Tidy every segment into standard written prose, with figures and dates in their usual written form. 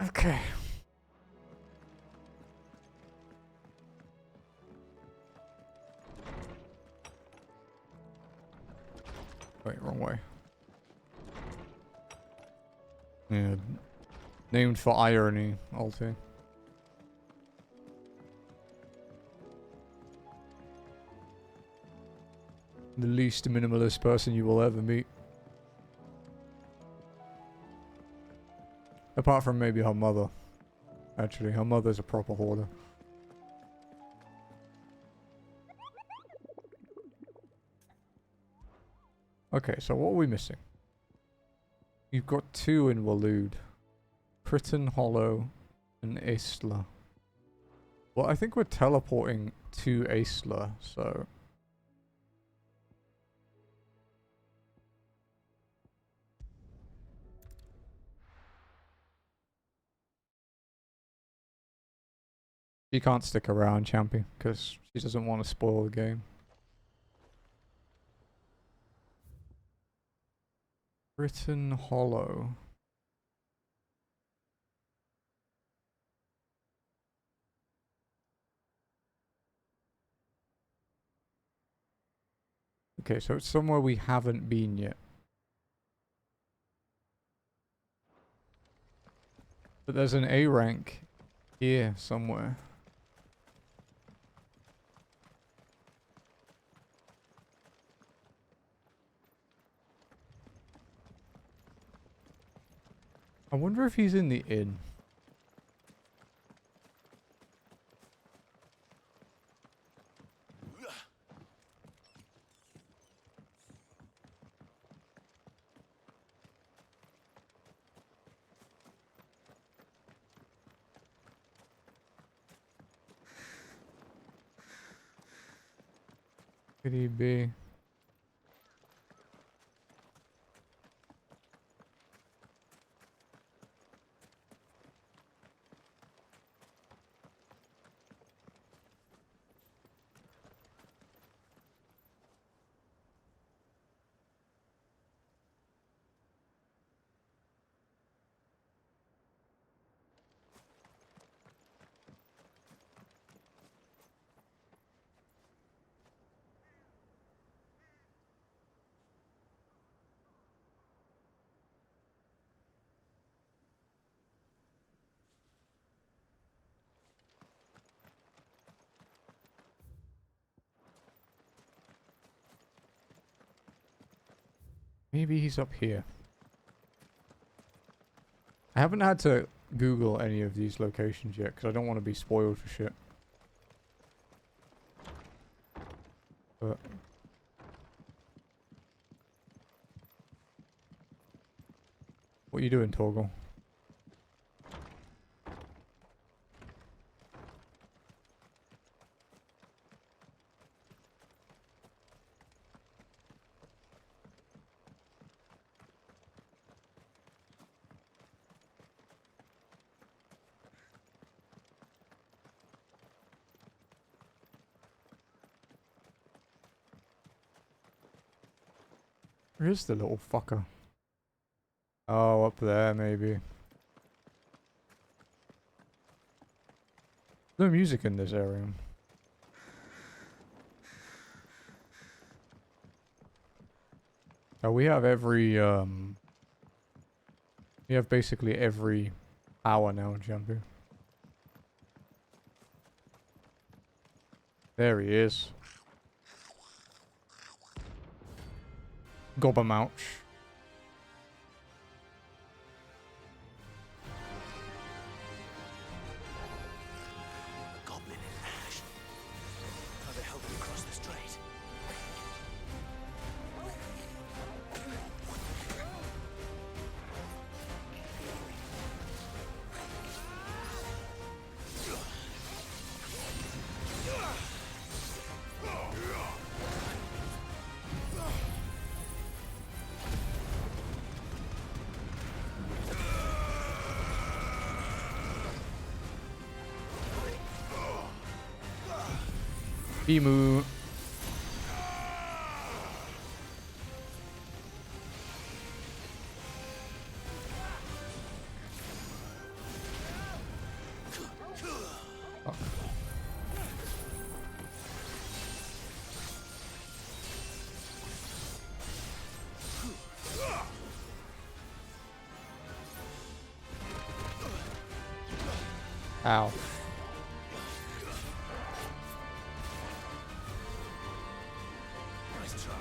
Okay. Wait, wrong way. Yeah. Named for irony, Alti. The least minimalist person you will ever meet. Apart from maybe her mother. Actually, her mother's a proper hoarder. Okay, so what are we missing? You've got two in Waloed. Priton Hollow and Aistla. Well, I think we're teleporting to Aistla, so... She can't stick around, Champy, because she doesn't want to spoil the game. Priton Hollow. Okay, so it's somewhere we haven't been yet. But there's an A rank here somewhere. I wonder if he's in the inn. Could he be? Maybe he's up here. I haven't had to Google any of these locations yet because I don't want to be spoiled for shit. But what are you doing, Torgal? Where is the little fucker? Oh, up there, maybe. No music in this area. Oh, we have every, we have basically every hour now, Jambu. There he is. Gobbermouch. A goblin in ash. How the hell do we cross the strait? Emu. Ow. Nice try.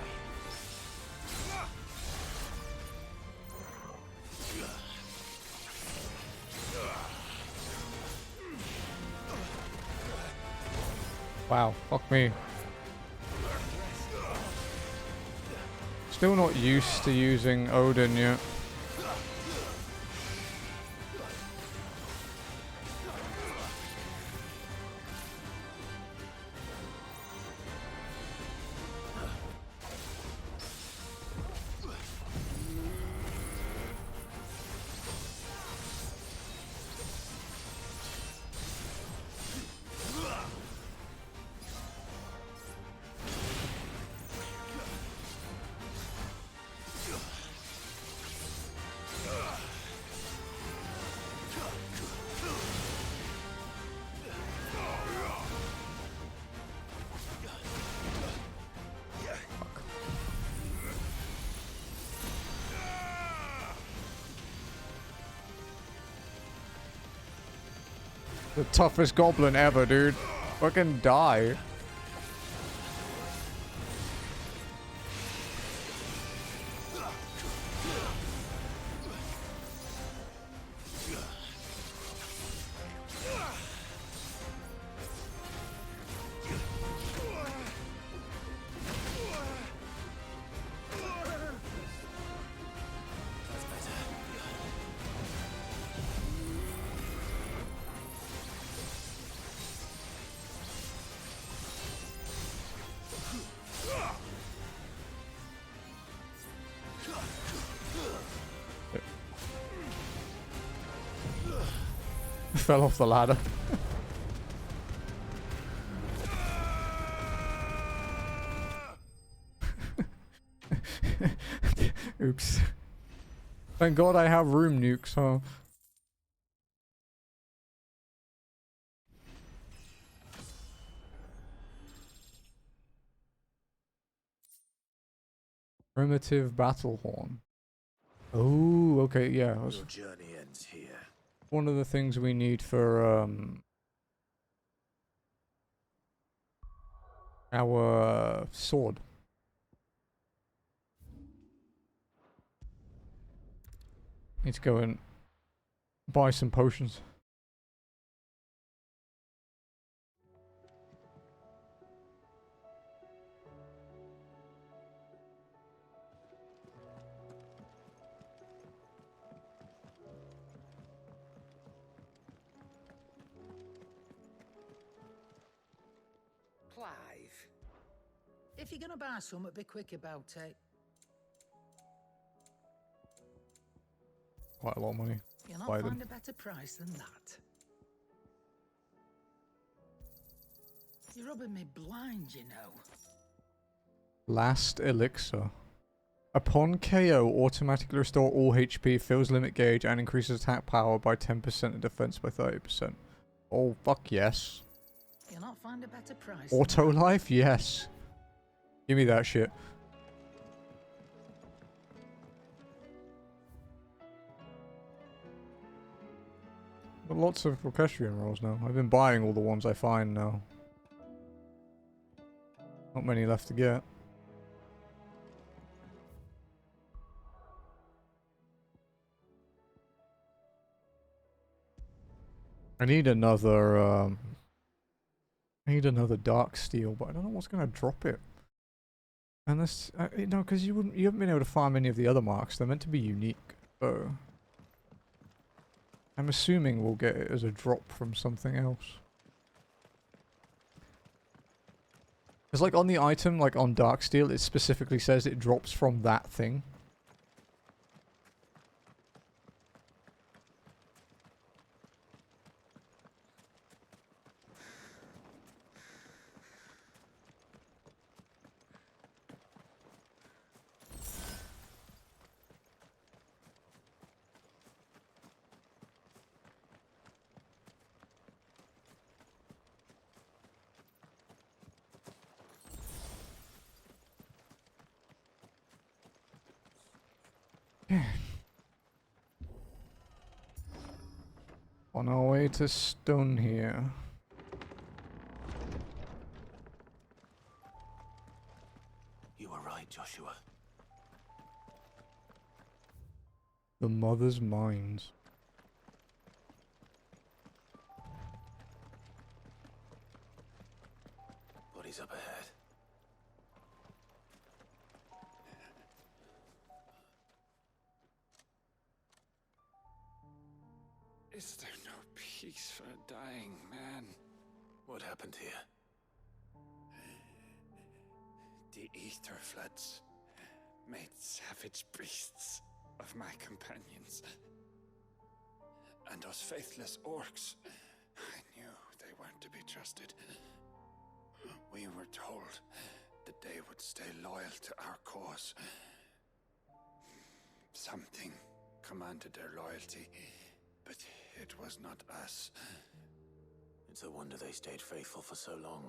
Wow, fuck me. Still not used to using Odin yet. The toughest goblin ever, dude. Fucking die. Fell off the ladder. Oops. Thank God I have room nukes, huh? Primitive battle horn. Oh, okay, yeah. Your journey ends here. One of the things we need for our sword. Need to go and buy some potions. Clive, if you're gonna buy something, be quick about it. Quite a lot of money. You'll not Buy find them. a better price than that. You're rubbing me blind, you know. Last elixir. Upon KO, automatically restore all HP, fills limit gauge, and increases attack power by 10% and defense by 30%. Oh, fuck yes. You'll not find a better price. Auto life? Yes. Give me that shit. Got lots of orchestrion rolls now. I've been buying all the ones I find now. Not many left to get. I need another dark steel, but I don't know what's gonna drop it. And this, no, because you haven't been able to farm any of the other marks. They're meant to be unique, so I'm assuming we'll get it as a drop from something else. Because like on the item, like on dark steel, it specifically says it drops from that thing. On our way to Stone here. You were right, Joshua. The Mother's Mines. Bodies up ahead. Is there no peace for a dying man? What happened here? The ether floods made savage beasts of my companions. And those faithless orcs, I knew they weren't to be trusted. We were told that they would stay loyal to our cause. Something commanded their loyalty, but it was not us. It's a wonder they stayed faithful for so long.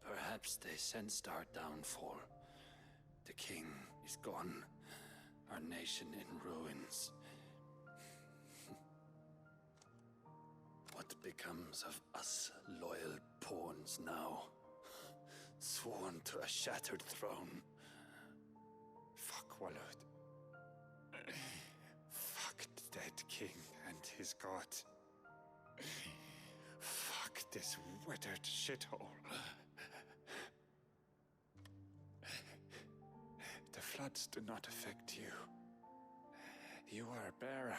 Perhaps they sensed our downfall. The king is gone, our nation in ruins. What becomes of us loyal pawns now? Sworn to a shattered throne. Fuck Walud. Fuck the dead king and his god. Fuck this withered shithole. The floods do not affect you. You are a bearer,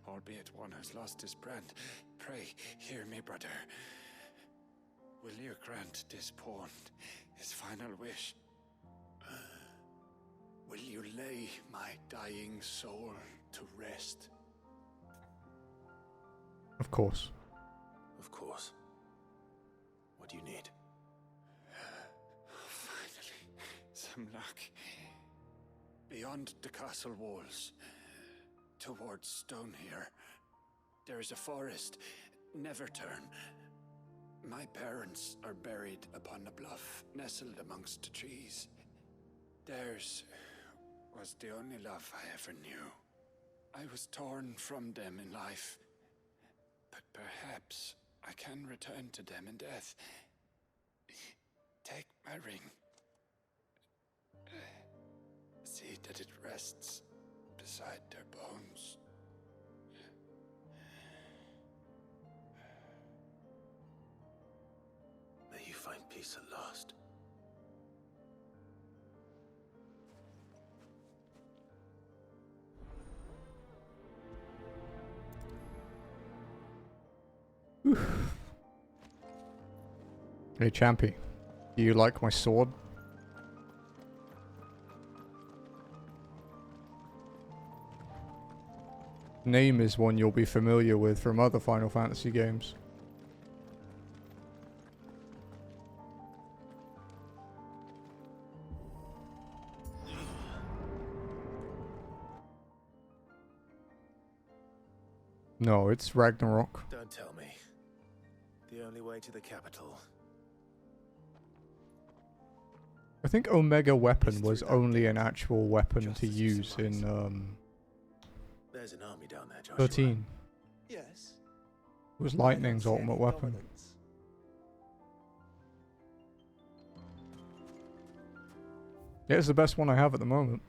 albeit one who's lost his brand. Pray, hear me, brother. Will you grant this pawn his final wish? Will you lay my dying soul to rest? Of course. Of course. What do you need? Finally, some luck. Beyond the castle walls, towards Stone here, there is a forest. Never turn. My parents are buried upon a bluff, nestled amongst the trees. Theirs was the only love I ever knew. I was torn from them in life, but perhaps I can return to them in death. Take my ring. See that it rests beside their bones. May you find peace at last. Hey Champy, do you like my sword? Name is one you'll be familiar with from other Final Fantasy games. No, it's Ragnarok. Don't tell me. The only way to the capital. I think Omega Weapon was only an actual weapon to use in There's an army down there, Joshua. 13. Yes. It was I don't Lightning's see any ultimate weapon. dominance. Yeah, it's the best one I have at the moment.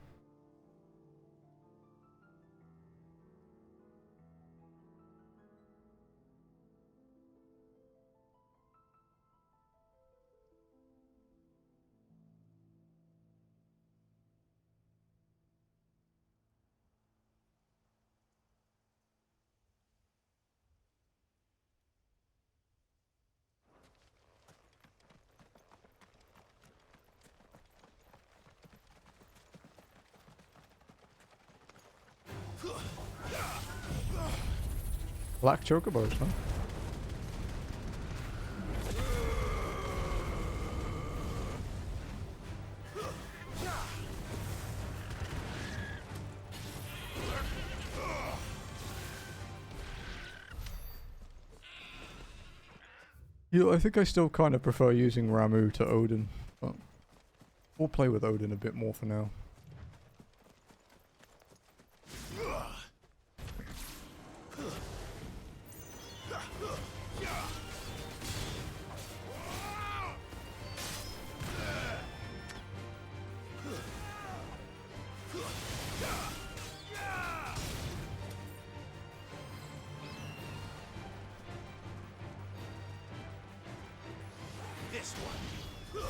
Black chocobos, huh? You know, I think I still kind of prefer using Ramu to Odin, but we'll play with Odin a bit more for now. this one.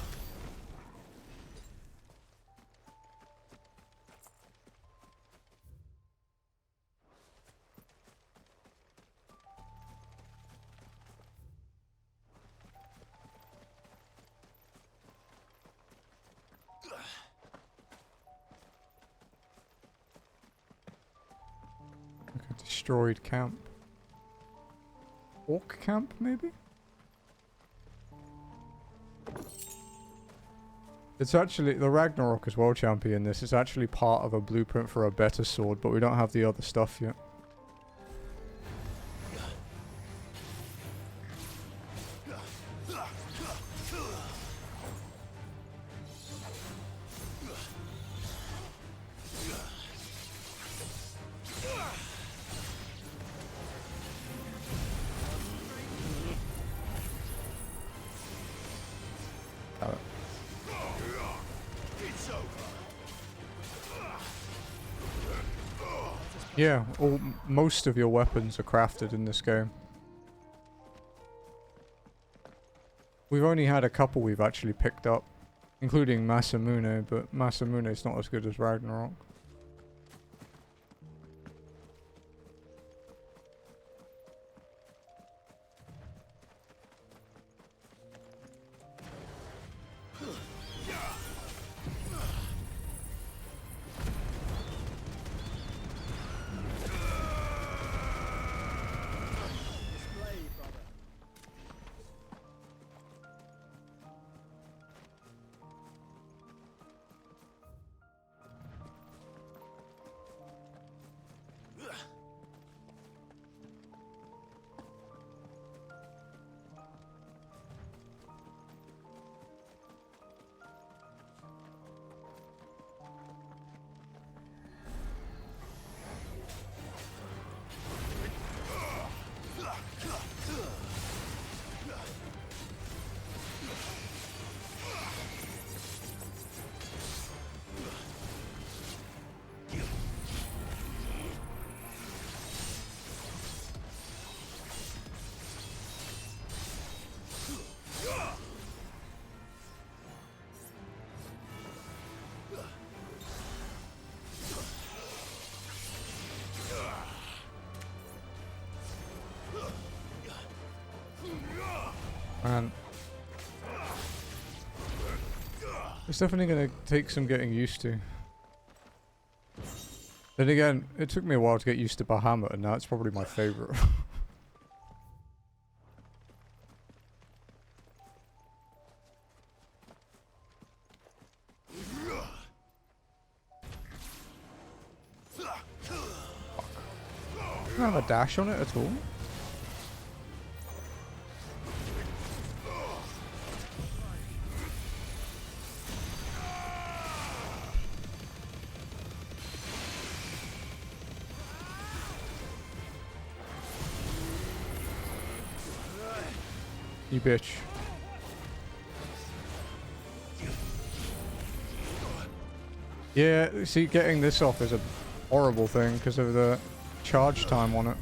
Like a destroyed camp. Orc camp, maybe? It's actually, the Ragnarok is world champion. This is actually part of a blueprint for a better sword, but we don't have the other stuff yet. Yeah, most of your weapons are crafted in this game. We've only had a couple we've actually picked up, including Masamune, but Masamune is not as good as Ragnarok. Man. It's definitely going to take some getting used to. Then again, it took me a while to get used to Bahamut, and now it's probably my favorite. I don't have a dash on it at all. You bitch. Yeah, see, getting this off is a horrible thing because of the charge time on it.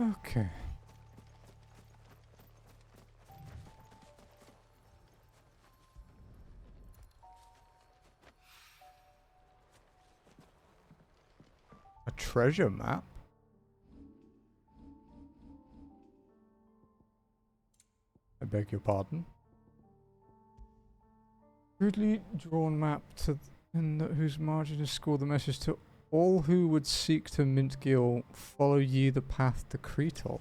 Okay. A treasure map? beg your pardon. Crudely drawn map to whose margin is scored the message to all who would seek to mint Gil, follow ye the path to Kretol.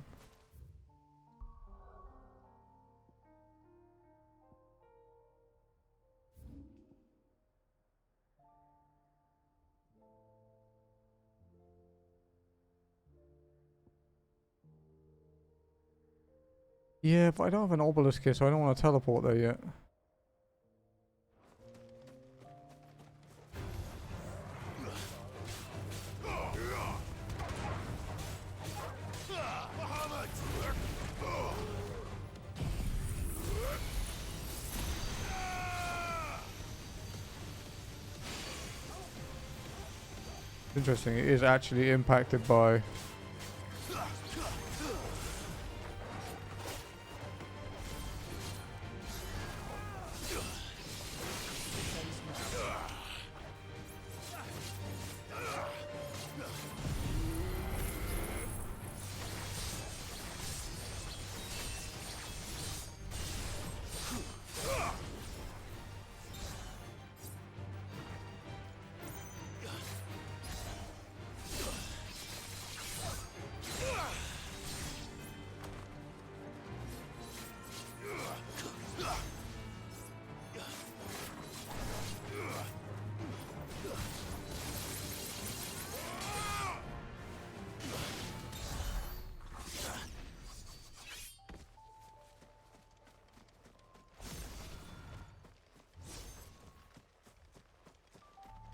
Yeah, but I don't have an obelisk here, so I don't want to teleport there yet. Interesting, it is actually impacted by...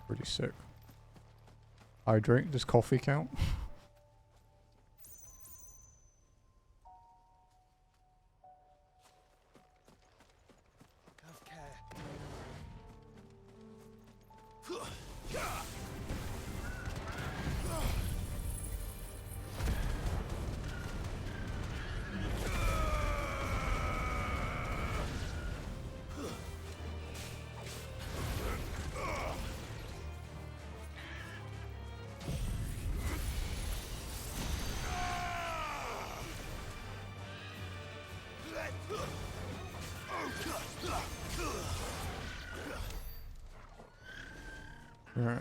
Pretty sick. Hydrate, does coffee count? Have care. Right.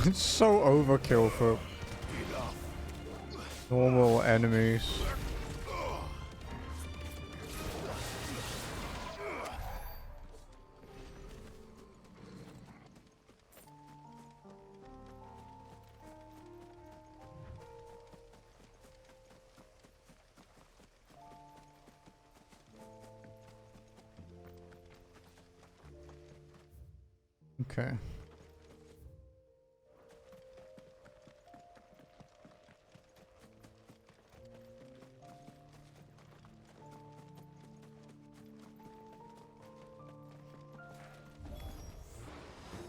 It's so overkill for normal enemies. Okay.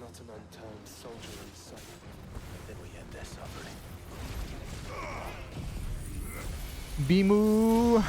Not an unturned soldier in sight. Then we end their suffering. Bimu.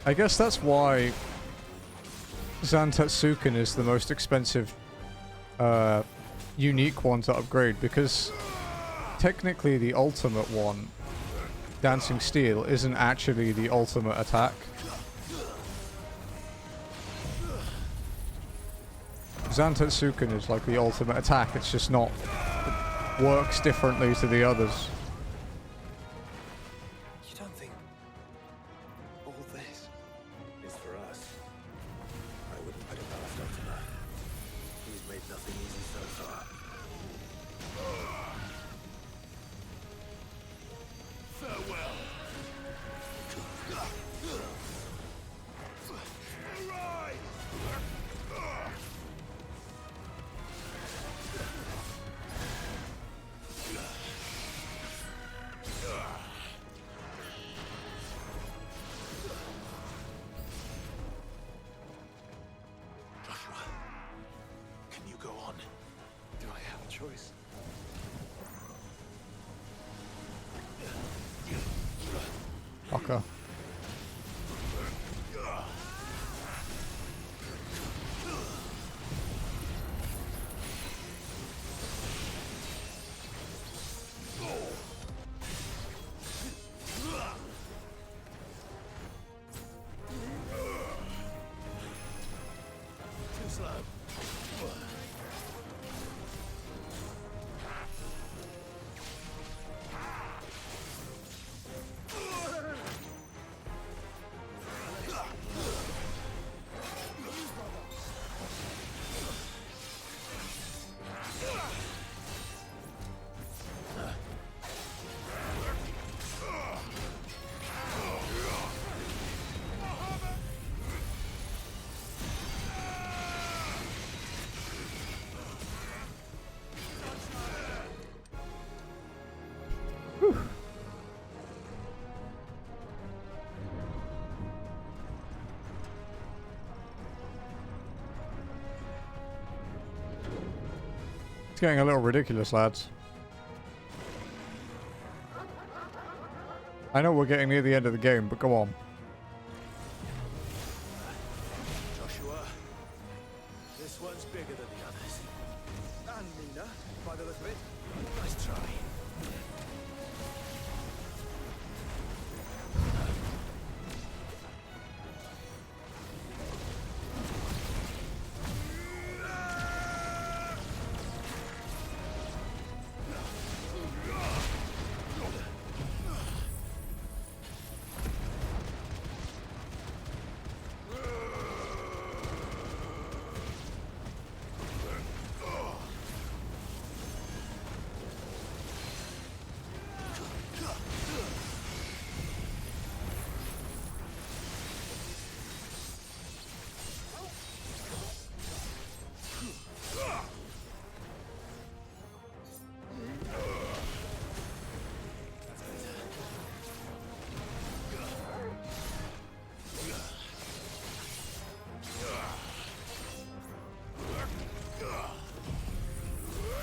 I guess that's why Zantetsuken is the most expensive unique one to upgrade, because technically the ultimate one, Dancing Steel, isn't actually the ultimate attack. Zantetsuken is like the ultimate attack, it's just not... it works differently to the others. You don't think all this is for us? choice. Fucker. Too slow. It's getting a little ridiculous, lads. I know we're getting near the end of the game, but come on. Joshua, this one's bigger than the others. And Mina, by the look of it. Nice try.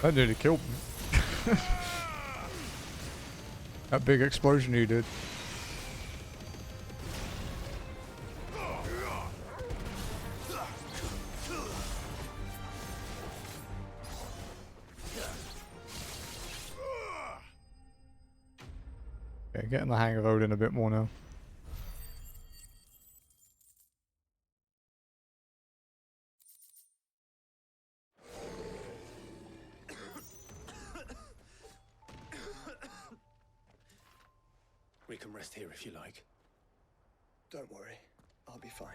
That nearly killed me. That big explosion you did. Okay, getting the hang of Odin a bit more now. We can rest here if you like. Don't worry, I'll be fine.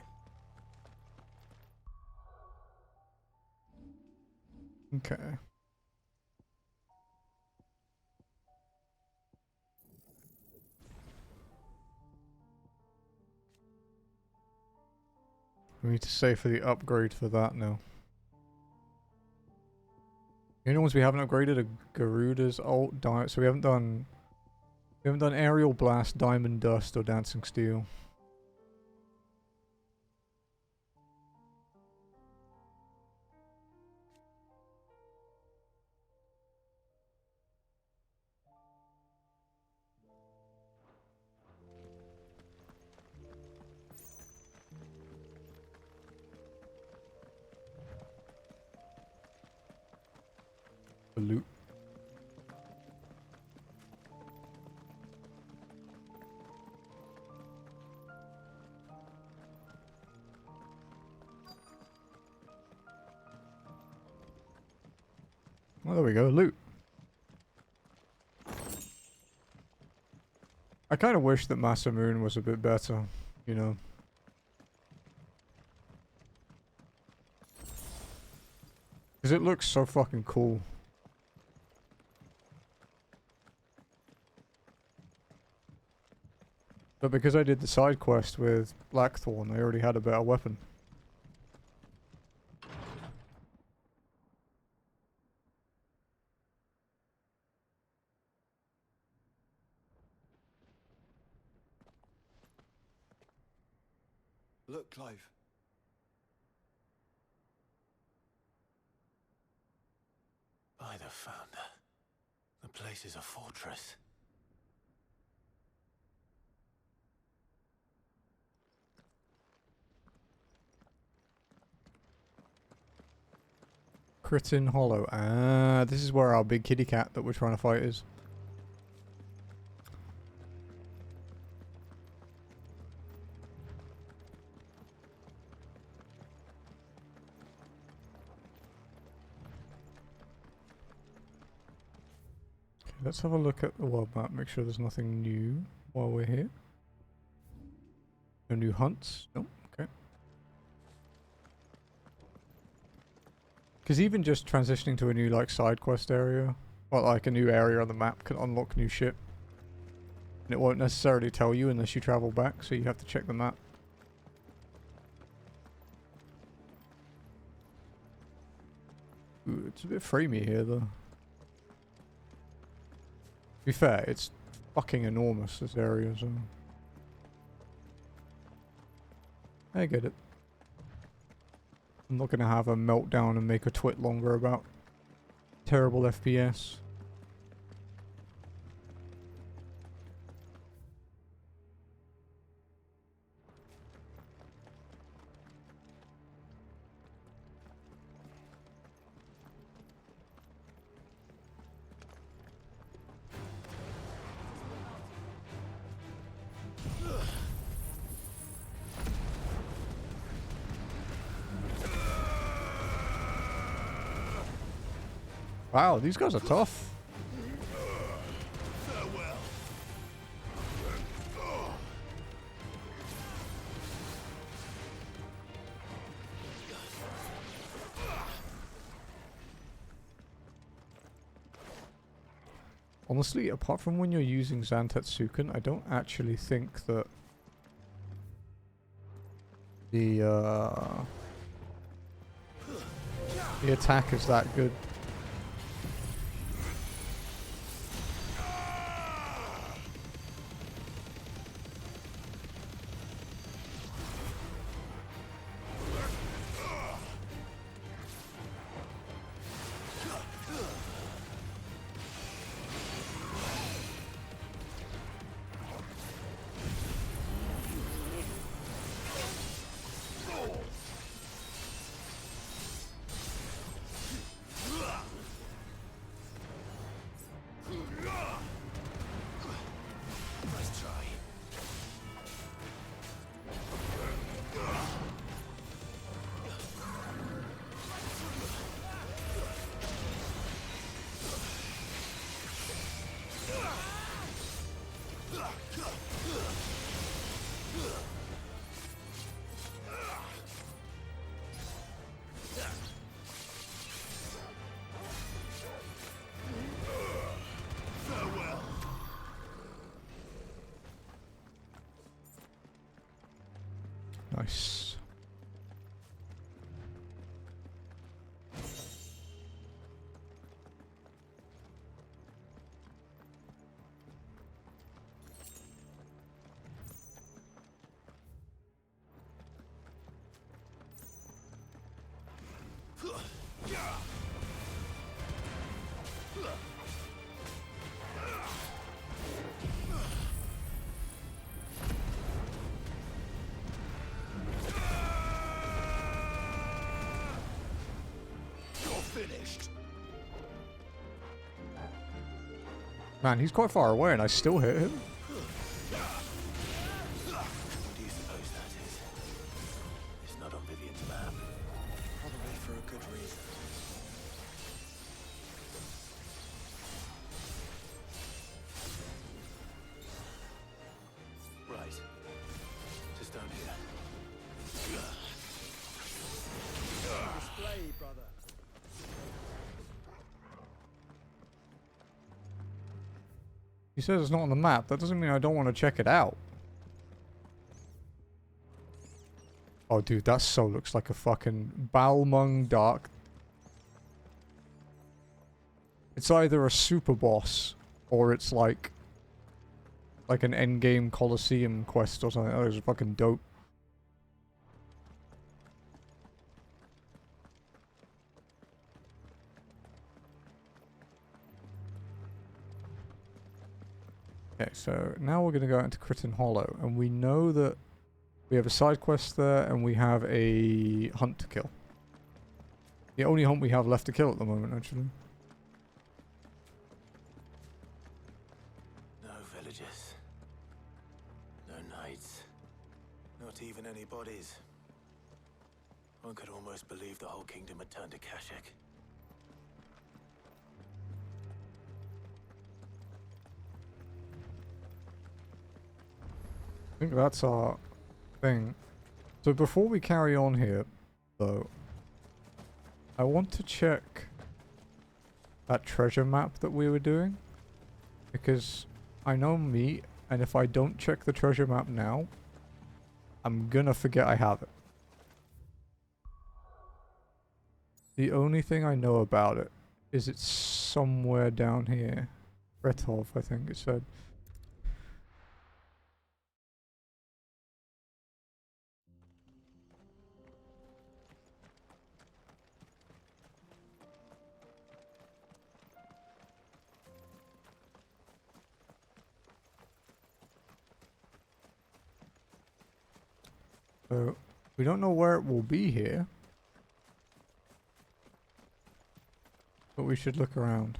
Okay. We need to save for the upgrade for that now. The only ones we haven't upgraded are Garuda's ult, so we haven't done Aerial Blast, Diamond Dust, or Dancing Steel. The loot. Well, there we go, loot. I kind of wish that Masamune was a bit better, you know. Because it looks so fucking cool. But because I did the side quest with Blackthorn, I already had a better weapon. Look, Clive. By the have found her. The place is a fortress. Critin Hollow. Ah, this is where our big kitty cat that we're trying to fight is. Okay, let's have a look at the world map, make sure there's nothing new while we're here. No new hunts? Nope, okay. Because even just transitioning to a new like side quest area, or like a new area on the map, can unlock new shit. And it won't necessarily tell you unless you travel back, so you have to check the map. Ooh, it's a bit framey here though. To be fair, it's fucking enormous, this area, so... I get it. I'm not gonna have a meltdown and make a twit longer about terrible FPS. Wow, these guys are tough. Honestly, apart from when you're using Zantetsuken, I don't actually think that the attack is that good. Nice. Man, he's quite far away and I still hit him. What do you suppose that is? It's not on Vivian's map. Probably for a good reason. Right. Just down here. Display, brother. He says it's not on the map. That doesn't mean I don't want to check it out. Oh, dude, that so looks like a fucking Balmung Dark. It's either a super boss or it's like an endgame Colosseum quest or something. That was fucking dope. Okay, so now we're going to go into Crichton Hollow, and we know that we have a side quest there, and we have a hunt to kill. The only hunt we have left to kill at the moment, actually. No villages. No knights. Not even any bodies. One could almost believe the whole kingdom had turned to Kashik. I think that's our thing. So before we carry on here, though, I want to check that treasure map that we were doing. Because I know me, and if I don't check the treasure map now, I'm gonna forget I have it. The only thing I know about it is it's somewhere down here. Retov, I think it said. So, we don't know where it will be here. But we should look around.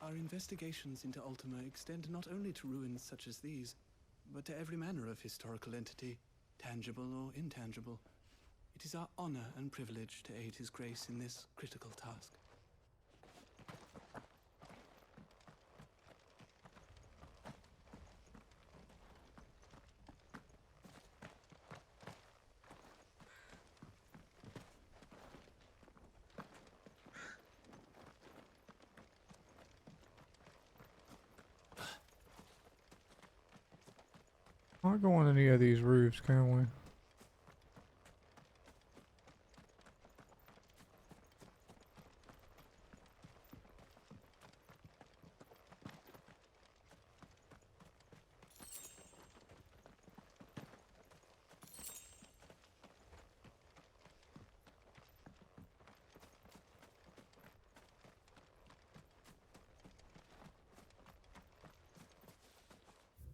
Our investigations into Ultima extend not only to ruins such as these, but to every manner of historical entity, tangible or intangible. It is our honor and privilege to aid His Grace in this critical task. Can't go on any of these roofs, can we?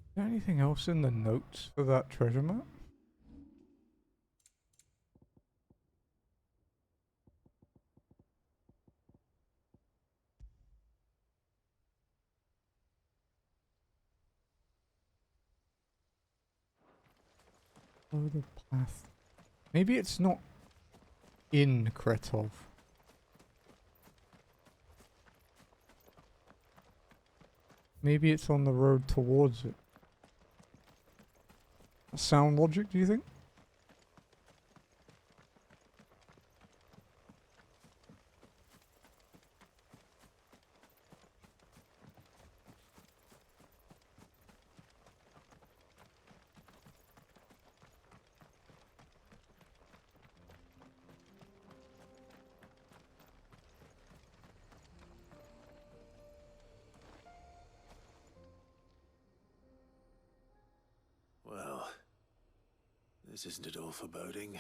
Is there anything else in the notes for that treasure map? Oh, the path. Maybe it's not in Kretov. Maybe it's on the road towards it. Sound logic, do you think? Well, this isn't at all foreboding.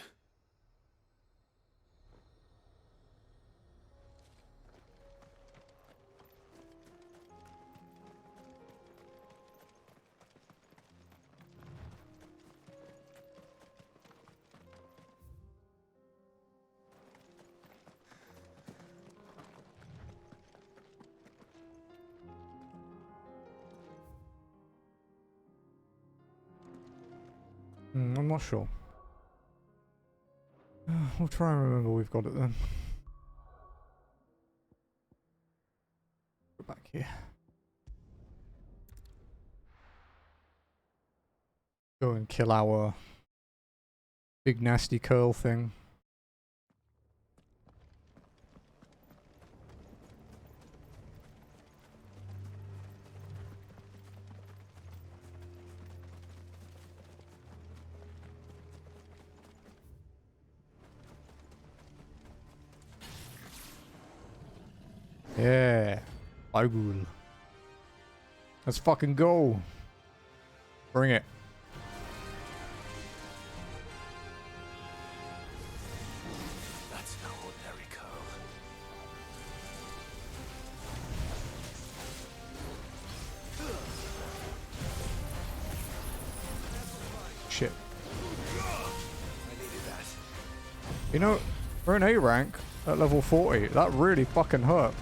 I'm not sure. We'll try and remember we've got it then. Go back here. Go and kill our big nasty curl thing. Yeah. Bagul. Let's fucking go. Bring it. That's no ordinary curl. Shit. I needed that. You know, for an A rank at level 40, that really fucking hurt.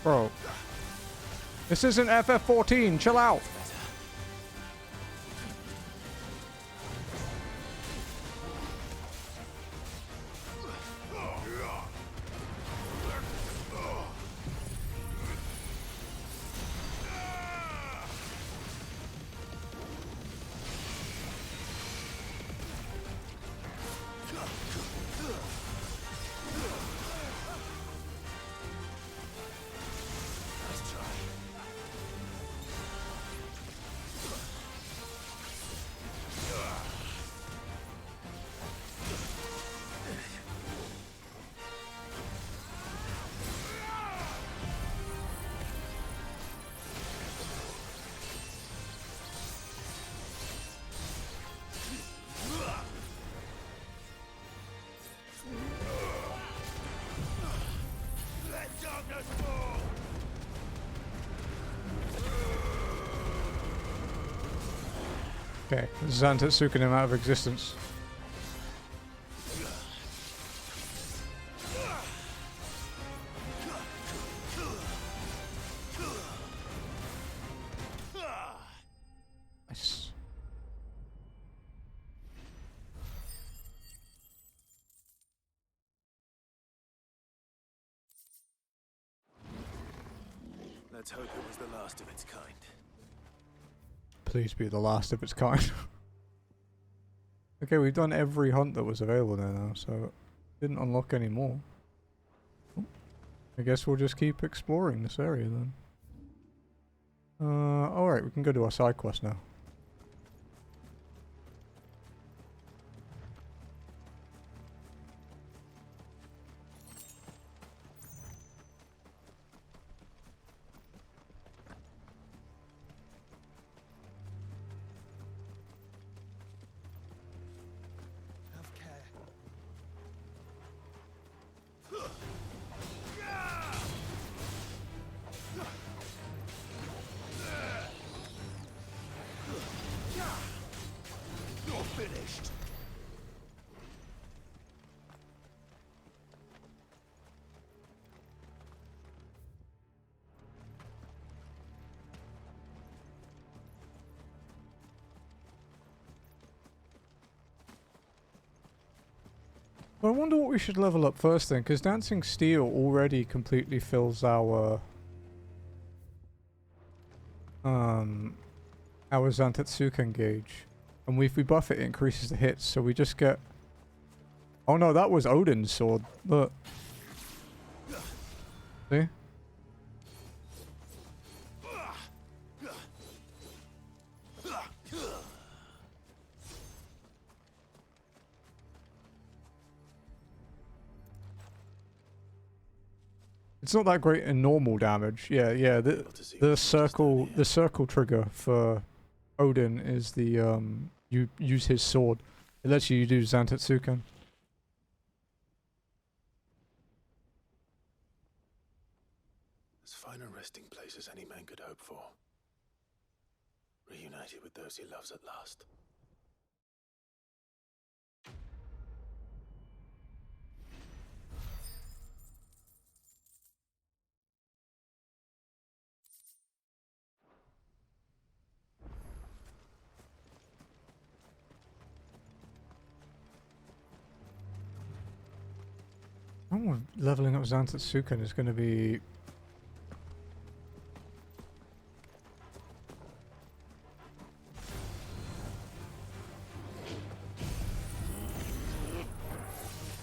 Bro. This isn't FF14, chill out. Okay, Zantetsuken him out of existence. Nice. Let's hope it was the last of its kind. Please be the last of its kind. Okay, we've done every hunt that was available there now, so didn't unlock any more. I guess we'll just keep exploring this area then. Alright, we can go to our side quest now. Have care. You're finished. I wonder what we should level up first then, because Dancing Steel already completely fills our Zantetsuken gauge. And if we buff it, it increases the hits, so we just get... Oh no, that was Odin's sword. Look. See? It's not that great in normal damage. Yeah, yeah. The circle trigger for Odin is the you use his sword. It lets you do Zantetsuken. finer resting place as any man could hope for. Reunited with those he loves at last. Oh, leveling up Zantetsuken is going to be...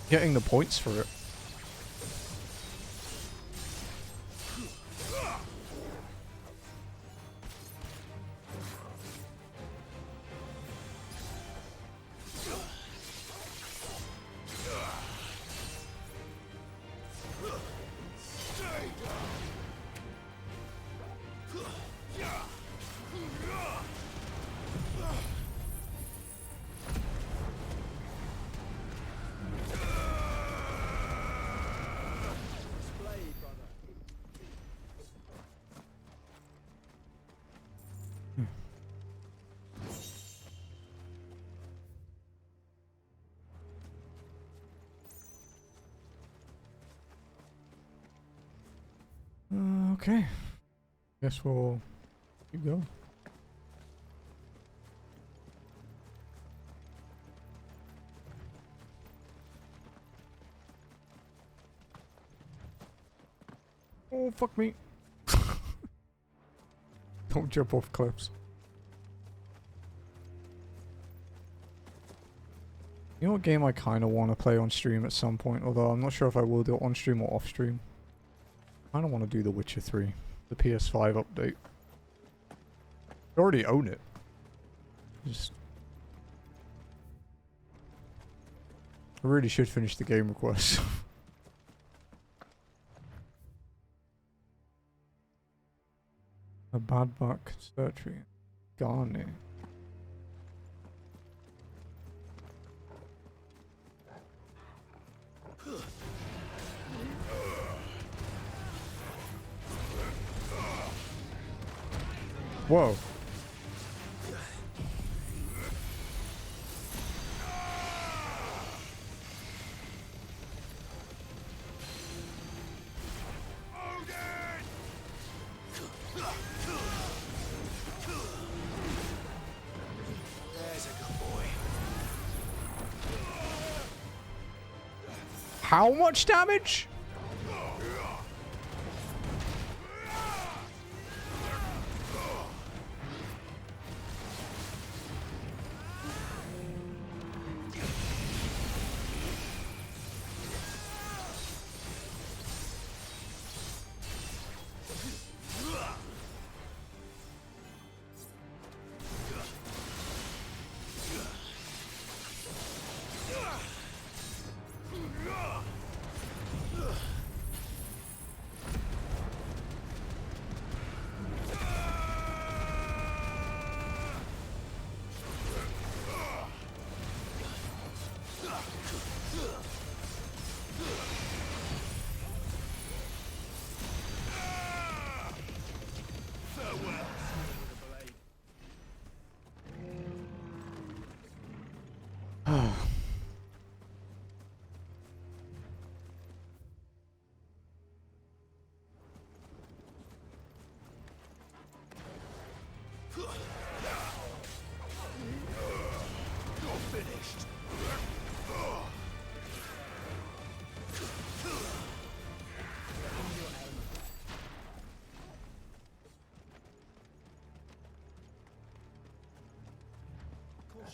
getting the points for it. Okay. Guess we'll keep going. Oh, fuck me. Don't jump off cliffs. You know what game I kind of want to play on stream at some point, although I'm not sure if I will do it on stream or off stream. I don't want to do The Witcher 3, the PS5 update. I already own it. Just... I really should finish the game request. A bad buck surgery. Garnet. Whoa. There's a good boy. How much damage?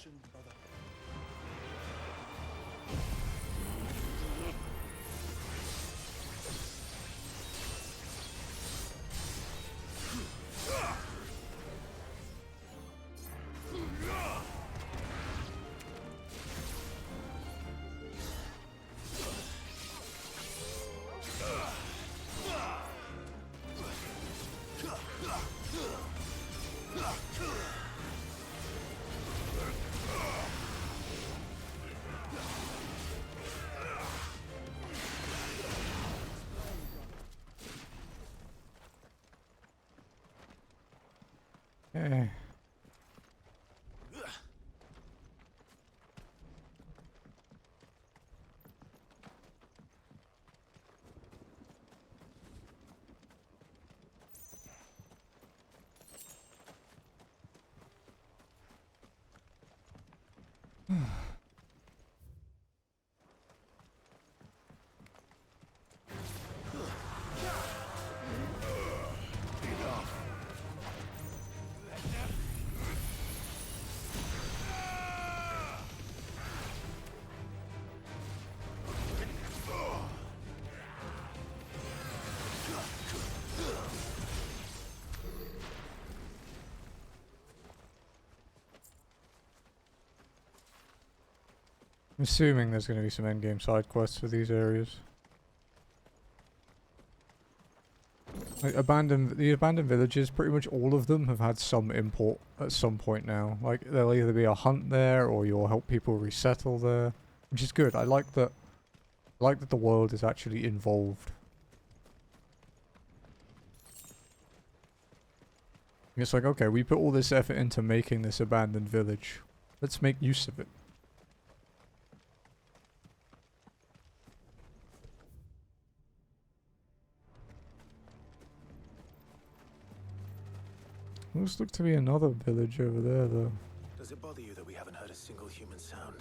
Caution, brother. Eh. I'm assuming there's going to be some endgame side quests for these areas. Like the abandoned villages, pretty much all of them have had some import at some point now. Like there'll either be a hunt there or you'll help people resettle there, which is good. I like that. I like that the world is actually involved. It's like, okay, we put all this effort into making this abandoned village. Let's make use of it. Looks like to be another village over there, though. Does it bother you that we haven't heard a single human sound?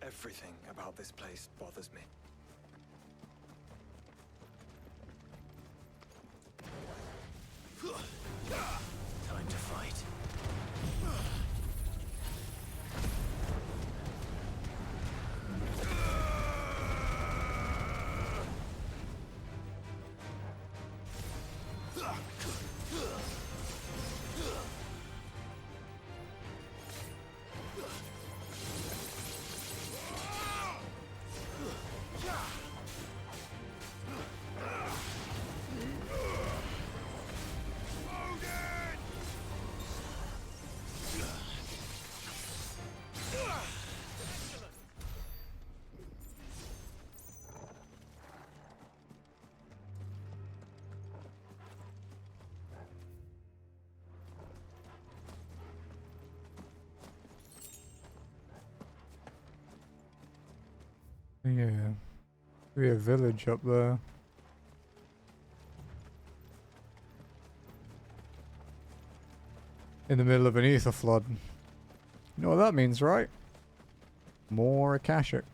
Everything about this place bothers me. Time to fight. Yeah. Be a village up there. In the middle of an ether flood. You know what that means, right? More Akashic.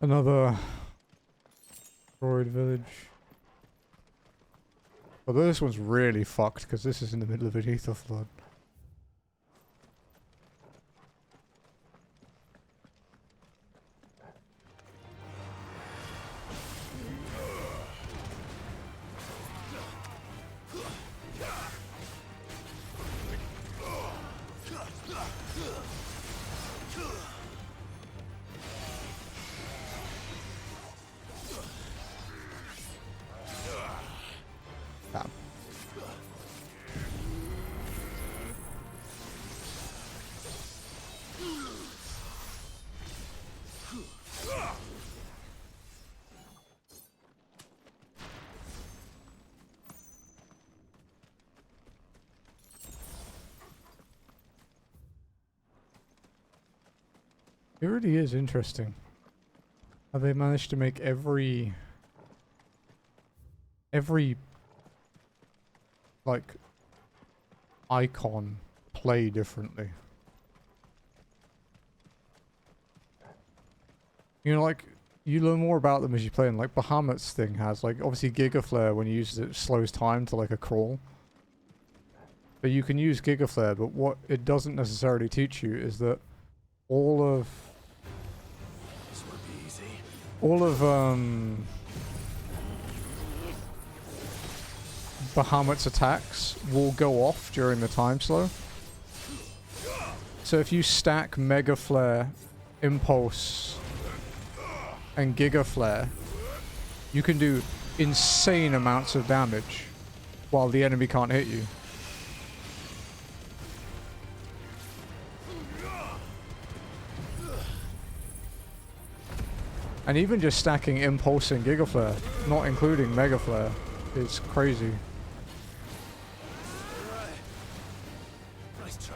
Another destroyed village. Although this one's really fucked because this is in the middle of an ether flood. Damn. It really is interesting how they managed to make every like icon play differently. You know, like you learn more about them as you play them. Like Bahamut's thing has like obviously Giga Flare when you use it slows time to like a crawl. But you can use Giga Flare, but what it doesn't necessarily teach you is that all of This won't be easy. all of Bahamut's attacks will go off during the time slow. So if you stack Mega Flare, Impulse, and Giga Flare, you can do insane amounts of damage while the enemy can't hit you. And even just stacking Impulse and Giga Flare, not including Mega Flare, is crazy. Nice try.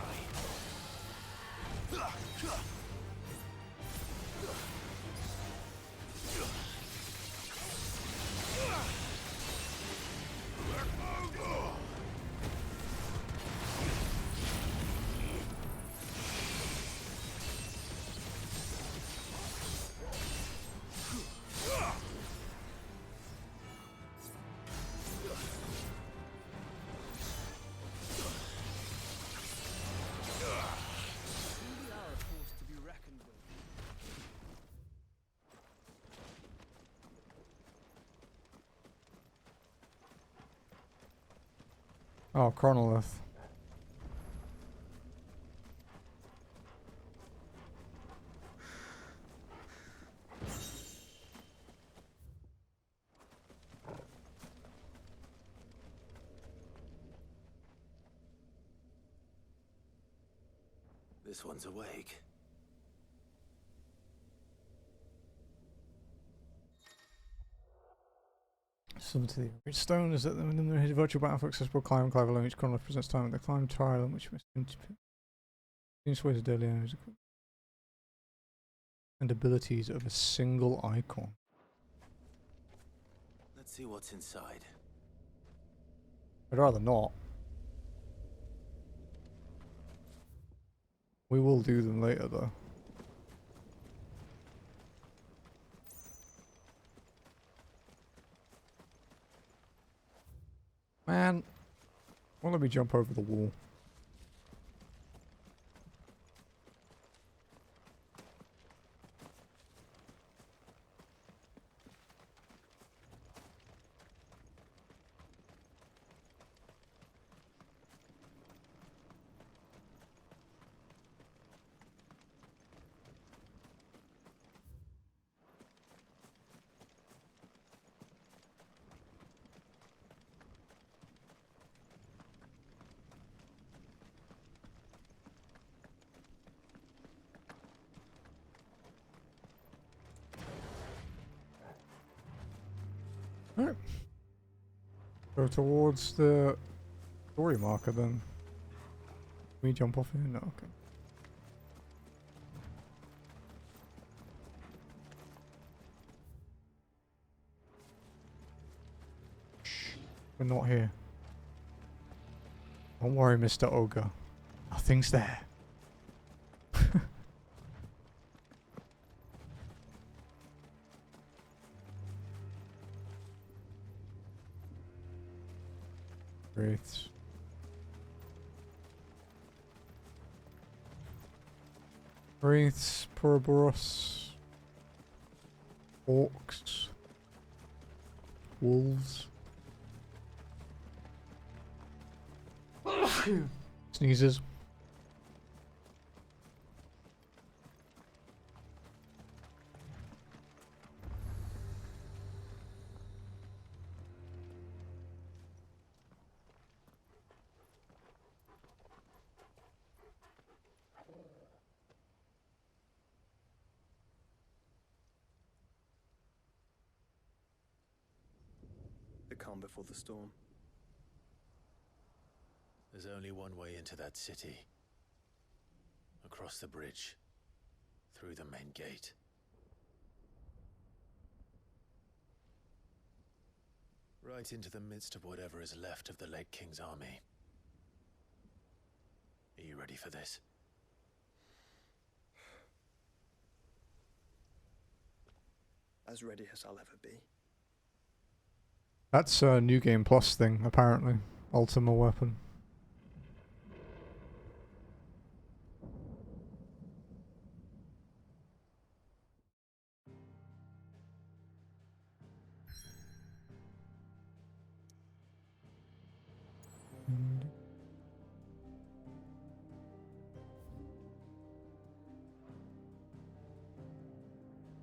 Oh, Chronolith. This one's awake. Some to the Great Stone is that in the virtual battle for accessible climb alone, each Chronolith presents time at the climb trial on which must ways of daily enemies and abilities of a single icon. Let's see what's inside. I'd rather not. We will do them later though. Man, won't let me jump over the wall. Alright. Go towards the story marker then. Can we jump off here? No, okay. Shh. We're not here. Don't worry, Mr. Ogre. Nothing's there. Wraiths. Wraiths, Poroboros, Orcs, Wolves. Sneezes. The calm before the storm. There's only one way into that city. Across the bridge. through the main gate. Right into the midst of whatever is left of the late King's army. Are you ready for this? As ready as I'll ever be. That's a New Game Plus thing, apparently. Ultima weapon.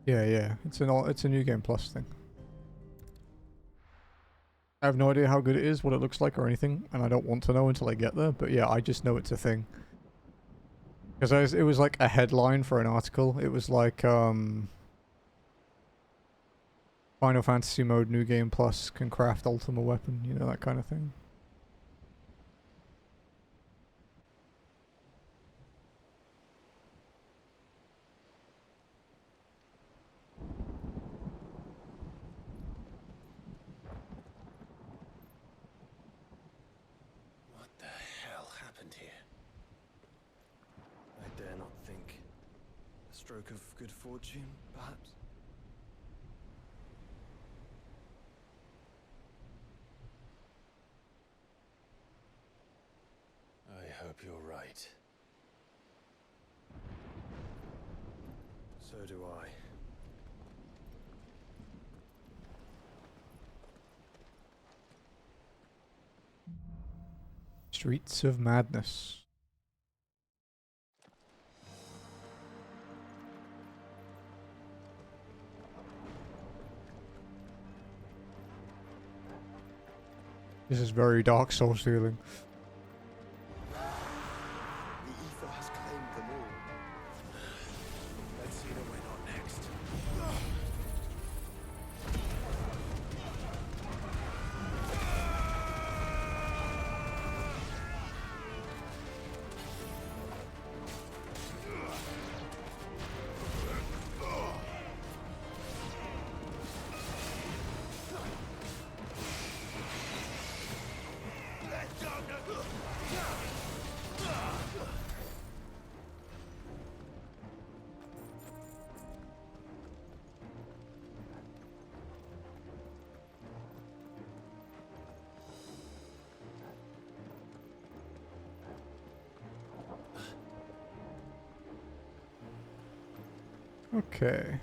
Yeah. It's a New Game Plus thing. I have no idea how good it is, what it looks like or anything, and I don't want to know until I get there, but yeah, I just know it's a thing. Because it was like a headline for an article. It was like, Final Fantasy mode New Game Plus can craft Ultima weapon, you know, that kind of thing. What the hell happened here? I dare not think. A stroke of good fortune, perhaps? I hope you're right. So do I. Streets of Madness. This is very Dark Souls feeling. The ether has claimed them all. Let's see that we're not next. Okay.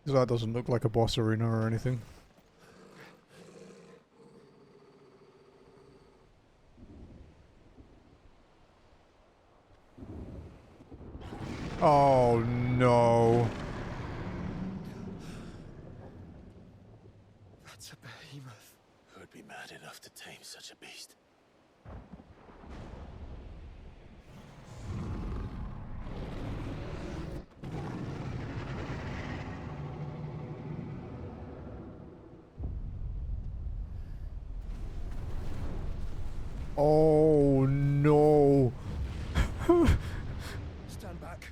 That doesn't look like a boss arena or anything. Oh no. That's a behemoth. Who'd be mad enough to tame such a beast? Oh no. Stand back.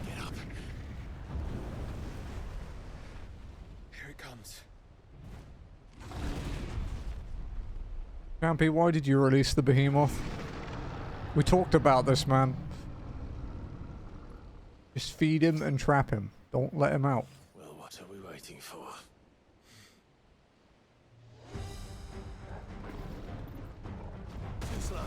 Get up. Here it comes. Campy, why did you release the behemoth? We talked about this, man. Just feed him and trap him. Don't let him out. Well, what are we waiting for? Too slow.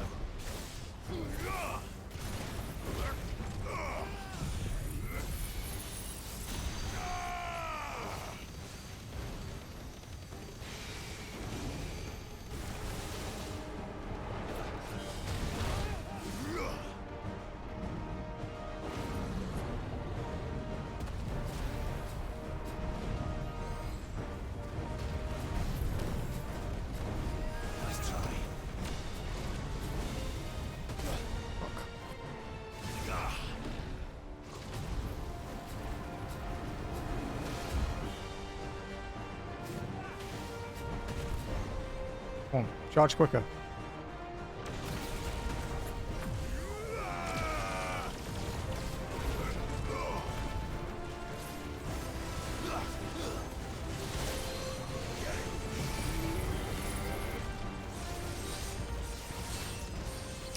Come on, charge quicker.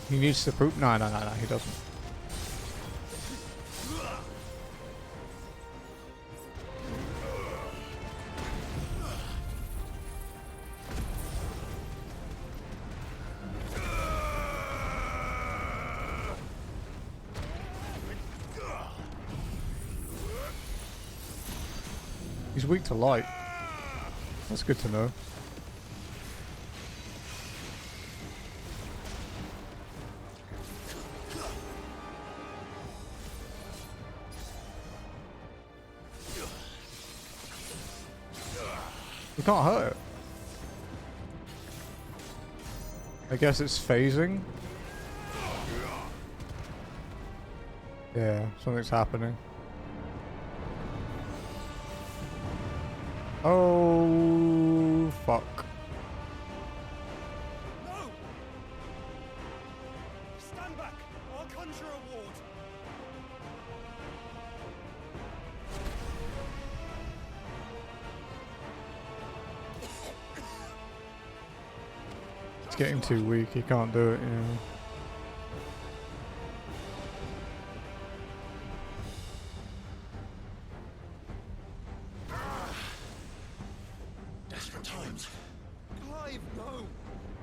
He needs to poop. No, he doesn't. He's weak to light. That's good to know. You can't hurt it. I guess it's phasing. Yeah, something's happening. Oh, fuck. No! Stand back! I'll conjure a ward. It's getting too weak. He can't do it, you know. Desperate times. Clive, no!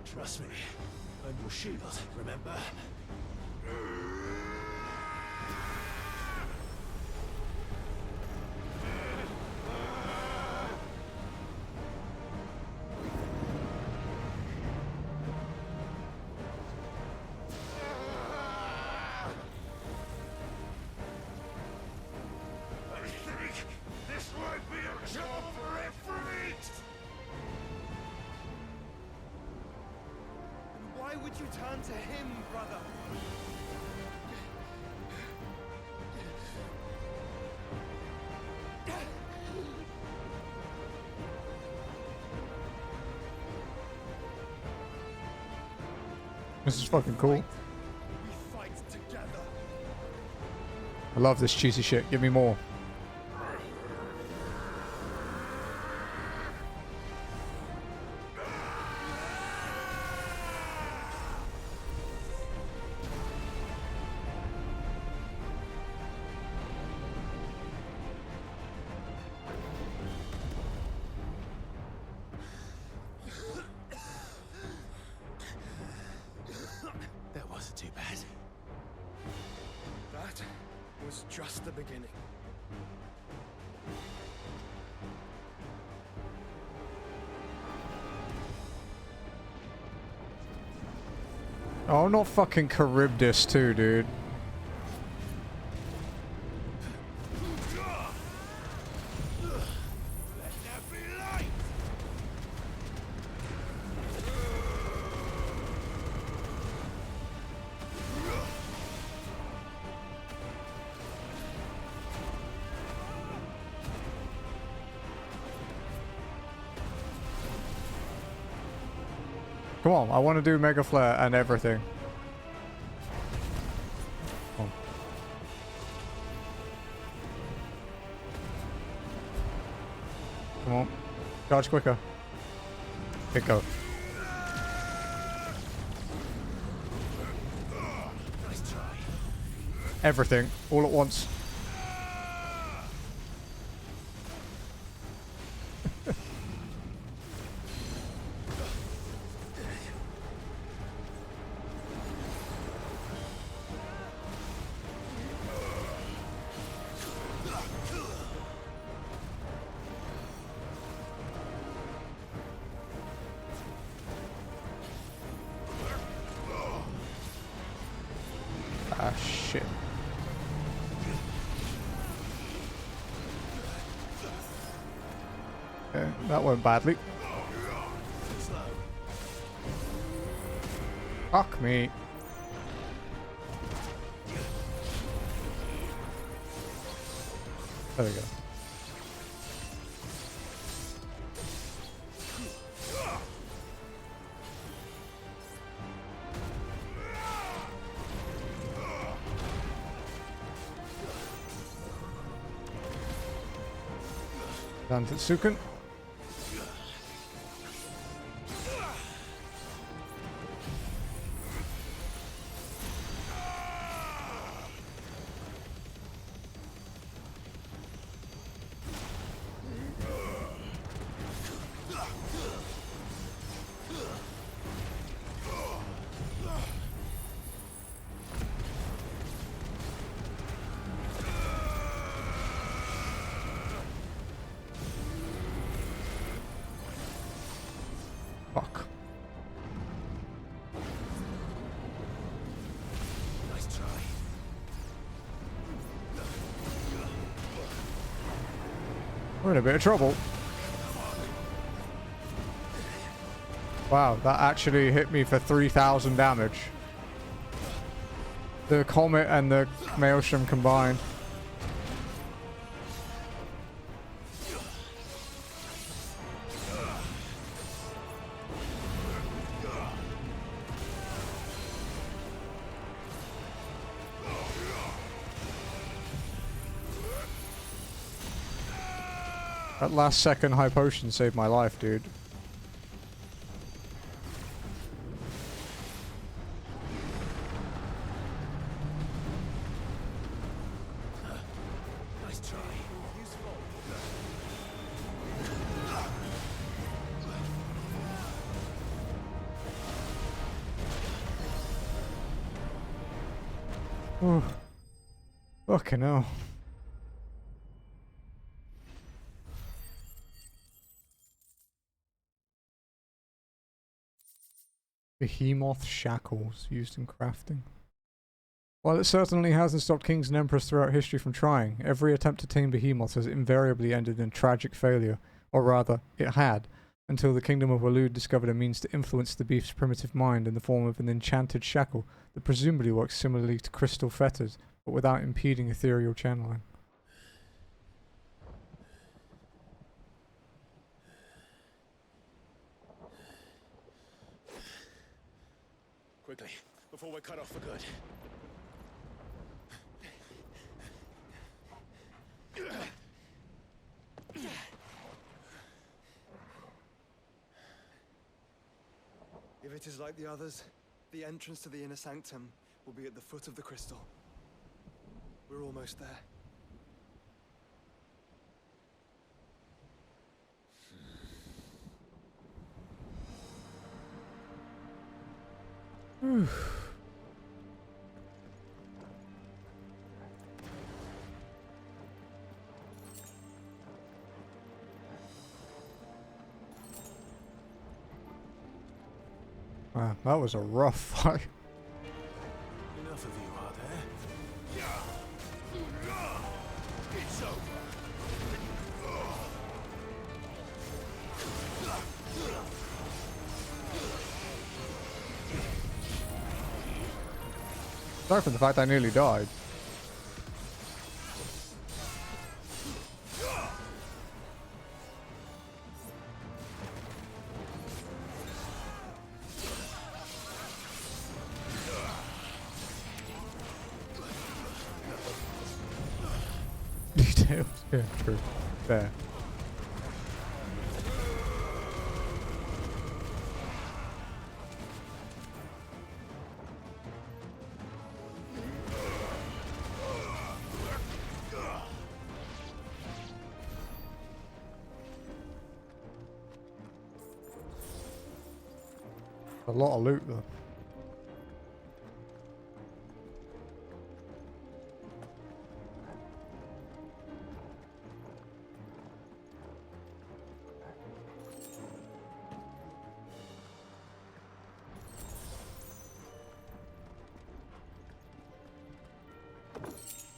Trust me. I'm your shield, remember? This might be a job for Ifrit! And why would you turn to him, brother? This is fucking cool. We fight together. I love this cheesy shit. Give me more. That wasn't too bad. That was just the beginning. Oh, not fucking Charybdis too, dude. Let there be light! Come on, I want to do Mega Flare and everything. Oh. Come on. Charge quicker. Here, go. Nice try. Everything, all at once. Ah, shit. Okay, that went badly. Fuck me. There we go. Dan Tetsuken. Fuck. Nice try. We're in a bit of trouble. Wow, that actually hit me for 3,000 damage. The Comet and the Maelstrom combined. That last second high potion saved my life, dude. Nice try. Useful. Ooh. Fucking hell. Behemoth shackles used in crafting. While it certainly hasn't stopped kings and emperors throughout history from trying, every attempt to tame behemoths has invariably ended in tragic failure, or rather, it had, until the kingdom of Waloed discovered a means to influence the beast's primitive mind in the form of an enchanted shackle that presumably works similarly to crystal fetters, but without impeding ethereal channeling. Quickly, before we're cut off for good. If it is like the others, the entrance to the inner sanctum will be at the foot of the crystal. We're almost there. Wow, that was a rough fight. Enough of you, are there? It's over. Sorry for the fact I nearly died. Details. Yeah, true. There. A lot of loot though.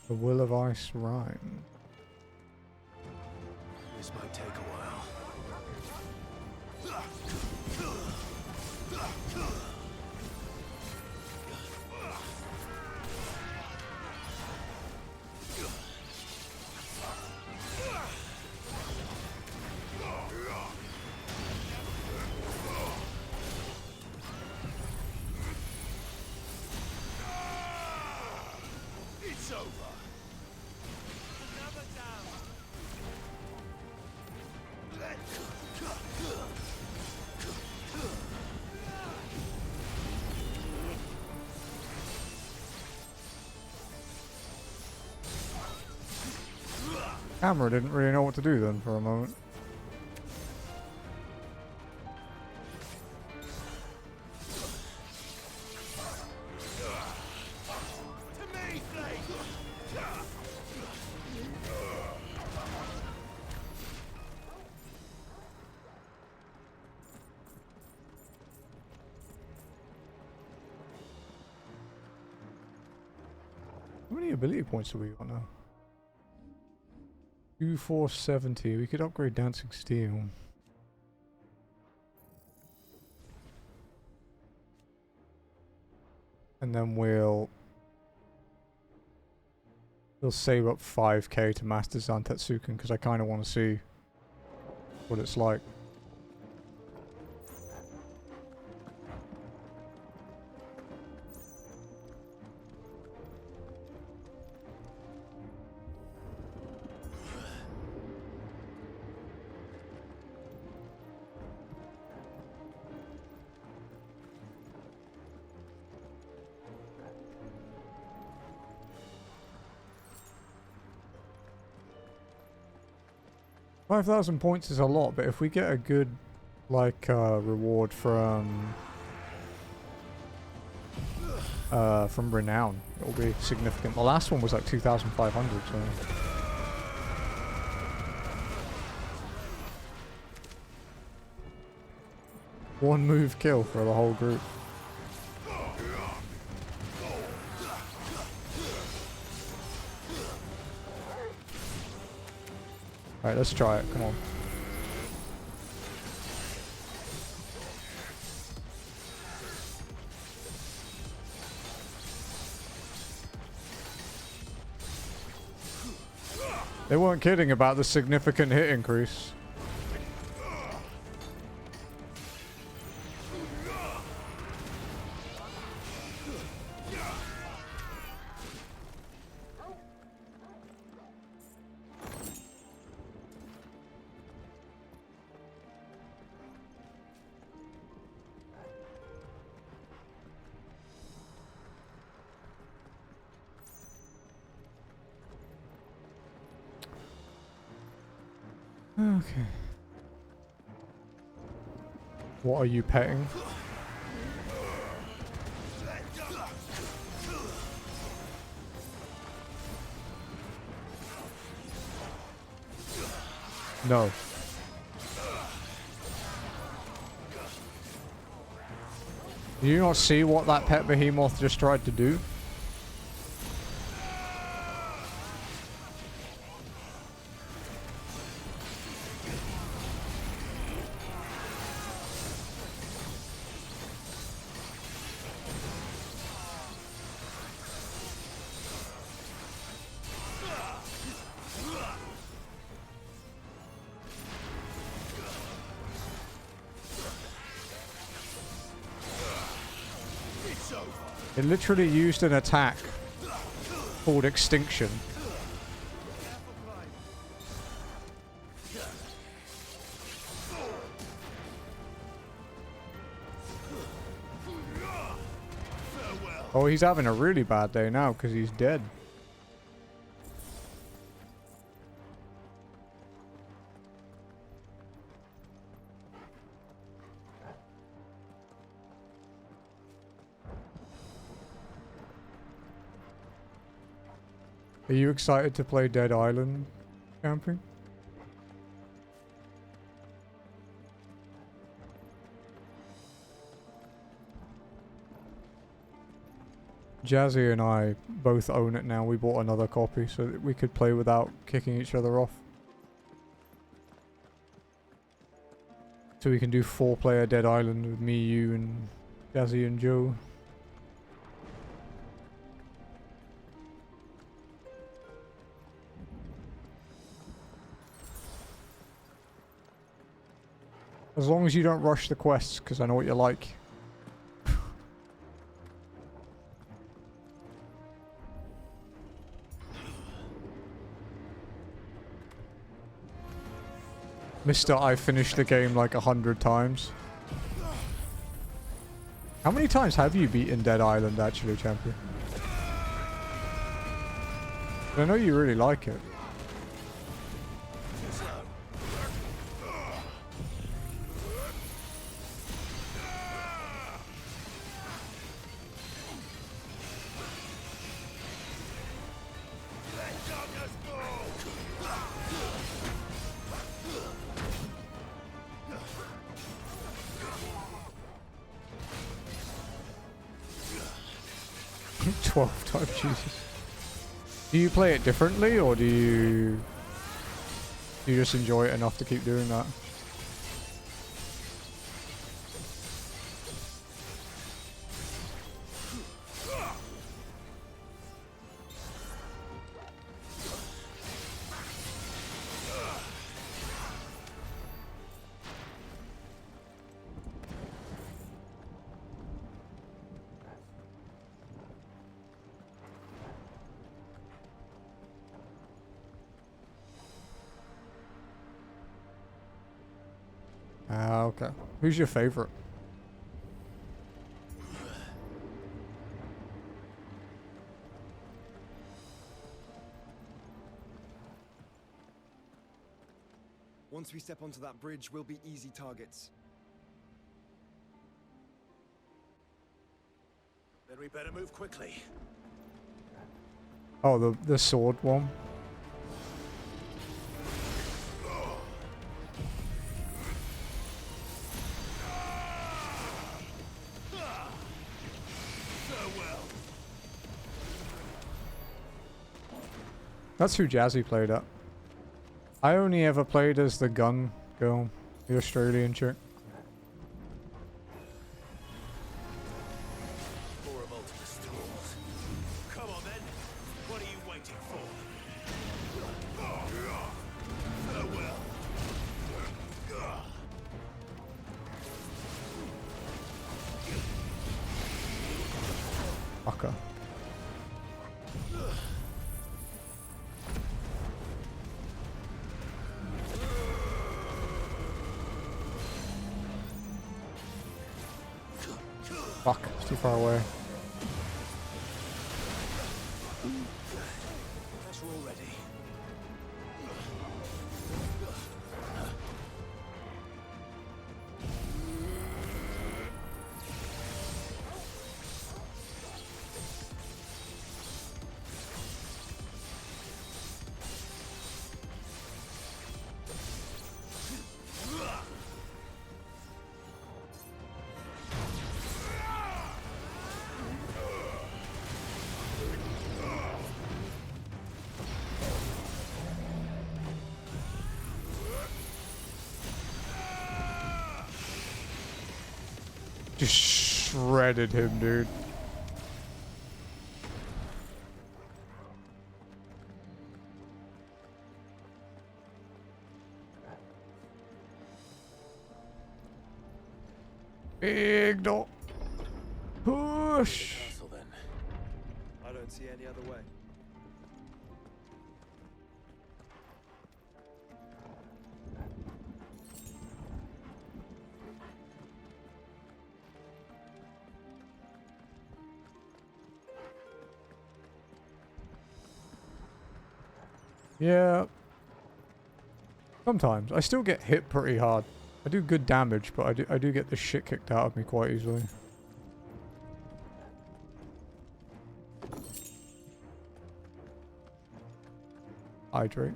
The Will of Ice Rhyme. This might take a while. It's over. Another down. Camera didn't really know what to do then for a moment. How many ability points do we got now? 2470. We could upgrade Dancing Steel. And then we'll save up 5k to master Zantetsuken because I kind of want to see what it's like. $5,000 points is a lot, but if we get a good, like, reward from Renown, it'll be significant. The last one was like 2,500, so... One move kill for the whole group. Alright, let's try it. Come on. They weren't kidding about the significant hit increase. Okay. What are you petting? No. Do you not see what that pet behemoth just tried to do? It literally used an attack called Extinction. Oh, he's having a really bad day now because he's dead. Are you excited to play Dead Island camping? Jazzy and I both own it now. We bought another copy so that we could play without kicking each other off. So we can do 4-player Dead Island with me, you, and Jazzy and Joe. As long as you don't rush the quests, because I know what you're like. Mr. I finished the game like 100 times. How many times have you beaten Dead Island actually, champion? I know you really like it. $12 times, Jesus. Do you play it differently, or do you just enjoy it enough to keep doing that? Ah, okay. Who's your favorite? Once we step onto that bridge, we'll be easy targets. Then we better move quickly. Oh, the sword one. That's who Jazzy played at. I only ever played as the gun girl, the Australian chick. More of Ultimus tools. Come on then. What are you waiting for? Farewell. Fucker. Fuck, it's too far away. Guess we're all ready. Just shredded him, dude. Big dog. Push. Castle, then. I don't see any other way. Yeah. Sometimes. I still get hit pretty hard. I do good damage, but I do get the shit kicked out of me quite easily. Hydrate.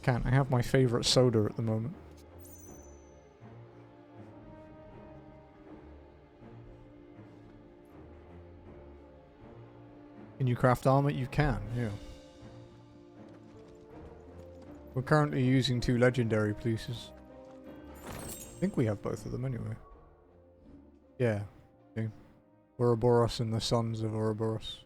Can't. I have my favorite soda at the moment. Can you craft armor? You can, yeah. We're currently using 2 legendary pieces. I think we have both of them anyway. Yeah. Okay. Ouroboros and the Sons of Ouroboros.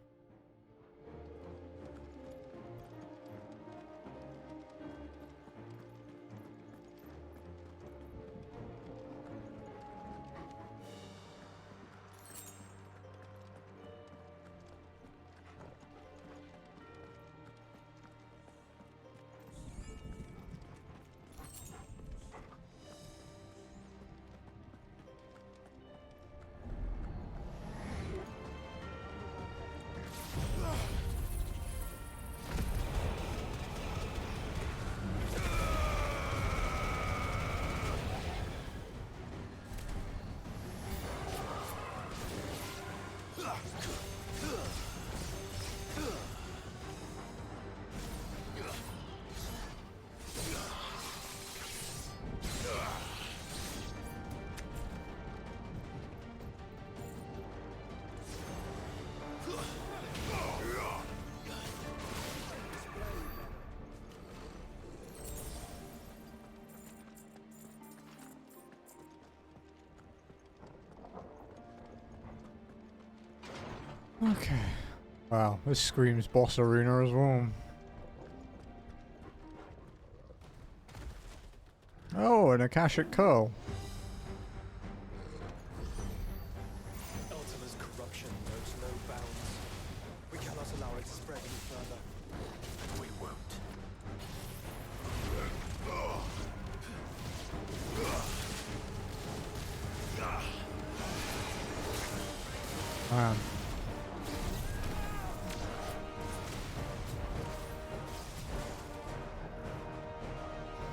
Okay. Wow, this screams boss arena as well. Oh, an Akashic Curl. Ultima's corruption knows no bounds. We cannot allow it to spread any further. We won't. Man.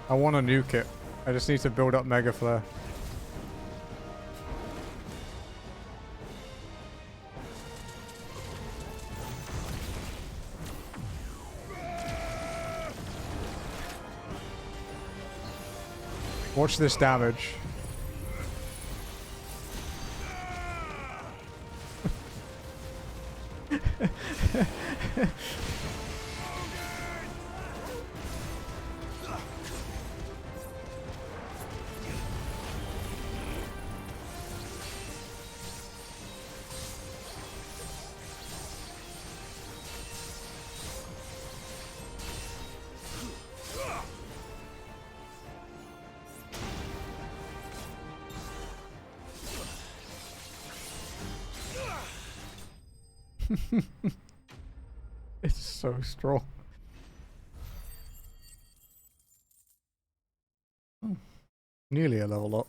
I want to nuke it. I just need to build up Mega Flare. Watch this damage. It's so strong. Oh, nearly a level up.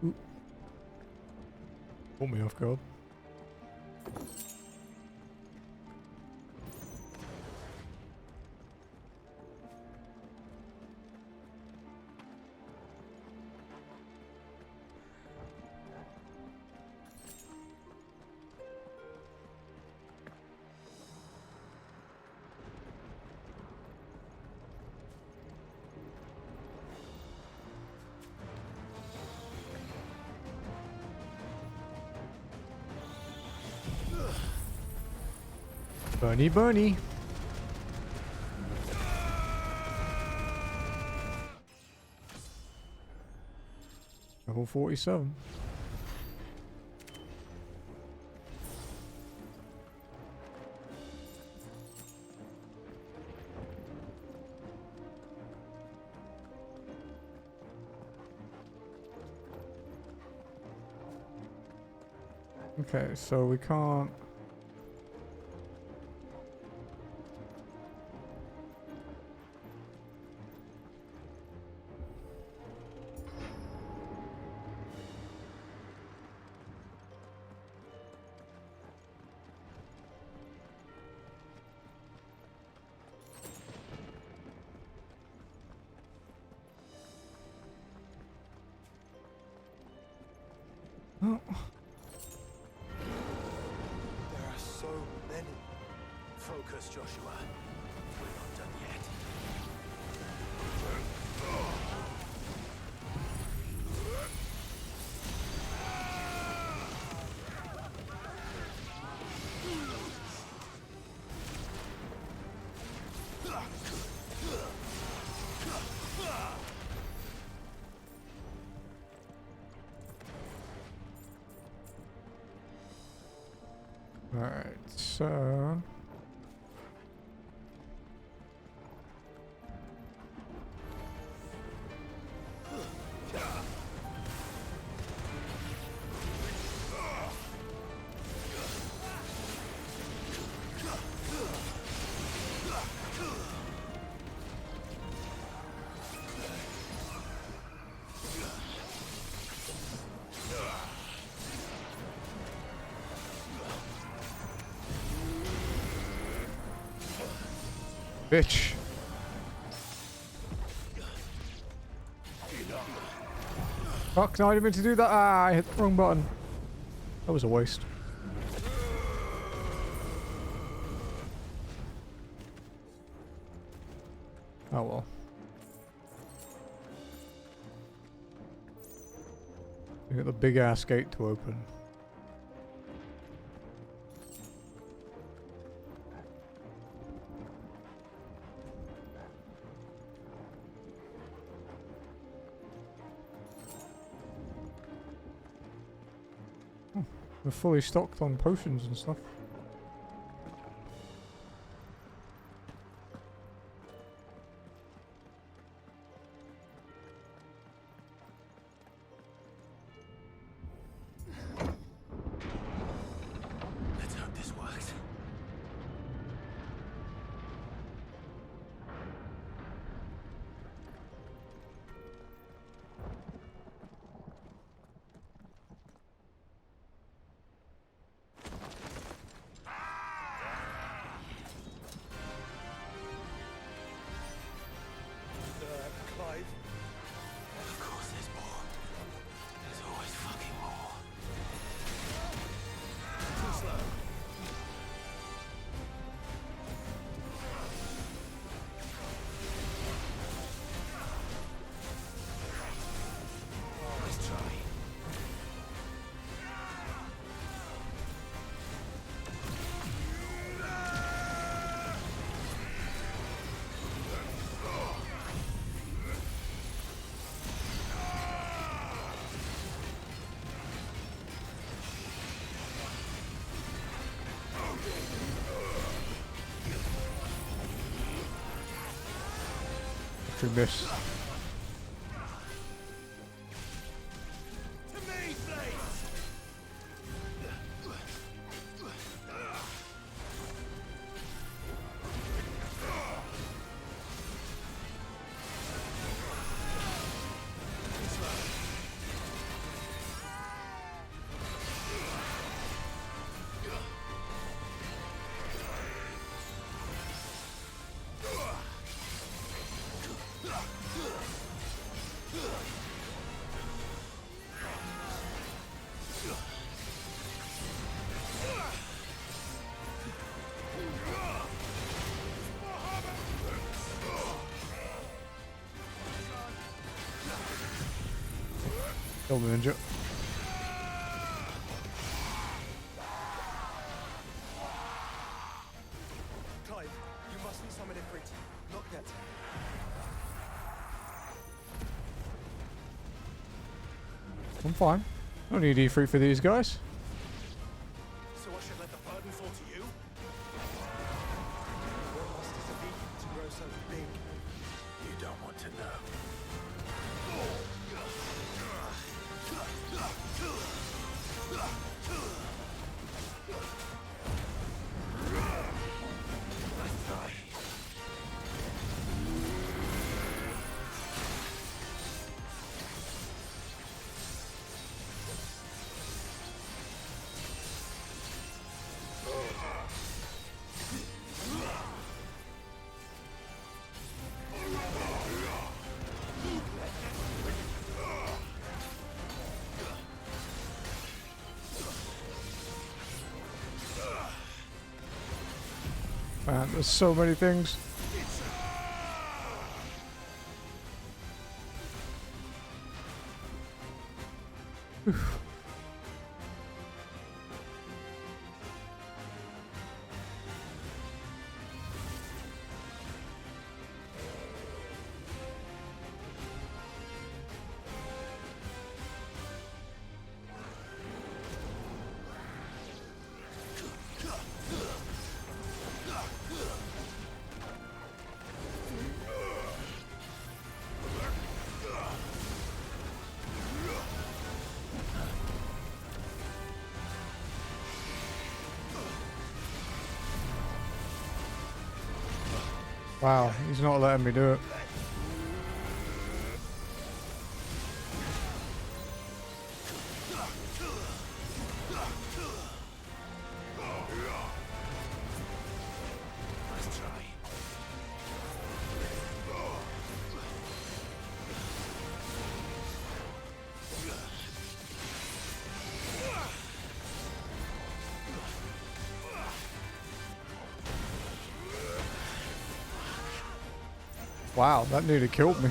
Ooh. Caught me off guard. Bunny bunny. Level 47. Okay, so we can't. Oh. There are so many. Focus, Joshua. We're not done yet. Alright, so. Bitch. Fuck, no, I didn't mean to do that. Ah, I hit the wrong button. That was a waste. Oh well. We got the big ass gate to open. We're fully stocked on potions and stuff. Let's hope this works. Clive. Of course there's more. There's always fucking more. Too slow. Let's try. We missed. To me, Blades! Kill the ninja. Clive, you mustn't summon Ifrit. Not yet. I'm fine. I don't need E3 for these guys. So I should let the burden fall to you? What must it be to grow so big? You don't want to know. Let's try. Man, there's so many things. Wow, he's not letting me do it. Let's try. Wow, that nearly killed me.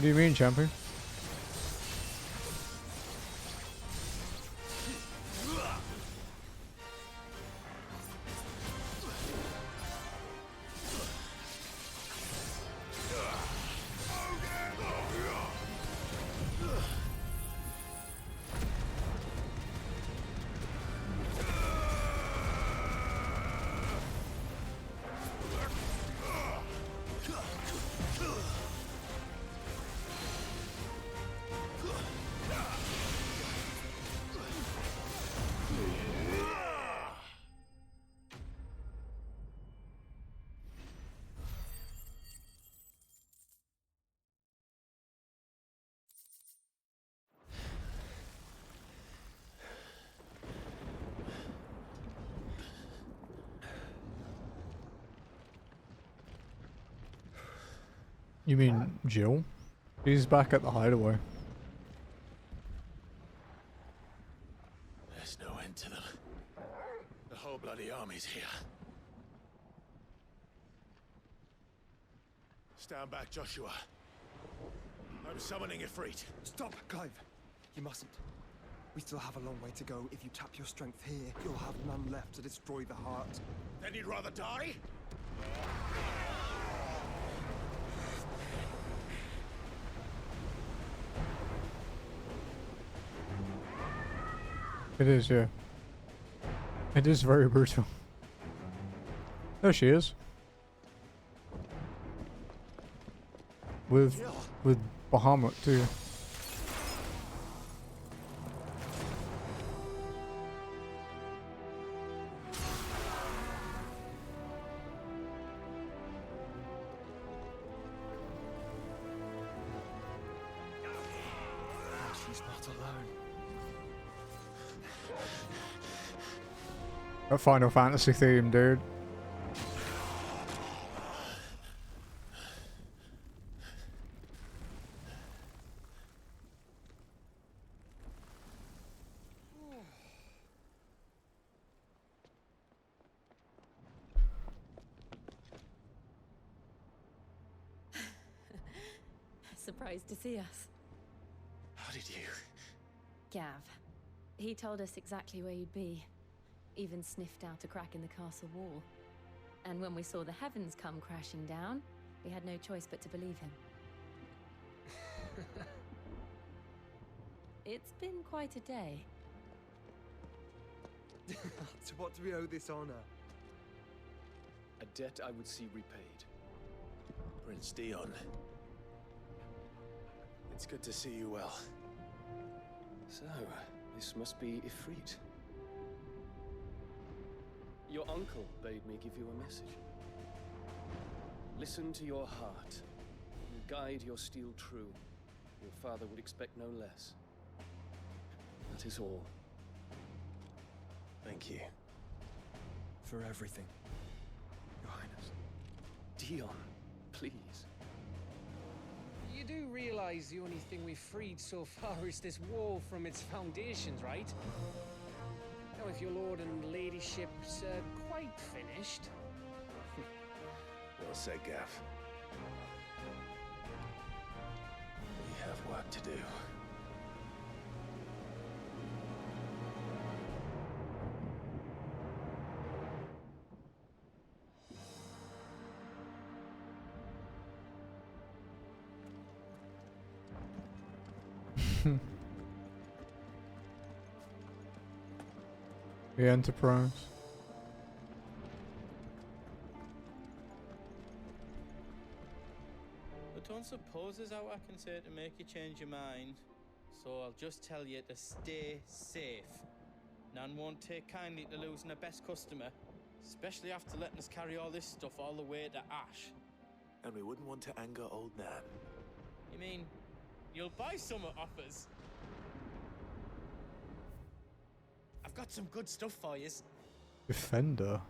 What do you mean, champion? You mean Jill? She's back at the hideaway. There's no end to them. The whole bloody army's here. Stand back, Joshua. I'm summoning Ifrit. Stop, Clive. You mustn't. We still have a long way to go. If you tap your strength here, you'll have none left to destroy the heart. Then you'd rather die? It is, yeah. It is very brutal. There she is. With Bahamut too. She's not alone. A Final Fantasy theme, dude. Surprised to see us. How did you? Gav. He told us exactly where you'd be. Even sniffed out a crack in the castle wall. And when we saw the heavens come crashing down, we had no choice but to believe him. It's been quite a day. To what do we owe this honor? A debt I would see repaid. Prince Dion. It's good to see you well. So, this must be Ifrit. Your uncle bade me give you a message. Listen to your heart, and guide your steel true. Your father would expect no less. That is all. Thank you. For everything, Your Highness. Dion, please. You do realize the only thing we've freed so far is this wall from its foundations, right? Now, if your lord and ladyship's quite finished... Well said, Gav. We have work to do. The Enterprise. I don't suppose there's out I can say to make you change your mind. So I'll just tell you to stay safe. Nan won't take kindly to losing her best customer, especially after letting us carry all this stuff all the way to Ash. And we wouldn't want to anger old Nan. You mean, you'll buy some off us? I've got some good stuff for you. Defender.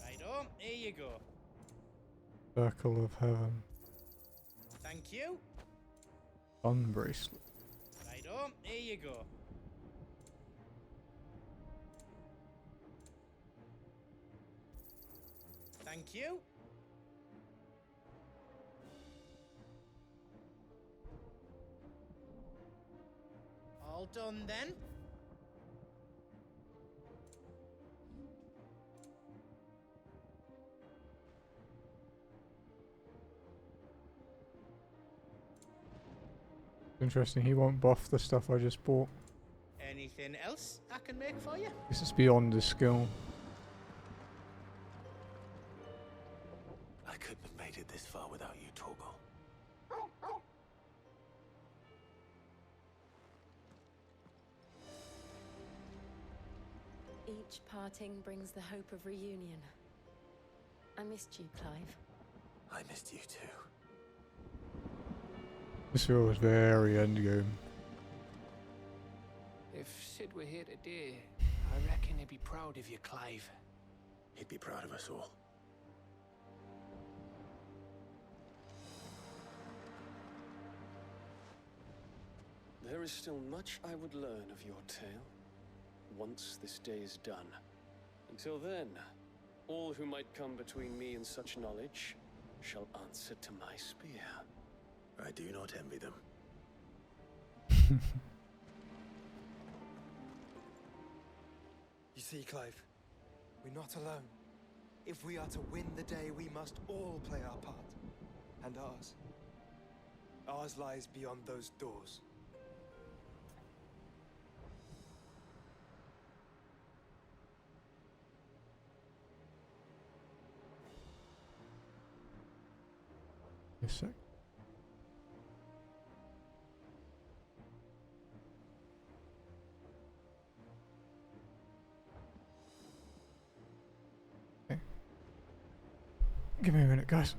Right on, here you go. Circle of Heaven. Thank you. Sun bracelet. Right on, here you go. Thank you. all done then? Interesting, he won't buff the stuff I just bought. Anything else I can make for you? This is beyond his skill. I couldn't have made it this far without you, Torgal. Each parting brings the hope of reunion. I missed you, Clive. I missed you too. This feels very endgame. If Sid were here today, I reckon he'd be proud of you, Clive. He'd be proud of us all. There is still much I would learn of your tale, once this day is done. Until then, all who might come between me and such knowledge shall answer to my spear. I do not envy them. You see, Clive, we're not alone. If we are to win the day, we must all play our part. And ours. Ours lies beyond those doors. Yes, sir. Okay. Give me a minute, guys.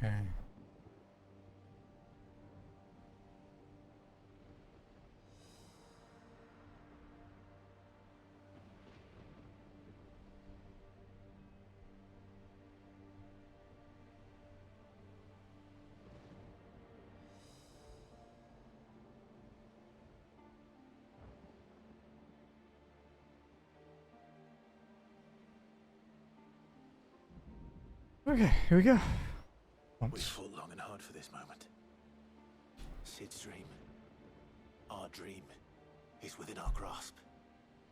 Okay. Okay, here we go. We fought long and hard for this moment. Sid's dream, our dream, is within our grasp.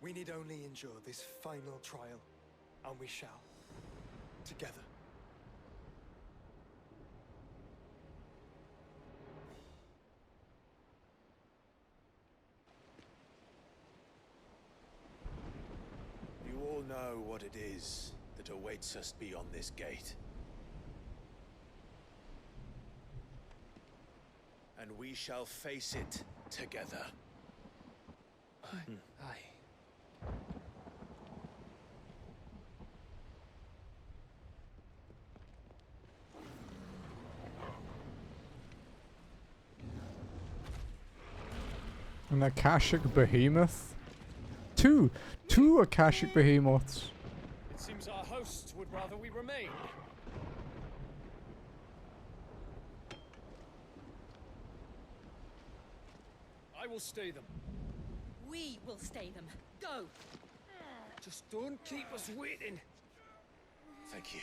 We need only endure this final trial, and we shall. Together. You all know what it is that awaits us beyond this gate. And we shall face it together. Aye. An Akashic Behemoth? Two Akashic Behemoths. It seems our hosts would rather we remain. I will stay them. We will stay them. Go! Just don't keep us waiting. Thank you.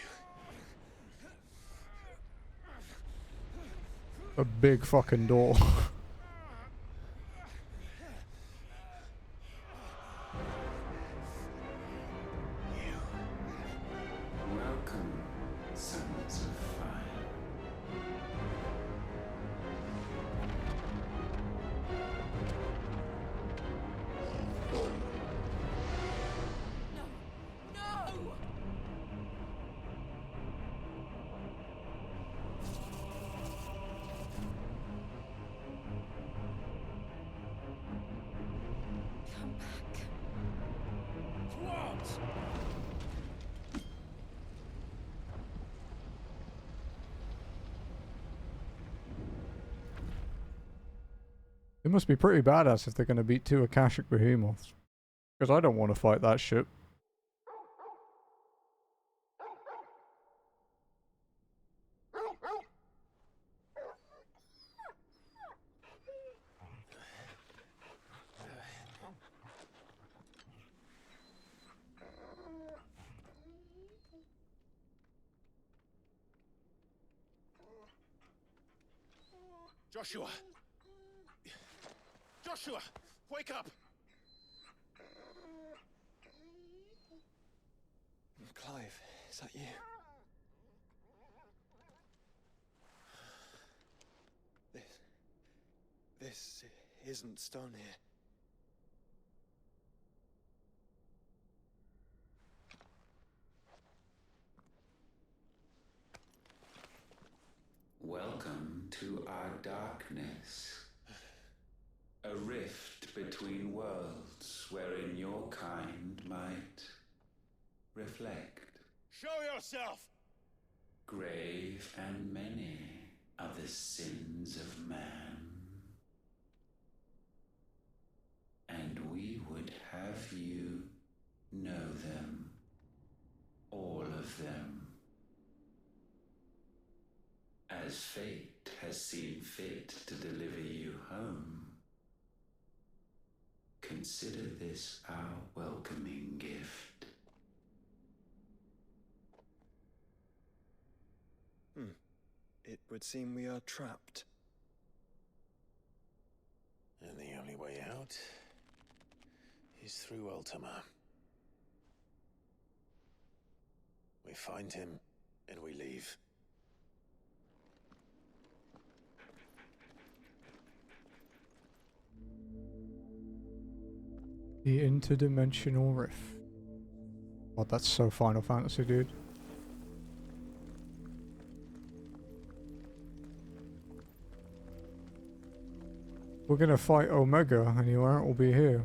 A big fucking door. Welcome, sons of fire. They must be pretty badass if they're going to beat 2 Akashic Behemoths. Because I don't want to fight that shit. Joshua! Joshua! Wake up! Clive, is that you? This isn't stone here. Welcome to our darkness. A rift between worlds wherein your kind might reflect. Show yourself! Grave and many are the sins of man. And we would have you know them. All of them. As fate has seen fit to deliver you home, consider this our welcoming gift. It would seem we are trapped. And the only way out is through Ultima. We find him, and we leave. The interdimensional rift. Oh, that's so Final Fantasy, dude. We're gonna fight Omega, and you won't all be here.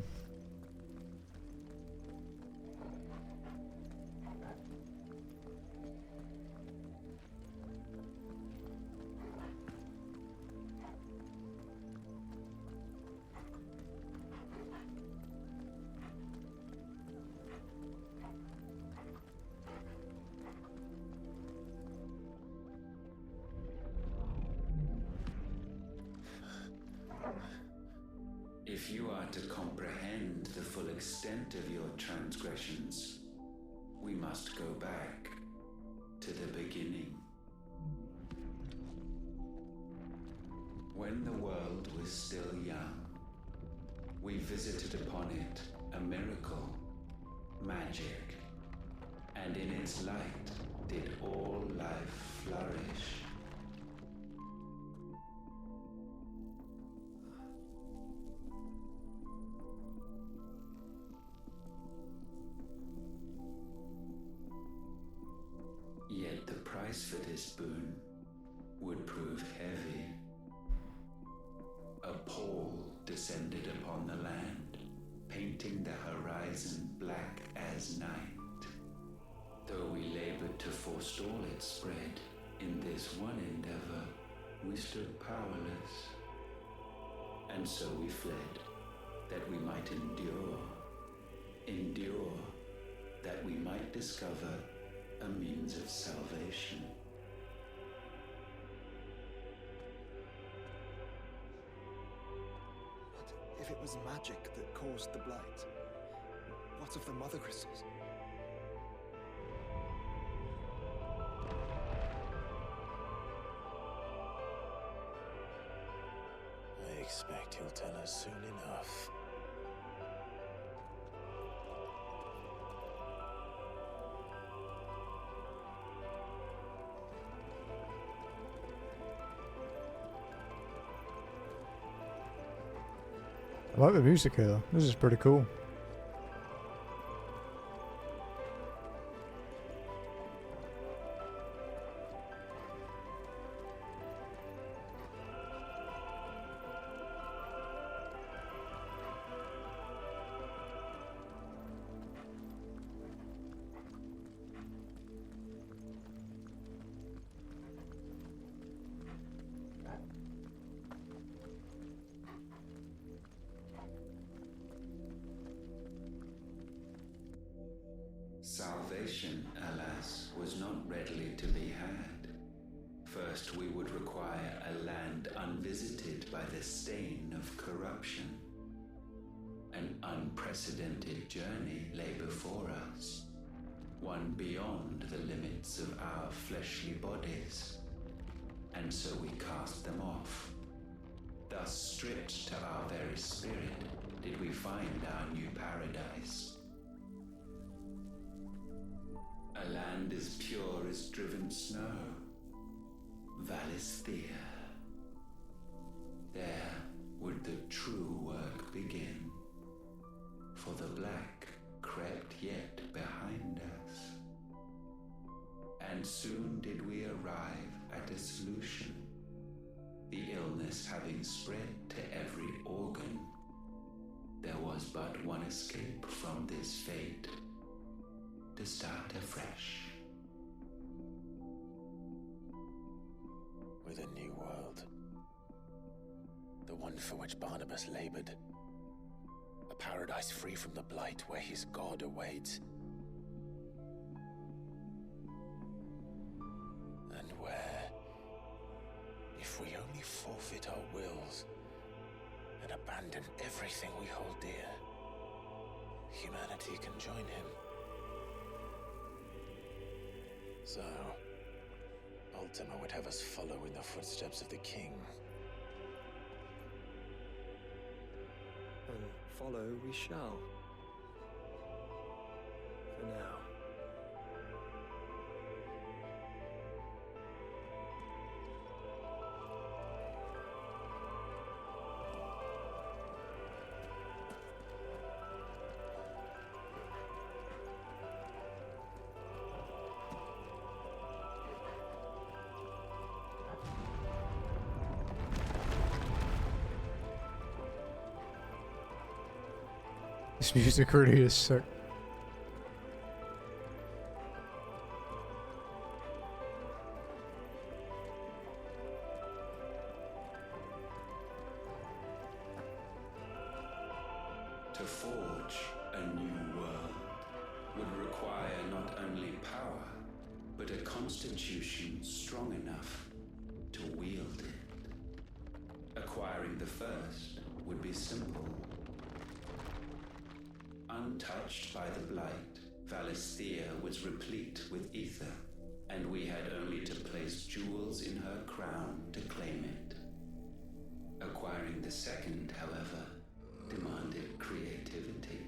If you are to comprehend the full extent of your transgressions, we must go back to the beginning. When the world was still young, we visited upon it a miracle, magic, and in its light did all life flourish. Yet the price for this boon would prove heavy. A pall descended upon the land, painting the horizon black as night. Though we labored to forestall its spread, in this one endeavor we stood powerless. And so we fled, that we might endure, that we might discover a means of salvation. But if it was magic that caused the blight, what of the mother crystals? I expect he'll tell us soon enough. I like the music here though. This is pretty cool. salvation, alas, was not readily to be had. First, we would require a land unvisited by the stain of corruption. An unprecedented journey lay before us, one beyond the limits of our fleshly bodies. And so we cast them off. Thus, stripped to our very spirit, did we find our new paradise. A land as pure as driven snow, Valisthea. There would the true work begin, for the black crept yet behind us. And soon did we arrive at a solution, the illness having spread to every organ. There was but one escape from this fate, to start afresh. With a new world. The one for which Barnabas labored. A paradise free from the blight where his God awaits. And where, if we only forfeit our wills and abandon everything we hold dear, humanity can join him. So, Ultima would have us follow in the footsteps of the king. And follow we shall. For now. This music really is sick. To forge a new world would require not only power, but a constitution strong enough to wield it. Acquiring the first would be simple. Untouched by the blight, Valisthea was replete with ether, and we had only to place jewels in her crown to claim it. Acquiring the second, however, demanded creativity.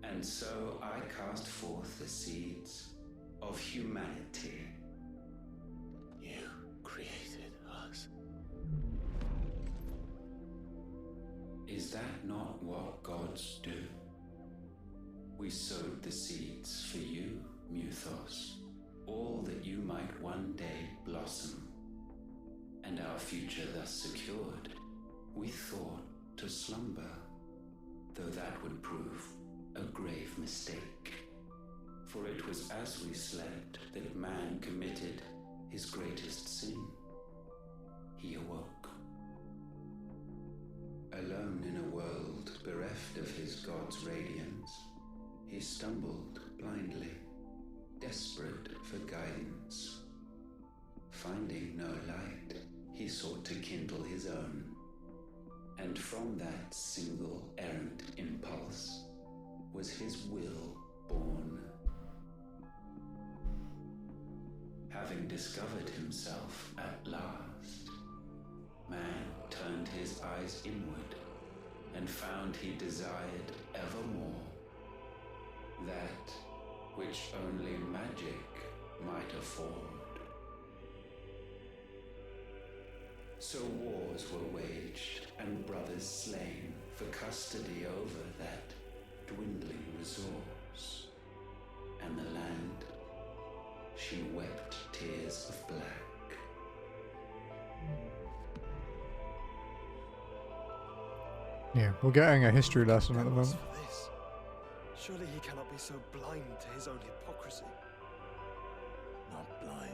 And so I cast forth the seeds of humanity. You created us. Is that not what gods do? We sowed the seeds for you, Muthos, all that you might one day blossom. And our future thus secured, we thought to slumber, though that would prove a grave mistake. For it was as we slept that man committed his greatest sin. He awoke. Alone in a world bereft of his God's radiance, he stumbled blindly, desperate for guidance. Finding no light, he sought to kindle his own. And from that single errant impulse was his will born. Having discovered himself at last, man turned his eyes inward and found he desired evermore that which only magic might afford. So wars were waged and brothers slain for custody over that dwindling resource. And the land, she wept tears of black. Yeah, we're getting a history lesson at the moment. For this. Surely he cannot be so blind to his own hypocrisy. Not blind,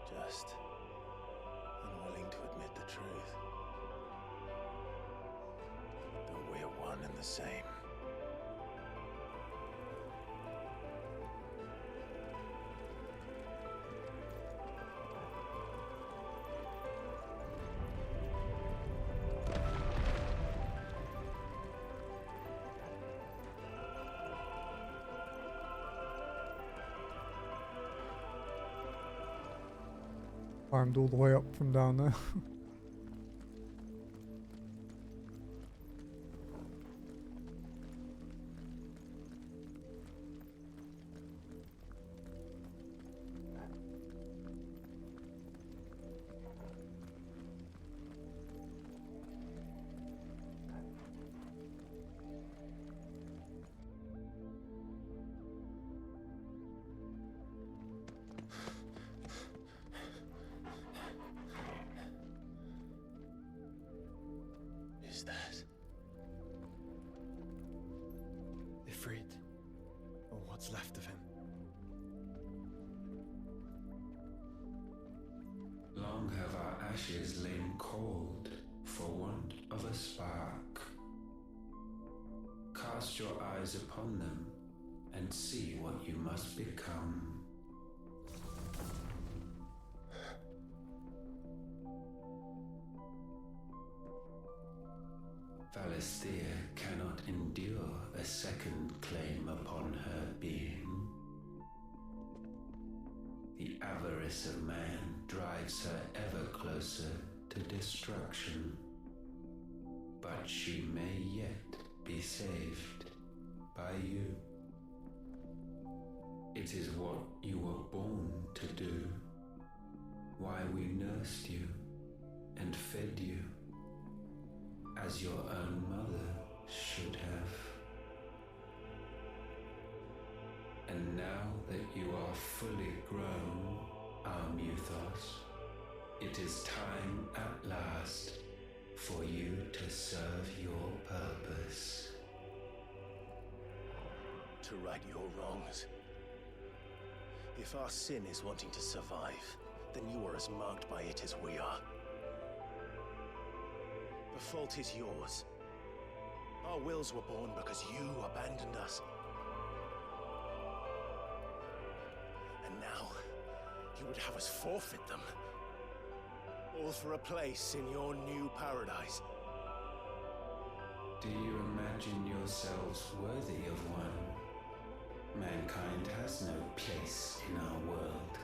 just unwilling to admit the truth. Though we're one and the same. Climbed all the way up from down there. Is that Ifrit, or what's left of him? Long have our ashes lain cold for want of a spark. Cast your eyes upon them and see what you must become. Valisthea cannot endure a second claim upon her being. The avarice of man drives her ever closer to destruction. But she may yet be saved by you. It is what you were born to do, why we nursed you and fed you, as your own mother should have. And now that you are fully grown, our Muthos, it is time at last for you to serve your purpose. To right your wrongs. If our sin is wanting to survive, then you are as marked by it as we are. The fault is yours. Our wills were born because you abandoned us. And now, you would have us forfeit them. All for a place in your new paradise. Do you imagine yourselves worthy of one? Mankind has no place in our world.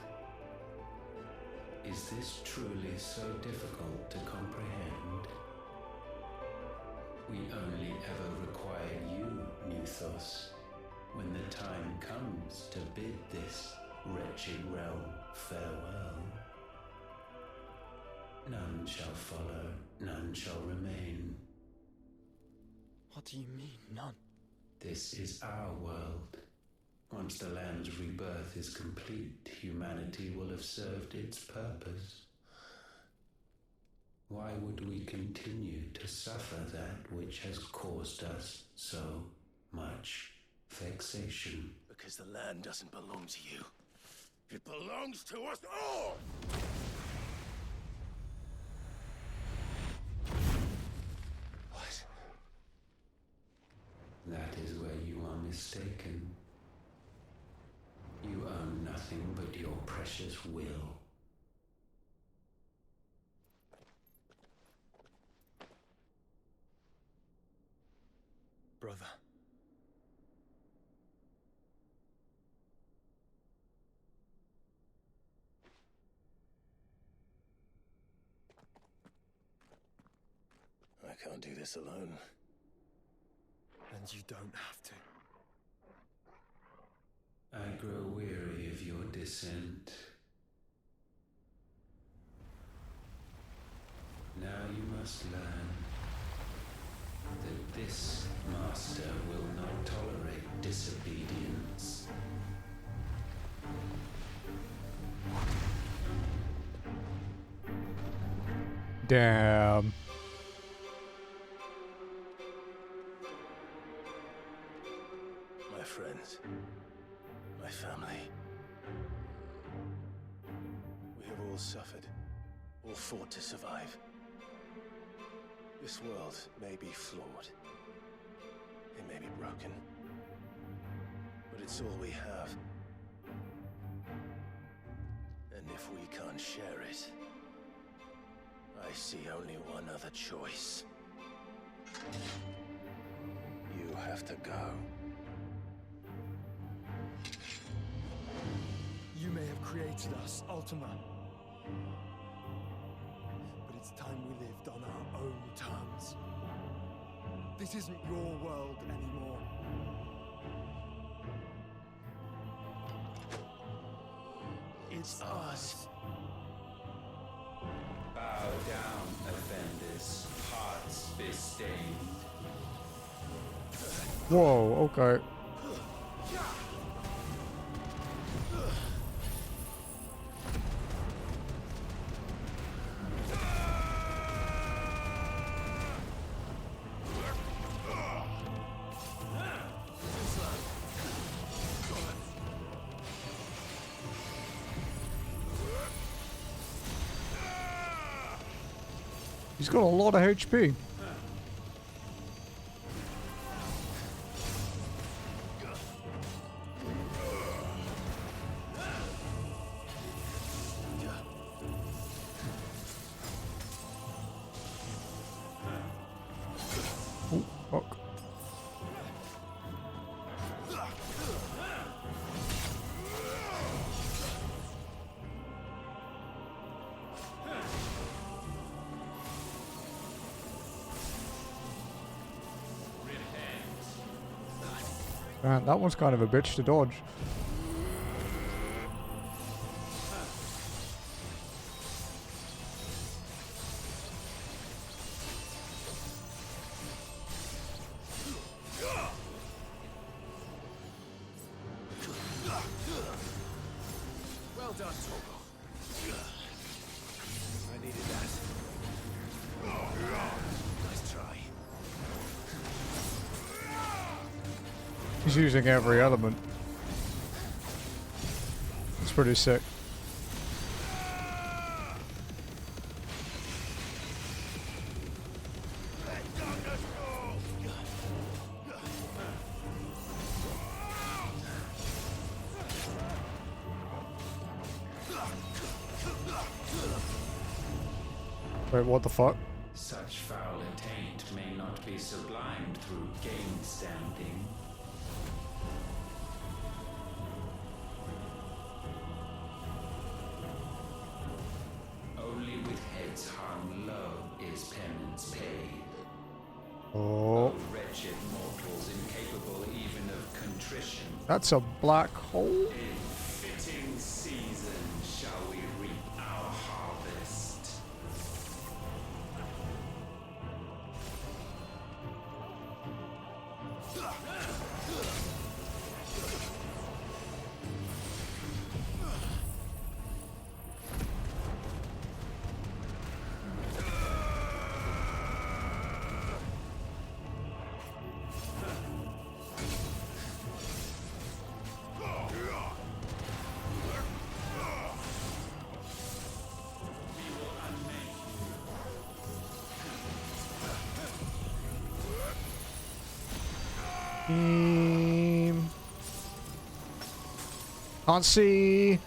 Is this truly so difficult to comprehend? We only ever require you, Muthos, when the time comes to bid this wretched realm farewell. None shall follow, none shall remain. What do you mean, none? This is our world. Once the land's rebirth is complete, humanity will have served its purpose. Why would we continue to suffer that which has caused us so much vexation? Because the land doesn't belong to you. It belongs to us all! What? That is where you are mistaken. You own nothing but your precious will. Brother. I can't do this alone. And you don't have to. I grow weary of your dissent. Now you must learn that this master will not tolerate disobedience. Damn. My friends, my family. We have all suffered, all fought to survive. This world may be flawed. It may be broken. But it's all we have. And if we can't share it, I see only one other choice. You have to go. You may have created us, Ultima. terms. This isn't your world anymore. It's us. Bow down, offenders, hearts be stained. Whoa, okay. He's got a lot of HP. Oh, fuck. Man, that one's kind of a bitch to dodge. Well done, Togo. I needed that. Nice try. He's using every element. It's pretty sick. Wait, what the fuck? Such foul attaint may not be sublimed through gain-standing. Only with heads hung low is penance paid. Oh. Wretched mortals incapable even of contrition. That's a black hole? In fitting season shall we reap our harvest. Can't see.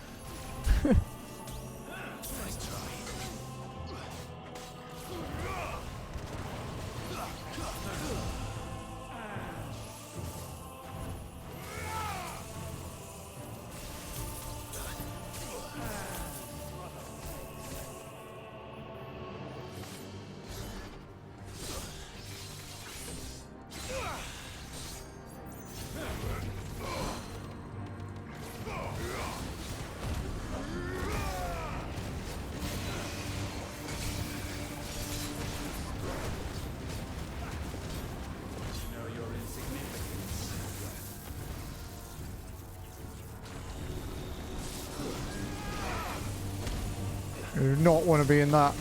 I do not want to be in that.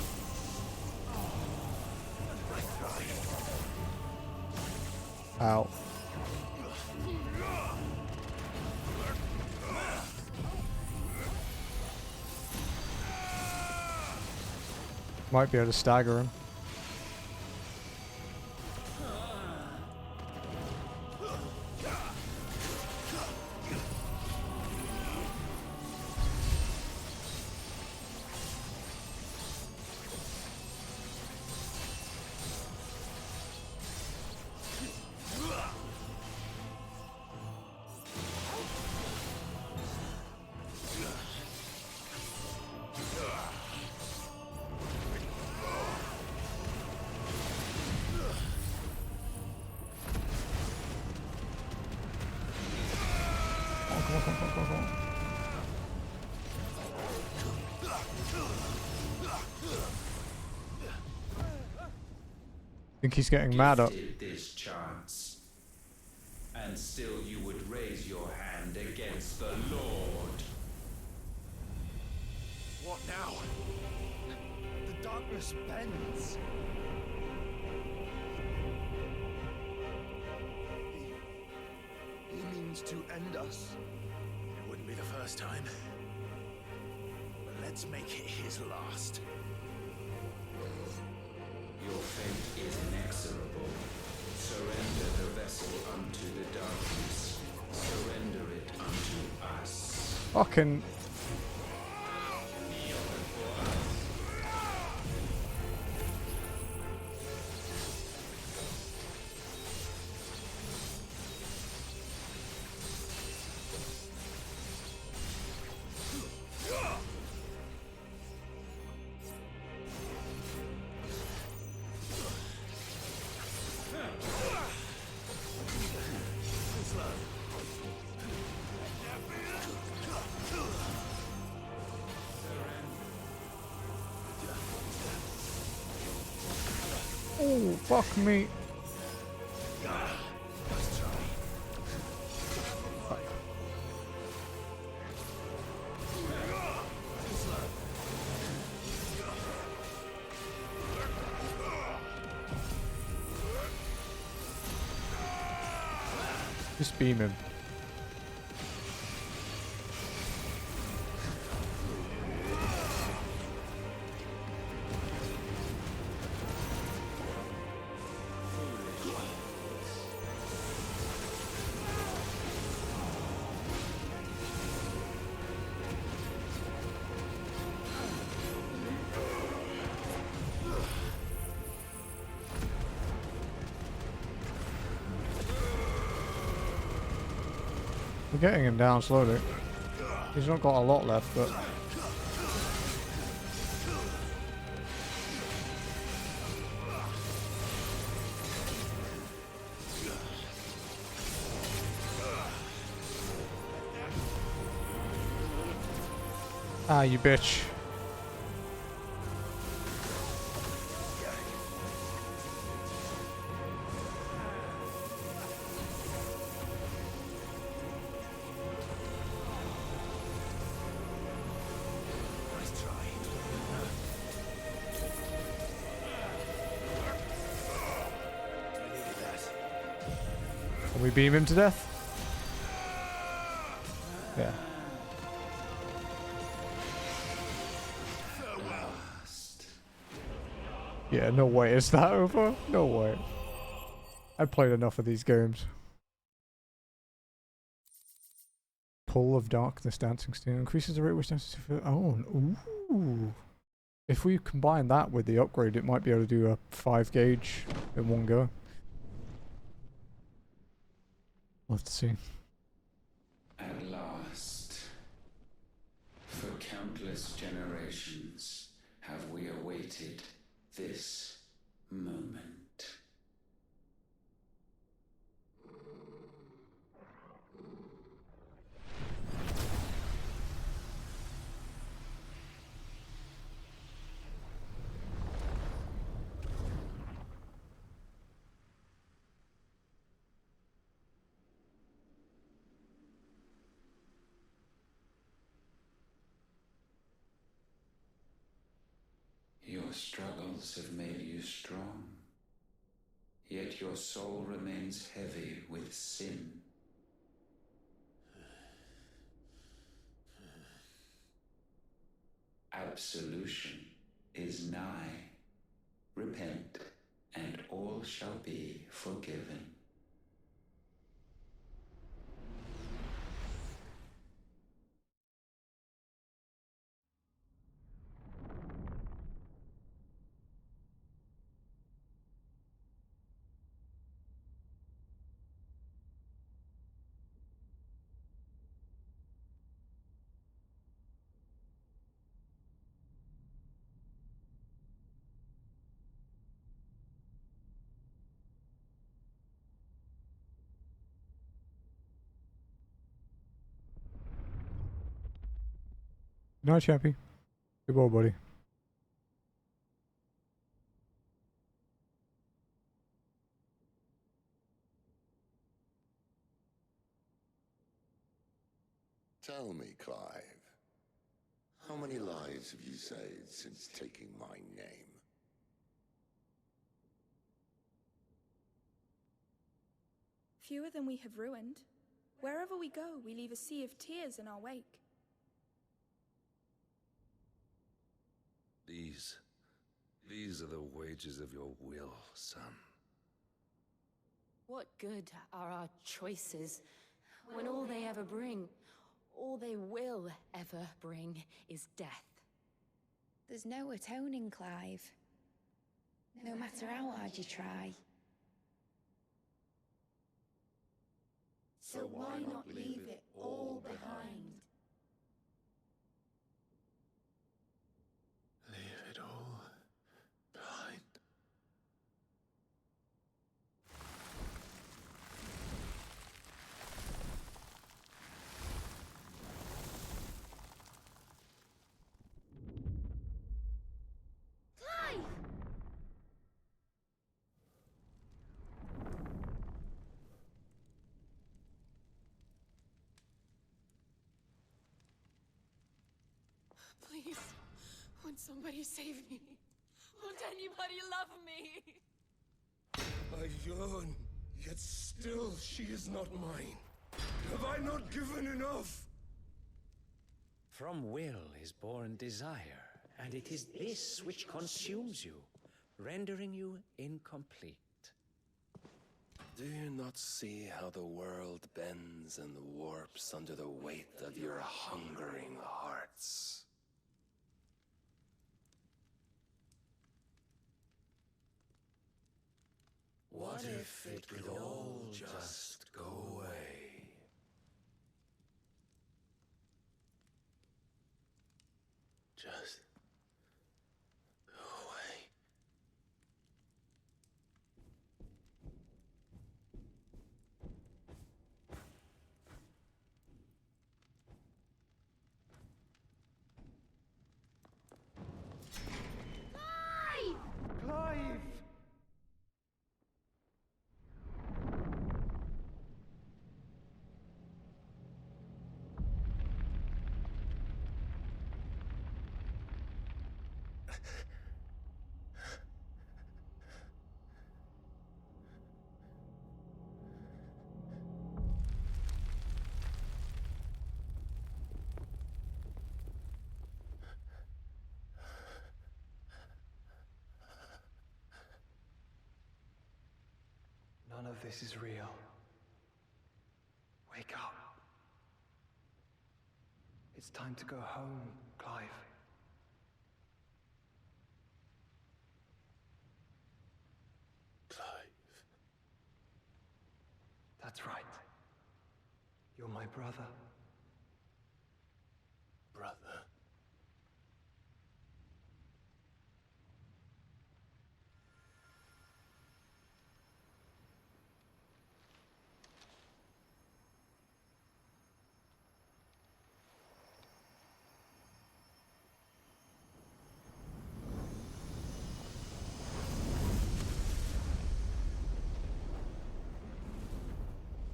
Ow. Might be able to stagger him. Think he's getting mad up. Gifted this chance, and still you would raise your hand against the Lord. What now? The darkness bends. He means to end us. It wouldn't be the first time. But let's make it his last. Your fate is inexorable. Surrender the vessel unto the darkness. Surrender it unto us. Fucking. Oh, fuck me. Just beam him. We're getting him down slowly. He's not got a lot left, but... Ah, you bitch. Can we beam him to death? Yeah. Yeah, no way is that over? No way. I've played enough of these games. Pull of Darkness Dancing Steel increases the rate which dances to... Oh, ooh. If we combine that with the upgrade, it might be able to do a 5 gauge in one go. We'll have to see. At last, for countless generations, have we awaited this moment. Your struggles have made you strong, yet your soul remains heavy with sin. Absolution is nigh. Repent, and all shall be forgiven. Good night, Chappie. Goodbye, buddy. Tell me, Clive, how many lives have you saved since taking my name? Fewer than we have ruined. Wherever we go, we leave a sea of tears in our wake. These are the wages of your will, son. What good are our choices when all they ever bring, all they will ever bring, is death? There's no atoning, Clive. No matter how hard you try. So why not leave it all behind? Leave it all behind. Clive! Please, won't somebody save me? Won't anybody love me? I yearn, yet still she is not mine. Have I not given enough? From will is born desire, and it is this which consumes you, rendering you incomplete. Do you not see how the world bends and warps under the weight of your hungering hearts? What if it could all just go away? Just go away. Clive! None of this is real. Wake up. It's time to go home, Clive. Clive. That's right. You're my brother. Brother.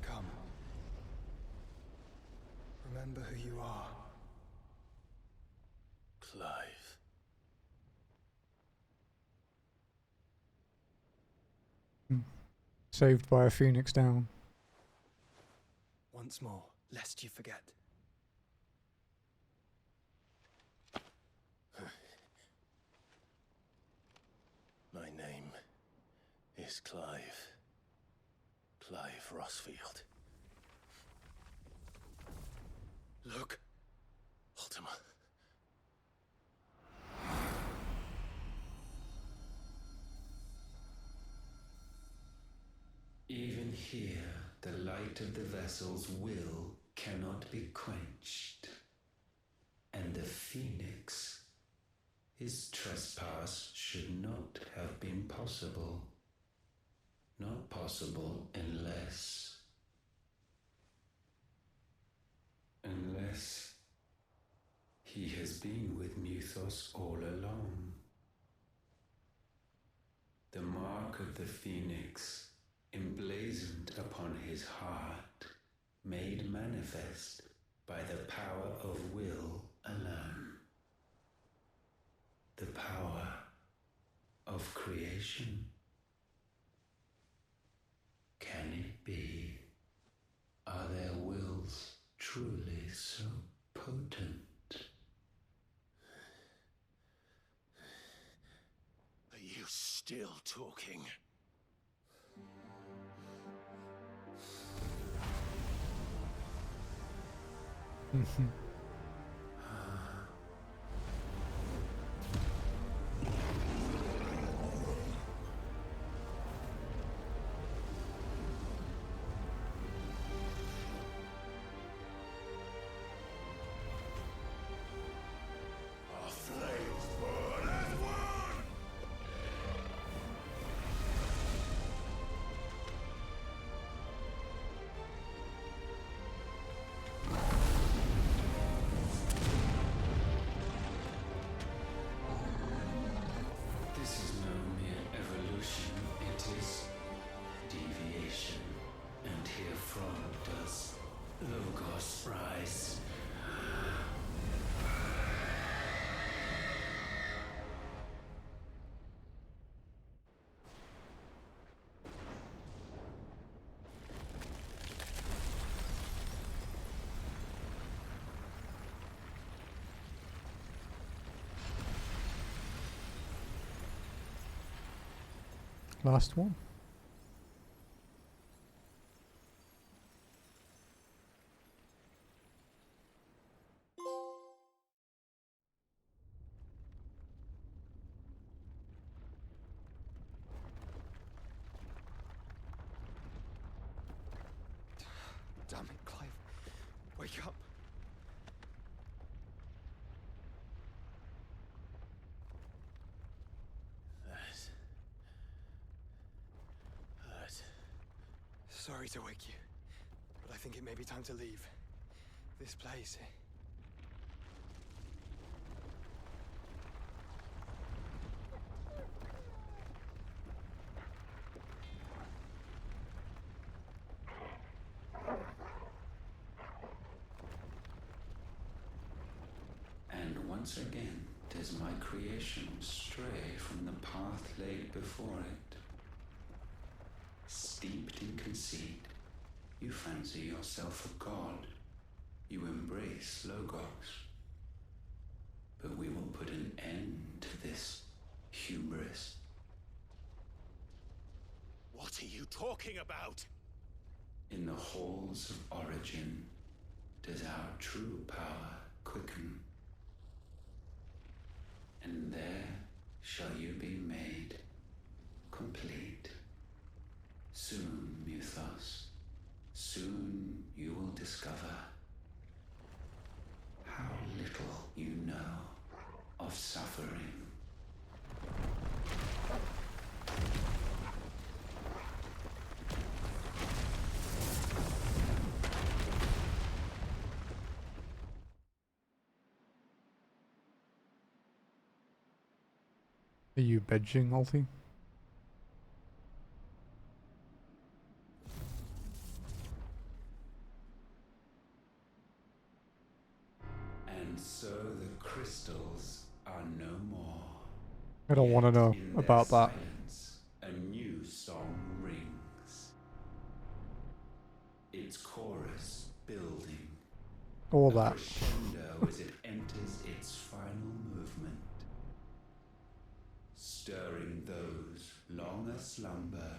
Come. Remember who you are. Clive. Saved by a phoenix down. Once more, lest you forget. My name is Clive. Clive Rossfield. Look, Ultima. Even here, the light of the vessel's will cannot be quenched. And the Phoenix, his trespass should not have been possible. Not possible unless he has been with Muthos all along. The mark of the Phoenix, emblazoned upon his heart, made manifest by the power of will alone. The power of creation. Can it be? Are their wills truly so potent? Are you still talking? Our flames burn as one! This is no mere evolution, it is deviation. And herefrom does Logos rise. Last one. Damn it, Clive. Wake up. Hurt. Sorry to wake you, but I think it may be time to leave. This place. And once again does my creation stray from the path laid before it. Steeped in conceit, you fancy yourself a god. You embrace Logos. But we will put an end to this hubris. What are you talking about? In the halls of origin does our true power quicken. And there shall you be made complete. Soon, Mythos, soon you will discover how little you know of suffering. Are you bedging, Alfie? And so the crystals are no more. I don't want to know In their about that. silence, a new song rings. Its chorus building. All a that. Crescendo as it enters its final movement. Stirring those long aslumber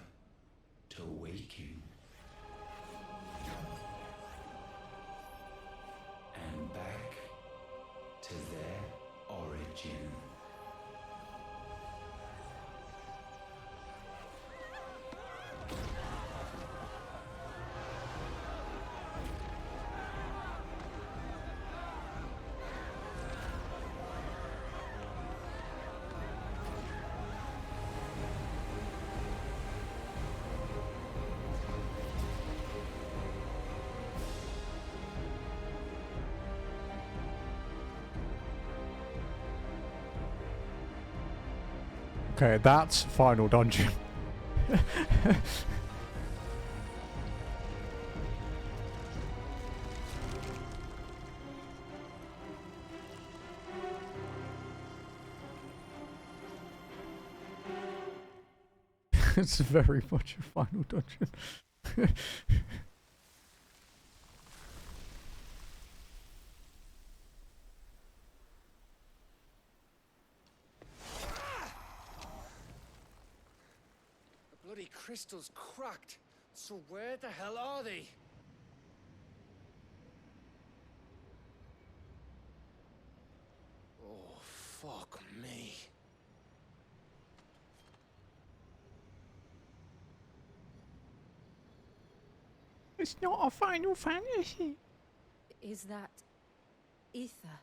to waking. And back to their origin. Okay, that's final dungeon. It's very much a final dungeon. The bloody crystal's cracked. So where the hell are they? Oh, fuck me. It's not a Final Fantasy. Is that ether?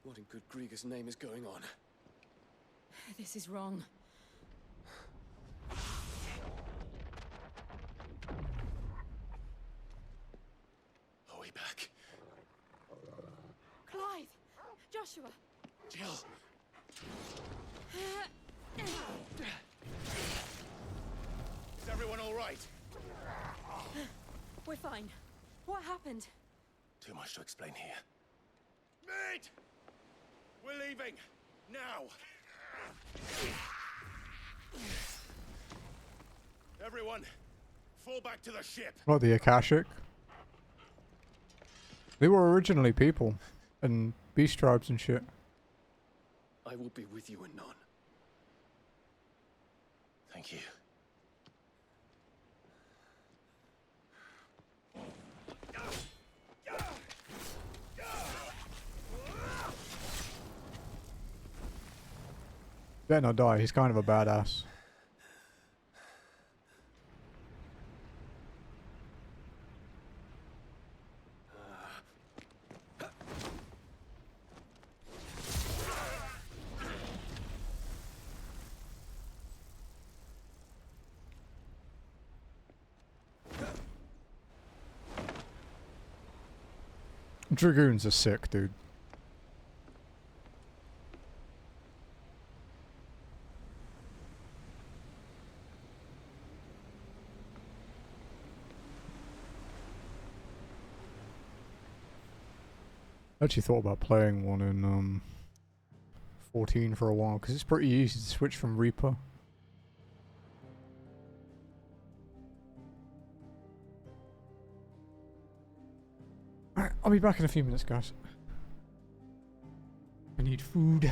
What in good Grieger's name is going on? This is wrong. Are we back? Clive! Joshua! Jill! Is everyone all right? We're fine. What happened? Too much to explain here. Mate! We're leaving! Now! Everyone, fall back to the ship! What, the Akashic? They were originally people. And beast tribes and shit. I will be with you anon. Thank you. Better not die, he's kind of a badass. Dragoons are sick, dude. I actually thought about playing one in 14 for a while, because it's pretty easy to switch from Reaper. Alright, I'll be back in a few minutes, guys. I need food.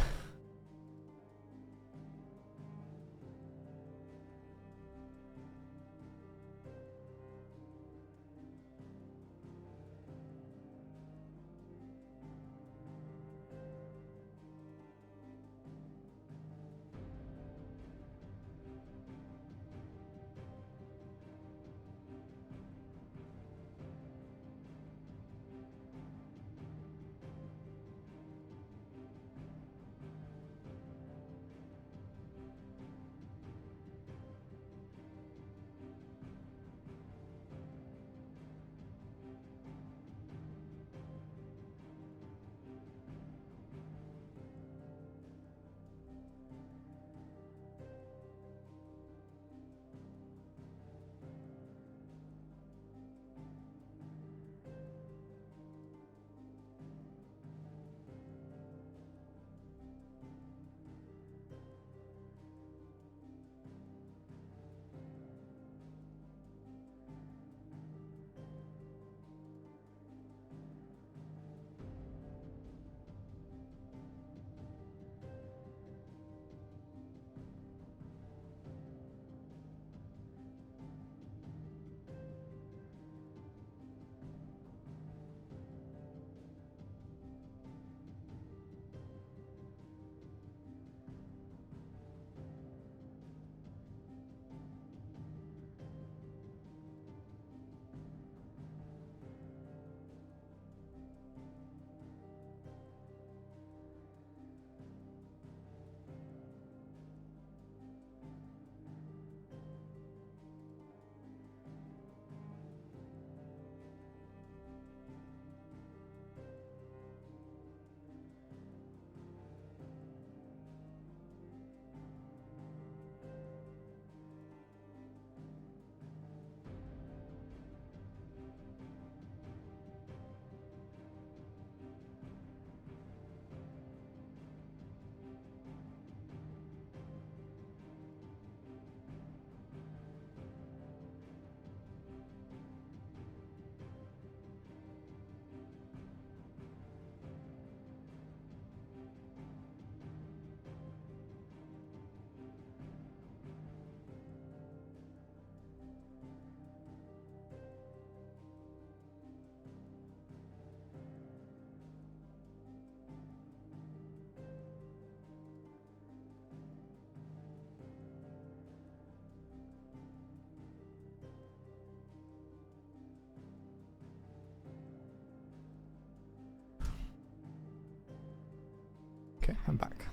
Okay, I'm back.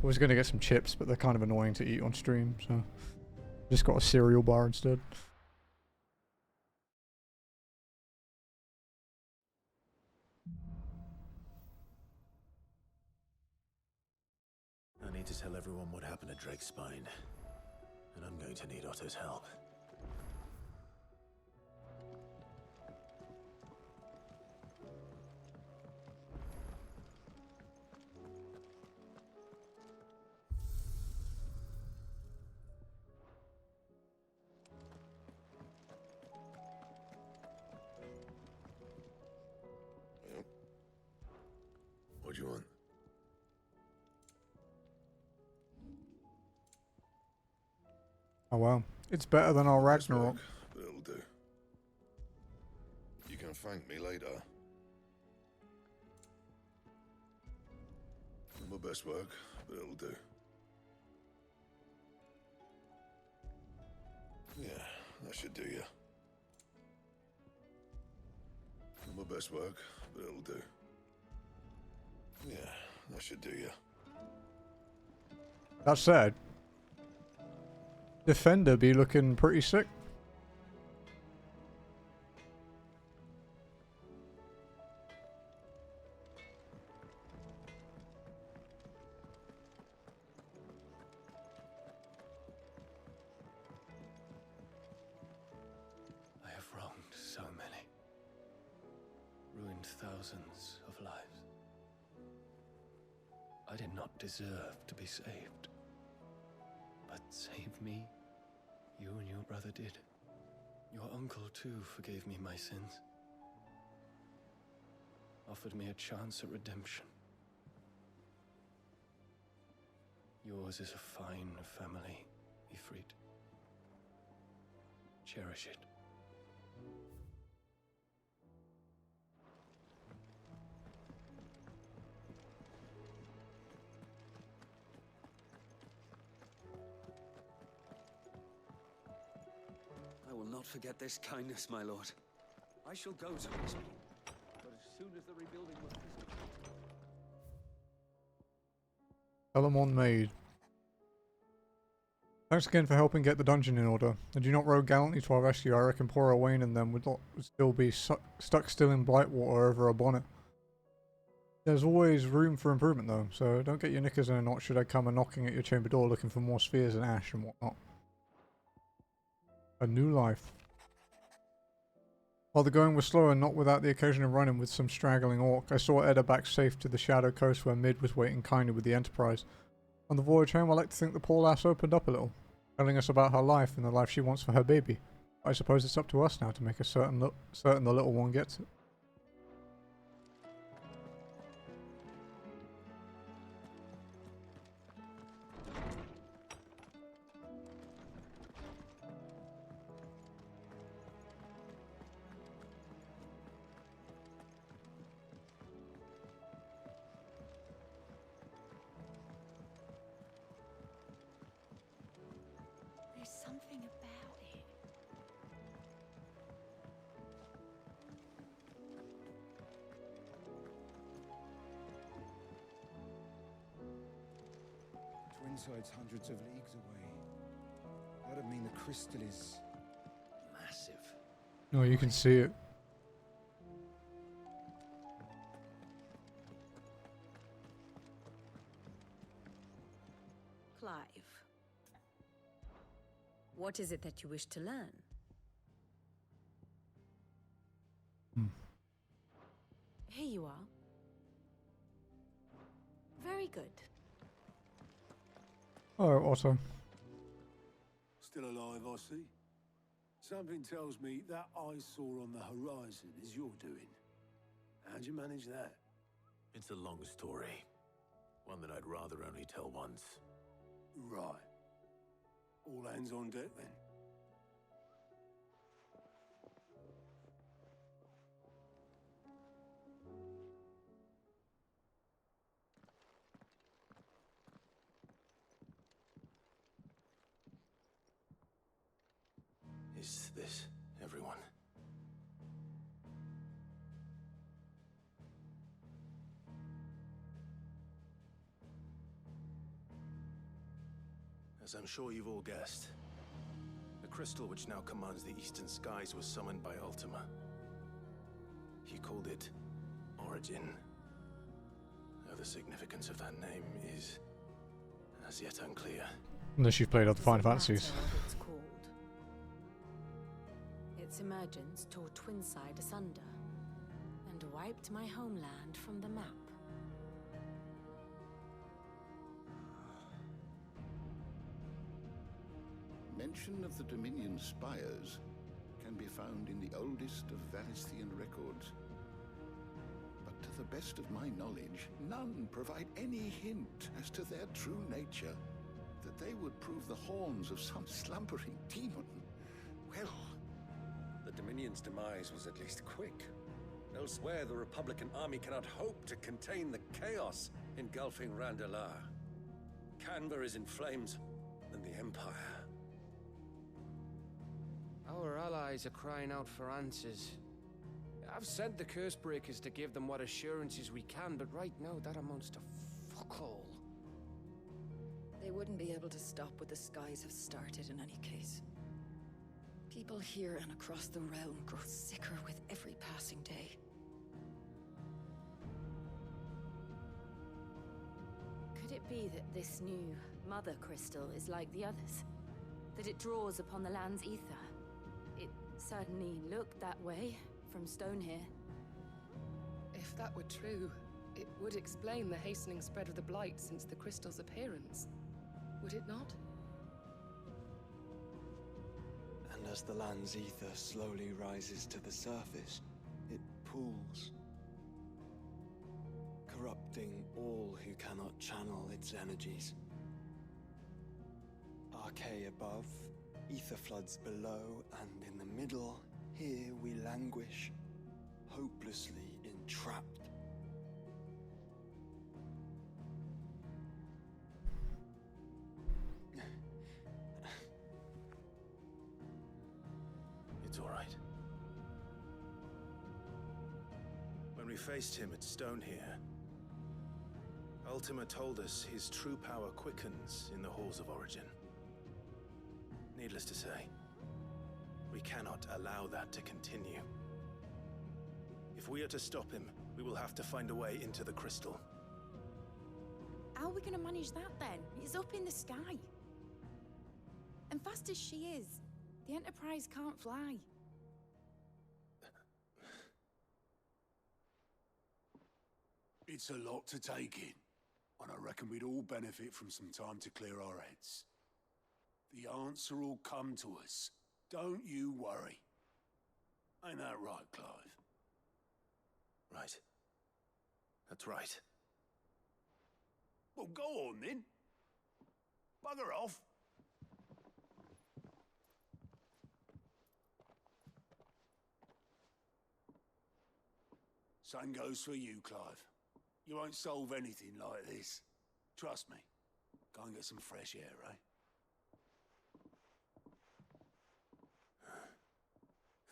I was going to get some chips, but they're kind of annoying to eat on stream, so just got a cereal bar instead. I need to tell everyone what happened at Drake's Spine, and I'm going to need Otto's help. What do you want? Oh wow. It's better than our Ragnarok. But it'll do. You can thank me later. My best work, but it'll do. Yeah, that should do you. My best work, but it'll do. Yeah, that should do you. That said, Defender be looking pretty sick. I have wronged so many. Ruined thousands of lives. I did not deserve to be saved. But save me, you and your brother did. Your uncle too forgave me my sins. Offered me a chance at redemption. Yours is a fine family, Ifrit. Cherish it. I will not forget this kindness, my lord. I shall go to his people, but as soon as the rebuilding work is complete. Elamon Maid. Thanks again for helping get the dungeon in order. Had you not rowed gallantly to our rescue, I reckon poor Owain and them would still be stuck still in Blightwater over a bonnet. There's always room for improvement though, so don't get your knickers in a knot should I come a knocking at your chamber door looking for more spheres and ash and whatnot. A new life. While the going was slow and not without the occasion of running with some straggling orc, I saw Edda back safe to the Shadow Coast where Mid was waiting kindly with the Enterprise. On the voyage home, I like to think the poor lass opened up a little, telling us about her life and the life she wants for her baby. I suppose it's up to us now to make certain the little one gets it. There's something about it. Twinside's hundreds of leagues away. That'd mean the crystal is massive. No, you can see it. Clive, what is it that you wish to learn? Here you are. Very good. Oh, Otto. Still alive, I see. Something tells me that eyesore on the horizon is your doing. How'd you manage that? It's a long story. One that I'd rather only tell once. Right. All hands on deck, then. Is this everyone? As I'm sure you've all guessed, the crystal which now commands the eastern skies was summoned by Ultima. He called it Origin. Though the significance of that name is as yet unclear. Unless you've played other Final Fantasies. It's called. Its emergence tore Twinside asunder and wiped my homeland from the map. Mention of the Dominion spires can be found in the oldest of Valisthian records. But to the best of my knowledge, none provide any hint as to their true nature. That they would prove the horns of some slumbering demon. Well, the Dominion's demise was at least quick. Elsewhere, the Republican army cannot hope to contain the chaos engulfing Randalar. Canberra is in flames, and the Empire. Our allies are crying out for answers. I've sent the curse breakers to give them what assurances we can, but right now that amounts to fuck all. They wouldn't be able to stop what the skies have started in any case. People here and across the realm grow sicker with every passing day. Could it be that this new mother crystal is like the others? That it draws upon the land's ether? It certainly looked that way from stone here. If that were true, it would explain the hastening spread of the Blight since the crystal's appearance. Would it not? And as the land's ether slowly rises to the surface, it pools, corrupting all who cannot channel its energies. Archay above, ether floods below, and in the middle, here we languish, hopelessly entrapped. It's all right. When we faced him at Stone here, Ultima told us his true power quickens in the halls of Origin. Needless to say, we cannot allow that to continue. If we are to stop him, we will have to find a way into the crystal. How are we gonna manage that then? It's up in the sky. And fast as she is, the Enterprise can't fly. It's a lot to take in, and I reckon we'd all benefit from some time to clear our heads. The answer will come to us. Don't you worry. Ain't that right, Clive? Right. That's right. Well, go on then. Bugger off. Same goes for you, Clive. You won't solve anything like this. Trust me. Go and get some fresh air, eh?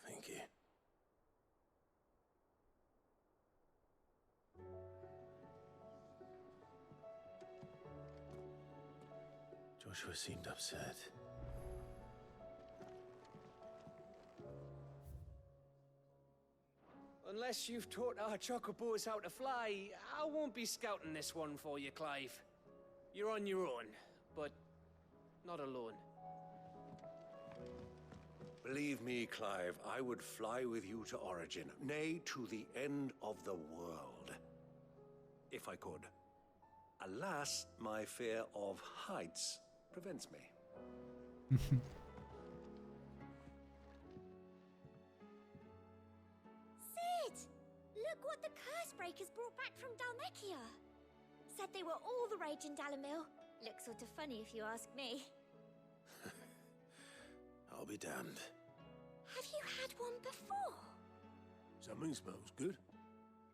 Thank you. Joshua seemed upset. Unless you've taught our chocobos how to fly, I won't be scouting this one for you, Clive. You're on your own, but not alone. Believe me, Clive, I would fly with you to Origin, nay, to the end of the world. If I could. Alas, my fear of heights prevents me. Sid! Look what the curse breakers brought back from Dalmekia. Said they were all the rage in Dalamil. Looks sort of funny if you ask me. I'll be damned. Have you had one before? Something smells good.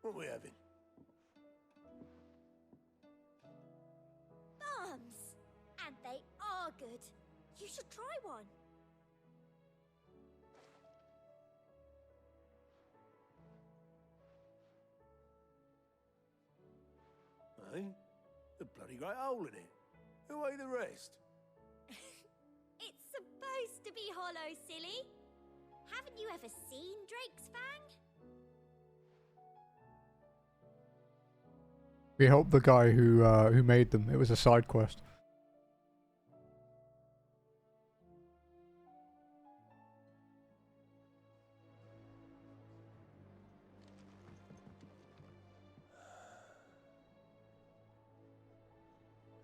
What are we having? Bombs! And they are good. You should try one. Eh? A bloody great hole in it. Who ate the rest? supposed to be hollow, silly. Haven't you ever seen Drake's Fang? We helped the guy who made them. It was a side quest.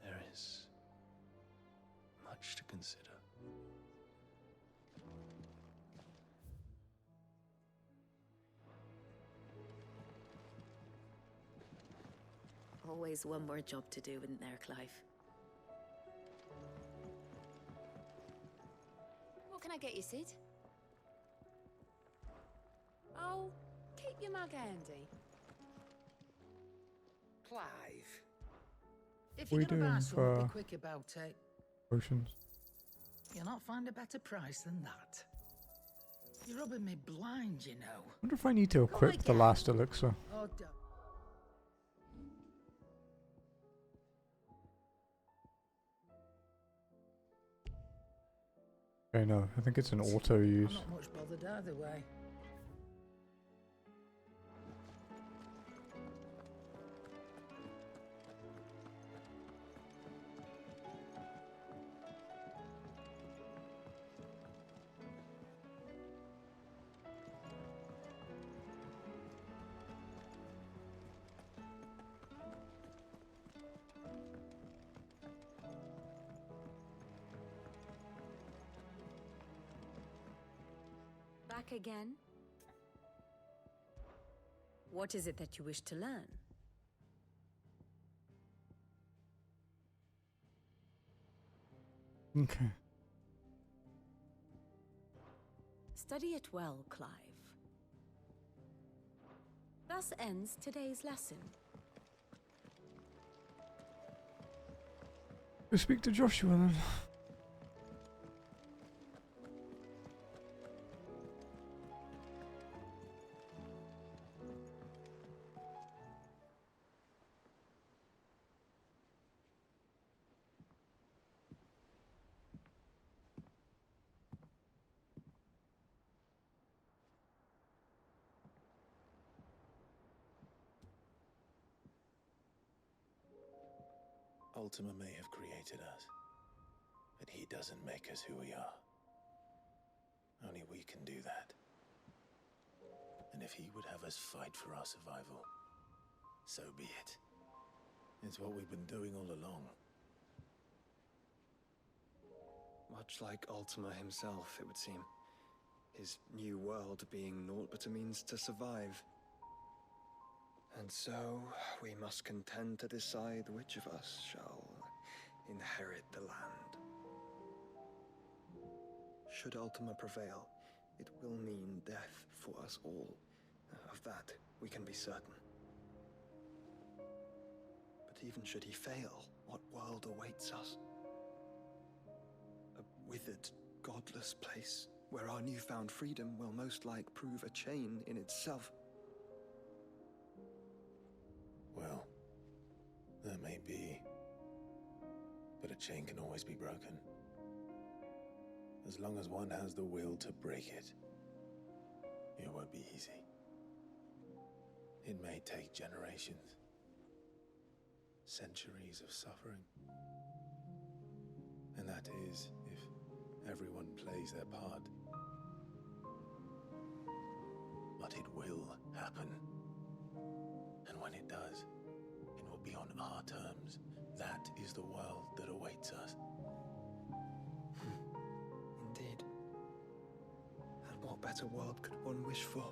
There is much to consider. Always one more job to do, isn't there, Clive? What can I get you, Sid? Oh, keep your mug handy. Clive, if We you're gonna buy doing something, be for quick about it. potions? You'll not find a better price than that. You're rubbing me blind, you know. Wonder if I need to equip the last elixir. Oh, Okay, no, I think it's an auto use. I'm not much bothered either way. Back again? What is it that you wish to learn? Okay. Study it well, Clive. Thus ends today's lesson. Go speak to Joshua then. Ultima may have created us, but he doesn't make us who we are. Only we can do that. And if he would have us fight for our survival, so be it. It's what we've been doing all along. Much like Ultima himself, it would seem. His new world being naught but a means to survive. And so, we must contend to decide which of us shall inherit the land. Should Ultima prevail, it will mean death for us all. Of that, we can be certain. But even should he fail, what world awaits us? A withered, godless place, where our newfound freedom will most like prove a chain in itself. Well, that may be, but a chain can always be broken. As long as one has the will to break it, it won't be easy. It may take generations, centuries of suffering. And that is if everyone plays their part. But it will happen. And when it does, it will be on our terms. That is the world that awaits us. Indeed. And what better world could one wish for?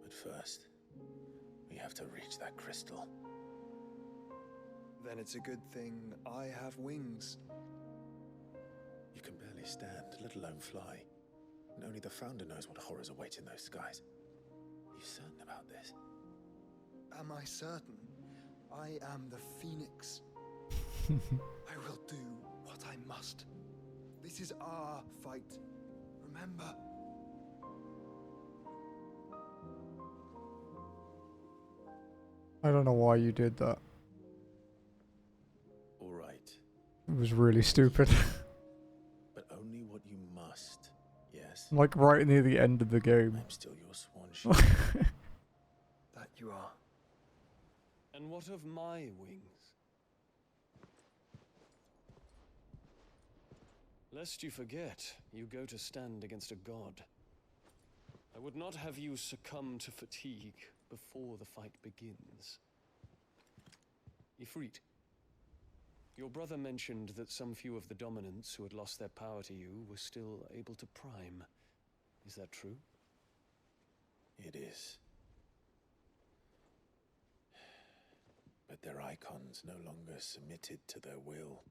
But first, we have to reach that crystal. Then it's a good thing I have wings. You can barely stand, let alone fly. And only the Founder knows what horrors await in those skies. Are you certain about this? Am I certain? I am the Phoenix. I will do what I must. This is our fight. Remember? I don't know why you did that. All right. It was really stupid. But only what you must. Yes. Like right near the end of the game. I'm still your swan sheep. That you are. And what of my wings? Lest you forget, you go to stand against a god. I would not have you succumb to fatigue before the fight begins. Ifrit, your brother mentioned that some few of the dominants who had lost their power to you were still able to prime. Is that true? It is. But their icons no longer submitted to their will.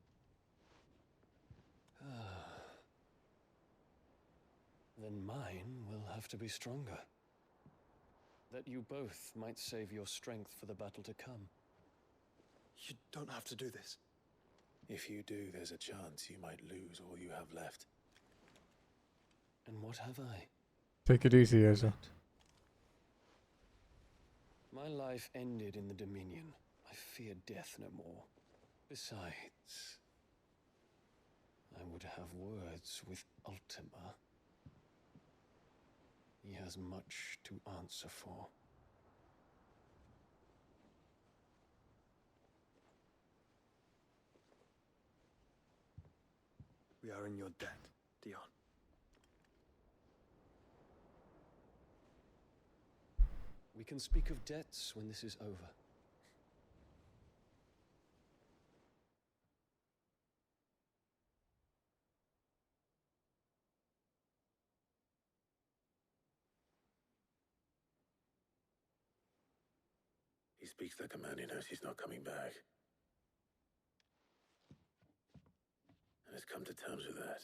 Then mine will have to be stronger. That you both might save your strength for the battle to come. You don't have to do this. If you do, there's a chance you might lose all you have left. And what have I? Take it easy, Ezra. My life ended in the Dominion. I fear death no more. Besides, I would have words with Ultima. He has much to answer for. We are in your debt, Dion. We can speak of debts when this is over. He speaks like a man who knows he's not coming back. And has come to terms with that.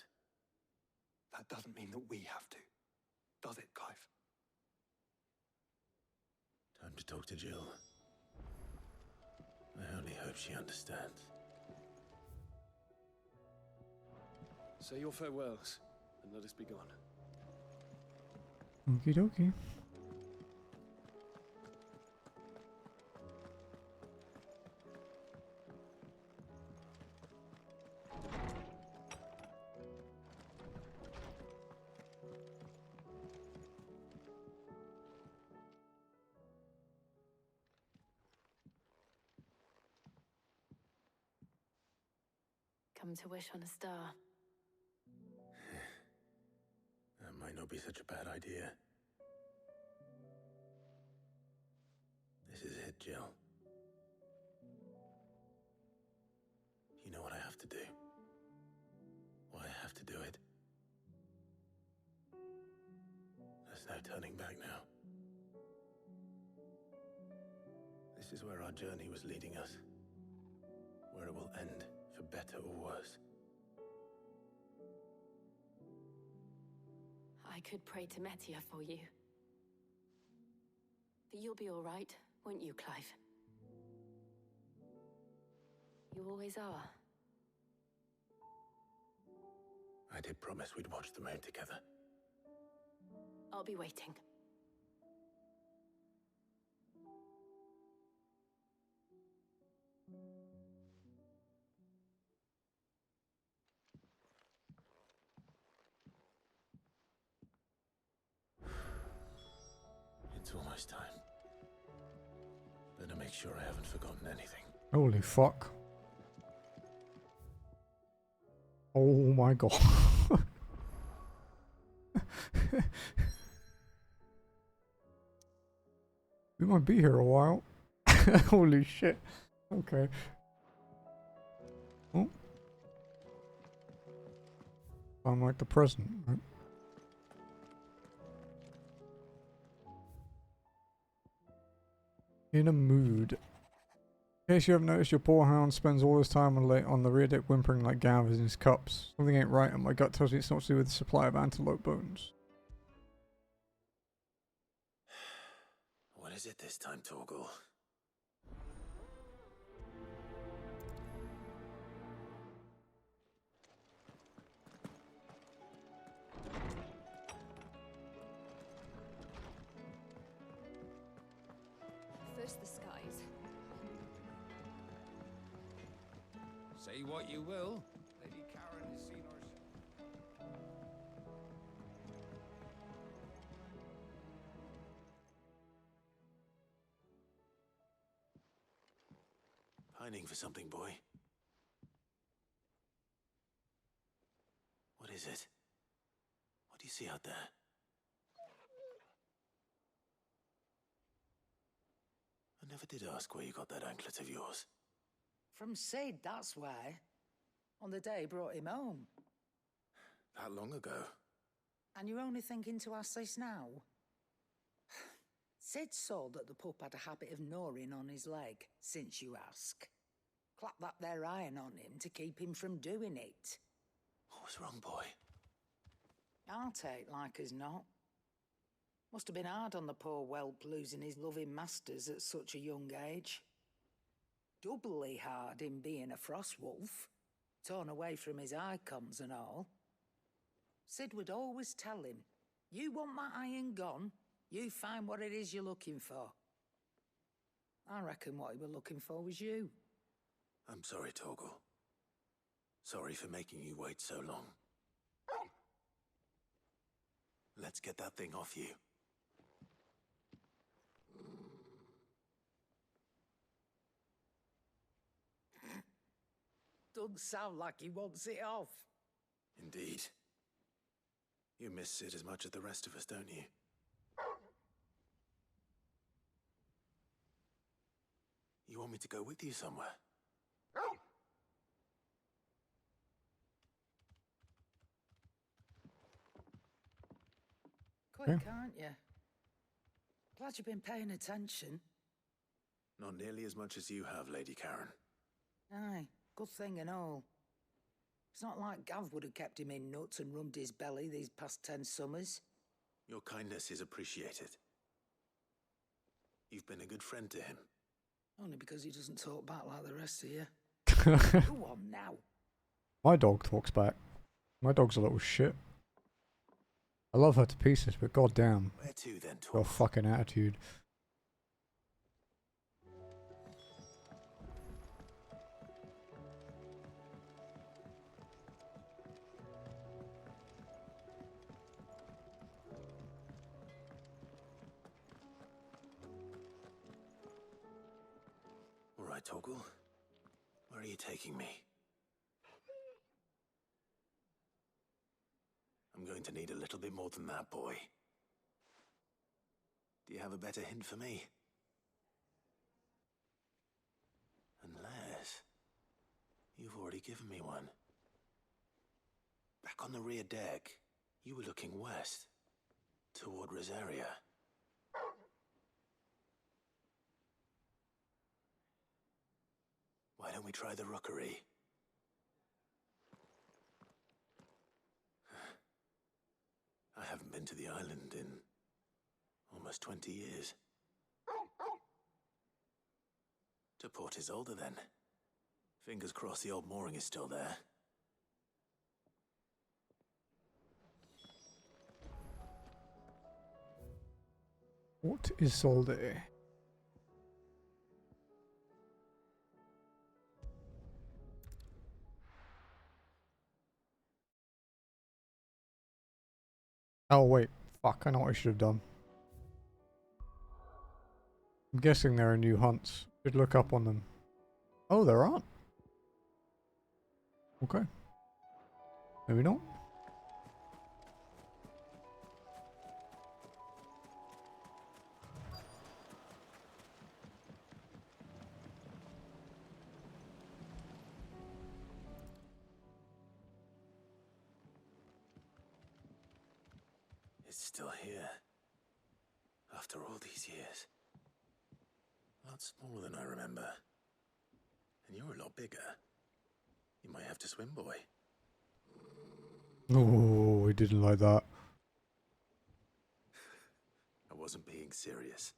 That doesn't mean that we have to. Does it, Clive? Time to talk to Jill. I only hope she understands. Say your farewells, and let us be gone. Okie dokie. Come to wish on a star. That might not be such a bad idea. This is it, Jill. You know what I have to do. Why I have to do it. There's no turning back now. This is where our journey was leading us. Where it will end, for better or worse. I could pray to Metia for you. But you'll be all right, won't you, Clive? You always are. I did promise we'd watch the moon together. I'll be waiting. It's almost time. Better make sure I haven't forgotten anything. Holy fuck. Oh my god. We might be here a while. Holy shit. Okay. Oh. I'm like the present, right? In a mood. In case you haven't noticed, your poor hound spends all his time on the rear deck whimpering like Gav in his cups. Something ain't right, and my gut tells me it's not to do with the supply of antelope bones. What is it this time, Torgal? First the skies, Say what you will, Lady Karen has seen her. Pining for something, boy. What is it? What do you see out there? I never did ask where you got that anklet of yours. From Sid, that's why. On the day he brought him home. That long ago? And you're only thinking to ask this now? Sid saw that the pup had a habit of gnawing on his leg, since you ask. Clap that there iron on him to keep him from doing it. What was wrong, boy? I'll take like as not. Must have been hard on the poor whelp losing his loving masters at such a young age. Doubly hard in being a frost wolf, torn away from his icons and all. Sid would always tell him, you want that iron gone, you find what it is you're looking for. I reckon what he were looking for was you. I'm sorry, Torgal. Sorry for making you wait so long. Let's get that thing off you. Doesn't sound like he wants it off. Indeed. You miss Sid as much as the rest of us, don't you? You want me to go with you somewhere? Quick, aren't you? Glad you've been paying attention. Not nearly as much as you have, Lady Karen. Aye, good thing and all. It's not like Gav would have kept him in nuts and rubbed his belly these past 10 summers. Your kindness is appreciated. You've been a good friend to him. Only because he doesn't talk back like the rest of you. Go on now. My dog talks back. My dog's a little shit. I love her to pieces, but goddamn. Where to then, Torgal? Your fucking attitude. All right, Torgal. Where are you taking me? I'm going to need a little bit more than that, boy. Do you have a better hint for me? Unless you've already given me one. Back on the rear deck, you were looking west, toward Rosaria. Why don't we try the rookery? I haven't been to the island in almost 20 years. To Port Isolde, then. Fingers crossed the old mooring is still there. What is Isolde? Oh wait, fuck, I know what I should have done. I'm guessing there are new hunts. Should look up on them. Oh, there aren't. Okay. Maybe not. It's still here. After all these years. A lot smaller than I remember. And you're a lot bigger. You might have to swim, boy. Oh, he didn't like that. I wasn't being serious.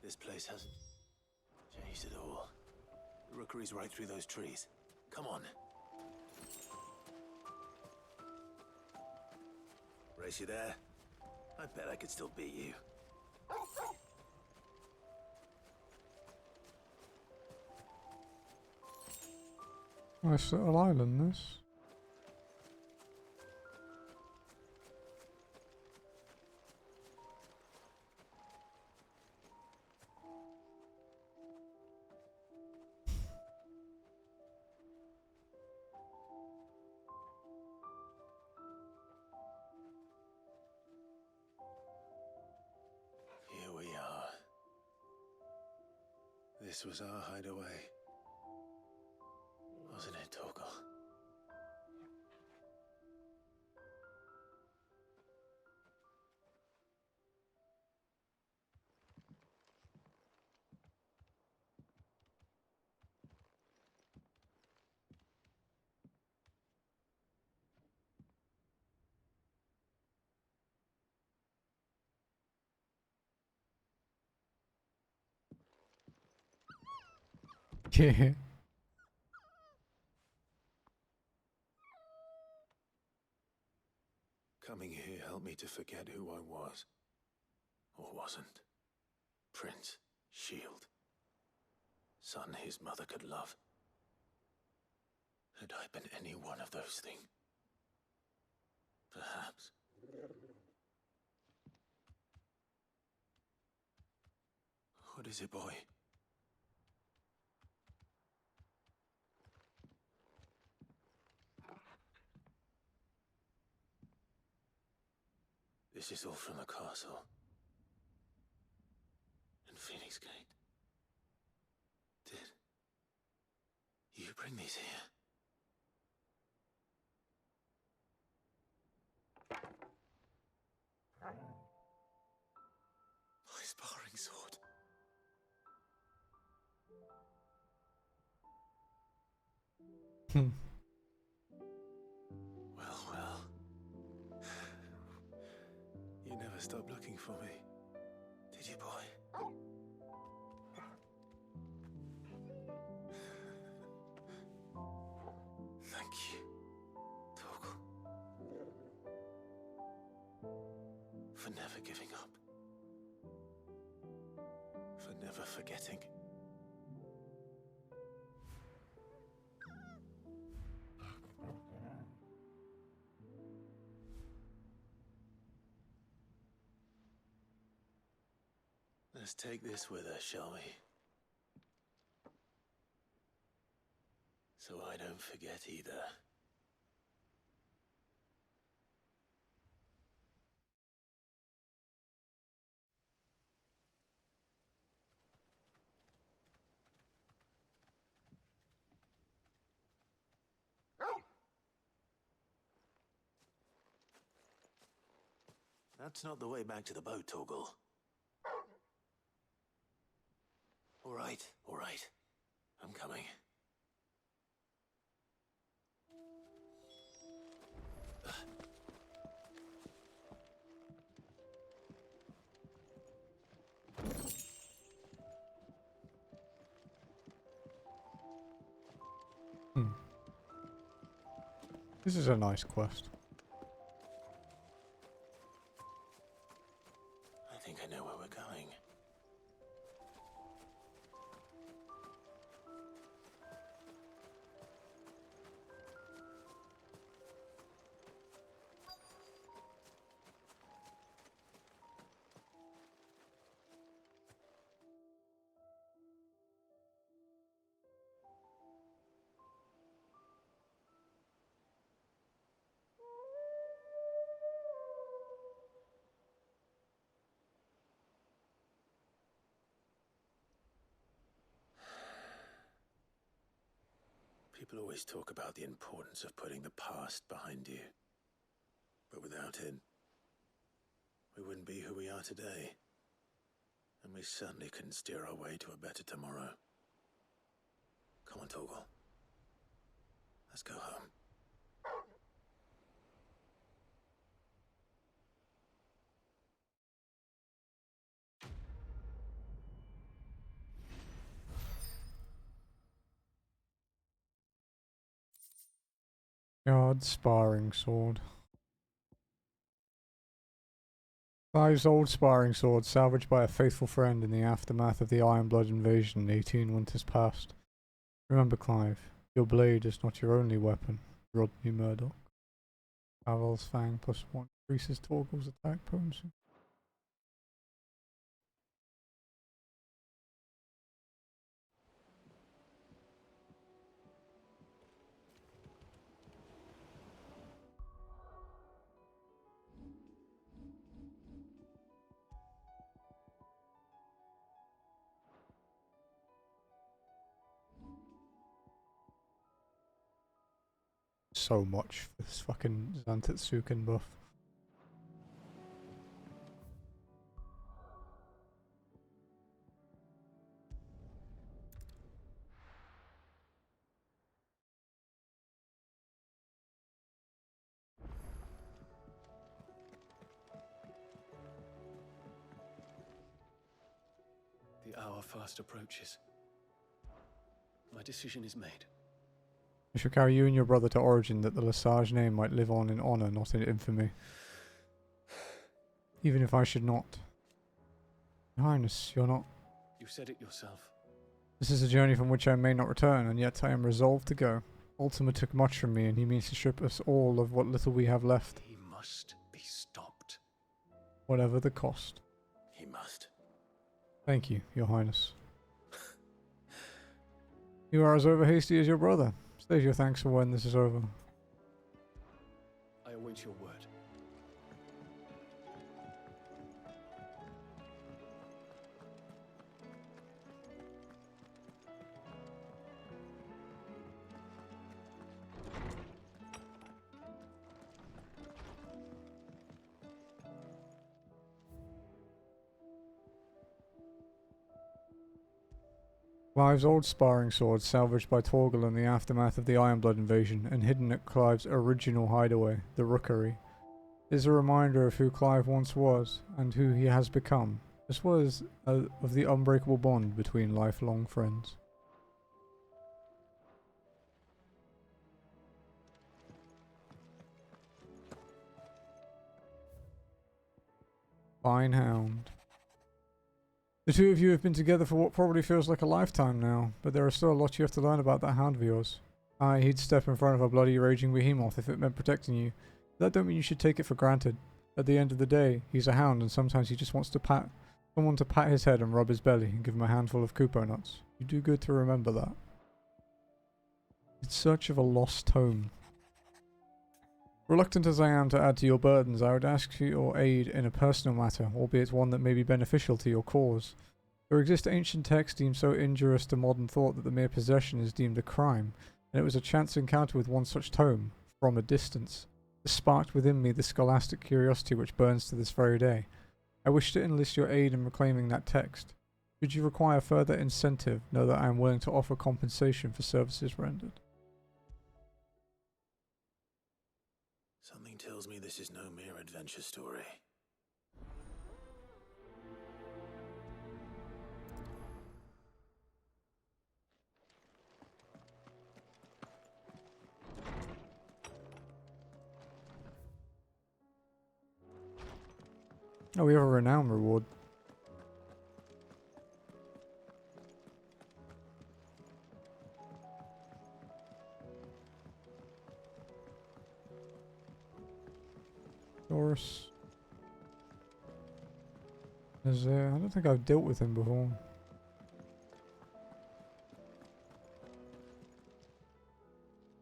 This place hasn't changed at all. The rookery's right through those trees. Come on. Race, you there? I bet I could still beat you. Nice little island, this. Here we are. This was our hideaway. Wasn't it, Torgal? Yeah. Coming here helped me to forget who I was. Or wasn't. Prince, shield. Son his mother could love. Had I been any one of those things? Perhaps. What is it, boy? This is all from the castle. And Phoenix Gate. Did you bring these here? My sparring sword. Well. You never stopped looking for me, did you, boy? Thank you, Torgal. For never giving up. For never forgetting. Let's take this with us, shall we? So I don't forget either. That's not the way back to the boat, Torgal. All right. I'm coming. This is a nice quest. I think I know where we're going. People always talk about the importance of putting the past behind you. But without it, we wouldn't be who we are today. And we certainly couldn't steer our way to a better tomorrow. Come on, Torgal. Let's go home. God, sparring sword. Clive's old sparring sword, salvaged by a faithful friend in the aftermath of the Ironblood invasion 18 winters past. Remember, Clive, your blade is not your only weapon. Rodney Murdoch. Pavel's Fang +1 increases Torgal's attack potency. So much for this fucking Zantetsuken buff. The hour fast approaches. My decision is made. I shall carry you and your brother to Origin that the Lesage name might live on in honor, not in infamy. Even if I should not. Your Highness, you're not. You said it yourself. This is a journey from which I may not return, and yet I am resolved to go. Ultima took much from me, and he means to strip us all of what little we have left. He must be stopped. Whatever the cost. He must. Thank you, Your Highness. You are as over-hasty as your brother. Save your thanks for when this is over. I await your word. Clive's old sparring sword, salvaged by Torgal in the aftermath of the Ironblood invasion and hidden at Clive's original hideaway, the Rookery, is a reminder of who Clive once was and who he has become, as well as of the unbreakable bond between lifelong friends. Fine hound. The two of you have been together for what probably feels like a lifetime now, but there is still a lot you have to learn about that hound of yours. Aye, he'd step in front of a bloody raging behemoth if it meant protecting you. That don't mean you should take it for granted. At the end of the day, he's a hound and sometimes he just wants to someone to pat his head and rub his belly and give him a handful of Kupo nuts. You do good to remember that. In search of a lost home. Reluctant as I am to add to your burdens, I would ask for your aid in a personal matter, albeit one that may be beneficial to your cause. There exist ancient texts deemed so injurious to modern thought that the mere possession is deemed a crime, and it was a chance encounter with one such tome, from a distance, that sparked within me the scholastic curiosity which burns to this very day. I wish to enlist your aid in reclaiming that text. Should you require further incentive, know that I am willing to offer compensation for services rendered. Something tells me this is no mere adventure story. Oh, we have a renown reward. Doris. I don't think I've dealt with him before.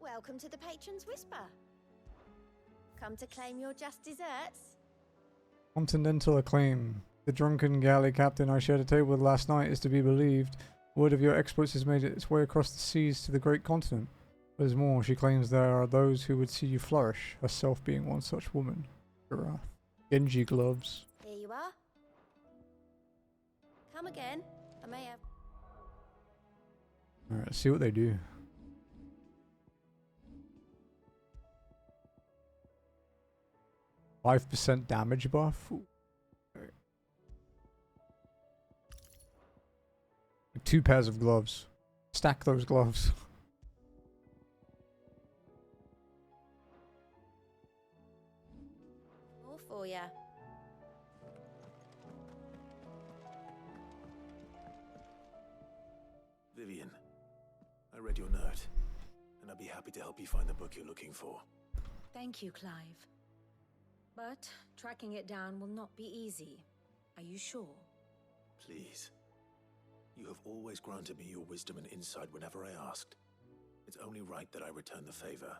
Welcome to the Patron's Whisper. Come to claim your just desserts? Continental acclaim. The drunken galley captain I shared a table with last night is to be believed. Word of your exploits has made its way across the seas to the great continent. What is more, she claims there are those who would see you flourish, herself being one such woman. Giraffe. Genji gloves. Here you are. Come again. I may have... Alright, let's see what they do. %5 damage buff. Ooh. Okay. 2 pairs of gloves. Stack those gloves. Vivian, I read your note, and I'd be happy to help you find the book you're looking for. Thank you, Clive. But tracking it down will not be easy. Are you sure? Please. You have always granted me your wisdom and insight whenever I asked. It's only right that I return the favor.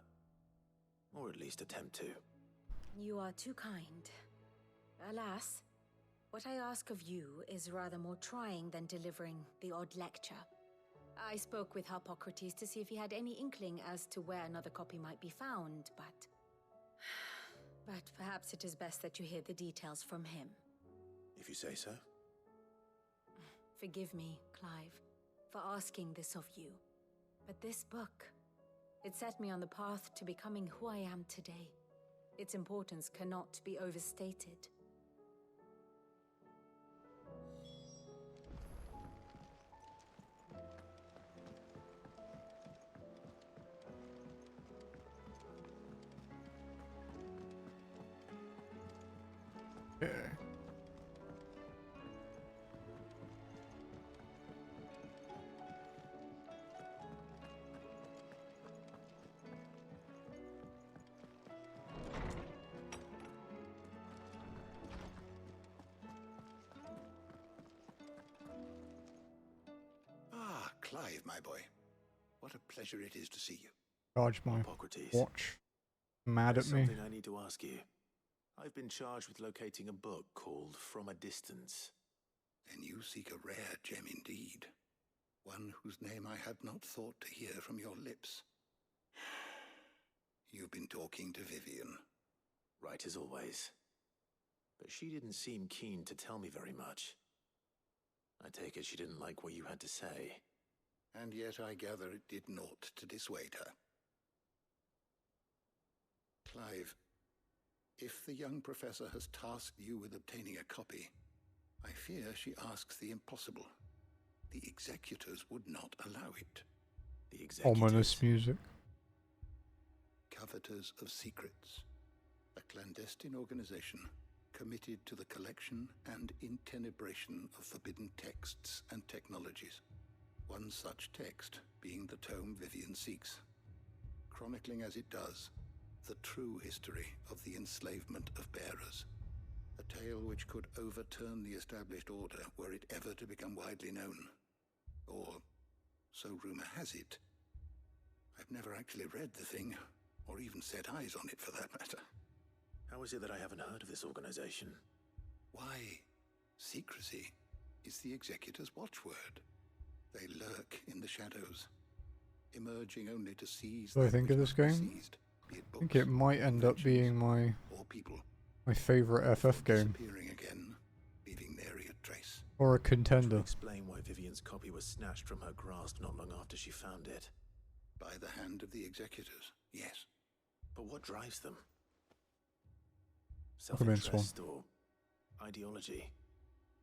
Or at least attempt to. You are too kind. Alas, what I ask of you is rather more trying than delivering the odd lecture. I spoke with Hippocrates to see if he had any inkling as to where another copy might be found, but... But perhaps it is best that you hear the details from him. If you say so. Forgive me, Clive, for asking this of you. But this book, it set me on the path to becoming who I am today. Its importance cannot be overstated. Yeah. Ah, Clive, my boy. What a pleasure it is to see you. Charge my Hippocrates. watch. Mad There's at me. something I need to ask you. I've been charged with locating a book called From a Distance. Then you seek a rare gem indeed. One whose name I had not thought to hear from your lips. You've been talking to Vivian. Right as always. But she didn't seem keen to tell me very much. I take it she didn't like what you had to say. And yet I gather it did naught to dissuade her. Clive, if the young professor has tasked you with obtaining a copy, I fear she asks the impossible. The executors would not allow it. The executors? Ominous music. Coveters of Secrets, a clandestine organization committed to the collection and intenebration of forbidden texts and technologies. One such text being the tome Vivian seeks, chronicling as it does the true history of the enslavement of bearers, a tale which could overturn the established order were it ever to become widely known. Or, so rumor has it. I've never actually read the thing, or even set eyes on it for that matter. How is it that I haven't heard of this organization? Why, secrecy is the executor's watchword. They lurk in the shadows, emerging only to seize. What do I think of this game? Seized, I think it might end up being my favorite FF game. Disappearing again, leaving nary a trace. Or a contender. Explain why Vivian's copy was snatched from her grasp not long after she found it. By the hand of the executors, yes. But what drives them? Commence one. Self-interest or ideology?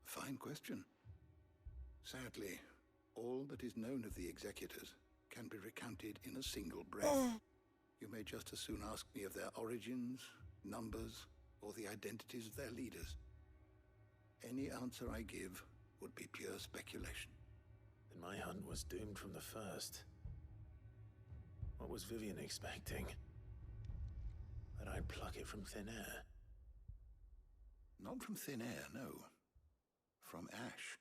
Fine question. Sadly, all that is known of the executors can be recounted in a single breath. You may just as soon ask me of their origins, numbers, or the identities of their leaders. Any answer I give would be pure speculation. Then my hunt was doomed from the first. What was Vivian expecting? That I'd pluck it from thin air? Not from thin air, no. From ash.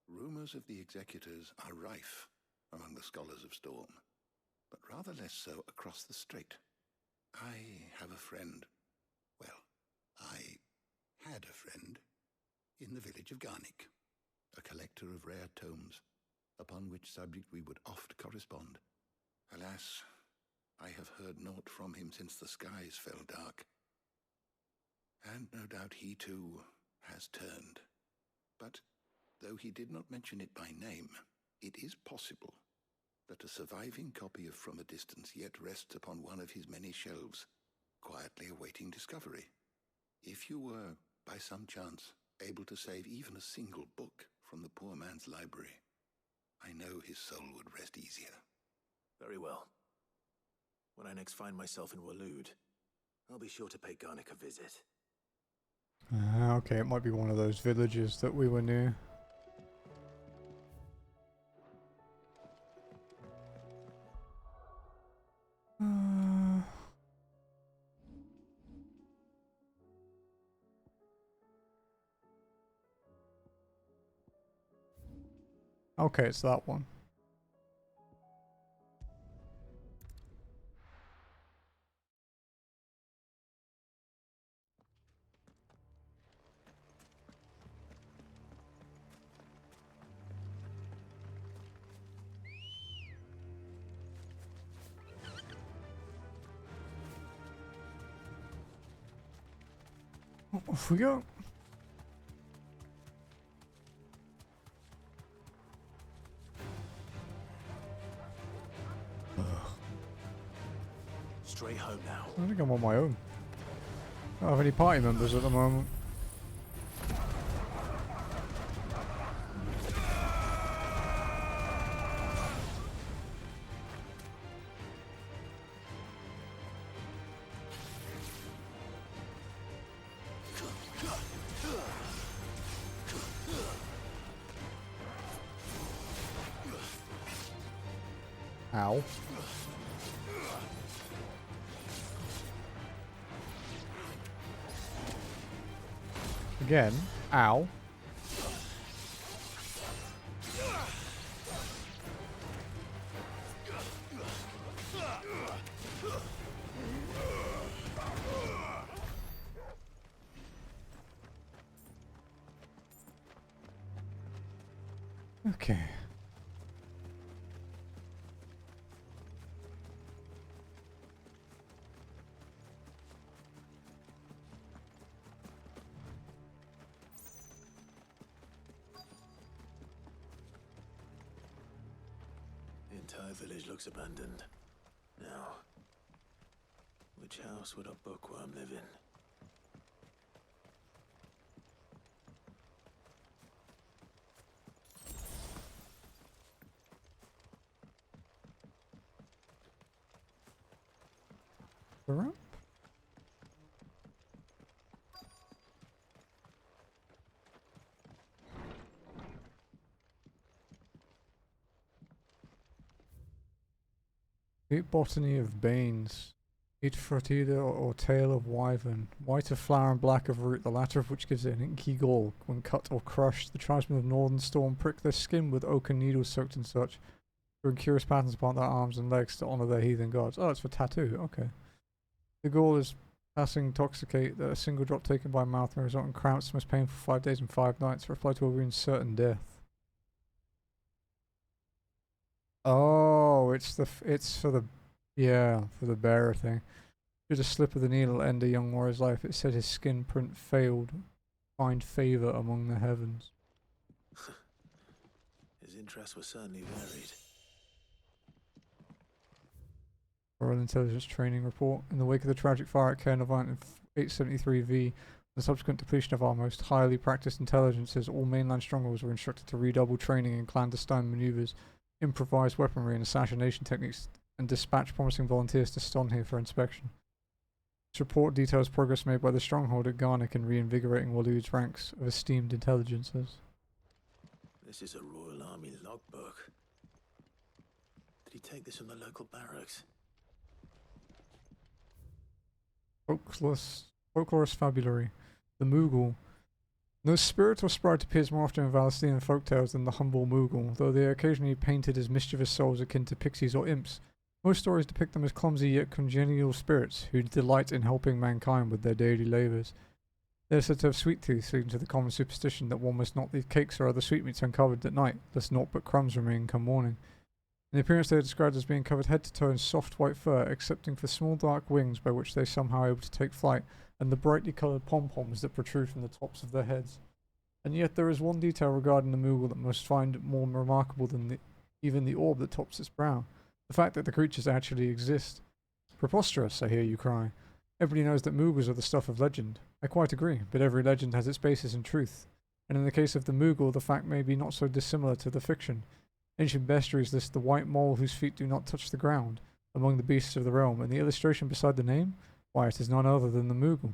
Rumors of the executors are rife among the scholars of Storm, but rather less so across the strait. I have a friend. Well, I had a friend in the village of Garnick, a collector of rare tomes, upon which subject we would oft correspond. Alas, I have heard naught from him since the skies fell dark. And no doubt he too has turned. But though he did not mention it by name, it is possible that a surviving copy of From a Distance yet rests upon one of his many shelves, quietly awaiting discovery. If you were, by some chance, able to save even a single book from the poor man's library, I know his soul would rest easier. Very well. When I next find myself in Waloed, I'll be sure to pay Garnick a visit. Okay, it might be one of those villages that we were near. Okay, it's that one. Off we go. Straight home now. I think I'm on my own. I don't have any party members at the moment. Ow. Again. Ow. Okay. The entire village looks abandoned. Now, which house would a bookworm live in? The ramp? Deep botany of Banes. Each frotida or tail of wyvern. White of flower and black of root, the latter of which gives it an inky gall. When cut or crushed, the tribesmen of Northern Storm prick their skin with oaken needles soaked in such, drawing curious patterns upon their arms and legs to honour their heathen gods. Oh, it's for tattoo, okay. The gall is passing intoxicate that a single drop taken by mouth may result in cramps, most painful 5 days and 5 nights, reply to a wound certain death. Oh, it's for the for the bearer thing. Should a slip of the needle end a young warrior's life, it said his skin print failed. Find favour among the heavens. His interests were certainly varied. Royal Intelligence Training Report. In the wake of the tragic fire at Caernarvon in 873V, the subsequent depletion of our most highly practiced intelligences, all mainland strongholds were instructed to redouble training in clandestine maneuvers, improvised weaponry and assassination techniques, and dispatch promising volunteers to Stonhay for inspection. This report details progress made by the stronghold at Garnick in reinvigorating Waloed's ranks of esteemed intelligences. This is a Royal Army logbook. Did he take this from the local barracks? Folklorist Fabulary. The Moogle. No spirit or sprite appears more often in Valestinian folktales than the humble Moogle, though they are occasionally painted as mischievous souls akin to pixies or imps. Most stories depict them as clumsy yet congenial spirits who delight in helping mankind with their daily labours. They are said to have sweet teeth, leading to the common superstition that one must not leave cakes or other sweetmeats uncovered at night, lest naught but crumbs remain come morning. In appearance they are described as being covered head to toe in soft white fur, excepting for small dark wings by which they are somehow able to take flight, and the brightly coloured pom-poms that protrude from the tops of their heads. And yet there is one detail regarding the Moogle that must find more remarkable than even the orb that tops its brow. The fact that the creatures actually exist. Preposterous, I hear you cry. Everybody knows that Moogles are the stuff of legend. I quite agree, but every legend has its basis in truth. And in the case of the Moogle, the fact may be not so dissimilar to the fiction. Ancient bestiaries list the white mole whose feet do not touch the ground among the beasts of the realm, and the illustration beside the name? Why, it is none other than the Moogle.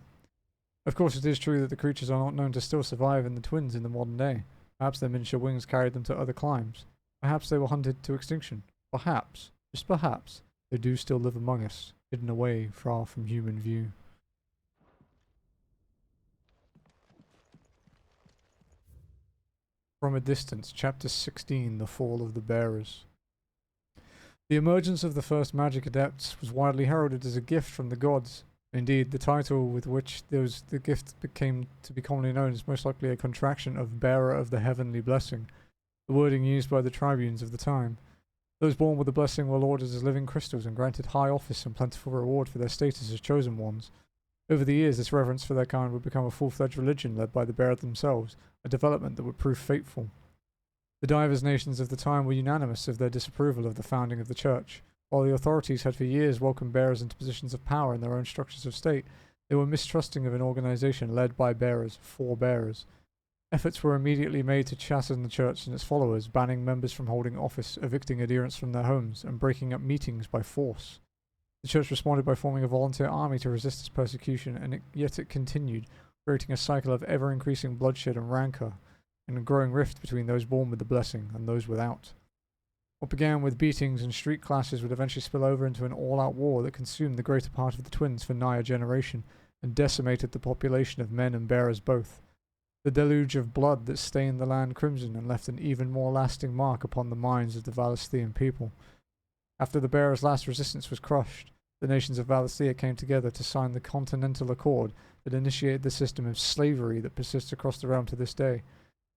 Of course, it is true that the creatures are not known to still survive in the twins in the modern day. Perhaps their miniature wings carried them to other climes. Perhaps they were hunted to extinction. Perhaps, just perhaps, they do still live among us, hidden away far from human view. From a Distance, Chapter 16, The Fall of the Bearers. The emergence of the first magic adepts was widely heralded as a gift from the gods. Indeed, the title with which the gift became to be commonly known is most likely a contraction of Bearer of the Heavenly Blessing, the wording used by the tribunes of the time. Those born with the blessing were lauded as living crystals and granted high office and plentiful reward for their status as chosen ones. Over the years, this reverence for their kind would become a full-fledged religion led by the bearer themselves, a development that would prove fateful. The divers nations of the time were unanimous of their disapproval of the founding of the church. While the authorities had for years welcomed bearers into positions of power in their own structures of state, they were mistrusting of an organization led by bearers for bearers. Efforts were immediately made to chasten the church and its followers, banning members from holding office, evicting adherents from their homes, and breaking up meetings by force. The church responded by forming a volunteer army to resist this persecution, and yet it continued, creating a cycle of ever-increasing bloodshed and rancor, and a growing rift between those born with the blessing and those without. What began with beatings and street clashes would eventually spill over into an all-out war that consumed the greater part of the twins for nigh a generation, and decimated the population of men and bearers both. The deluge of blood that stained the land crimson and left an even more lasting mark upon the minds of the Valisthean people. After the bearers' last resistance was crushed, the nations of Valisthea came together to sign the Continental Accord that initiated the system of slavery that persists across the realm to this day.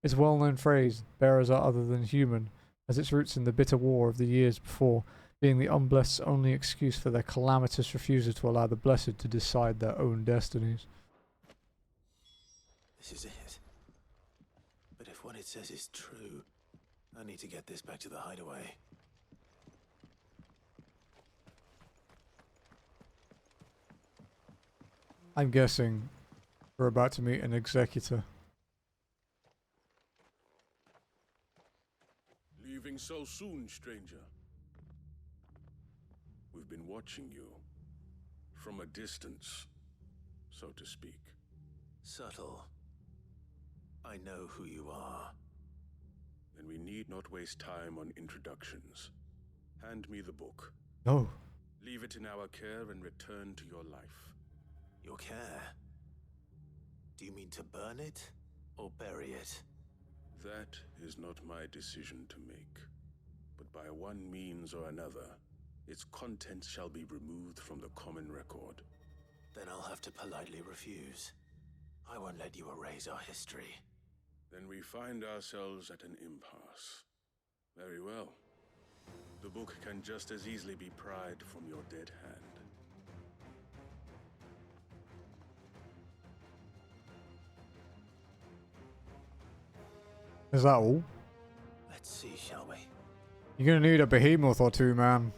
Its well-known phrase, "bearers are other than human," has its roots in the bitter war of the years before, being the unblessed's only excuse for their calamitous refusal to allow the blessed to decide their own destinies. This is it. But if what it says is true, I need to get this back to the hideaway. I'm guessing we're about to meet an executor. Leaving so soon, stranger? We've been watching you. From a distance, so to speak. Subtle. I know who you are. Then we need not waste time on introductions. Hand me the book. No. Leave it in our care and return to your life. Your care? Do you mean to burn it or bury it? That is not my decision to make. But by one means or another, its contents shall be removed from the common record. Then I'll have to politely refuse. I won't let you erase our history. Then we find ourselves at an impasse. Very well. The book can just as easily be pried from your dead hand. Is that all? Let's see, shall we? You're gonna need a behemoth or two, man.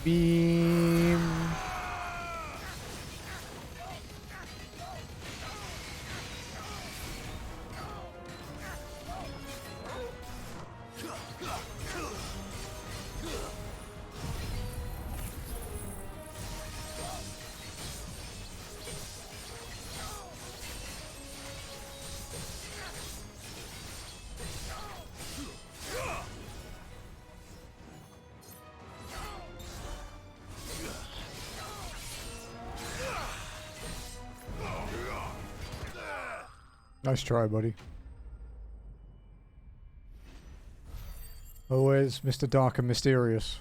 Beam. Nice try, buddy. Always Mr. Dark and Mysterious.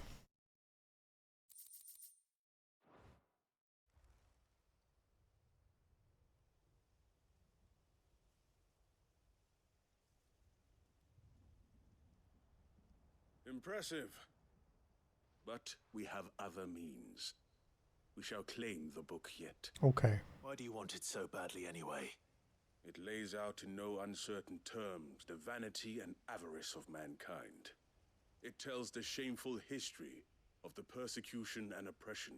Impressive. But we have other means. we shall claim the book yet. Okay. Why do you want it so badly anyway? It lays out in no uncertain terms the vanity and avarice of mankind. It tells the shameful history of the persecution and oppression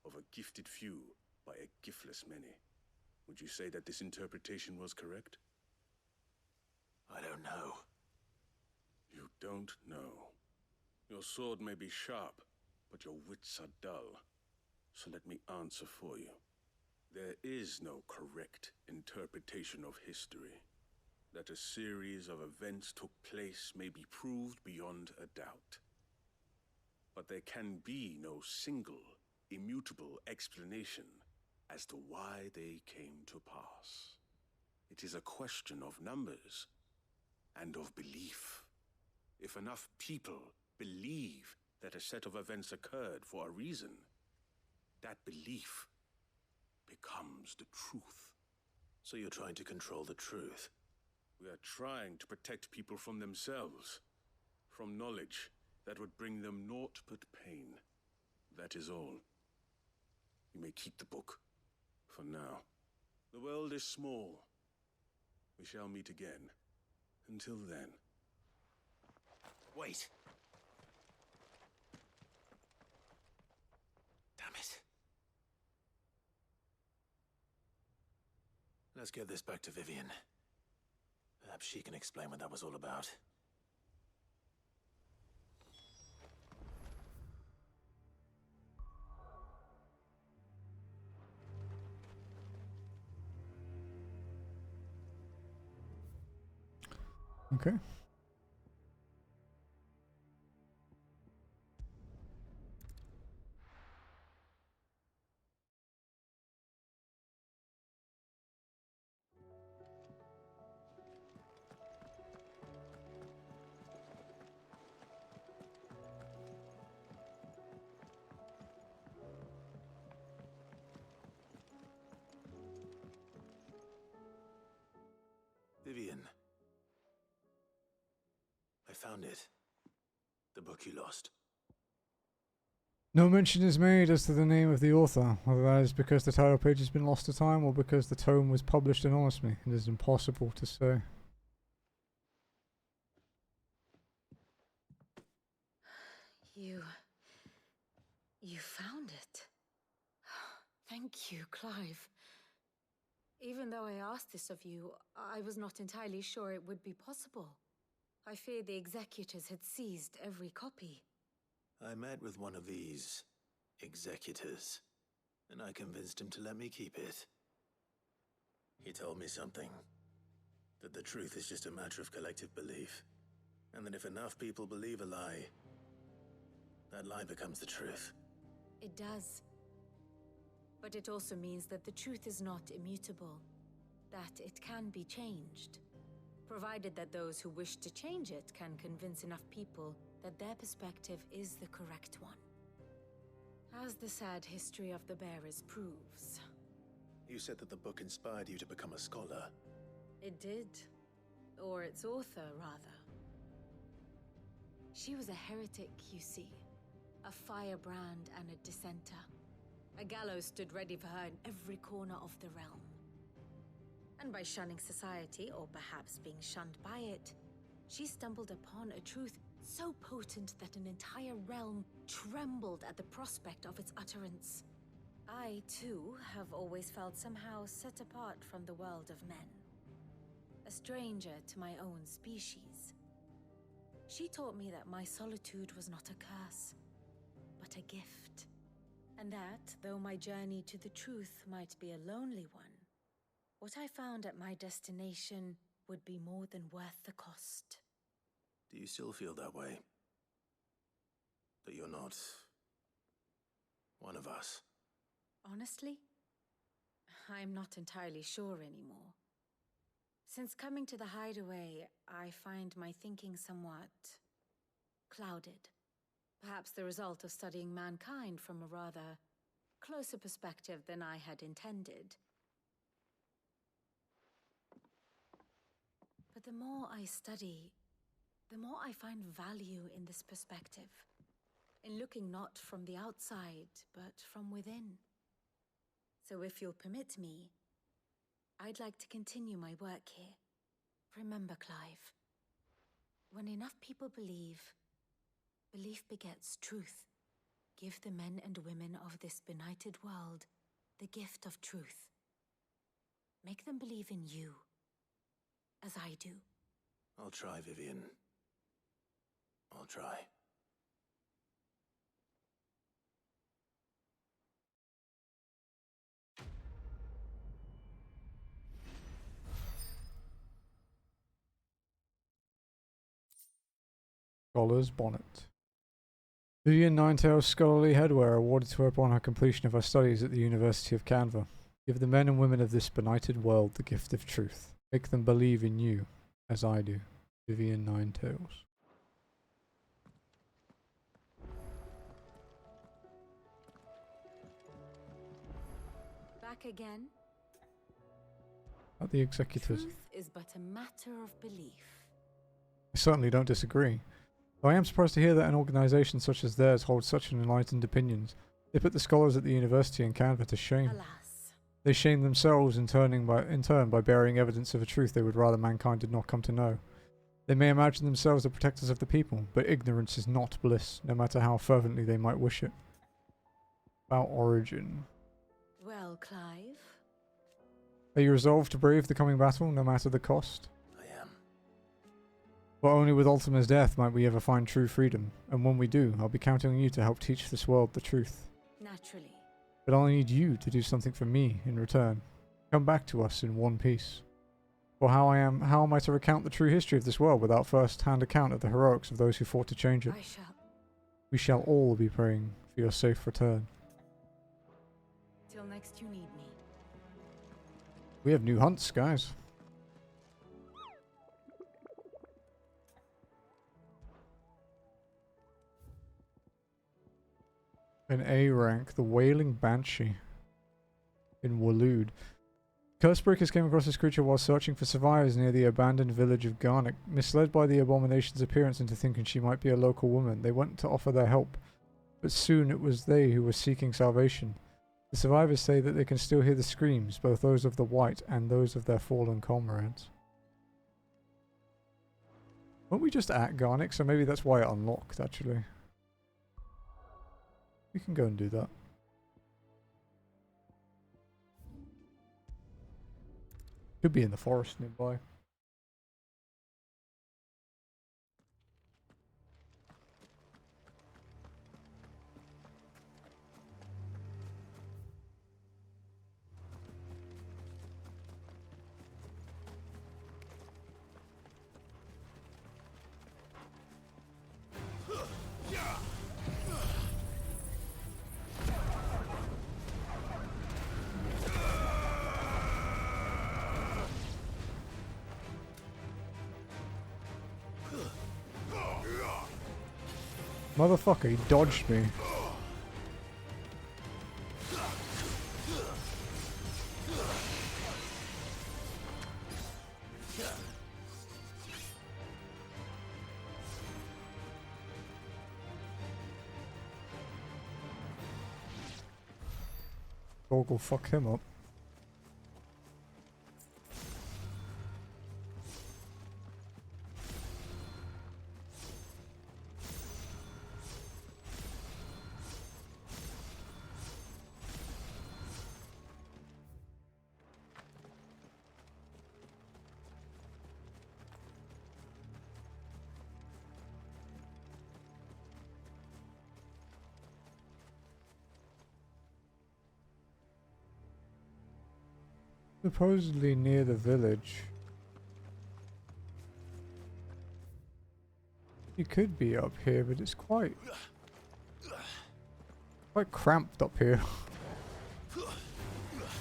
of a gifted few by a giftless many. Would you say that this interpretation was correct? I don't know. You don't know. Your sword may be sharp, but your wits are dull. So let me answer for you. There is no correct interpretation of history. That a series of events took place may be proved beyond a doubt. But there can be no single, immutable explanation as to why they came to pass. It is a question of numbers and of belief. If enough people believe that a set of events occurred for a reason, that belief becomes the truth. So you're trying to control the truth? We are trying to protect people from themselves, from knowledge that would bring them naught but pain. That is all. You may keep the book, for now. The world is small. We shall meet again. Until then. Wait! Damn it. Let's get this back to Vivian. Perhaps she can explain what that was all about. Okay. Vivian. I found it. The book you lost. No mention is made as to the name of the author, whether that is because the title page has been lost to time or because the tome was published anonymously. It is impossible to say. You found it. Thank you, Clive. Even though I asked this of you, I was not entirely sure it would be possible. I feared the executors had seized every copy. I met with one of these executors, and I convinced him to let me keep it. He told me something. That the truth is just a matter of collective belief. And that if enough people believe a lie, that lie becomes the truth. It does. But it also means that the truth is not immutable. That it can be changed. Provided that those who wish to change it can convince enough people that their perspective is the correct one. As the sad history of the bearers proves. You said that the book inspired you to become a scholar. It did. Or its author, rather. She was a heretic, you see. A firebrand and a dissenter. A gallows stood ready for her in every corner of the realm. And by shunning society, or perhaps being shunned by it, she stumbled upon a truth so potent that an entire realm trembled at the prospect of its utterance. I, too, have always felt somehow set apart from the world of men. A stranger to my own species. She taught me that my solitude was not a curse, but a gift. And that, though my journey to the truth might be a lonely one, what I found at my destination would be more than worth the cost. Do you still feel that way? That you're not one of us? Honestly, I'm not entirely sure anymore. Since coming to the hideaway, I find my thinking somewhat clouded. Perhaps the result of studying mankind from a rather closer perspective than I had intended. But the more I study, the more I find value in this perspective. In looking not from the outside, but from within. So if you'll permit me, I'd like to continue my work here. Remember, Clive, when enough people believe, belief begets truth. Give the men and women of this benighted world the gift of truth. Make them believe in you, as I do. I'll try, Vivian. I'll try. Scholar's Bonnet. Vivian Ninetail's scholarly headwear awarded to her upon her completion of her studies at the University of Canva. Give the men and women of this benighted world the gift of truth. Make them believe in you, as I do. Vivian Ninetails. Back again? At the executors. Truth is but a matter of belief. I certainly don't disagree. Though I am surprised to hear that an organisation such as theirs holds such an enlightened opinions. They put the scholars at the university and Canva to shame. Alas. They shame themselves in turn by bearing evidence of a truth they would rather mankind did not come to know. They may imagine themselves the protectors of the people, but ignorance is not bliss, no matter how fervently they might wish it. About origin. Well, Clive? Are you resolved to brave the coming battle, no matter the cost? I am. For only with Ultima's death might we ever find true freedom, and when we do, I'll be counting on you to help teach this world the truth. Naturally. But I'll need you to do something for me in return. Come back to us in one piece. For how am I to recount the true history of this world without first-hand account of the heroics of those who fought to change it? We shall all be praying for your safe return. Till next you need me. We have new hunts, guys. An A rank, the Wailing Banshee. In Waloed. Cursebreakers came across this creature while searching for survivors near the abandoned village of Garnick. Misled by the abomination's appearance into thinking she might be a local woman, they went to offer their help. But soon it was they who were seeking salvation. The survivors say that they can still hear the screams, both those of the white and those of their fallen comrades. Weren't we just at Garnick? So maybe that's why it unlocked, actually. We can go and do that. Could be in the forest nearby. Motherfucker, he dodged me. Go fuck him up. Supposedly near the village. You could be up here, but it's quite cramped up here.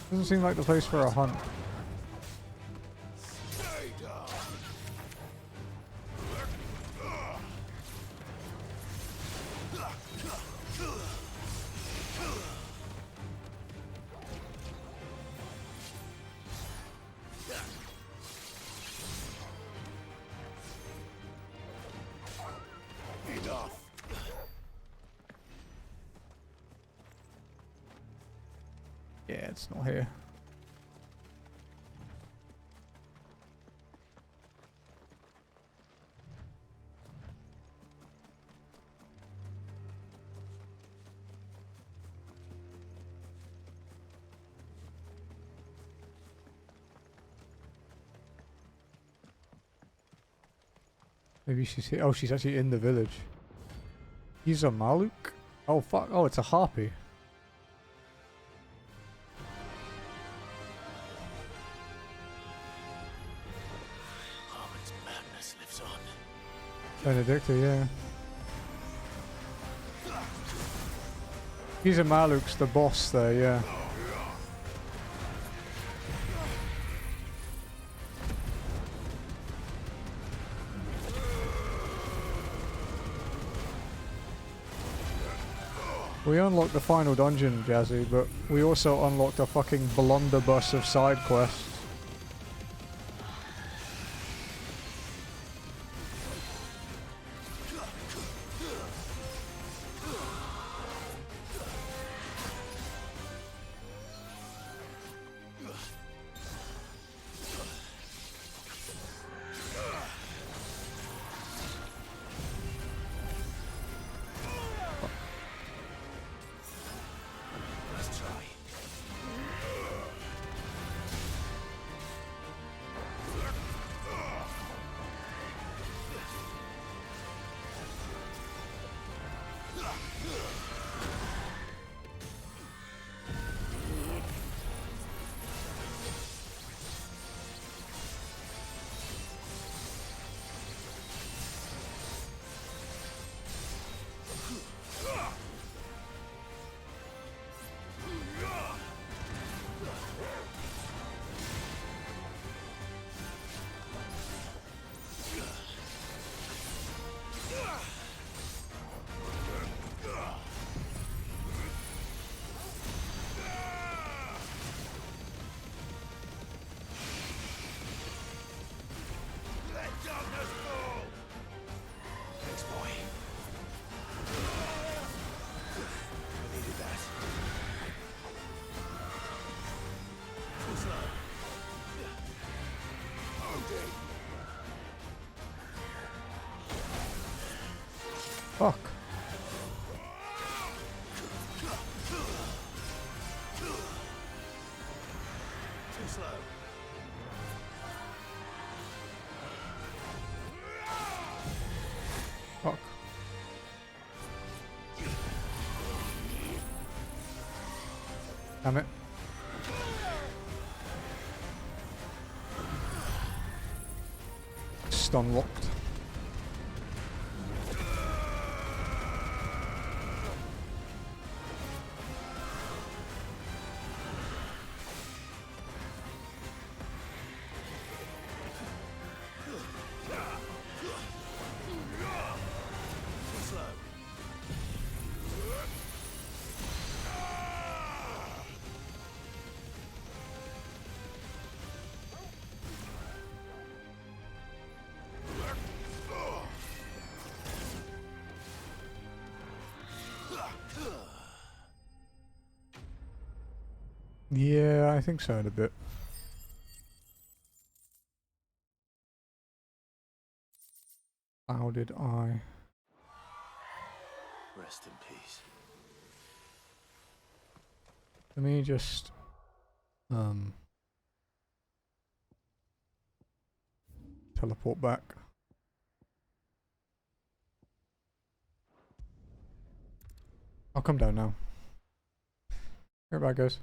Doesn't seem like the place for a hunt. Yeah, it's not here. Maybe she's here. Oh, she's actually in the village. He's a Maluk? Oh, fuck. Oh, it's a harpy. Harmon's madness lives on. Benedicta, yeah. He's a Maluk's the boss there, yeah. We unlocked the final dungeon, Jazzy, but we also unlocked a fucking blunderbuss of side quests. Fuck. Too slow. Fuck. Damn it. Stun locked. Yeah, I think so in a bit. How did I? Rest in peace. Let me just teleport back. I'll come down now. Goodbye, guys.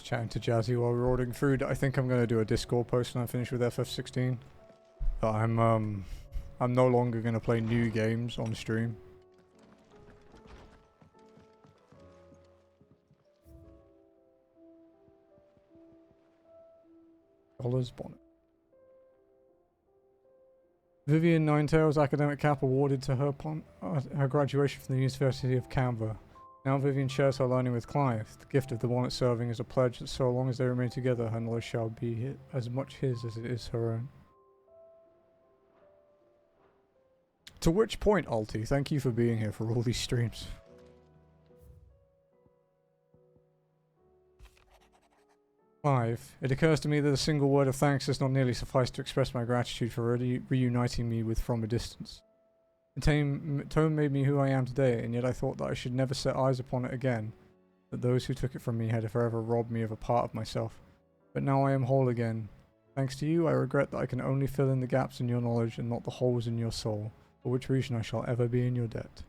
Chatting to Jazzy while we're ordering food. I think I'm gonna do a Discord post when I finish with FF16. But I'm no longer gonna play new games on stream. Dollars bonnet. Vivian Ninetails academic cap awarded to her upon her graduation from the University of Canberra. Now Vivian shares her learning with Clive, the gift of the bonnet serving as a pledge that so long as they remain together, her knowledge shall be as much his as it is her own. To which point, Alti, thank you for being here for all these streams. Clive, it occurs to me that a single word of thanks does not nearly suffice to express my gratitude for reuniting me with from a distance. The tome made me who I am today, and yet I thought that I should never set eyes upon it again, that those who took it from me had forever robbed me of a part of myself. But now I am whole again. Thanks to you, I regret that I can only fill in the gaps in your knowledge and not the holes in your soul, for which reason I shall ever be in your debt.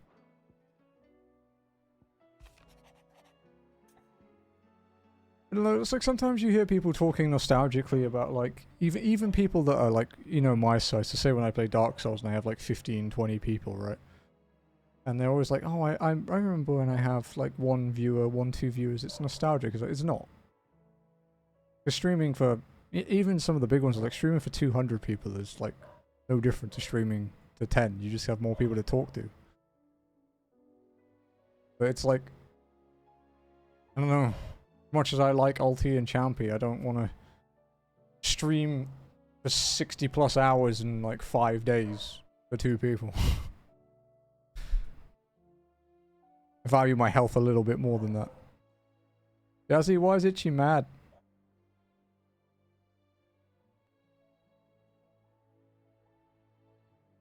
I don't know, it's like sometimes you hear people talking nostalgically about like, even people that are like, you know, my size, to say when I play Dark Souls and I have like 15, 20 people, right? And they're always like, oh, I remember when I have like one viewer, 2 viewers, it's nostalgic. It's not. Because streaming for, even some of the big ones, like streaming for 200 people is like no different to streaming to 10. You just have more people to talk to. But it's like, I don't know. Much as I like Alti and Champy, I don't want to stream for 60 plus hours in like 5 days for 2 people. I value my health a little bit more than that. Jazzy, why is Itchy mad?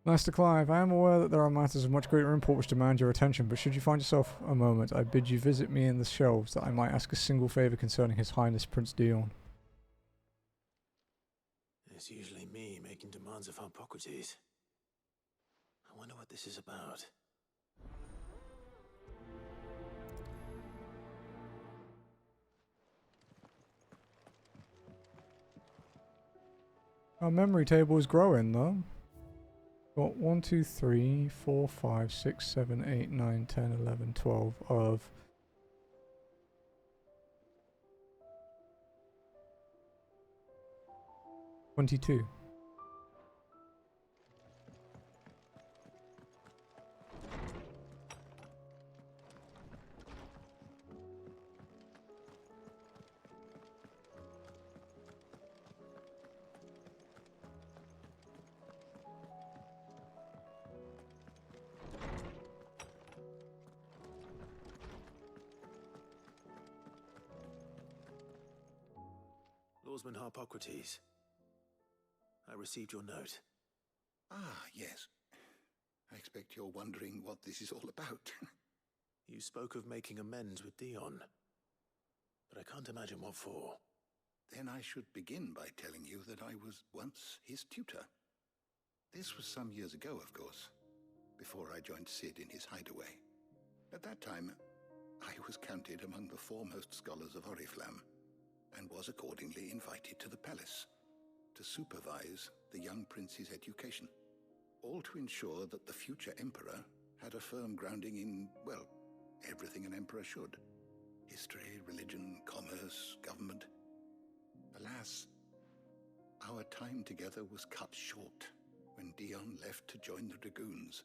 Master Clive, I am aware that there are matters of much greater import which demand your attention, but should you find yourself a moment, I bid you visit me in the shelves that I might ask a single favour concerning His Highness Prince Dion. It's usually me making demands of Hippocrates. I wonder what this is about. Our memory table is growing though. Got 1, 2, 3, 4, 5, 6, 7, 8, 9, 10, 11, 12 of 22. Lawsman Hippocrates. I received your note. Ah, yes. I expect you're wondering what this is all about. You spoke of making amends with Dion, but I can't imagine what for. Then I should begin by telling you that I was once his tutor. This was some years ago, of course, before I joined Sid in his hideaway. At that time, I was counted among the foremost scholars of Oriflamme, and was accordingly invited to the palace to supervise the young prince's education, all to ensure that the future emperor had a firm grounding in, well, everything an emperor should. History, religion, commerce, government. Alas, our time together was cut short when Dion left to join the Dragoons,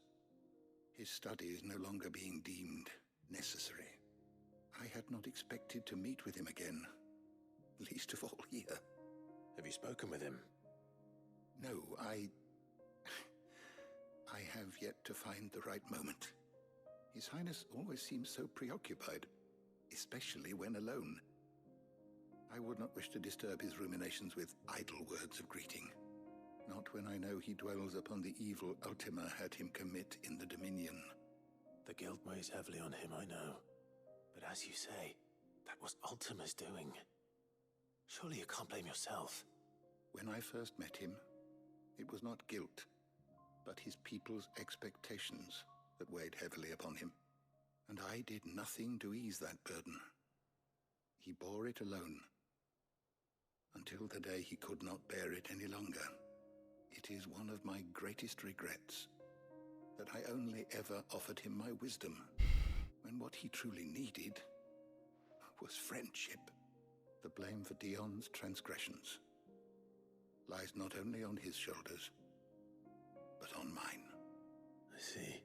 his studies no longer being deemed necessary. I had not expected to meet with him again, least of all here. Have you spoken with him? No, I have yet to find the right moment. His Highness always seems so preoccupied, especially when alone. I would not wish to disturb his ruminations with idle words of greeting, not when I know he dwells upon the evil Ultima had him commit in the Dominion. The guilt weighs heavily on him, I know. But as you say, that was Ultima's doing. Surely you can't blame yourself. When I first met him, it was not guilt, but his people's expectations that weighed heavily upon him. And I did nothing to ease that burden. He bore it alone, until the day he could not bear it any longer. It is one of my greatest regrets that I only ever offered him my wisdom, when what he truly needed was friendship. The blame for Dion's transgressions lies not only on his shoulders, but on mine. I see.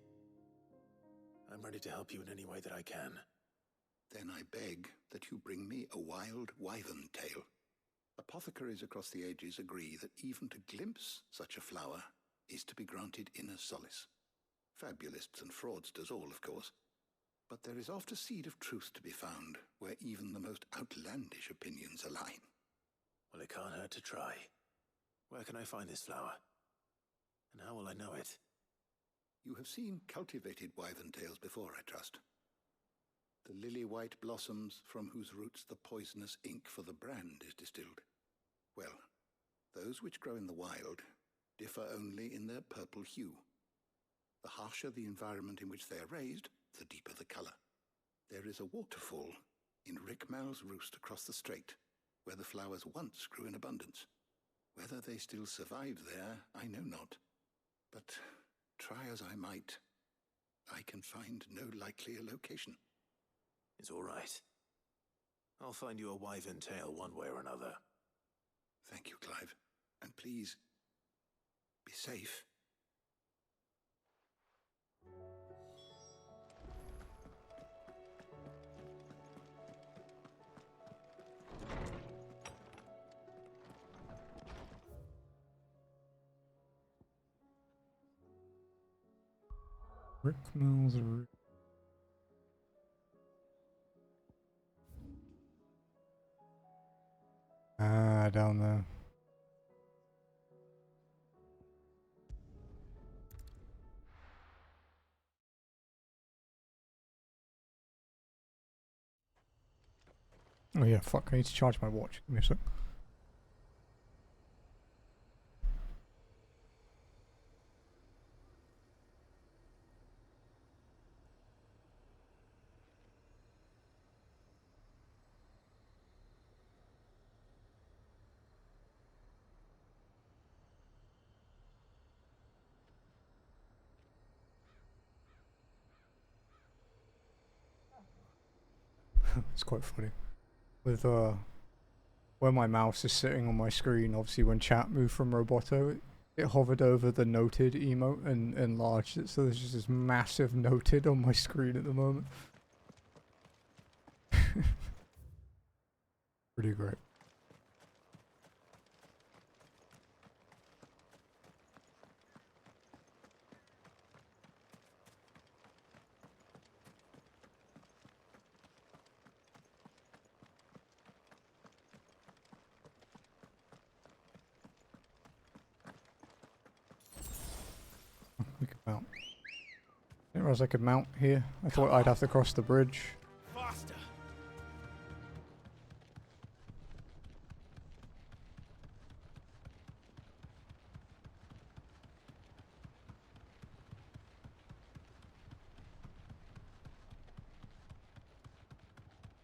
I'm ready to help you in any way that I can. Then I beg that you bring me a wild wyvern tail. Apothecaries across the ages agree that even to glimpse such a flower is to be granted inner solace. Fabulists and fraudsters all, of course. But there is oft a seed of truth to be found where even the most outlandish opinions align. Well, it can't hurt to try. Where can I find this flower? And how will I know it? You have seen cultivated wyvern tails before, I trust. The lily-white blossoms from whose roots the poisonous ink for the brand is distilled. Well, those which grow in the wild differ only in their purple hue. The harsher the environment in which they are raised, the deeper the color. There is a waterfall in Rickmal's roost across the strait, where the flowers once grew in abundance. Whether they still survive there, I know not. But try as I might, I can find no likelier location. It's all right. I'll find you a wyvern tail one way or another. Thank you, Clive. And please, be safe. Rickmal's root. Ah, down there. Oh yeah, fuck, I need to charge my watch. Give me a sec. It's quite funny. With where my mouse is sitting on my screen, obviously when chat moved from Roboto, it hovered over the noted emote and enlarged it, so there's just this massive noted on my screen at the moment. Pretty great. We could mount. Didn't realize I could mount here. I thought I'd have to cross the bridge. Faster!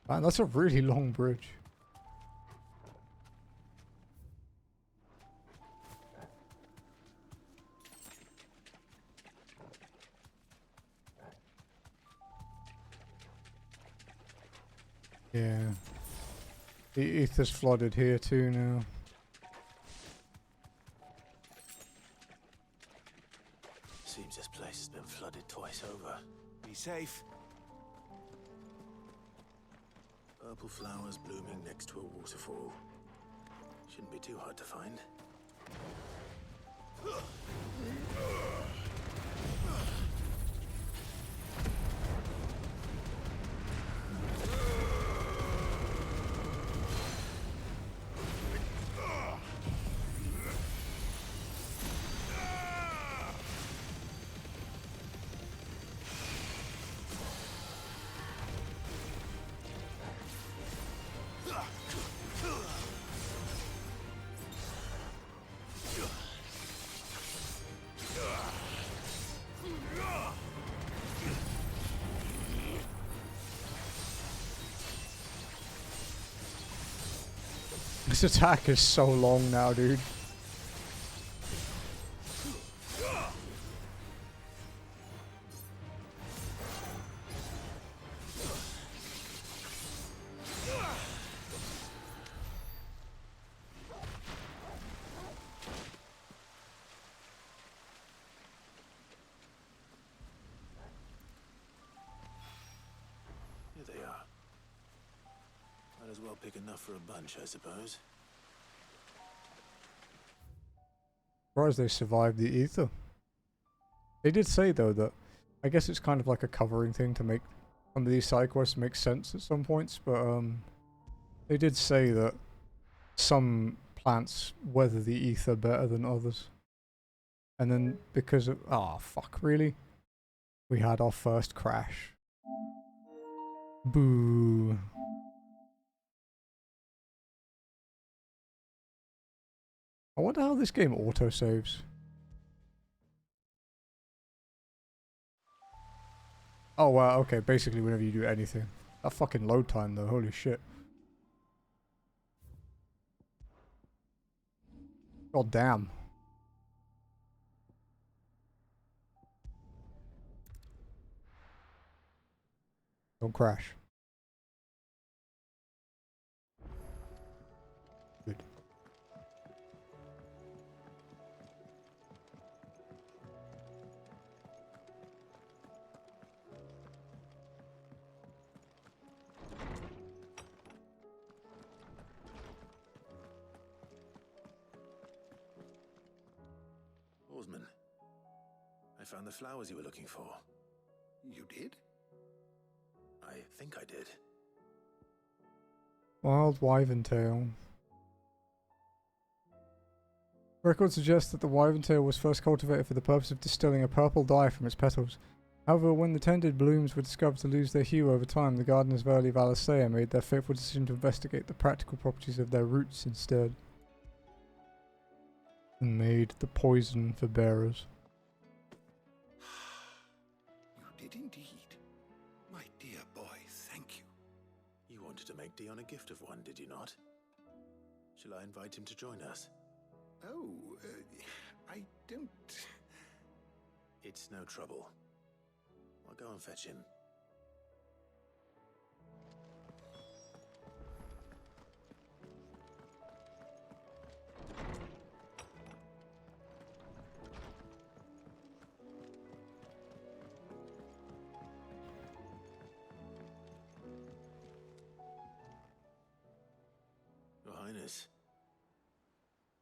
Man, that's a really long bridge. Yeah. The ether's flooded here too now. Seems this place has been flooded twice over. Be safe. Purple flowers blooming next to a waterfall. Shouldn't be too hard to find. This attack is so long now, dude. Here they are. Might as well pick enough for a bunch, I suppose. Surprised they survived the ether. They did say though that I guess it's kind of like a covering thing to make some of these side quests make sense at some points, but they did say that some plants weather the ether better than others. And then because of fuck, really? We had our first crash. Boo. I wonder how this game autosaves. Oh wow, okay, basically whenever you do anything. That fucking load time though, holy shit. God damn. Don't crash. Good. Oarsman, I found the flowers you were looking for. You did? I think I did. Wild Wyvern Tail. Records suggest that the wyvern tail was first cultivated for the purpose of distilling a purple dye from its petals. However, when the tended blooms were discovered to lose their hue over time, the gardeners of early Valisthea made their fateful decision to investigate the practical properties of their roots instead. And made the poison for bearers. You did indeed. My dear boy, thank you. You wanted to make Dion a gift of one, did you not? Shall I invite him to join us? Oh, I don't... It's no trouble. I'll go and fetch him. Your Highness,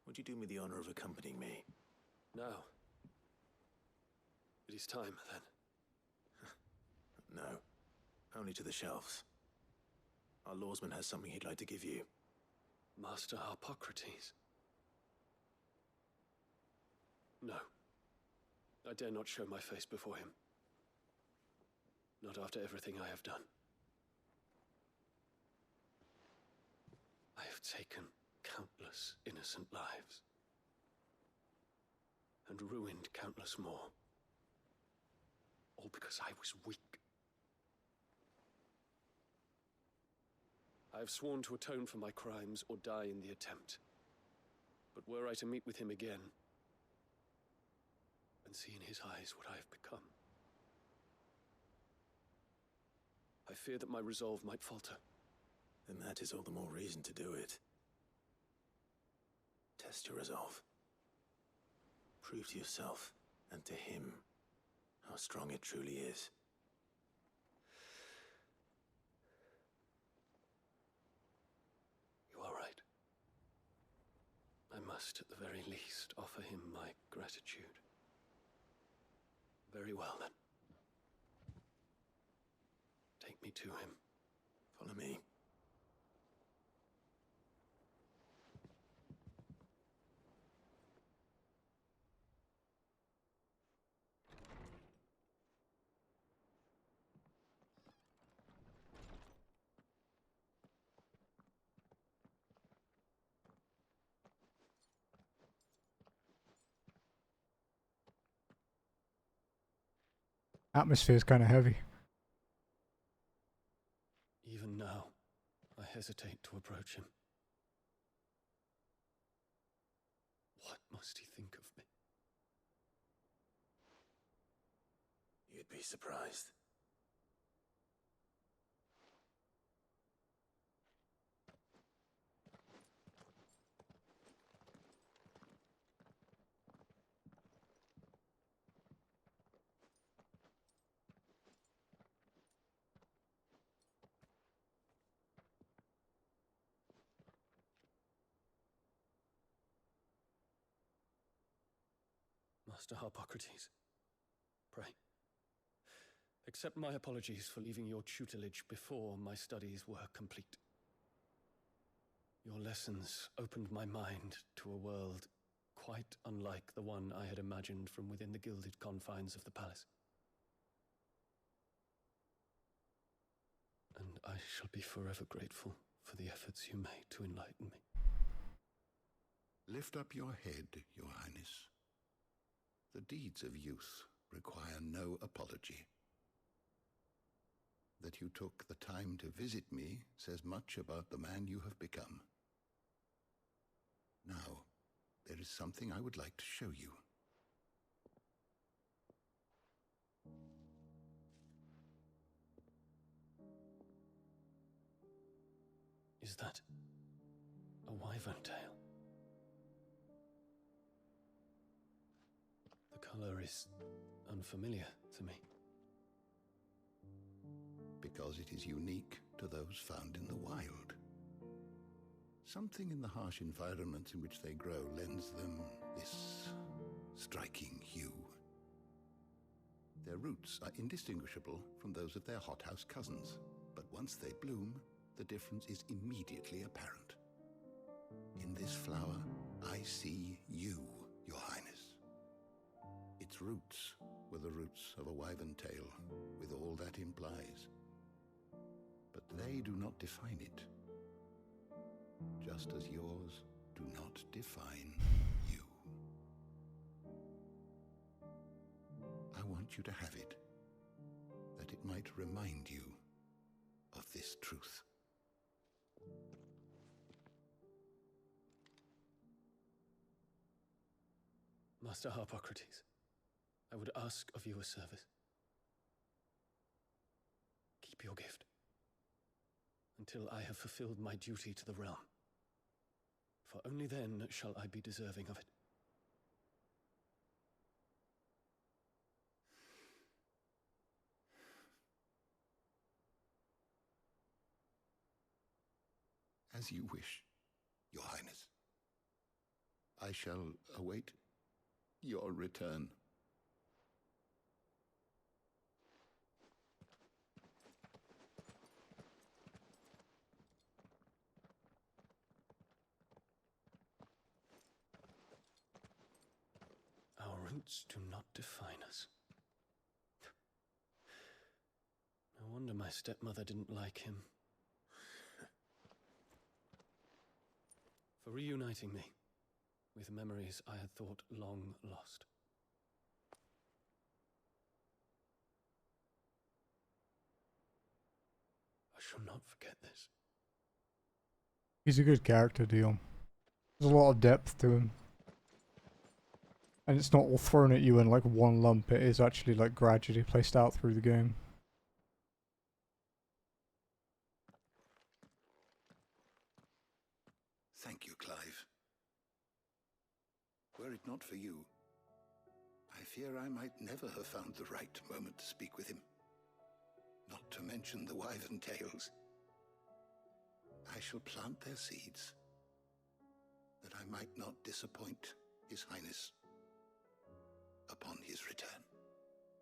would you do me the honor of accompanying me? Now. It is time, then. No, only to the shelves. Our lawsman has something he'd like to give you. Master Harpocrates. No. I dare not show my face before him. Not after everything I have done. I have taken countless innocent lives. And ruined countless more. All because I was weak. I have sworn to atone for my crimes or die in the attempt. But were I to meet with him again, and see in his eyes what I have become, I fear that my resolve might falter. Then that is all the more reason to do it. Test your resolve. Prove to yourself and to him how strong it truly is. You are right. I must, at the very least, offer him my gratitude. Very well, then. Take me to him. Follow me. Atmosphere's kind of heavy. Even now, I hesitate to approach him. What must he think of me? You'd be surprised. Master Harpocrates, pray, accept my apologies for leaving your tutelage before my studies were complete. Your lessons opened my mind to a world quite unlike the one I had imagined from within the gilded confines of the palace. And I shall be forever grateful for the efforts you made to enlighten me. Lift up your head, Your Highness. The deeds of youth require no apology. That you took the time to visit me says much about the man you have become. Now, there is something I would like to show you. Is that a wyvern tail? The color is unfamiliar to me. Because it is unique to those found in the wild. Something in the harsh environment in which they grow lends them this striking hue. Their roots are indistinguishable from those of their hothouse cousins, but once they bloom, the difference is immediately apparent. In this flower, I see you, Your Highness. Its roots were the roots of a wyvern tail, with all that implies. But they do not define it, just as yours do not define you. I want you to have it, that it might remind you of this truth. Master Harpocrates, I would ask of you a service. Keep your gift until I have fulfilled my duty to the realm, for only then shall I be deserving of it. As you wish, Your Highness. I shall await your return. Our roots do not define us. No wonder my stepmother didn't like him. For reuniting me with memories I had thought long lost. I shall not forget this. He's a good character, Dion. There's a lot of depth to him. And it's not all thrown at you in like one lump, it is actually like gradually placed out through the game. Thank you, Clive. Were it not for you, I fear I might never have found the right moment to speak with him. Not to mention the wyvern tales. I shall plant their seeds, that I might not disappoint His Highness upon his return.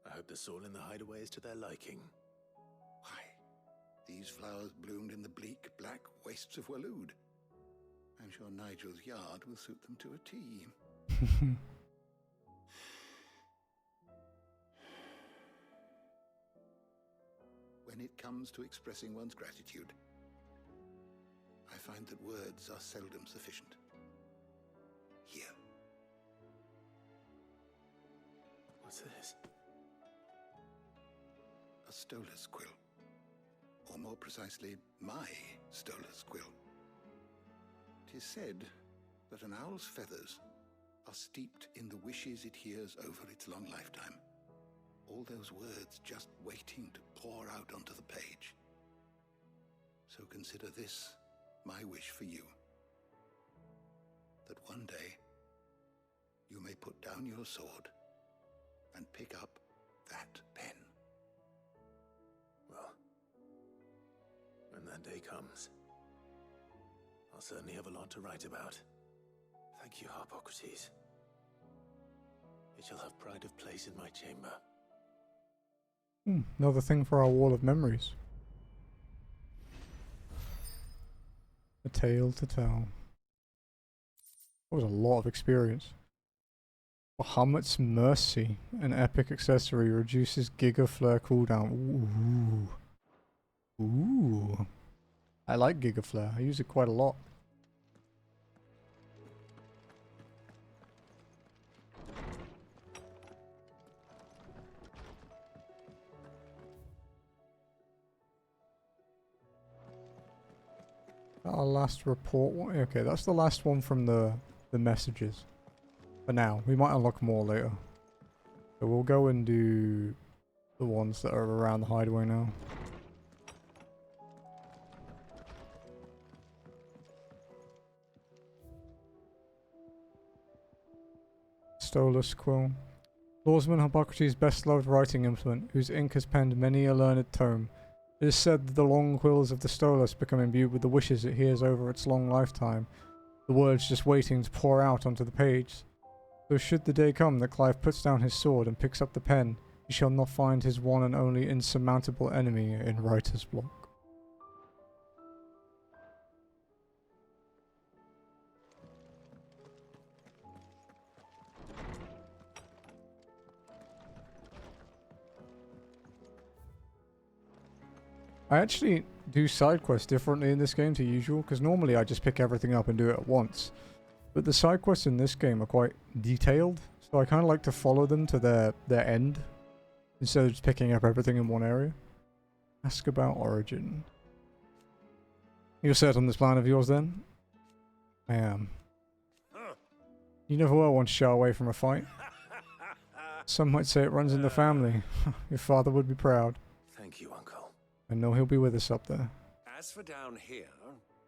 I hope the soil in the hideaway is to their liking. Why, these flowers bloomed in the bleak, black wastes of Waloed. I'm sure Nigel's yard will suit them to a T. When it comes to expressing one's gratitude, I find that words are seldom sufficient. Here. What's this? A stolas quill. Or more precisely, my stolas quill. 'Tis said that an owl's feathers are steeped in the wishes it hears over its long lifetime. All those words just waiting to pour out onto the page. So consider this my wish for you. That one day, you may put down your sword and pick up that pen. Well, when that day comes, I'll certainly have a lot to write about. Thank you, Harpocrates. It shall have pride of place in my chamber. Another thing for our wall of memories. A tale to tell. That was a lot of experience. Bahamut's Mercy, an epic accessory, reduces Giga Flare cooldown. Ooh. Ooh. I like Giga Flare. I use it quite a lot. Our last report. Okay, that's the last one from the messages. For now, we might unlock more later. So we'll go and do the ones that are around the hideaway now. Stolus Quill. Lawsman Hippocrates' best-loved writing implement, whose ink has penned many a learned tome. It is said that the long quills of the Stolus become imbued with the wishes it hears over its long lifetime, the words just waiting to pour out onto the page. So should the day come that Clive puts down his sword and picks up the pen, he shall not find his one and only insurmountable enemy in writer's block. I actually do side quests differently in this game to usual, because normally I just pick everything up and do it at once. But the side quests in this game are quite detailed, so I kind of like to follow them to their end, instead of just picking up everything in one area. Ask about Origin. You're set on this plan of yours then? I am. You never were one to shy away from a fight. Some might say it runs in the family. Your father would be proud. Thank you, Uncle. I know he'll be with us up there. As for down here...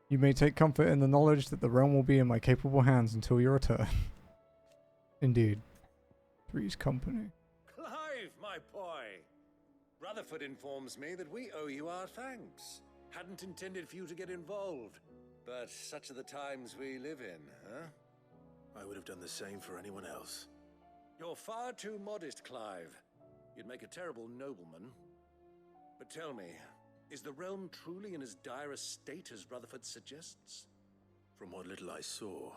You may take comfort in the knowledge that the realm will be in my capable hands until your return. Indeed. Three's company. Clive, my boy! Rutherford informs me that we owe you our thanks. Hadn't intended for you to get involved, but such are the times we live in, huh? I would have done the same for anyone else. You're far too modest, Clive. You'd make a terrible nobleman. But tell me, is the realm truly in as dire a state as Rutherford suggests? From what little I saw,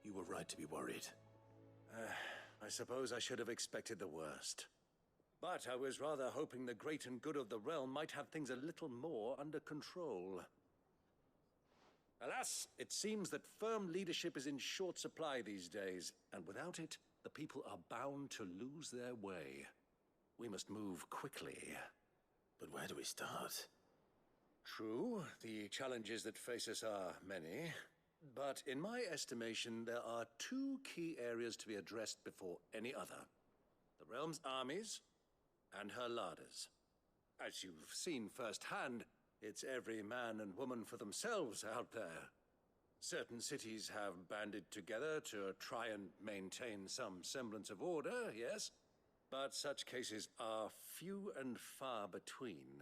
you were right to be worried. I suppose I should have expected the worst. But I was rather hoping the great and good of the realm might have things a little more under control. Alas, it seems that firm leadership is in short supply these days, and without it, the people are bound to lose their way. We must move quickly. But where do we start? True, the challenges that face us are many, but in my estimation, there are two key areas to be addressed before any other. The realm's armies and her larders. As you've seen firsthand, it's every man and woman for themselves out there. Certain cities have banded together to try and maintain some semblance of order, yes? But such cases are few and far between.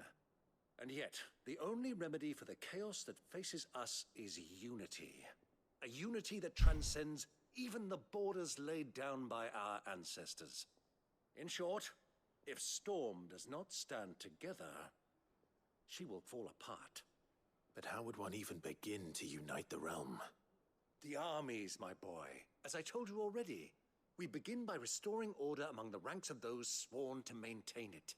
And yet, the only remedy for the chaos that faces us is unity. A unity that transcends even the borders laid down by our ancestors. In short, if Storm does not stand together, she will fall apart. But how would one even begin to unite the realm? The armies, my boy. As I told you already, we begin by restoring order among the ranks of those sworn to maintain it.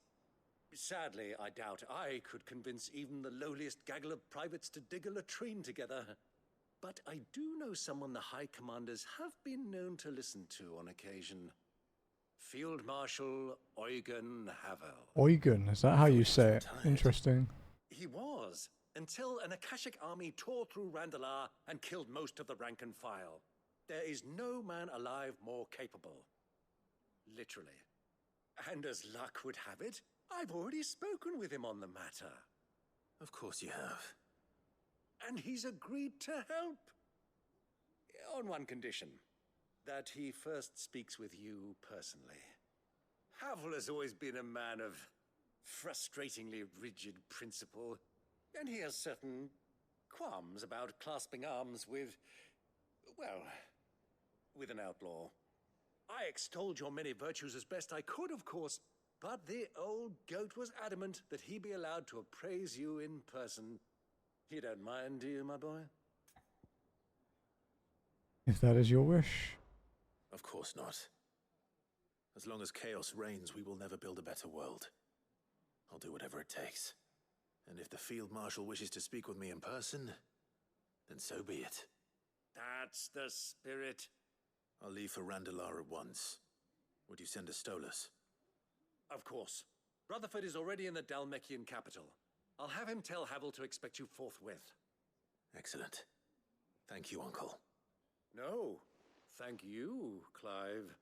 Sadly, I doubt I could convince even the lowliest gaggle of privates to dig a latrine together. But I do know someone the High Commanders have been known to listen to on occasion. Field Marshal Eugen Havel. Eugen, is that how you say it? Interesting. He was, until an Akashic army tore through Randalar and killed most of the rank and file. There is no man alive more capable. Literally. And as luck would have it, I've already spoken with him on the matter. Of course you have. And he's agreed to help. On one condition. That he first speaks with you personally. Havel has always been a man of frustratingly rigid principle, and he has certain qualms about clasping arms with, well, with an outlaw. I extolled your many virtues as best I could, of course, but the old goat was adamant that he be allowed to appraise you in person. You don't mind, do you, my boy? If that is your wish. Of course not. As long as chaos reigns, we will never build a better world. I'll do whatever it takes. And if the Field Marshal wishes to speak with me in person, then so be it. That's the spirit. I'll leave for Randalar at once. Would you send a Stolas? Of course. Rutherford is already in the Dalmekian capital. I'll have him tell Havel to expect you forthwith. Excellent. Thank you, Uncle. No, thank you, Clive.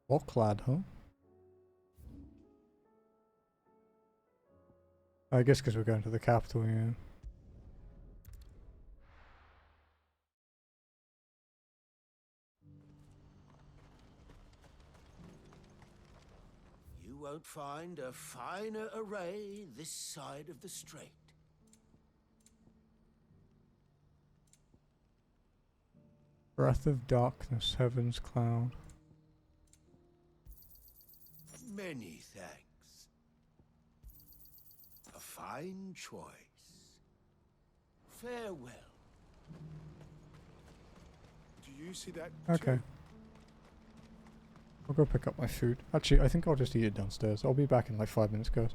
Locklad, huh? I guess because we're going to the capital, yeah. You won't find a finer array this side of the strait. Breath of darkness, heaven's cloud. Many thanks. A fine choice. Farewell. Do you see that? Okay. I'll go pick up my food. Actually, I think I'll just eat it downstairs. I'll be back in like 5 minutes, guys.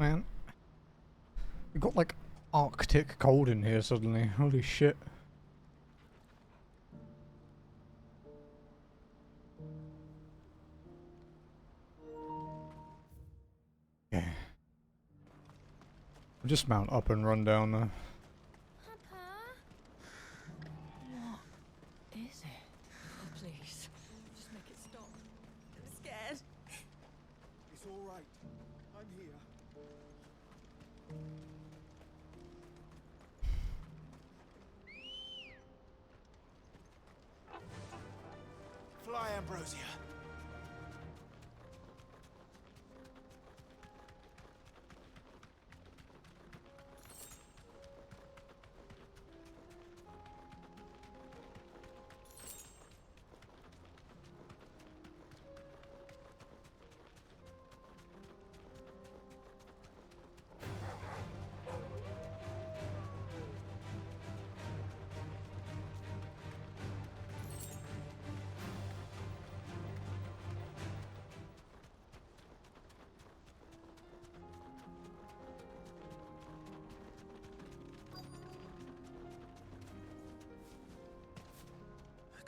Man. We got like Arctic cold in here suddenly. Holy shit. Yeah. We'll just mount up and run down there. What is it? Oh, please. Just make it stop. I'm scared. It's all right. I'm here. Fly, Ambrosia.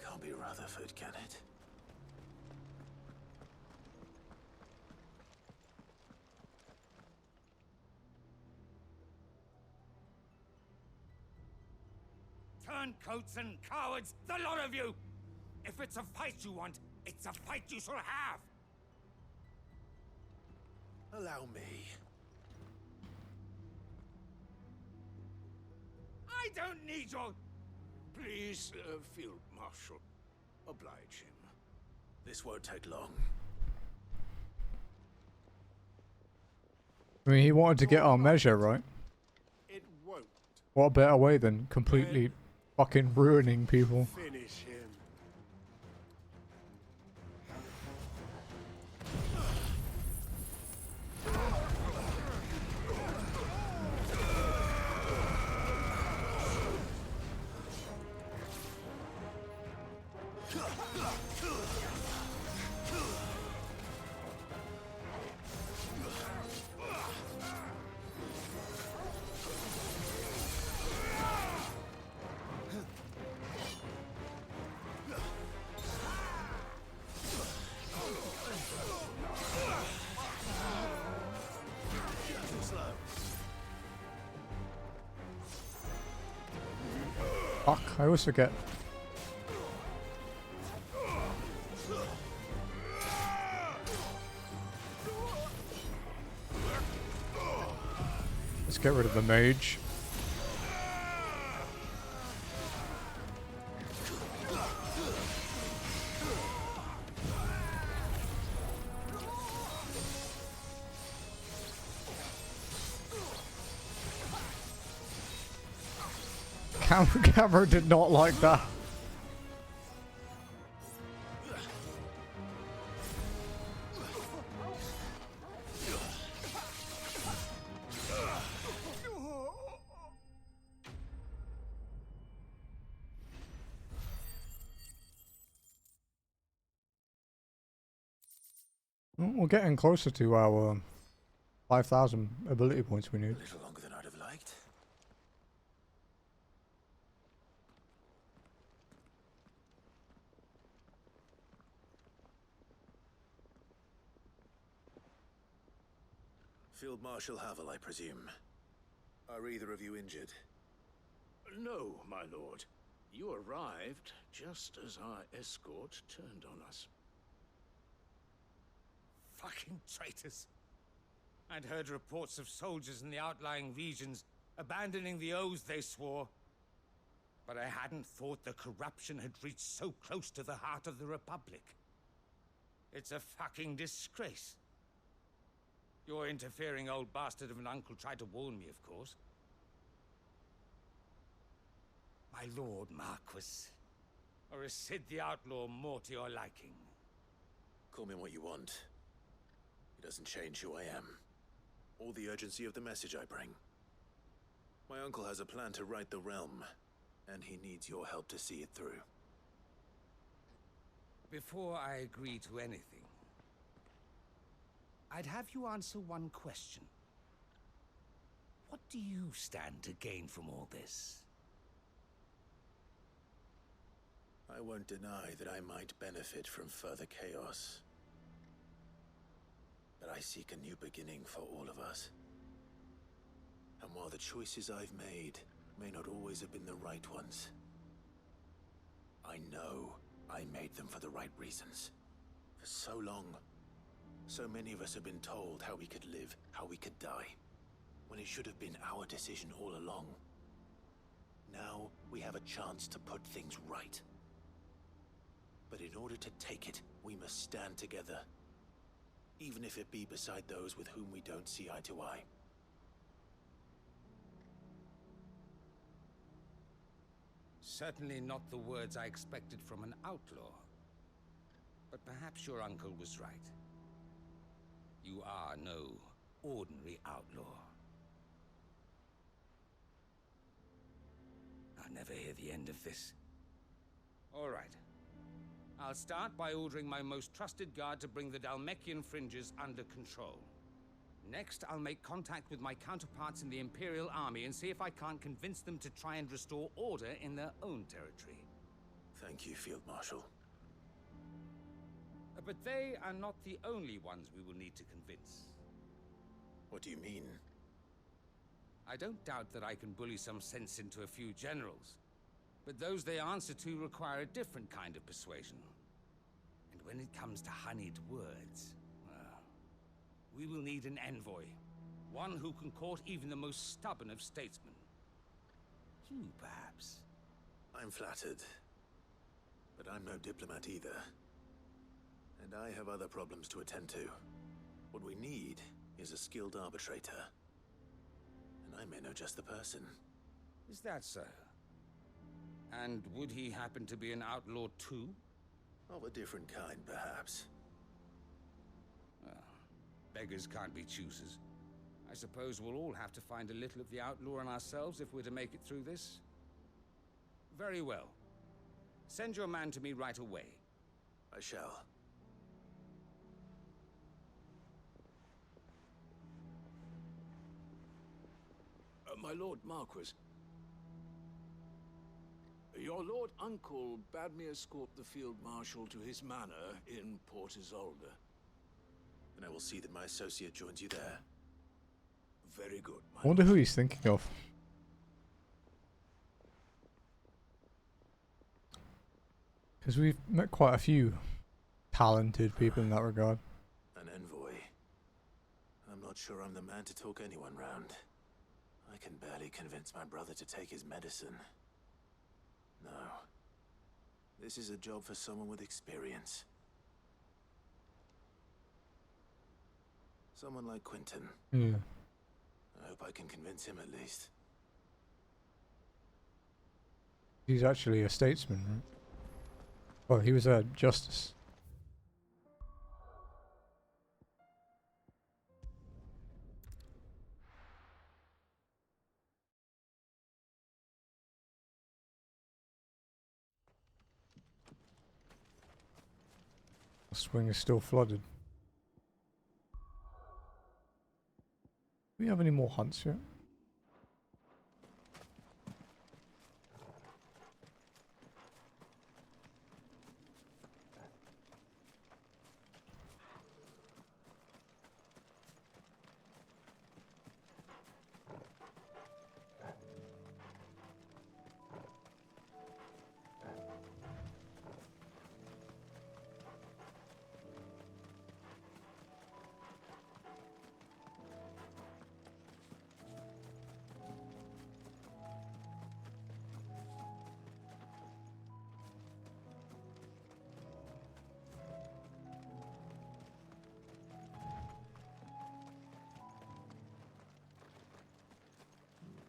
Can't be Rutherford, can it? Turncoats and cowards, the lot of you! If it's a fight you want, it's a fight you shall have! Allow me. I don't need your... Please, Field Marshal, oblige him. This won't take long. I mean, he wanted to get our measure, right? It won't. What a better way than completely fucking ruining people. Finish him. Fuck, I always forget. Let's get rid of the mage. Camera did not like that. Well, we're getting closer to our 5,000 ability points we need. A little longer than I'd have liked. Field Marshal Havel, I presume. Are either of you injured? No, my lord. You arrived just as our escort turned on us. Fucking traitors. I'd heard reports of soldiers in the outlying regions abandoning the oaths they swore. But I hadn't thought the corruption had reached so close to the heart of the Republic. It's a fucking disgrace. Your interfering old bastard of an uncle tried to warn me, of course. My lord Marquis, or is Sid the Outlaw more to your liking? Call me what you want. It doesn't change who I am, or the urgency of the message I bring. My uncle has a plan to right the realm, and he needs your help to see it through. Before I agree to anything, I'd have you answer one question. do you stand to gain from all this? I won't deny that I might benefit from further chaos. But I seek a new beginning for all of us. And while the choices I've made may not always have been the right ones, I know I made them for the right reasons. For so long, so many of us have been told how we could live, how we could die, when it should have been our decision all along. Now we have a chance to put things right. But in order to take it, we must stand together. Even if it be beside those with whom we don't see eye to eye. Certainly not the words I expected from an outlaw. But perhaps your uncle was right. You are no ordinary outlaw. I'll never hear the end of this. All right. I'll start by ordering my most trusted guard to bring the Dhalmekian fringes under control. Next, I'll make contact with my counterparts in the Imperial Army and see if I can't convince them to try and restore order in their own territory. Thank you, Field Marshal. But they are not the only ones we will need to convince. What do you mean? I don't doubt that I can bully some sense into a few generals. But those they answer to require a different kind of persuasion. And when it comes to honeyed words, well, we will need an envoy. One who can court even the most stubborn of statesmen. You, perhaps. I'm flattered. But I'm no diplomat either. And I have other problems to attend to. What we need is a skilled arbitrator. And I may know just the person. Is that so? And would he happen to be an outlaw too? Of a different kind, perhaps. Well, beggars can't be choosers. I suppose we'll all have to find a little of the outlaw in ourselves if we're to make it through this. Very well. Send your man to me right away. I shall. My Lord Marquis. Your Lord Uncle bade me escort the Field Marshal to his manor in Port Isolde. And I will see that my associate joins you there. Very good, I wonder who he's thinking of. Because we've met quite a few talented people in that regard. An envoy. I'm not sure I'm the man to talk anyone round. I can barely convince my brother to take his medicine. No. This is a job for someone with experience. Someone like Quentin. Yeah. I hope I can convince him at least. He's actually a statesman, right? Well, he was a justice. The swing is still flooded. Do we have any more hunts yet?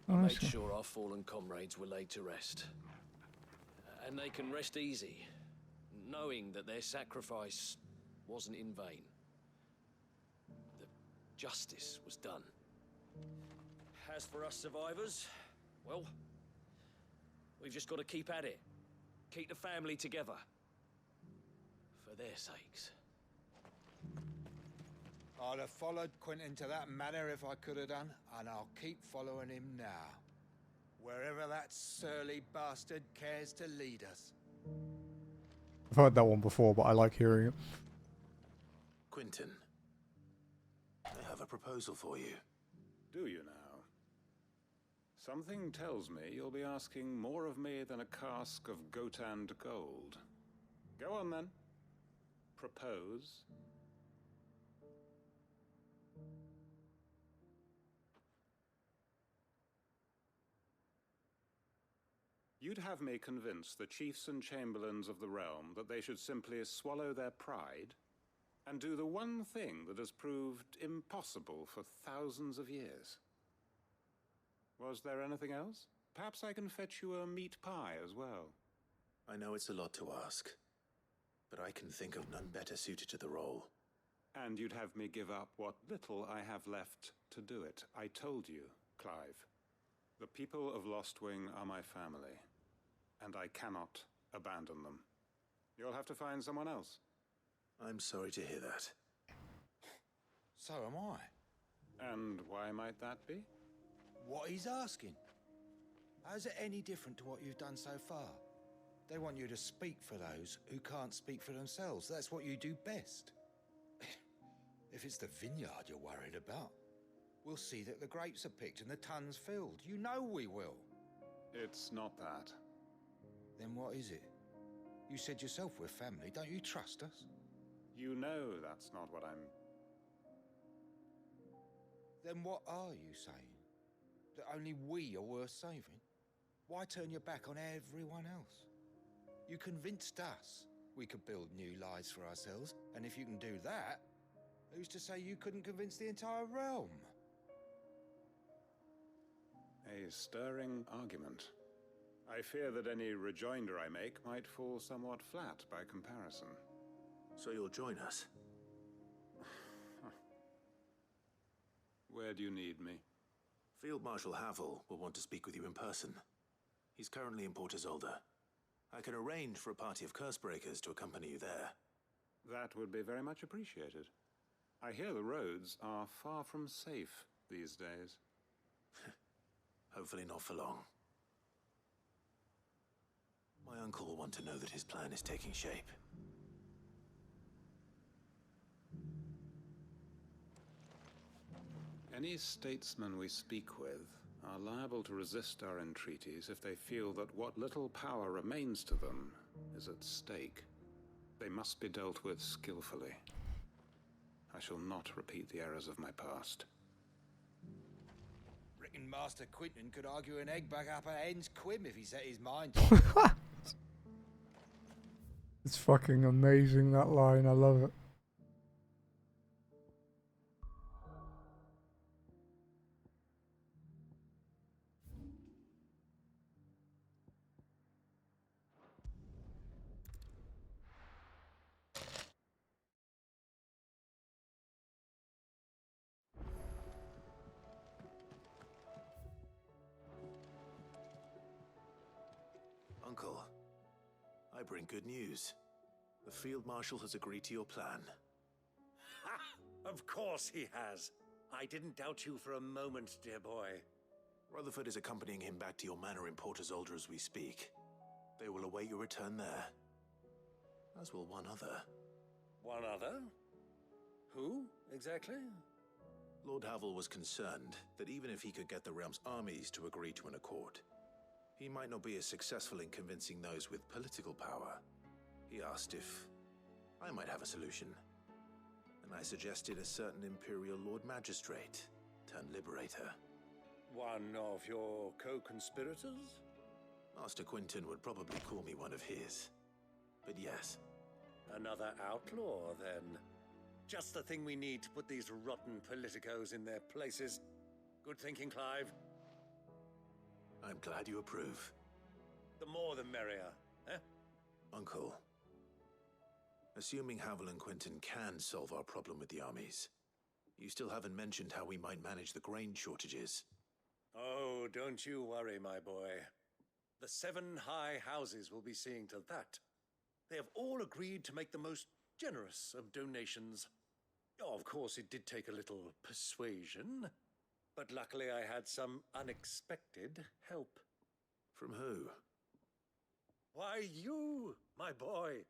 Make sure our fallen comrades were laid to rest. And they can rest easy, knowing that their sacrifice wasn't in vain. The justice was done. As for us survivors, well, we've just got to keep at it. Keep the family together. For their sakes. I'd have followed Quentin to that manor if I could have done, and I'll keep following him now. Wherever that surly bastard cares to lead us. I've heard that one before, but I like hearing it. Quentin, I have a proposal for you. Do you now? Something tells me you'll be asking more of me than a cask of Gotand gold. Go on then. Propose. You'd have me convince the chiefs and chamberlains of the realm that they should simply swallow their pride and do the one thing that has proved impossible for thousands of years. Was there anything else? Perhaps I can fetch you a meat pie as well. I know it's a lot to ask, but I can think of none better suited to the role. And you'd have me give up what little I have left to do it. I told you, Clive. The people of Lostwing are my family, and I cannot abandon them. You'll have to find someone else. I'm sorry to hear that. So am I. And why might that be? What he's asking. How's it any different to what you've done so far? They want you to speak for those who can't speak for themselves. That's what you do best. If it's the vineyard you're worried about, we'll see that the grapes are picked and the tons filled. You know we will. It's not that. Then what is it? You said yourself we're family. Don't you trust us? You know that's not what I'm... Then what are you saying? That only we are worth saving? Why turn your back on everyone else? You convinced us we could build new lives for ourselves, and if you can do that, who's to say you couldn't convince the entire realm? A stirring argument. I fear that any rejoinder I make might fall somewhat flat by comparison. So you'll join us? Where do you need me? Field Marshal Havel will want to speak with you in person. He's currently in Port Isolde. I can arrange for a party of Cursebreakers to accompany you there. That would be very much appreciated. I hear the roads are far from safe these days. Hopefully not for long. My uncle will want to know that his plan is taking shape. Any statesmen we speak with are liable to resist our entreaties if they feel that what little power remains to them is at stake. They must be dealt with skillfully. I shall not repeat the errors of my past. Reckon Master Quentin could argue an egg back up a hen's quim if he set his mind to it. It's fucking amazing, that line. I love it. Uncle, I bring good news. The Field Marshal has agreed to your plan. Ha! Of course he has. I didn't doubt you for a moment, dear boy. Rutherford is accompanying him back to your manor in Port Isolde as we speak. They will await your return there. As will one other. One other? Who, exactly? Lord Havel was concerned that even if he could get the realm's armies to agree to an accord, he might not be as successful in convincing those with political power. He asked if I might have a solution, and I suggested a certain Imperial Lord Magistrate turned liberator. One of your co-conspirators? Master Quentin would probably call me one of his. But yes. Another outlaw, then. Just the thing we need to put these rotten politicos in their places. Good thinking, Clive. I'm glad you approve. The more the merrier, eh? Uncle, assuming Havel and Quentin can solve our problem with the armies, you still haven't mentioned how we might manage the grain shortages. Oh, don't you worry, my boy. The 7 high houses will be seeing to that. They have all agreed to make the most generous of donations. Oh, of course, it did take a little persuasion, but luckily I had some unexpected help. From who? Why, you, my boy.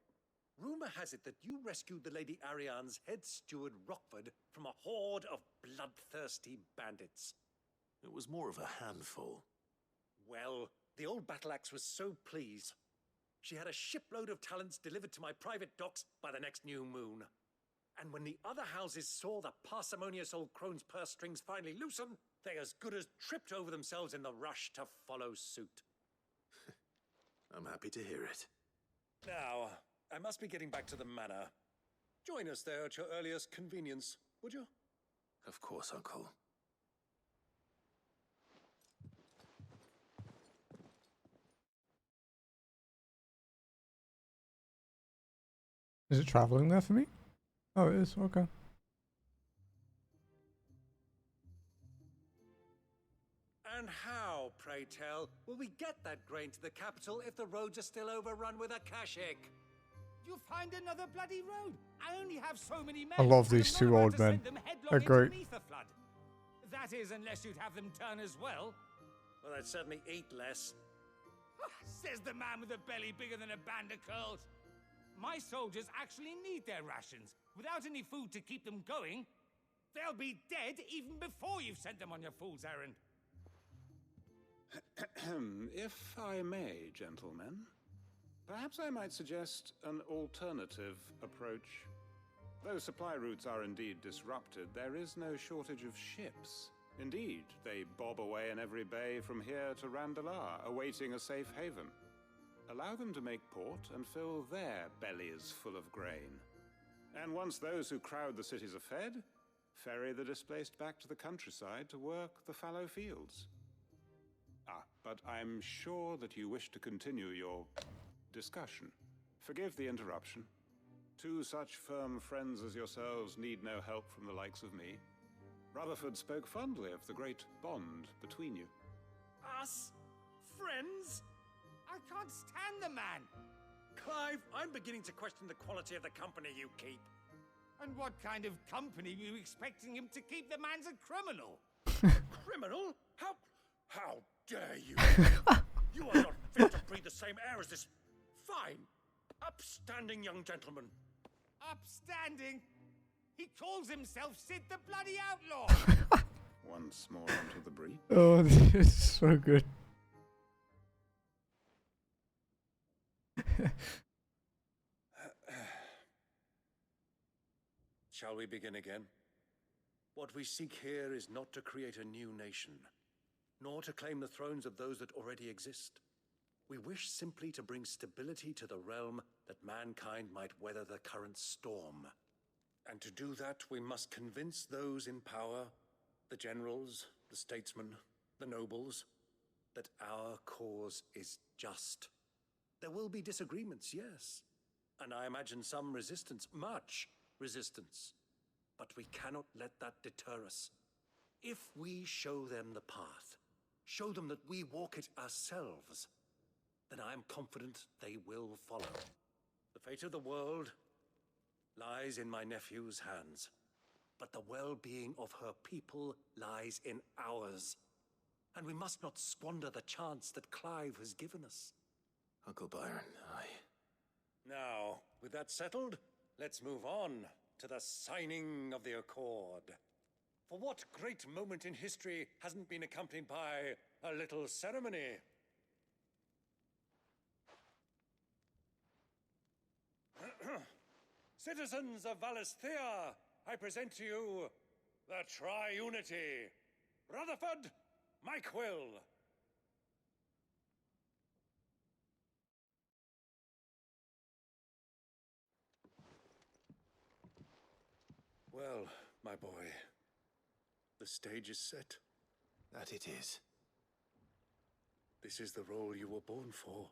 Rumor has it that you rescued the Lady Ariane's head steward Rockford from a horde of bloodthirsty bandits. It was more of a handful. Well, the old battle axe was so pleased. She had a shipload of talents delivered to my private docks by the next new moon. And when the other houses saw the parsimonious old crone's purse strings finally loosen, they as good as tripped over themselves in the rush to follow suit. I'm happy to hear it. Now, I must be getting back to the manor. Join us there at your earliest convenience, would you? Of course, Uncle. Is it traveling there for me? Oh, it is. Okay. And how, pray tell, will we get that grain to the capital if the roads are still overrun with akashic? You'll find another bloody road. I only have so many men. I love and these I'm not two about old to men. send them headlong They're into great. the ether flood. That is, unless you'd have them turn as well. Well, I'd certainly eat less. Says the man with a belly bigger than a band of curls. My soldiers actually need their rations. Without any food to keep them going, they'll be dead even before you've sent them on your fool's errand. If I may, gentlemen, perhaps I might suggest an alternative approach. Though supply routes are indeed disrupted, there is no shortage of ships. Indeed, they bob away in every bay from here to Randalar, awaiting a safe haven. Allow them to make port and fill their bellies full of grain. And once those who crowd the cities are fed, ferry the displaced back to the countryside to work the fallow fields. But I'm sure that you wish to continue your discussion. Forgive the interruption. Two such firm friends as yourselves need no help from the likes of me. Rutherford spoke fondly of the great bond between you. Us? Friends? I can't stand the man. Clive, I'm beginning to question the quality of the company you keep. And what kind of company were you expecting him to keep? The man's a criminal. Criminal? How dare you? You are not fit to breathe the same air as this fine, upstanding young gentleman. Upstanding? He calls himself Sid the Bloody Outlaw. Once more onto the brief. Oh, this is so good. Shall we begin again? What we seek here is not to create a new nation, nor to claim the thrones of those that already exist. We wish simply to bring stability to the realm that mankind might weather the current storm. And to do that, we must convince those in power, the generals, the statesmen, the nobles, that our cause is just. There will be disagreements, yes, and I imagine some resistance, much resistance. But we cannot let that deter us. If we show them the path, show them that we walk it ourselves, then I am confident they will follow. The fate of the world lies in my nephew's hands, but the well-being of her people lies in ours. And we must not squander the chance that Clive has given us. Uncle Byron, Now, with that settled, let's move on to the signing of the Accord. For what great moment in history hasn't been accompanied by a little ceremony? Citizens of Valisthea, I present to you the Triunity. Rutherford, Mike Will. Well, my boy, the stage is set. That it is. This is the role you were born for.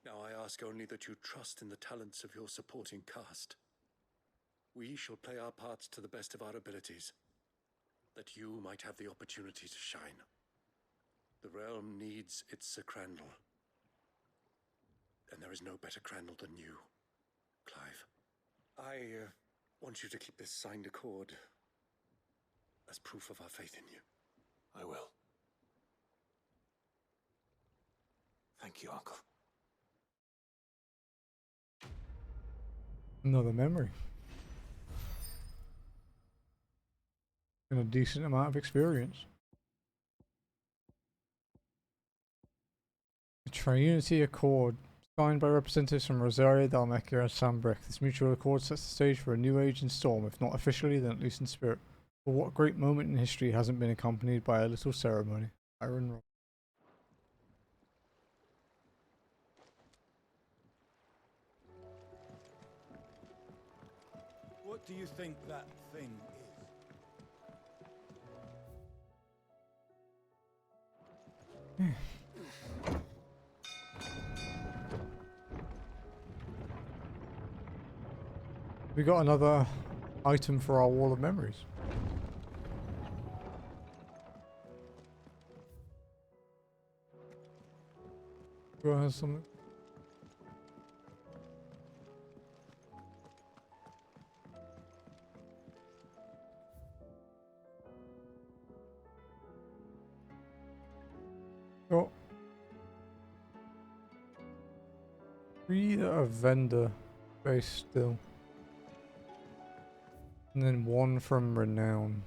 Now I ask only that you trust in the talents of your supporting cast. We shall play our parts to the best of our abilities, that you might have the opportunity to shine. The realm needs its Sir Crandall, and there is no better Crandall than you, Clive. want you to keep this signed accord as proof of our faith in you. I will. Thank you, Uncle. Another memory. And a decent amount of experience. A Triunity Accord, signed by representatives from Rosaria, Dhalmekia, and Sambrek. This mutual accord sets the stage for a new age in Storm, if not officially, then at least in spirit. But what great moment in history hasn't been accompanied by a little ceremony? Iron Rock. What do you think that thing is? We got another item for our wall of memories. Who has something? Oh. 3 that are vendor based still. And then 1 from Renown.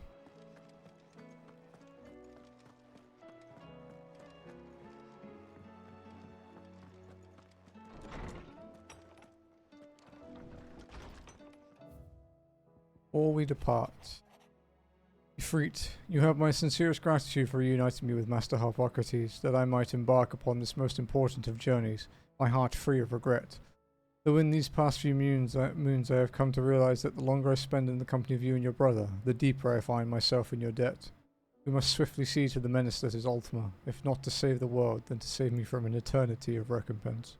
Before we depart. Ifrit, you have my sincerest gratitude for reuniting me with Master Harpocrates, that I might embark upon this most important of journeys, my heart free of regret. Though in these past few moons I have come to realize that the longer I spend in the company of you and your brother, the deeper I find myself in your debt. We must swiftly see to the menace that is Ultima, if not to save the world, then to save me from an eternity of recompense.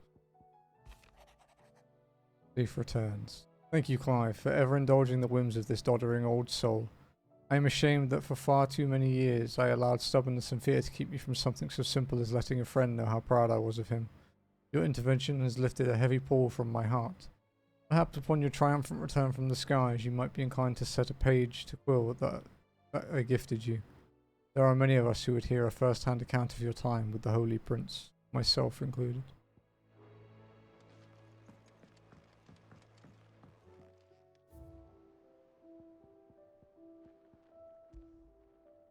Leaf returns. Thank you, Clive, for ever indulging the whims of this doddering old soul. I am ashamed that for far too many years I allowed stubbornness and fear to keep me from something so simple as letting a friend know how proud I was of him. Your intervention has lifted a heavy pall from my heart. Perhaps upon your triumphant return from the skies you might be inclined to set a page to quill that I gifted you. There are many of us who would hear a first-hand account of your time with the Holy Prince, myself included.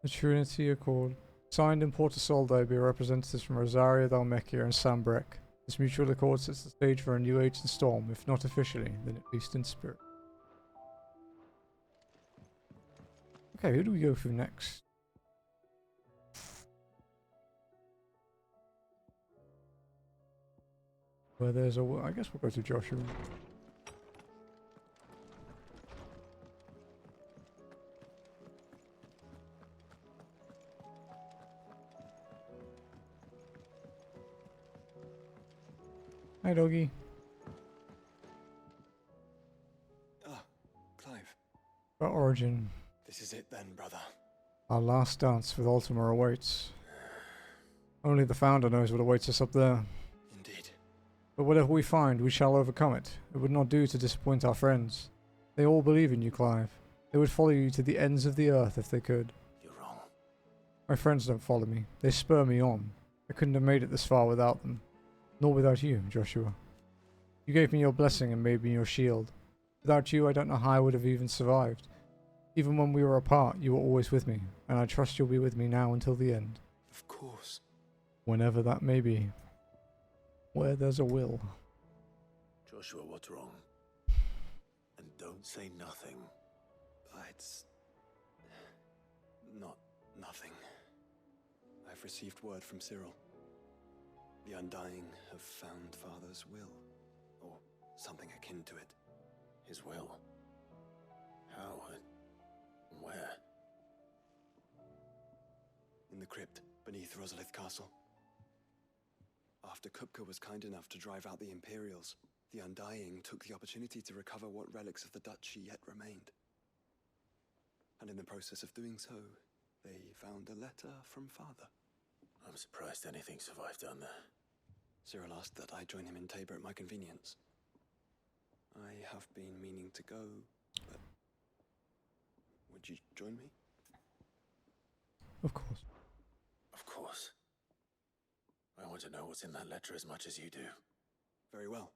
The Trinity Accord. Signed in Porto Soldo by representatives from Rosaria, Dhalmekia, and Sambrek. This mutual accord sets the stage for a new age in Storm, if not officially, then at least in spirit. Okay, who do we go through next? Where there's a... I guess we'll go to Joshua. Hi, doggy. Ah, Clive. Our origin. This is it then, brother. Our last dance with Ultima awaits. Only the Founder knows what awaits us up there. Indeed. But whatever we find, we shall overcome it. It would not do to disappoint our friends. They all believe in you, Clive. They would follow you to the ends of the earth if they could. You're wrong. My friends don't follow me. They spur me on. I couldn't have made it this far without them. Nor without you, Joshua. You gave me your blessing and made me your shield. Without you, I don't know how I would have even survived. Even when we were apart, you were always with me, and I trust you'll be with me now until the end. Of course. Whenever that may be. Where there's a will. Joshua, what's wrong? And don't say nothing. It's... not nothing. I've received word from Cyril. The Undying have found Father's will, or something akin to it. His will? How and where? In the crypt beneath Rosalith Castle. After Kupka was kind enough to drive out the Imperials, the Undying took the opportunity to recover what relics of the Duchy yet remained. And in the process of doing so, they found a letter from Father. I'm surprised anything survived down there. Cyril asked that I join him in Tabor at my convenience. I have been meaning to go, but Would you join me? Of course. Of course. I want to know what's in that letter as much as you do. Very well.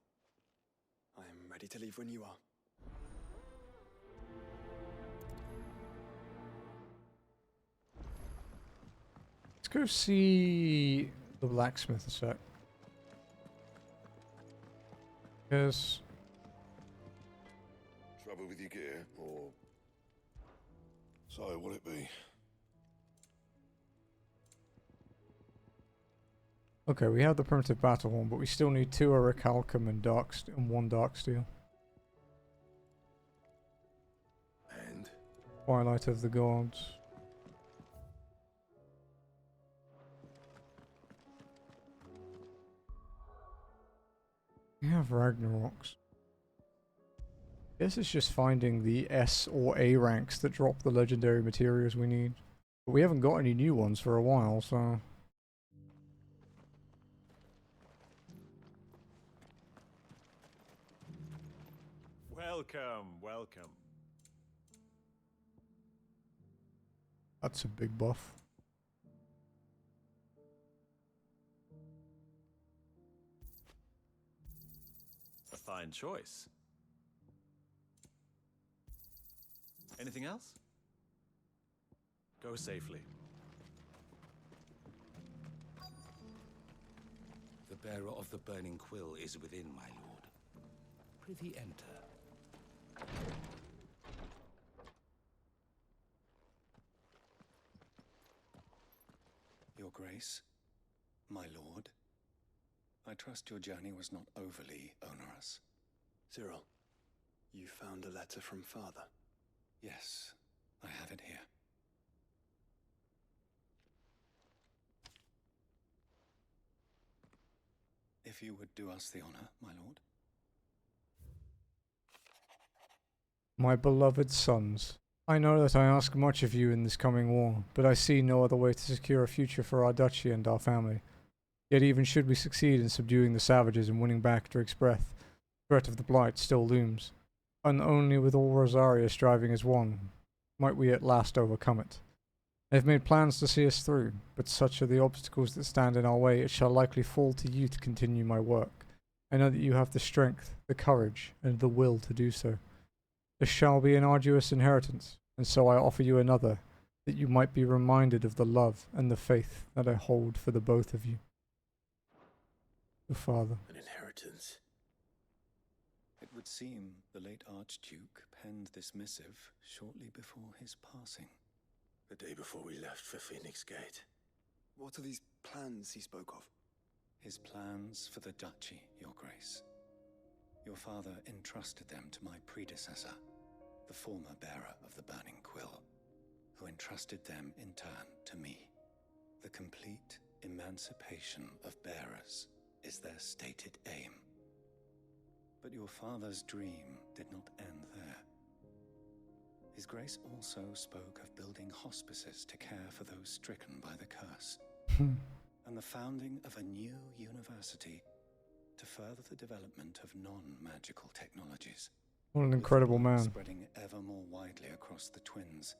I am ready to leave when you are. Let's go see the blacksmith a sec. Because... Trouble with your gear, or... So, what'll it be? Okay, we have the primitive battle horn, but we still need 2 orichalcum and 1 dark steel. And? Twilight of the Gods. We have Ragnaroks. Guess it's just finding the S or A ranks that drop the legendary materials we need. But we haven't got any new ones for a while, so... Welcome, welcome. That's a big buff. A fine choice. Anything else? Go safely. The bearer of the burning quill is within, my lord. Prithee enter. Your Grace, my lord, I trust your journey was not overly onerous. Cyril, you found a letter from Father? Yes, I have it here. If you would do us the honor, my lord. My beloved sons, I know that I ask much of you in this coming war, but I see no other way to secure a future for our duchy and our family. Yet even should we succeed in subduing the savages and winning back Drake's breath, the threat of the Blight still looms. And only with all Rosaria striving as one, might we at last overcome it. They have made plans to see us through, but such are the obstacles that stand in our way, it shall likely fall to you to continue my work. I know that you have the strength, the courage, and the will to do so. This shall be an arduous inheritance, and so I offer you another, that you might be reminded of the love and the faith that I hold for the both of you. Your father. An inheritance? It would seem the late Archduke penned this missive shortly before his passing. The day before we left for Phoenix Gate. What are these plans he spoke of? His plans for the duchy, Your Grace. Your father entrusted them to my predecessor, the former bearer of the Burning Quill, who entrusted them in turn to me. The complete emancipation of bearers is their stated aim. But your father's dream did not end there. His Grace also spoke of building hospices to care for those stricken by the curse, and the founding of a new university to further the development of non-magical technologies. What an incredible man. Spreading ever more widely across the twins,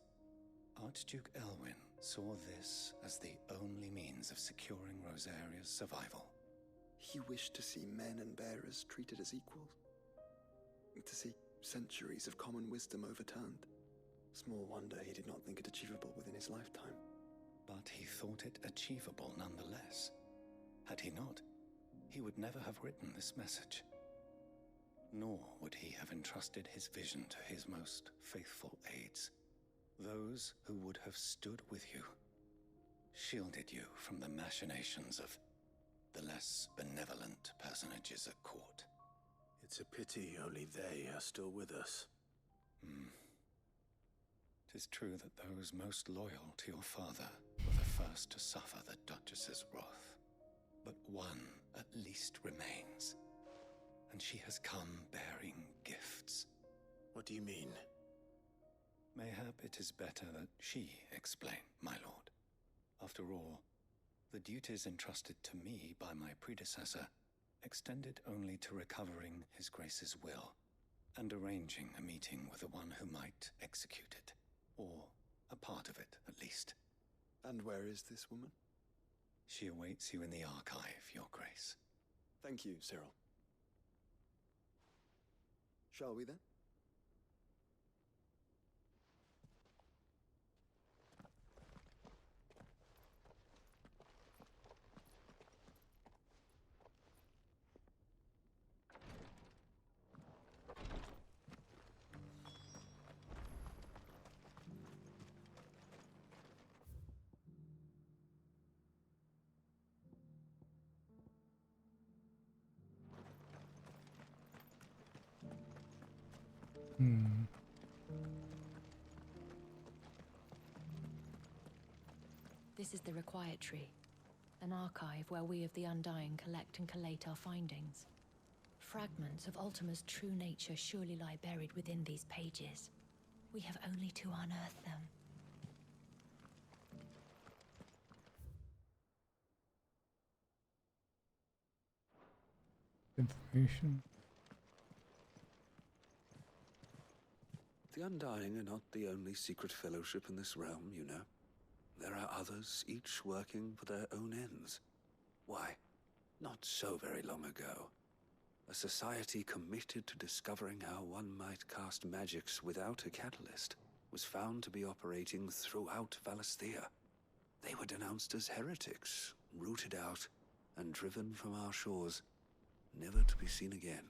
Archduke Elwyn saw this as the only means of securing Rosaria's survival. He wished to see men and bearers treated as equals, to see centuries of common wisdom overturned. Small wonder he did not think it achievable within his lifetime. But he thought it achievable nonetheless. Had he not, he would never have written this message. Nor would he have entrusted his vision to his most faithful aides, those who would have stood with you, shielded you from the machinations of the less benevolent personages at court. It's a pity only they are still with us. 'Tis true that those most loyal to your father were the first to suffer the Duchess's wrath. But one at least remains, and she has come bearing gifts. What do you mean? Mayhap it is better that she explain, my lord. After all, the duties entrusted to me by my predecessor extended only to recovering His Grace's will and arranging a meeting with the one who might execute it. Or a part of it, at least. And where is this woman? She awaits you in the archive, Your Grace. Thank you, Cyril. Shall we then? This is the Required Tree, an archive where we of the Undying collect and collate our findings. Fragments of Ultima's true nature surely lie buried within these pages. We have only to unearth them. Information. The Undying are not the only secret fellowship in this realm, you know. There are others, each working for their own ends. Why, not so very long ago, a society committed to discovering how one might cast magics without a catalyst was found to be operating throughout Valisthea. They were denounced as heretics, rooted out, and driven from our shores, never to be seen again.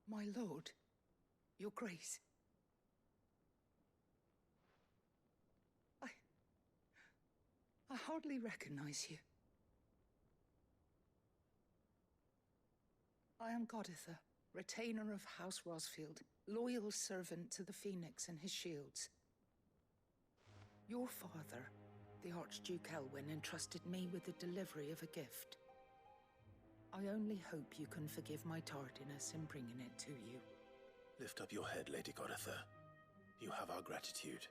My lord, your grace. I hardly recognize you. I am Goditha, retainer of House Rosfield, loyal servant to the Phoenix and his shields. Your father, the Archduke Elwyn, entrusted me with the delivery of a gift. I only hope you can forgive my tardiness in bringing it to you. Lift up your head, Lady Goditha. You have our gratitude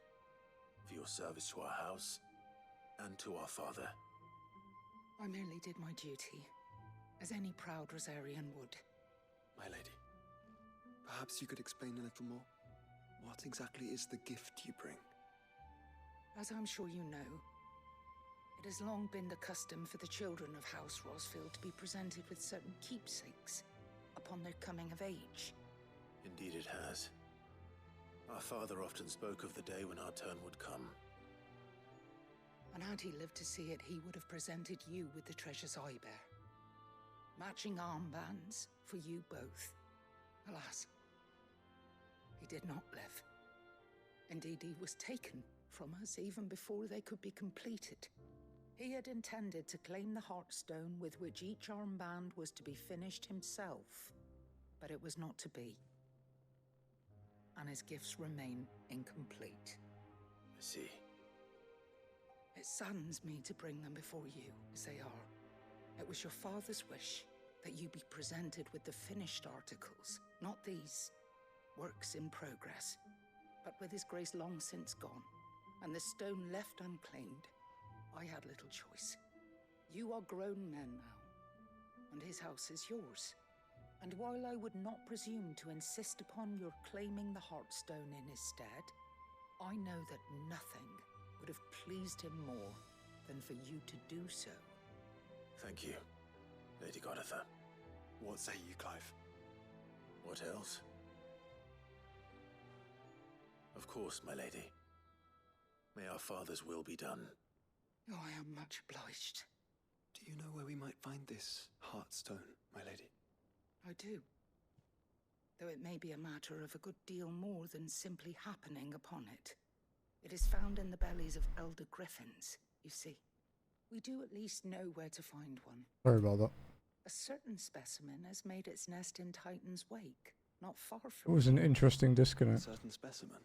for your service to our house and to our father. I merely did my duty, as any proud Rosarian would. My lady, perhaps you could explain a little more? What exactly is the gift you bring? As I'm sure you know, it has long been the custom for the children of House Rosfield to be presented with certain keepsakes upon their coming of age. Indeed it has. Our father often spoke of the day when our turn would come. And had he lived to see it, he would have presented you with the treasures I bear. Matching armbands for you both. Alas, he did not live. Indeed, he was taken from us even before they could be completed. He had intended to claim the Heartstone with which each armband was to be finished himself, but it was not to be. And his gifts remain incomplete. I see. It saddens me to bring them before you, as they are. It was your father's wish that you be presented with the finished articles, not these works in progress. But with his grace long since gone, and the stone left unclaimed, I had little choice. You are grown men now, and his house is yours. And while I would not presume to insist upon your claiming the Heartstone in his stead, I know that nothing would have pleased him more than for you to do so. Thank you, Lady Goditha. What say you, Clive? What else? Of course, my lady. May our father's will be done. Oh, I am much obliged. Do you know where we might find this Heartstone, my lady? I do. Though it may be a matter of a good deal more than simply happening upon it. It is found in the bellies of elder griffins, you see. We do at least know where to find one. Sorry about that. A certain specimen has made its nest in Titan's Wake, not far It from was an interesting disconnect. A certain specimen?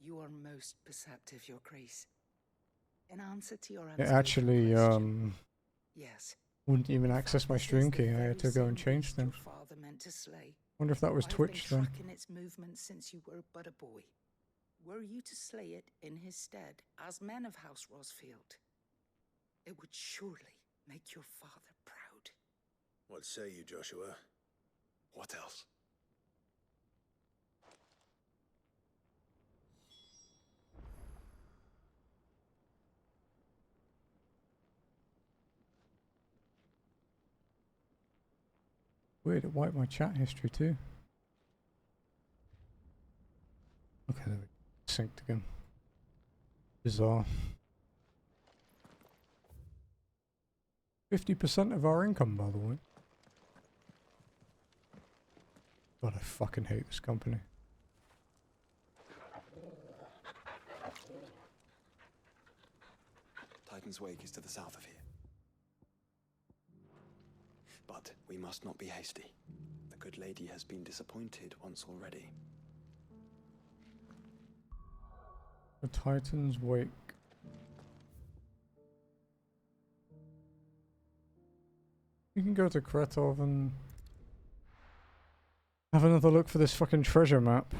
You are most perceptive, Your Grace. In answer to your It unspoken actually, question, yes, wouldn't even access my stream key. I had to go and change your things. father meant to slay. Wonder if that was Twitch I've been then. tracking its movements since you were but a boy. Were you to slay it in his stead, as men of House Rosfield, it would surely make your father proud. What say you, Joshua? What else? Weird, it wiped my chat history too. Okay, there we go. Synced again. Bizarre. 50% of our income, by the way. God, I fucking hate this company. Titan's Wake is to the south of here. But we must not be hasty. The good lady has been disappointed once already. The Titan's Wake. You can go to Kretov and have another look for this fucking treasure map.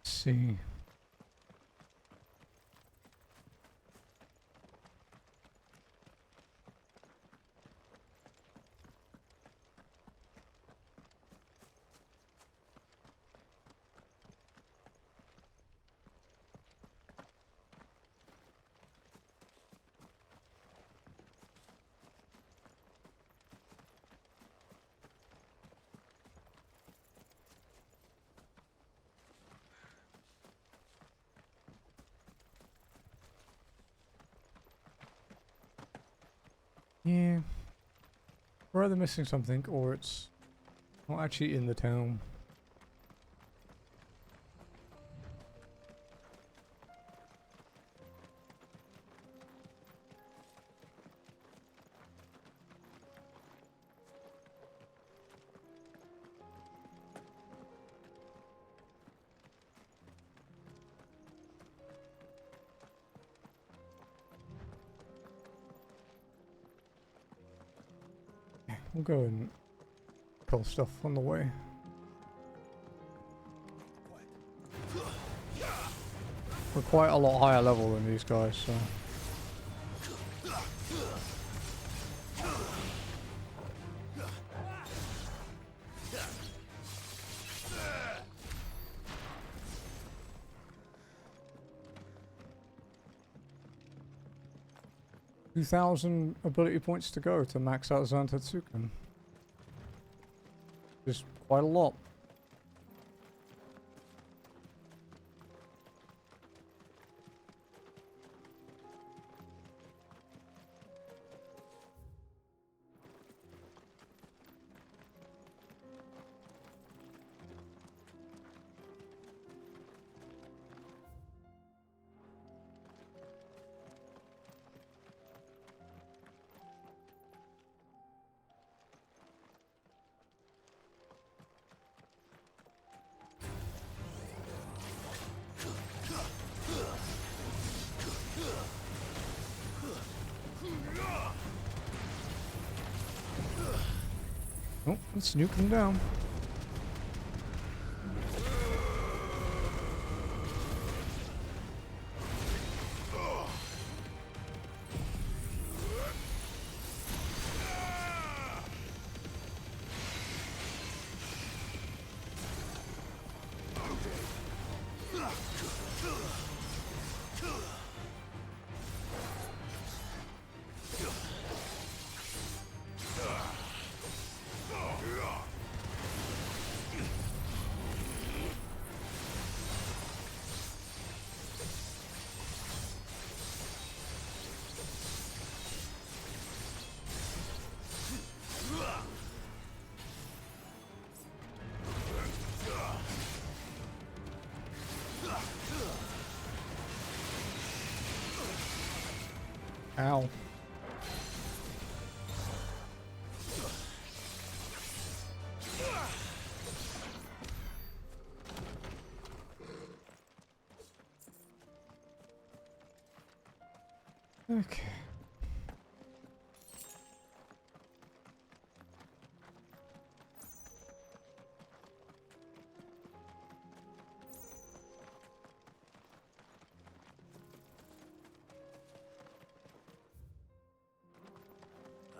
See. Yeah. We're either missing something or it's not actually in the town. We'll go and pull stuff on the way. We're quite a lot higher level than these guys, so... 2,000 ability points to go to max out Zantetsuken. Just quite a lot. Oh, let's nuke them down. Ow. Okay.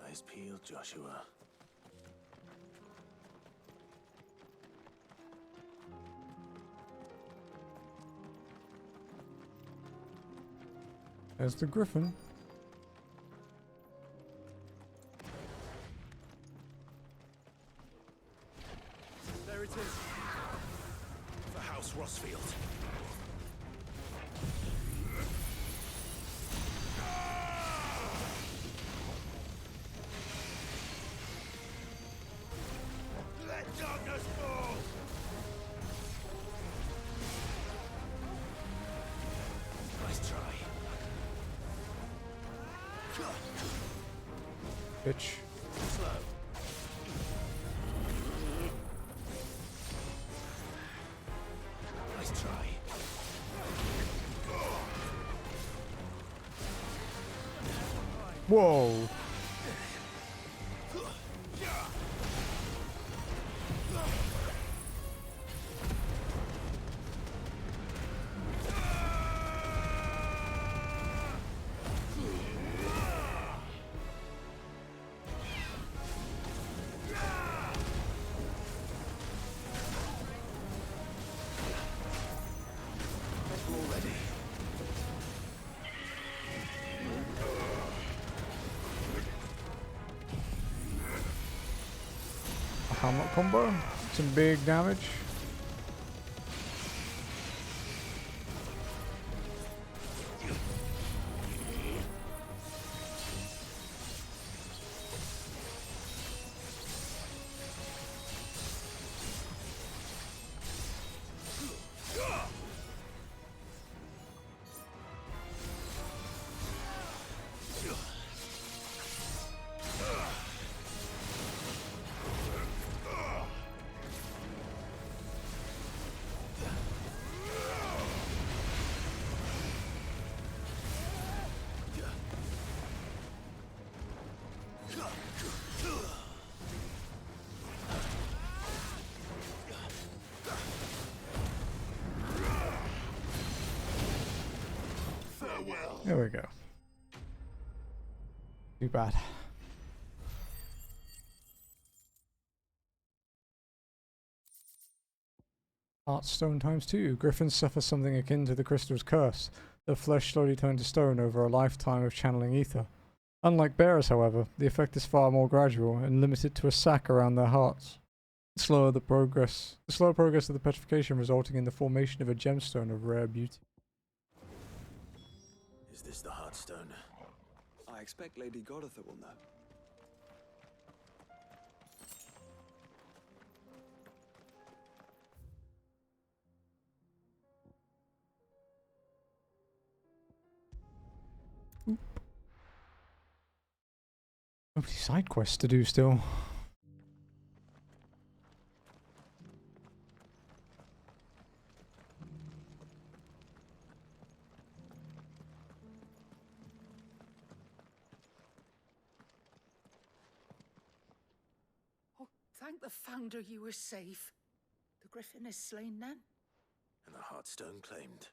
Eyes peeled, Joshua. There's the griffin. There it is. For House Rossfield. Let darkness fall! Nice try. Bitch. Slow. Nice try. Whoa. Already. A hamlet combo. Some big damage. There we go. Too bad. Heartstone ×2. Griffins suffer something akin to the crystal's curse. Their flesh slowly turns to stone over a lifetime of channeling ether. Unlike bears, however, the effect is far more gradual and limited to a sac around their hearts. The slower progress of the petrification, resulting in the formation of a gemstone of rare beauty. Is this the Heartstone? I expect Lady Godotha will know. So many side quests to do still. Oh, thank the Founder you were safe. The Griffin is slain now. And the Heartstone claimed.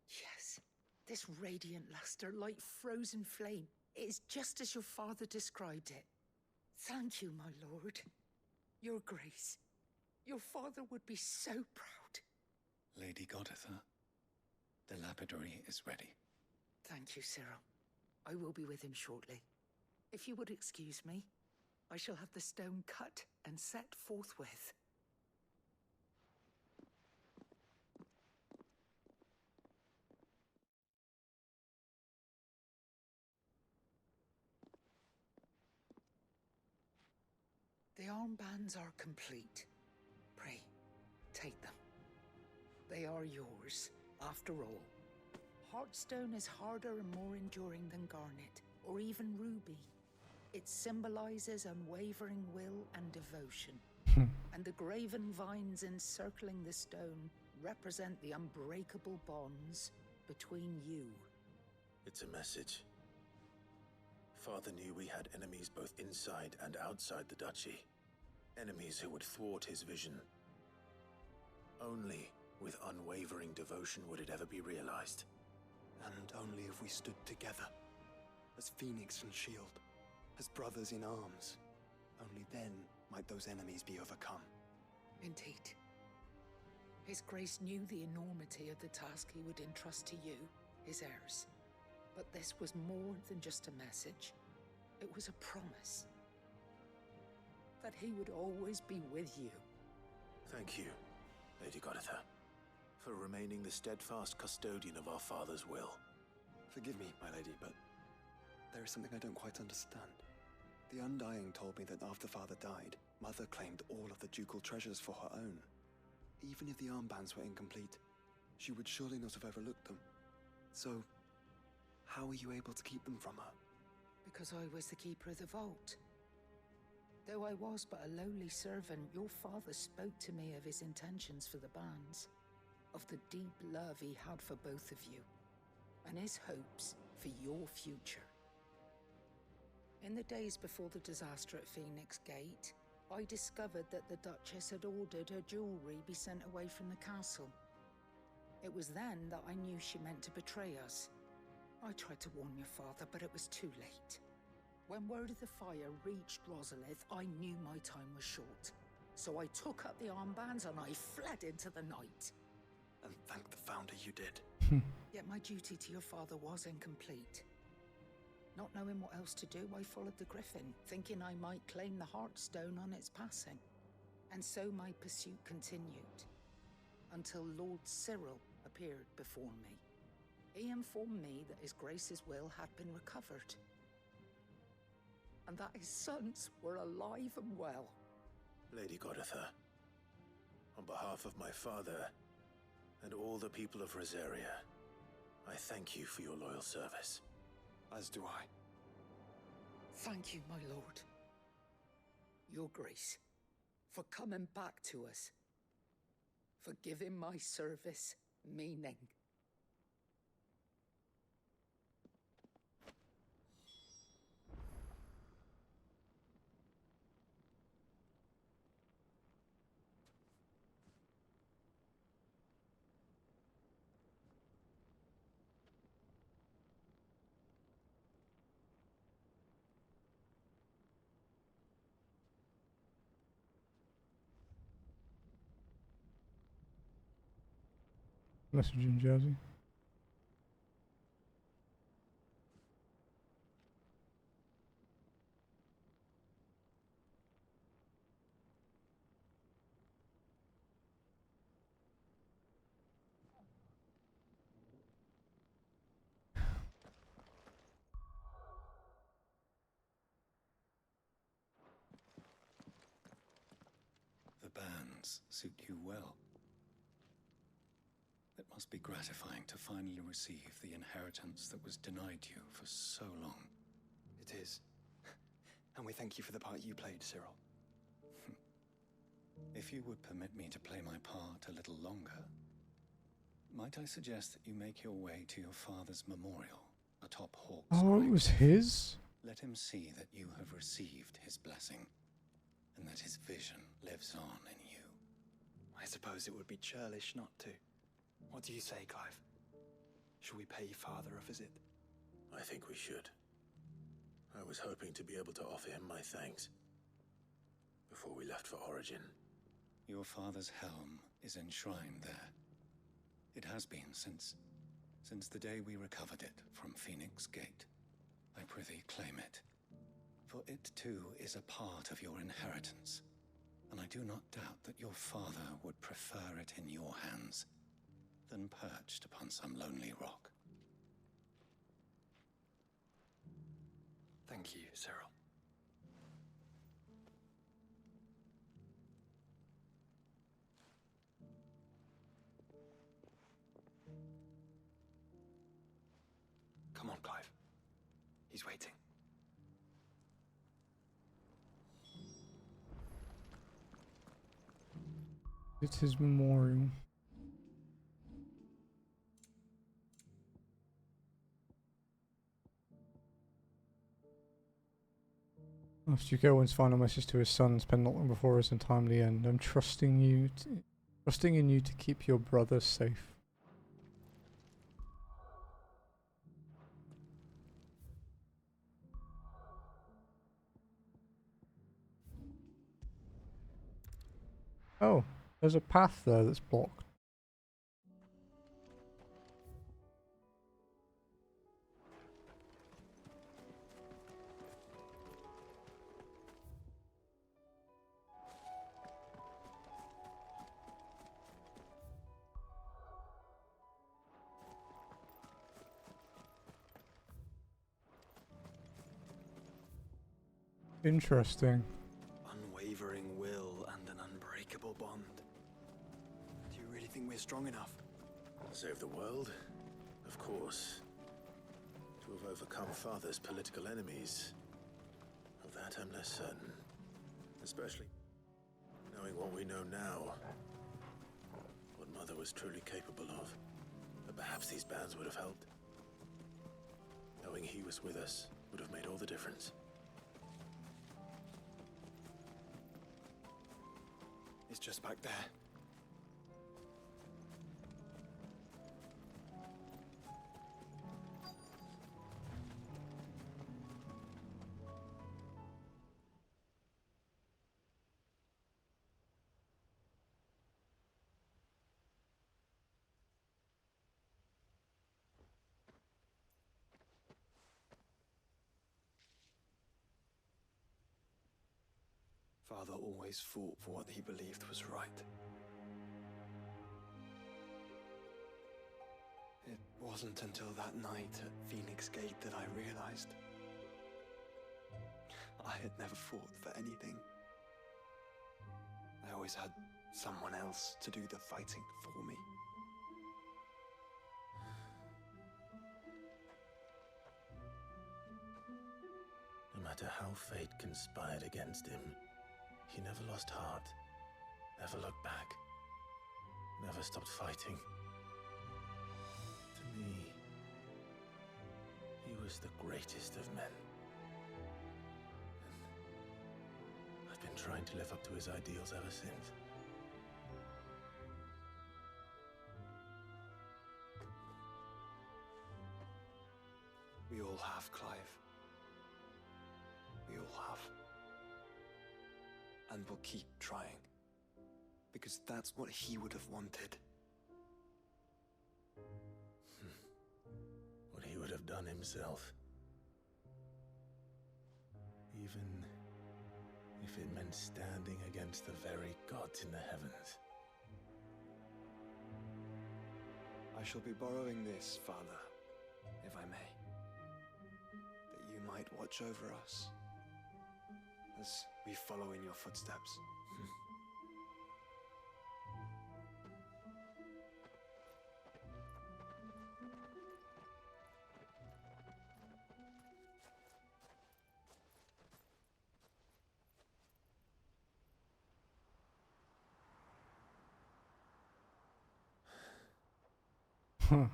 Yes, this radiant luster like frozen flame. It is just as your father described it. Thank you, my lord. Your grace. Your father would be so proud. Lady Godotha, the lapidary is ready. Thank you, Cyril. I will be with him shortly. If you would excuse me, I shall have the stone cut and set forthwith. The armbands are complete. Pray, take them. they are yours, after all. Heartstone is harder and more enduring than garnet, or even ruby. It symbolizes unwavering will and devotion. And the graven vines encircling the stone represent the unbreakable bonds between you. It's a message. Father knew we had enemies both inside and outside the duchy. Enemies who would thwart his vision. Only with unwavering devotion would it ever be realized. And only if we stood together, as Phoenix and Shield, as brothers in arms. Only then might those enemies be overcome. Indeed. His Grace knew the enormity of the task he would entrust to you, his heirs. But this was more than just a message. It was a promise. That he would always be with you. Thank you, Lady Goditha, for remaining the steadfast custodian of our father's will. Forgive me, my lady, but there is something I don't quite understand. The Undying told me that after Father died, Mother claimed all of the ducal treasures for her own. Even if the armbands were incomplete, she would surely not have overlooked them. So, how were you able to keep them from her? Because I was the keeper of the vault. Though I was but a lowly servant, your father spoke to me of his intentions for the bands, of the deep love he had for both of you, and his hopes for your future. In the days before the disaster at Phoenix Gate, I discovered that the Duchess had ordered her jewelry be sent away from the castle. It was then that I knew she meant to betray us. I tried to warn your father, but it was too late. When word of the fire reached Rosalith, I knew my time was short. So I took up the armbands and I fled into the night. And thank the Founder you did. Yet my duty to your father was incomplete. Not knowing what else to do, I followed the Griffin, thinking I might claim the Heartstone on its passing. And so my pursuit continued, until Lord Cyril appeared before me. He informed me that His Grace's will had been recovered, and that his sons were alive and well. Lady Goditha, on behalf of my father and all the people of Rosaria, I thank you for your loyal service. As do I. Thank you, my lord. Your Grace, for coming back to us. For giving my service meaning. Messaging Jersey. The bands suit you well. It must be gratifying to finally receive the inheritance that was denied you for so long. It is. And we thank you for the part you played, Cyril. If you would permit me to play my part a little longer, might I suggest that you make your way to your father's memorial atop Hawk's Oh, it was his? Let him see that you have received his blessing, and that his vision lives on in you. I suppose it would be churlish not to. What do you say, Clive? Shall we pay Father a visit? I think we should. I was hoping to be able to offer him my thanks before we left for Origin. Your father's helm is enshrined there. It has been since the day we recovered it from Phoenix Gate. I prithee claim it, for it too is a part of your inheritance, and I do not doubt that your father would prefer it in your hands than perched upon some lonely rock. Thank you, Cyril. He's waiting. It's his memorial. Archduke Elwin's final message to his sons penned not long before his untimely end. I'm trusting in you to keep your brother safe. Oh, there's a path there that's blocked. Interesting. Unwavering will and an unbreakable bond. Do you really think we're strong enough? Save the world? Of course. To have overcome Father's political enemies. Of that I'm less certain. Especially knowing what we know now. What Mother was truly capable of. But perhaps these bands would have helped. Knowing he was with us would have made all the difference. It's just back there. Father always fought for what he believed was right. It wasn't until that night at Phoenix Gate that I realized I had never fought for anything. I always had someone else to do the fighting for me. No matter how fate conspired against him, he never lost heart, never looked back, never stopped fighting. To me, he was the greatest of men. And I've been trying to live up to his ideals ever since. We all have, Clive. We all have. And we'll keep trying. Because that's what he would have wanted. What he would have done himself. Even if it meant standing against the very gods in the heavens. I shall be borrowing this, Father, if I may. That you might watch over us as we follow in your footsteps. Huh.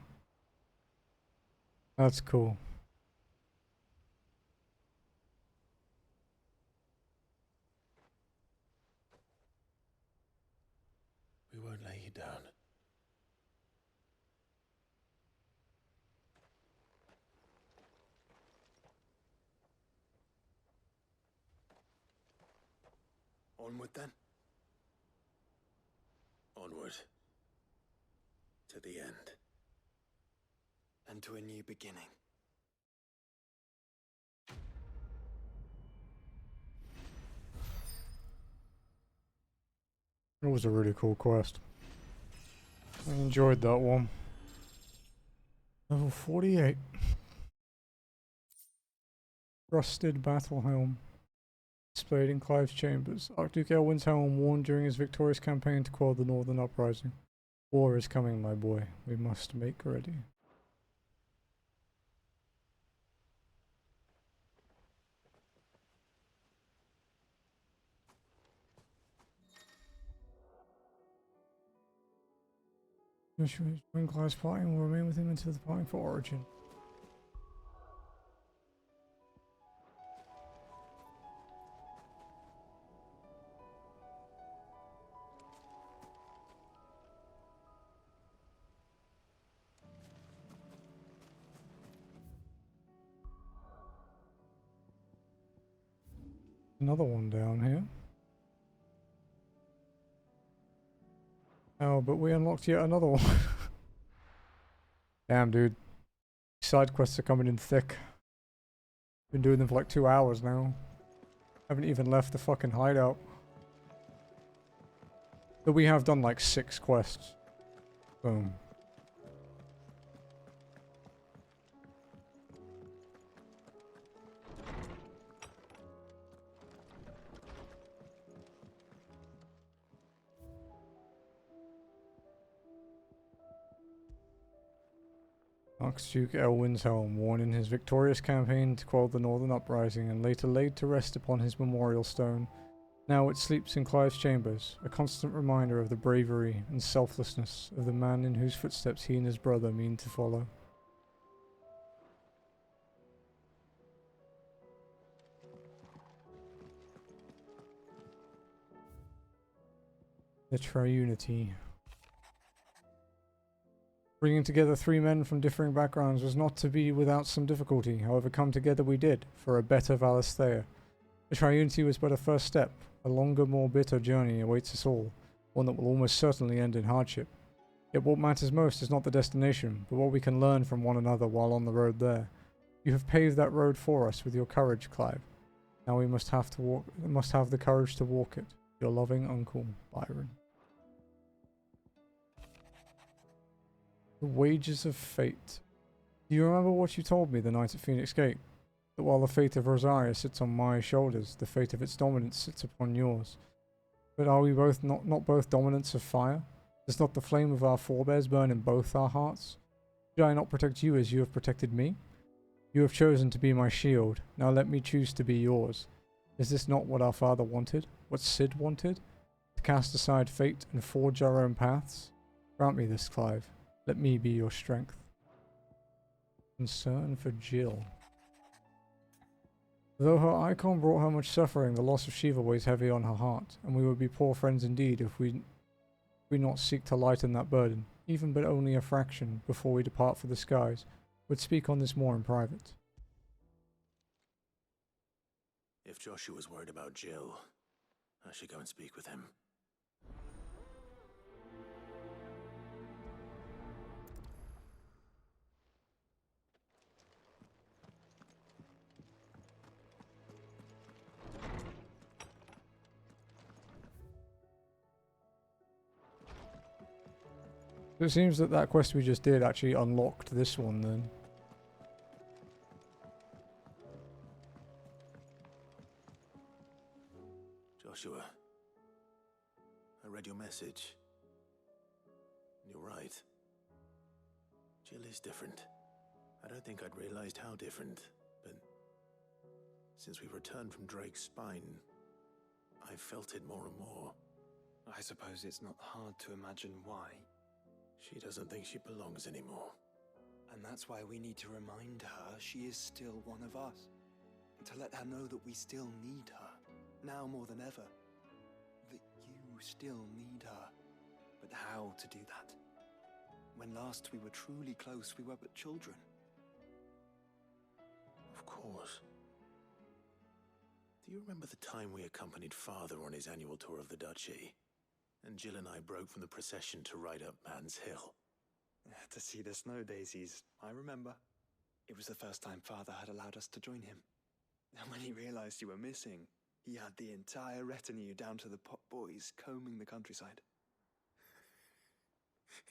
That's cool. We won't lay you down. Onward then. Onward. To the end. And to a new beginning. It was a really cool quest. I enjoyed that one. Level 48. Rusted battle helm. Displayed in Clive's chambers. Archduke Elwin's helm worn during his victorious campaign to quell the Northern Uprising. War is coming, my boy. We must make ready. When Clive's parting will remain with him until the parting for Origin. Another one down here. Oh, but we unlocked yet another one. Damn, dude. Side quests are coming in thick. Been doing them for like 2 hours now. Haven't even left the fucking hideout. But we have done like 6 quests. Boom. Archduke Elwin's helm, worn in his victorious campaign to quell the Northern Uprising and later laid to rest upon his memorial stone. Now it sleeps in Clive's chambers, a constant reminder of the bravery and selflessness of the man in whose footsteps he and his brother mean to follow. The Triunity. Bringing together 3 men from differing backgrounds was not to be without some difficulty, however come together we did, for a better Valisthea. The Triunity was but a first step. A longer, more bitter journey awaits us all, one that will almost certainly end in hardship. Yet what matters most is not the destination, but what we can learn from one another while on the road there. You have paved that road for us with your courage, Clive. Now we must have the courage to walk it. Your loving uncle, Byron. The wages of fate. Do you remember what you told me the night at Phoenix Gate? That while the fate of Rosaria sits on my shoulders, the fate of its dominance sits upon yours. But are we both not both dominants of fire? Does not the flame of our forebears burn in both our hearts? Should I not protect you as you have protected me? You have chosen to be my shield, now let me choose to be yours. Is this not what our father wanted? What Cid wanted? To cast aside fate and forge our own paths? Grant me this, Clive. Let me be your strength. Concern for Jill. Though her icon brought her much suffering, the loss of Shiva weighs heavy on her heart, and we would be poor friends indeed if we not seek to lighten that burden, even but only a fraction, before we depart for the skies. Would speak on this more in private. If Joshua's worried about Jill, I should go and speak with him. So it seems that that quest we just did actually unlocked this one then. Joshua, I read your message. You're right. Jill is different. I don't think I'd realized how different, but since we returned from Drake's spine, I felt it more and more. I suppose it's not hard to imagine why. She doesn't think she belongs anymore. And that's why we need to remind her she is still one of us. To let her know that we still need her, now more than ever. That you still need her. But how to do that? When last we were truly close, we were but children. Of course. Do you remember the time we accompanied Father on his annual tour of the Duchy? And Jill and I broke from the procession to ride up Man's Hill. To see the snow daisies, I remember. It was the first time Father had allowed us to join him. And when he realized you were missing, he had the entire retinue down to the pot boys combing the countryside.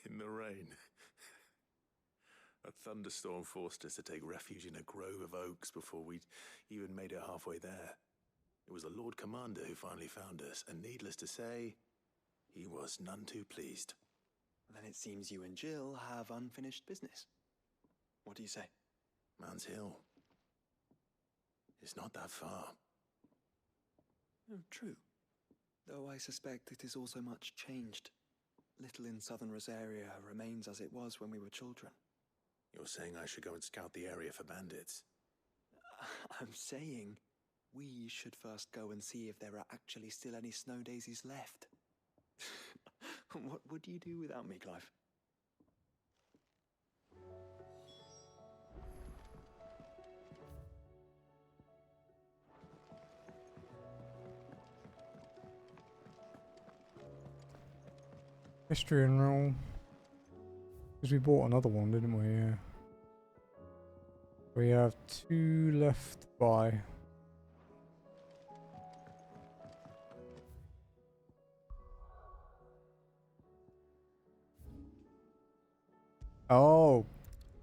In the rain. A thunderstorm forced us to take refuge in a grove of oaks before we'd even made it halfway there. It was the Lord Commander who finally found us, and needless to say, he was none too pleased. Then it seems you and Jill have unfinished business. What do you say? Man's Hill. It's not that far. Oh, true. Though I suspect it is also much changed. little in southern Rosaria remains as it was when we were children. You're saying I should go and scout the area for bandits? I'm saying we should first go and see if there are actually still any snow daisies left. What would you do without me, Clive? History and roll. Because we bought another one, didn't we? Yeah. We have 2 left by. Oh,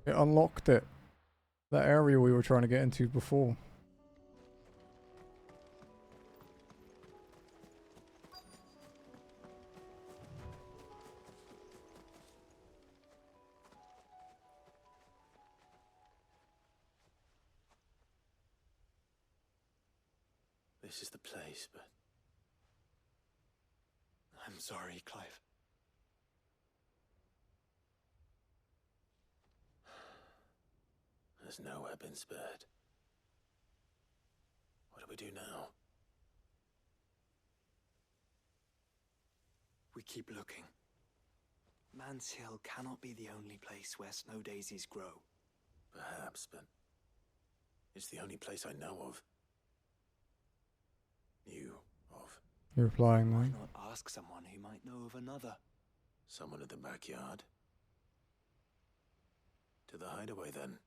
it unlocked it. That area we were trying to get into before. This is the place, but... I'm sorry, Clive. There's nowhere been spared. What do we do now? We keep looking. Man's Hill cannot be the only place where snow daisies grow. Perhaps, but it's the only place I know of. Knew of. You're replying Why then? not ask someone who might know of another? Someone in the backyard? To the hideaway, then.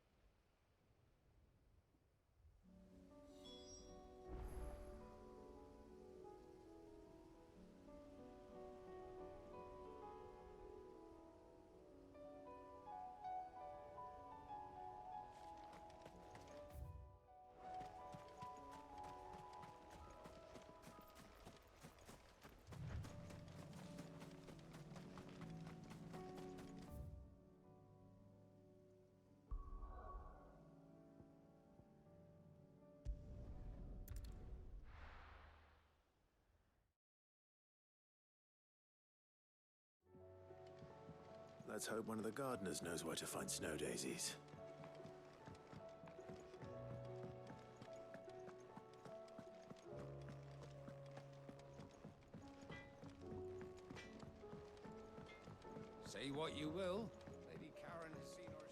Let's hope one of the gardeners knows where to find snow daisies. Say what you will, Lady Karen has seen or...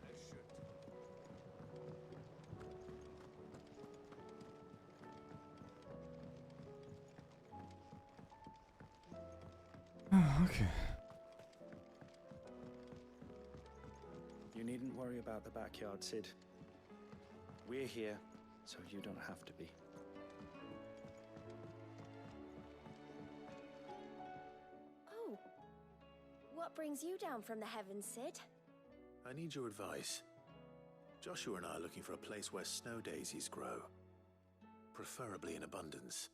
There should. Okay. You needn't worry about the backyard, Sid. We're here, so you don't have to be. Oh. What brings you down from the heavens, Sid? I need your advice. Joshua and I are looking for a place where snow daisies grow. Preferably in abundance.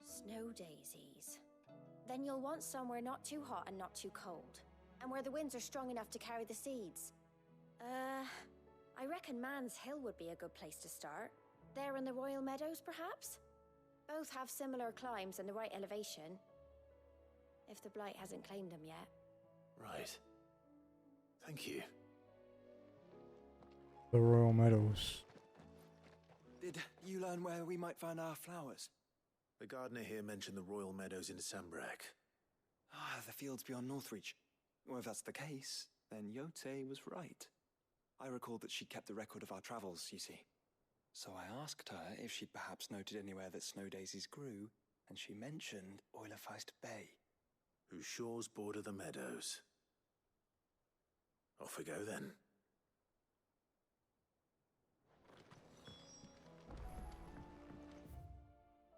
Snow daisies. Then you'll want somewhere not too hot and not too cold. And where the winds are strong enough to carry the seeds. I reckon Man's Hill would be a good place to start. There in the Royal Meadows, perhaps? Both have similar climbs and the right elevation. If the Blight hasn't claimed them yet. Right. Thank you. The Royal Meadows. Did you learn where we might find our flowers? The gardener here mentioned the Royal Meadows in Decemberek. Ah, the fields beyond Northreach. Well, if that's the case, then Yote was right. I recalled that she kept the record of our travels, you see. So I asked her if she'd perhaps noted anywhere that snow daisies grew, and she mentioned Oilerfeist Bay. Whose shores border the meadows. Off we go then.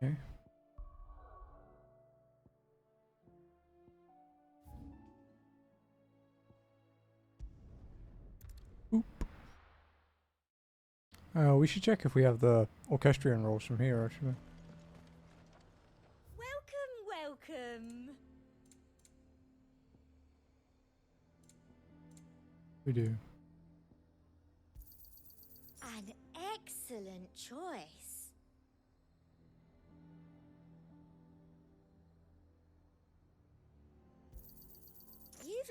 Okay. We should check if we have the orchestrion rolls from here, actually. Welcome. We do. An excellent choice.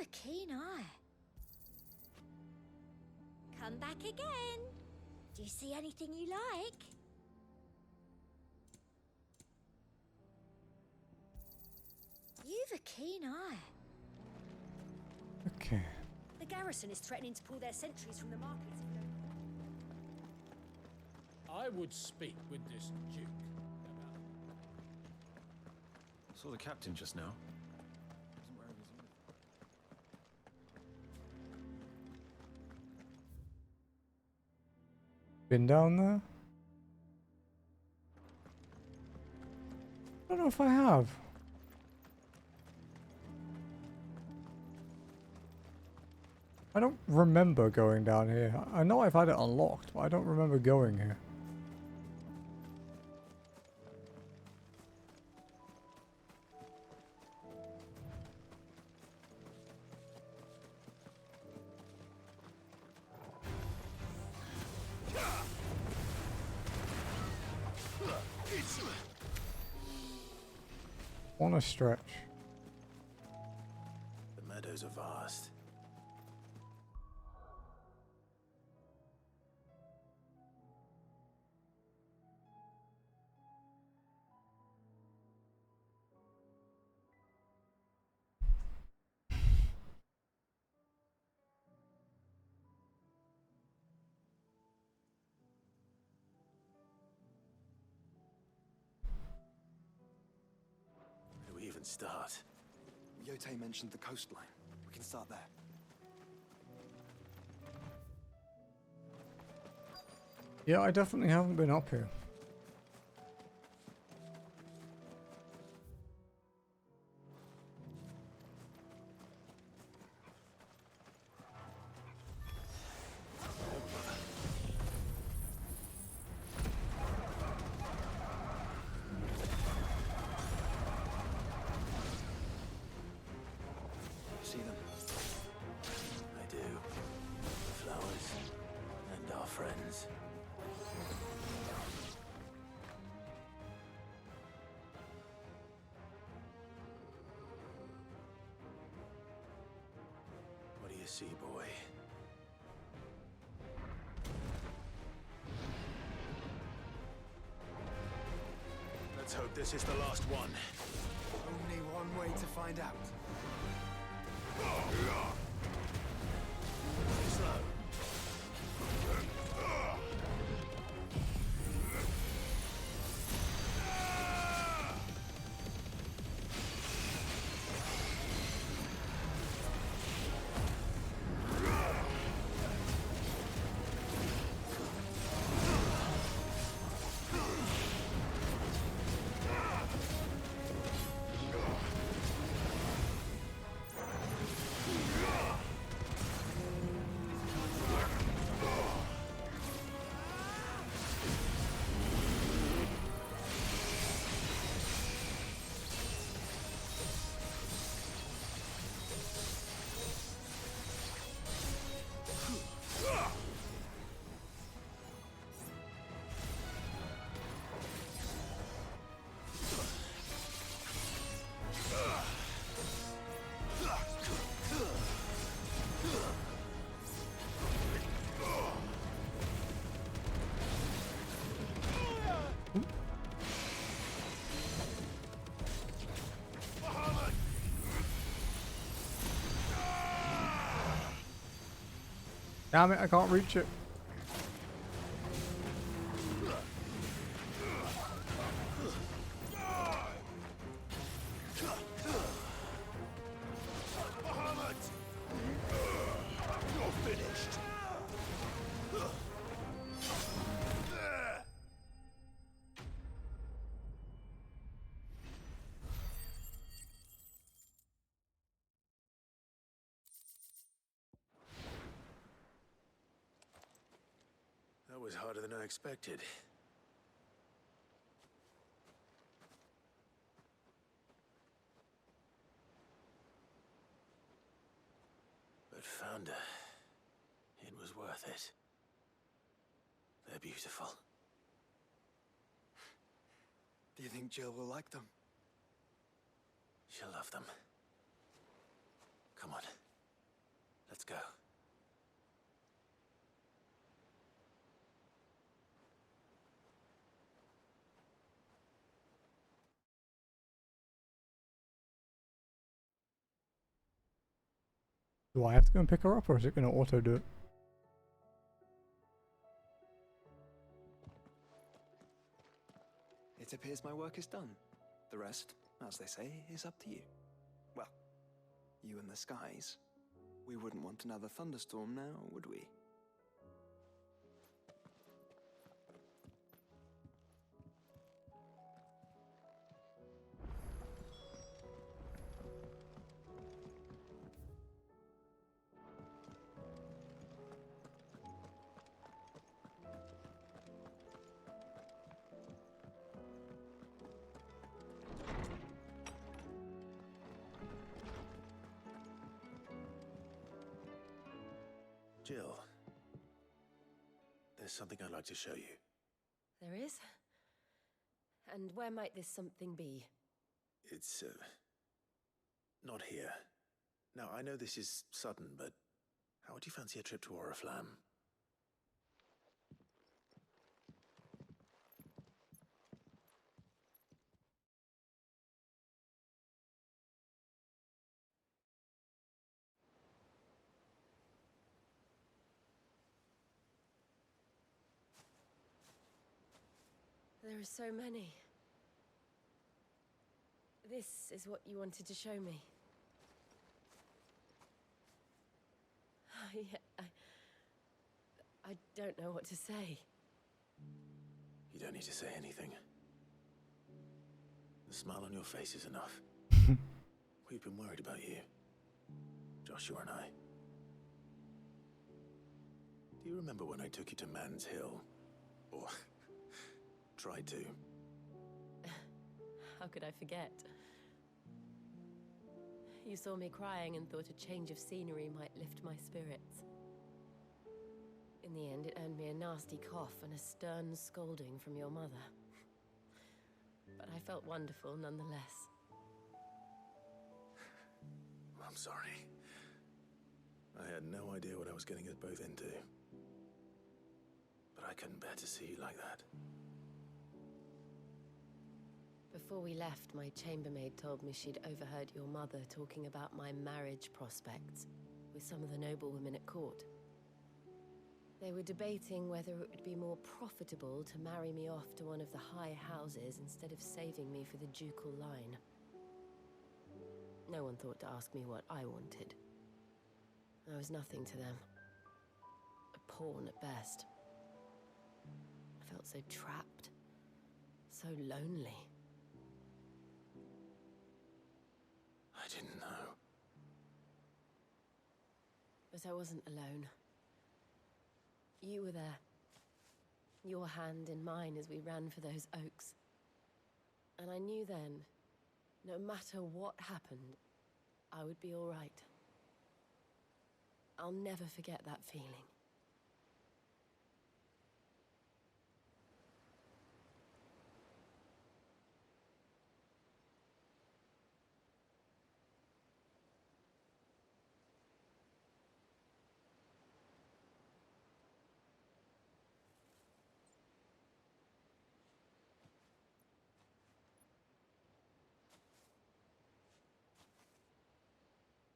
a keen eye. Come back again. Do you see anything you like? You've a keen eye. Okay. The garrison is threatening to pull their sentries from the markets. I would speak with this Duke about... Saw the captain just now. Been down there? I don't know if I have. I don't remember going down here. I know I've had it unlocked, but I don't remember going here. On a stretch. The meadows are vast. Where do we even start? Yote mentioned the coastline. We can start there. Yeah, I definitely haven't been up here. See them? I do. The flowers and our friends. What do you see, boy? Let's hope this is the last one. Only one way to find out. Slow. Damn it, I can't reach it. That was harder than I expected. But found her. It was worth it. They're beautiful. Do you think Jill will like them? She'll love them. Come on. Let's go. Do I have to go and pick her up, or is it going to auto do it? It appears my work is done. The rest, as they say, is up to you. Well, you and the skies. We wouldn't want another thunderstorm now, would we? Jill, there's something I'd like to show you. There is? And where might this something be? It's, not here. Now, I know this is sudden, but how would you fancy a trip to Oriflamme? There are so many. This is what you wanted to show me. Yeah, I don't know what to say. You don't need to say anything. The smile on your face is enough. We've been worried about you, Joshua and I. Do you remember when I took you to Man's Hill? Or tried to? How could I forget? You saw me crying and thought a change of scenery might lift my spirits. In the end, it earned me a nasty cough and a stern scolding from your mother. But I felt wonderful nonetheless. I'm sorry. I had no idea what I was getting us both into. But I couldn't bear to see you like that. Before we left, my chambermaid told me she'd overheard your mother talking about my marriage prospects with some of the noblewomen at court. They were debating whether it would be more profitable to marry me off to one of the high houses instead of saving me for the ducal line. No one thought to ask me what I wanted. I was nothing to them. A pawn at best. I felt so trapped, so lonely. I didn't know. But I wasn't alone. You were there. Your hand in mine as we ran for those oaks. And I knew then, no matter what happened, I would be all right. I'll never forget that feeling.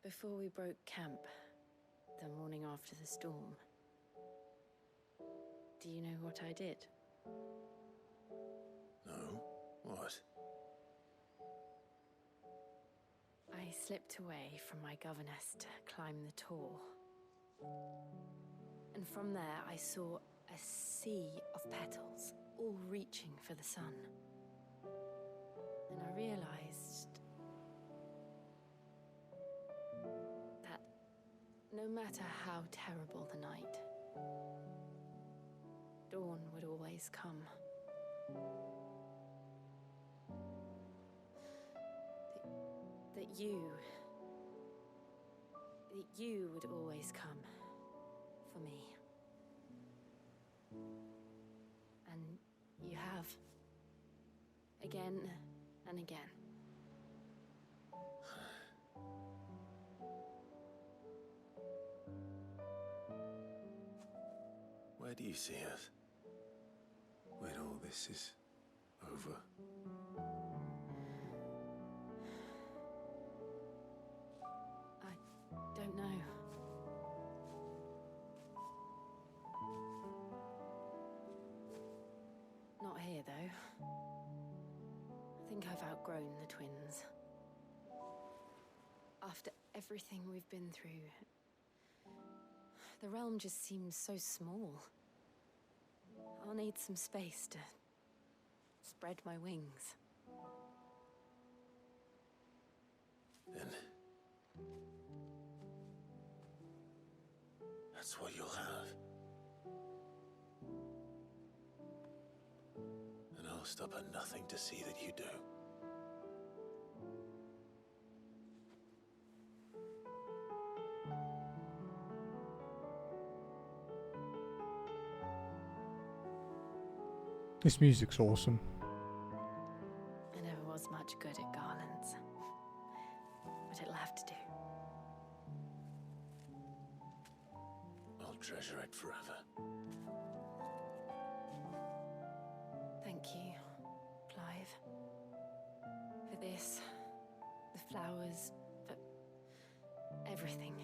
Before we broke camp, the morning after the storm, do you know what I did? No? What? I slipped away from my governess to climb the tor. And from there I saw a sea of petals, all reaching for the sun. And I realized that no matter how terrible the night, dawn would always come. That you would always come for me. And you have. Again and again. Where do you see us? When all this is over? I don't know. Not here, though. I think I've outgrown the twins. After everything we've been through, the realm just seems so small. I'll need some space to spread my wings. Then that's what you'll have. And I'll stop at nothing to see that you do. This music's awesome. I never was much good at garlands, but it'll have to do. I'll treasure it forever. Thank you, Clive. For this, the flowers, for everything.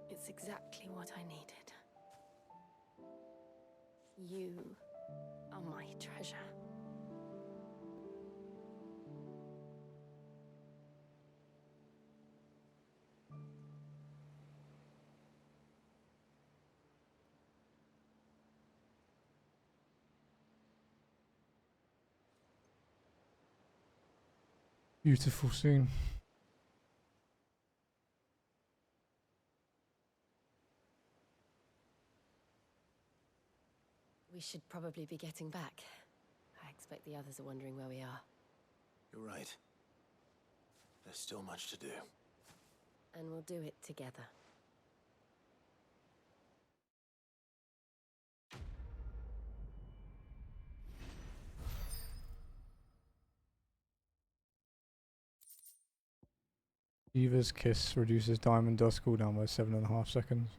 It's exactly what I needed. You are my treasure. Beautiful scene. We should probably be getting back. I expect the others are wondering where we are. You're right. There's still much to do. And we'll do it together. Eva's Kiss reduces Diamond Dust cooldown by 7.5 seconds.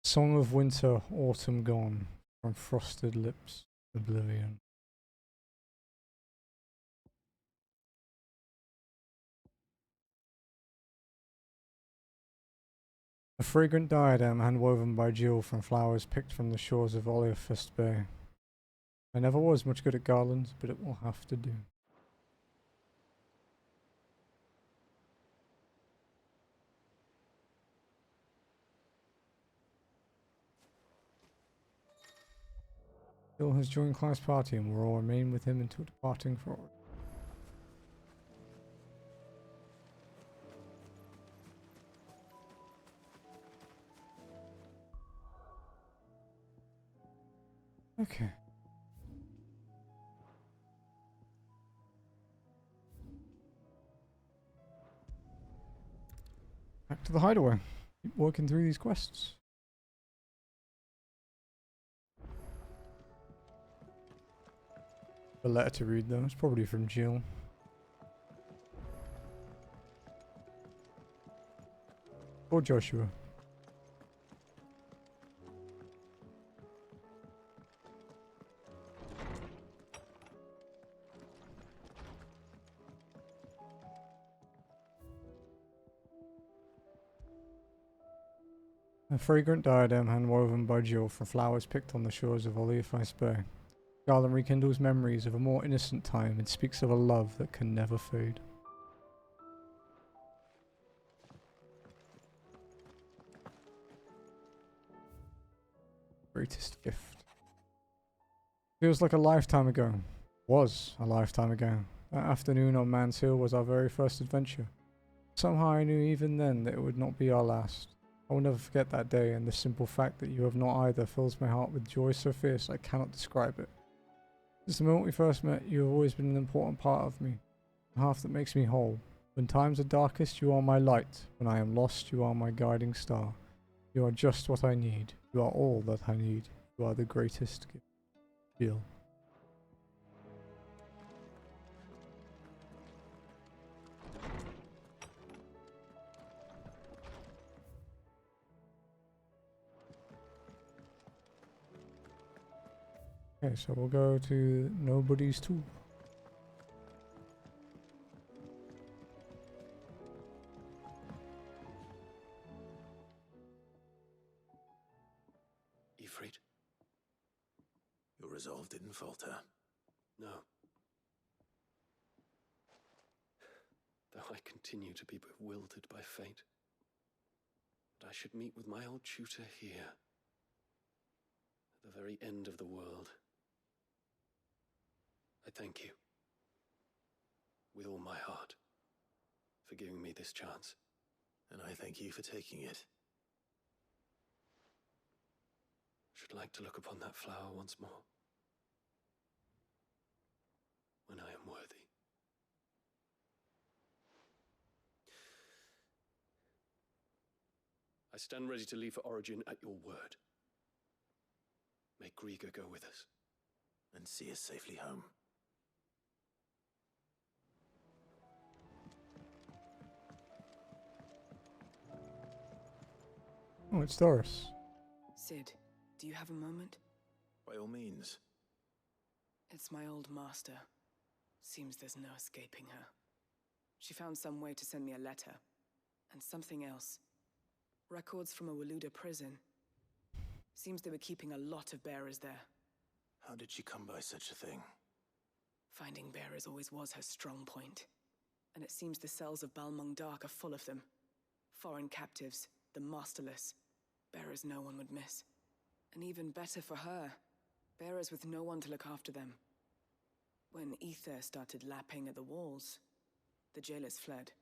Song of Winter, Autumn Gone, from Frosted Lips, Oblivion. A fragrant diadem handwoven by Jill from flowers picked from the shores of Oliphist Bay. I never was much good at garlands, but it will have to do. Jill has joined Clive's party and will all remain with him until departing for Origin. Okay. Back to the hideaway. Keep working through these quests. A letter to read though, it's probably from Jill. Or Joshua. A fragrant diadem handwoven by Jill from flowers picked on the shores of Oliphist Bay. Garland rekindles memories of a more innocent time and speaks of a love that can never fade. Greatest gift. Feels like a lifetime ago. Was a lifetime ago. That afternoon on Man's Hill was our very first adventure. Somehow I knew even then that it would not be our last. I will never forget that day, and the simple fact that you have not either fills my heart with joy so fierce I cannot describe it. Since the moment we first met, you have always been an important part of me, the half that makes me whole. When times are darkest, you are my light. When I am lost, you are my guiding star. You are just what I need. You are all that I need. You are the greatest gift. Jill. Okay, so we'll go to Nobody's Tool. Ifrit, your resolve didn't falter. No. Though I continue to be bewildered by fate. That I should meet with my old tutor here, at the very end of the world. I thank you, with all my heart, for giving me this chance. And I thank you for taking it. Should like to look upon that flower once more, when I am worthy. I stand ready to leave for Origin at your word. May Grieger go with us. And see us safely home. Oh, it's Doris. Sid, do you have a moment? By all means. It's my old master. Seems there's no escaping her. She found some way to send me a letter. And something else. Records from a Waluda prison. Seems they were keeping a lot of bearers there. How did she come by such a thing? Finding bearers always was her strong point. And it seems the cells of Balmung Dark are full of them. Foreign captives, the masterless. Bearers no one would miss. And even better for her, bearers with no one to look after them. When ether started lapping at the walls, the jailers fled.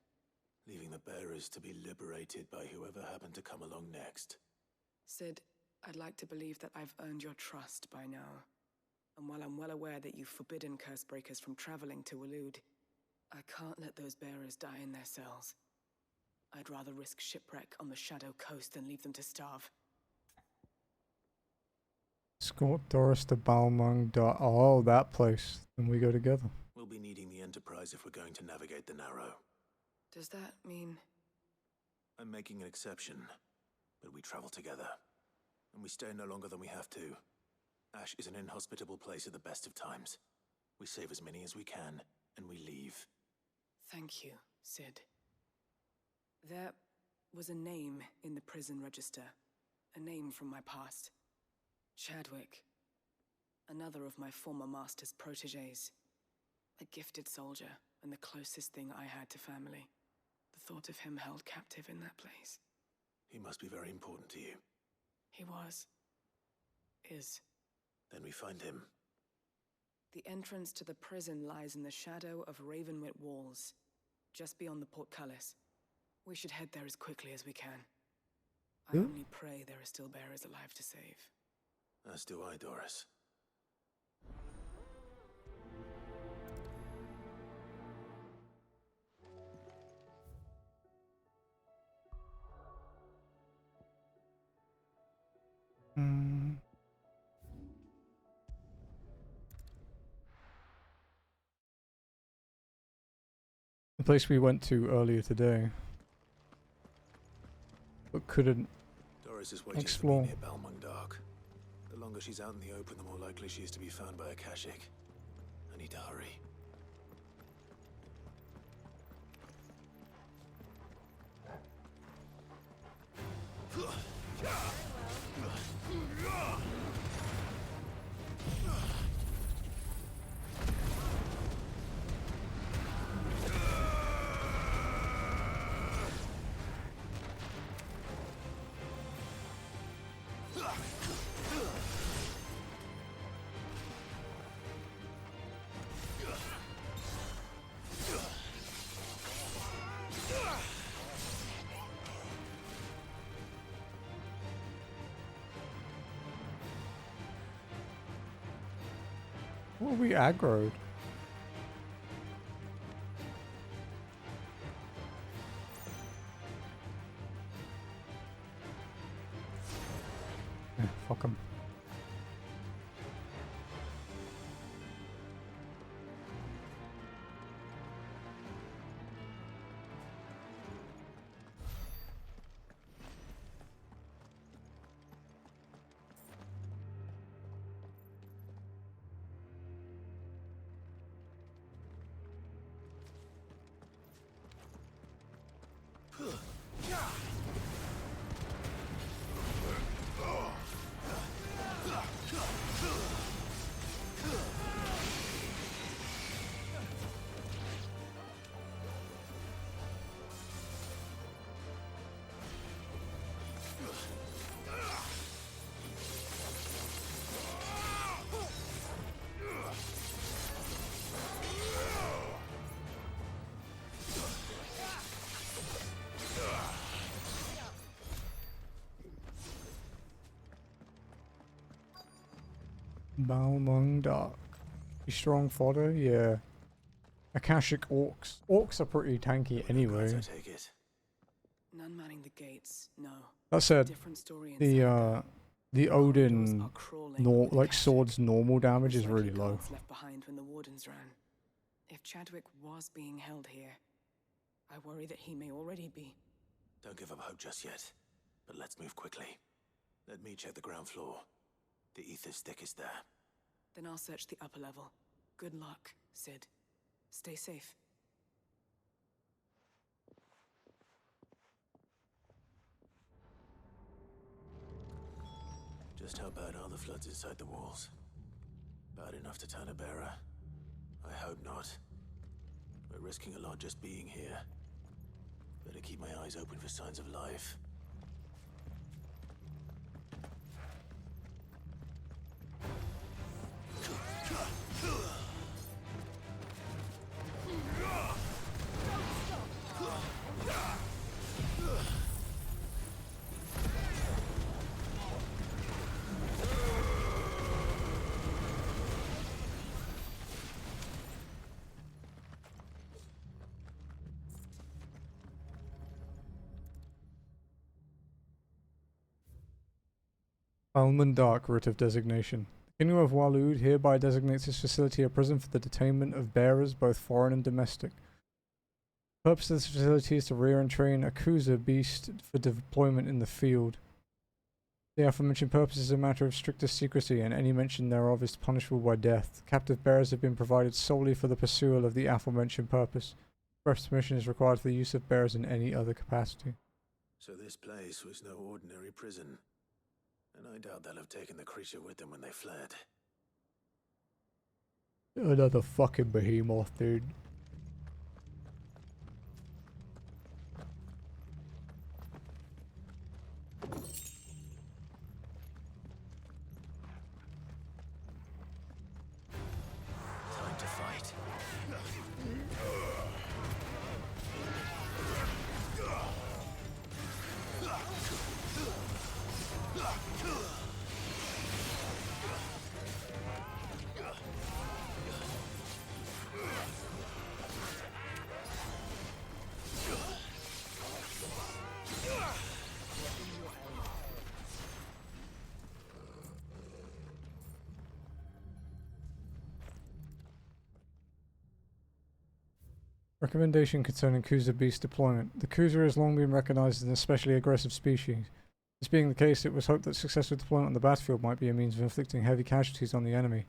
Leaving the bearers to be liberated by whoever happened to come along next. Sid, I'd like to believe that I've earned your trust by now. And while I'm well aware that you've forbidden Cursebreakers from traveling to Waloed, I can't let those bearers die in their cells. I'd rather risk shipwreck on the Shadow Coast than leave them to starve. Escort Doris to Balmung. Oh, that place. Then we go together. We'll be needing the Enterprise if we're going to navigate the Narrow. Does that mean... I'm making an exception, but we travel together. And we stay no longer than we have to. Ash is an inhospitable place at the best of times. We save as many as we can, and we leave. Thank you, Sid. There was a name in the prison register. A name from my past. Chadwick. Another of my former master's protégés. A gifted soldier, and the closest thing I had to family. The thought of him held captive in that place. He must be very important to you. He was. Is. Then we find him. The entrance to the prison lies in the shadow of Ravenwit Walls, just beyond the portcullis. We should head there as quickly as we can. I only pray there are still bearers alive to save. As do I, Doris. The place we went to earlier today, but couldn't Doris is waiting explore. for me near Balmung Dark. The longer she's out in the open, the more likely she is to be found by a Kashik. I need to hurry. What are we aggroed? Yeah, fuck 'em. Balmung Dark. Strong fodder, yeah. Akashic Orcs. Orcs are pretty tanky anyway. I take it. None manning the gates, no. That said, Different story the Odin swords normal damage is really low. Left behind when the wardens ran. If Chadwick was being held here, I worry that he may already be. Don't give up hope just yet, but let's move quickly. Let me check the ground floor. The ether's thickest there. Then I'll search the upper level. Good luck, Sid. Stay safe. Just how bad are the floods inside the walls? Bad enough to turn a bearer? I hope not. We're risking a lot just being here. Better keep my eyes open for signs of life. Balmung Dark writ of designation. The Kingdom of Waloed hereby designates this facility a prison for the detainment of bearers, both foreign and domestic. The purpose of this facility is to rear and train a Kuza beast for deployment in the field. The aforementioned purpose is a matter of strictest secrecy, and any mention thereof is punishable by death. Captive bearers have been provided solely for the pursuit of the aforementioned purpose. Express permission is required for the use of bearers in any other capacity. So this place was no ordinary prison. And I doubt they'll have taken the creature with them when they fled. Another fucking behemoth, dude. Time to fight. Recommendation concerning Kuza beast deployment. The Kuza has long been recognized as an especially aggressive species. This being the case, it was hoped that successful deployment on the battlefield might be a means of inflicting heavy casualties on the enemy.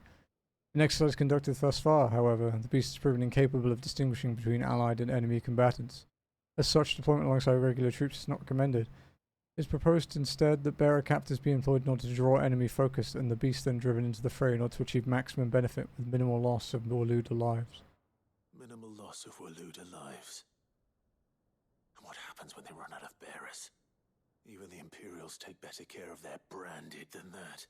In exercise conducted thus far, however, the beast has proven incapable of distinguishing between allied and enemy combatants. As such, deployment alongside regular troops is not recommended. It is proposed instead that bearer captives be employed in order to draw enemy focus, and the beast then driven into the fray in order to achieve maximum benefit with minimal loss of Waloed lives. Minimal loss of Waloed lives. And what happens when they run out of bearers? Even the Imperials take better care of their branded than that.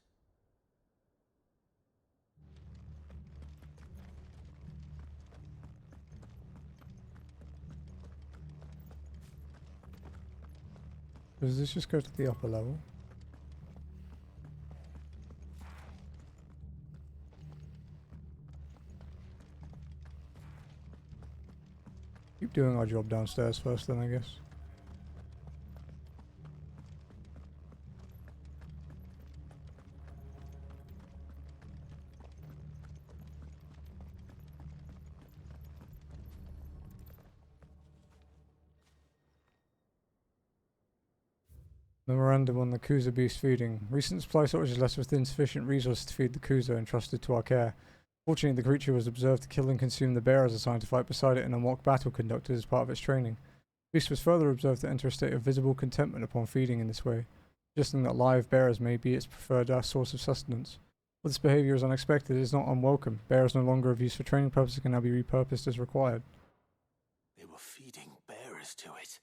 Does this just go to the upper level? Keep doing our job downstairs first then, I guess. Memorandum on the Kuza beast feeding. Recent supply shortages left with insufficient resources to feed the Kuza entrusted to our care. Fortunately, the creature was observed to kill and consume the bearers assigned to fight beside it in a mock battle conducted as part of its training. The beast was further observed to enter a state of visible contentment upon feeding in this way, suggesting that live bearers may be its preferred source of sustenance. While this behavior is unexpected, it is not unwelcome. Bearers no longer of use for training purposes can now be repurposed as required. They were feeding bearers to it.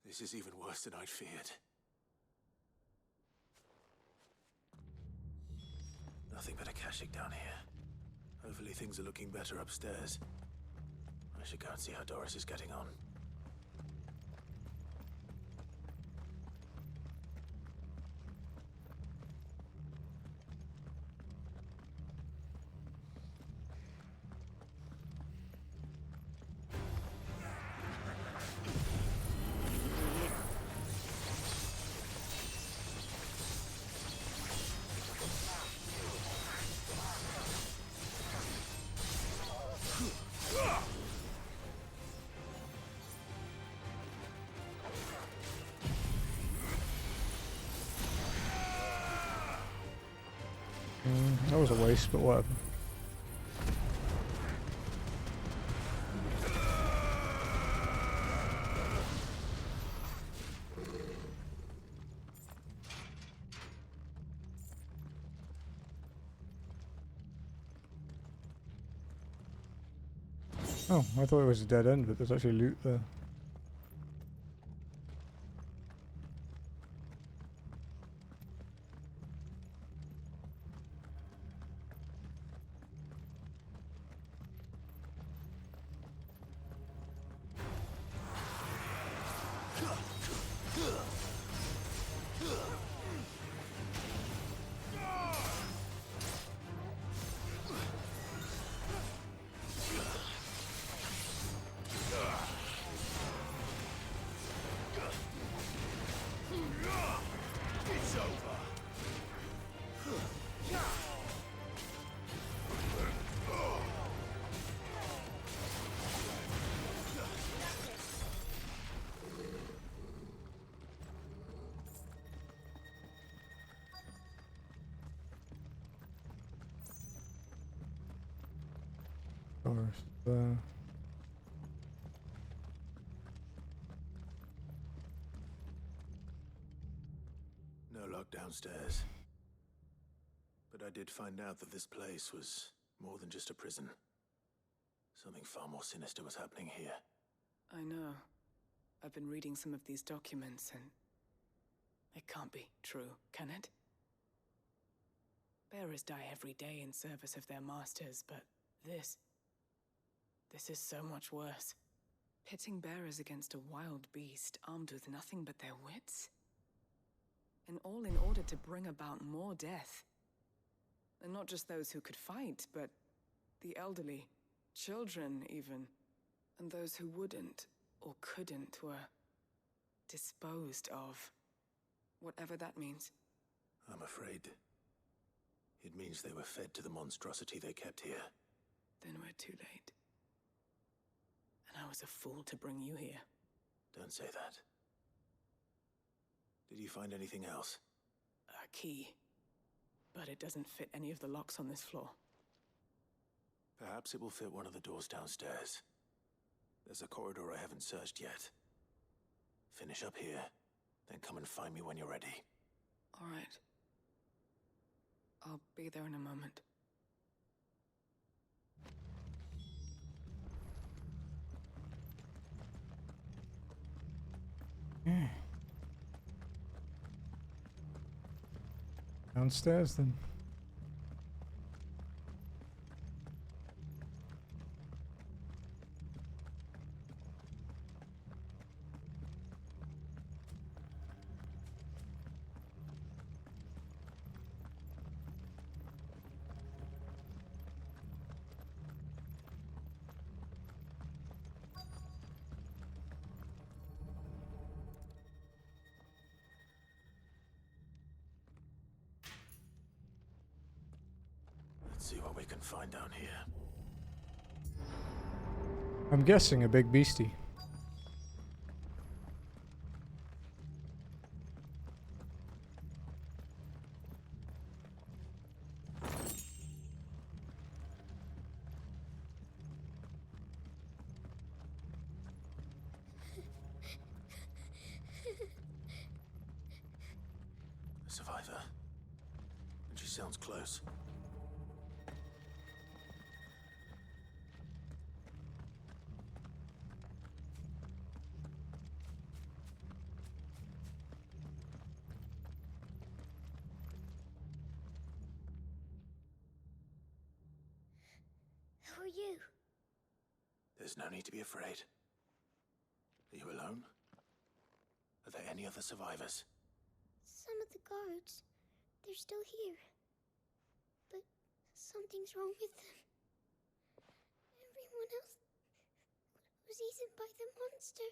This is even worse than I'd feared. Nothing but Akashic down here. Hopefully things are looking better upstairs. I should go and see how Doris is getting on. That was a waste, but whatever. Oh, I thought it was a dead end, but there's actually loot there. There. No lock downstairs. But I did find out that this place was more than just a prison. Something far more sinister was happening here. I know. I've been reading some of these documents, and it can't be true, can it? Bearers die every day in service of their masters, but this is so much worse. Pitting bearers against a wild beast armed with nothing but their wits? And all in order to bring about more death. And not just those who could fight, but the elderly, children even. And those who wouldn't or couldn't were disposed of. Whatever that means. I'm afraid it means they were fed to the monstrosity they kept here. Then we're too late. And I was a fool to bring you here. Don't say that. Did you find anything else? A key. But it doesn't fit any of the locks on this floor. Perhaps it will fit one of the doors downstairs. There's a corridor I haven't searched yet. Finish up here, then come and find me when you're ready. All right. I'll be there in a moment. Downstairs then. Let's see what we can find down here. I'm guessing a big beastie. A survivor. And she sounds close. Who are you? There's no need to be afraid. Are you alone? Are there any other survivors? Some of the guards. They're still here. But something's wrong with them. Everyone else was eaten by the monster.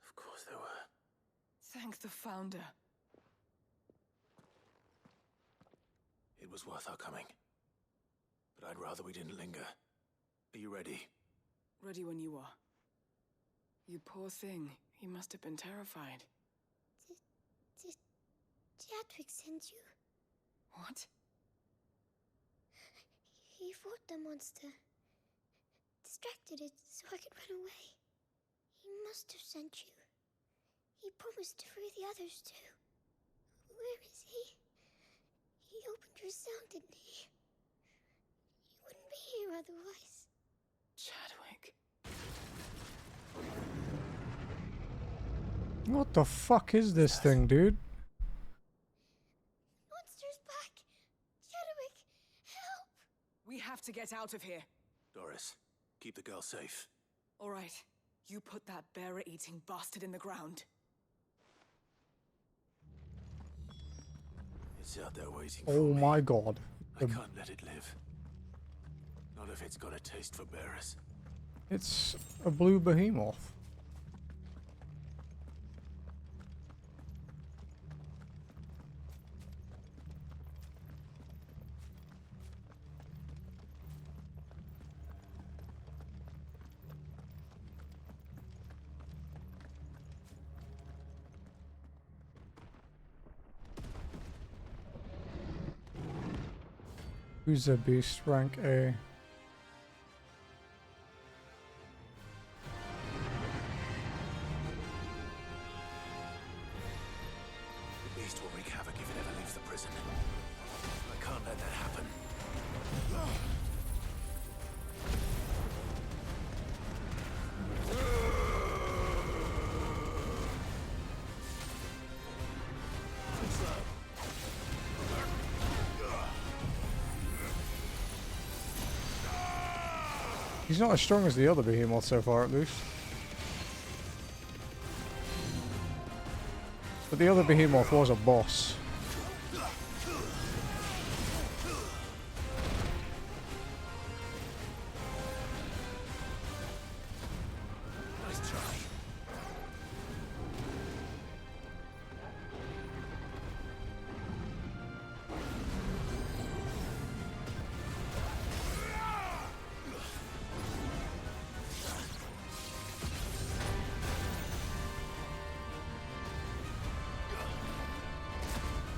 Of course there were. Thank the Founder. It was worth our coming. But but I'd rather we didn't linger. Are you ready? Ready when you are. You poor thing. He must have been terrified. Did Chadwick send you? What? He fought the monster. Distracted it so I could run away. He must have sent you. He promised to free the others too. Where is he? He opened your cell, didn't he? You wouldn't be here otherwise. Chadwick. What the fuck is this thing, dude? Monster's back! Chadwick, help! We have to get out of here. Doris, keep the girl safe. All right. You put that bearer-eating bastard in the ground. It's out there waiting Oh for me. my god. I can't let it live. Not if it's got a taste for bearers. It's a blue behemoth. Who's a beast? Rank A. The beast will wreak havoc if it ever leaves the prison. I can't let that happen. He's not as strong as the other behemoth so far, at least. But the other behemoth was a boss. Nice try.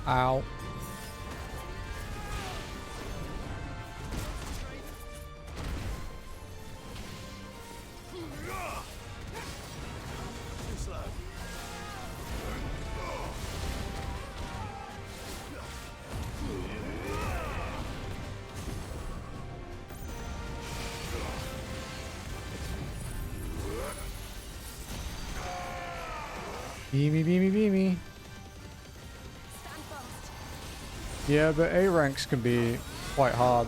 Ow. Too slow. Beamy, beamy, beamy. Yeah, but A ranks can be quite hard.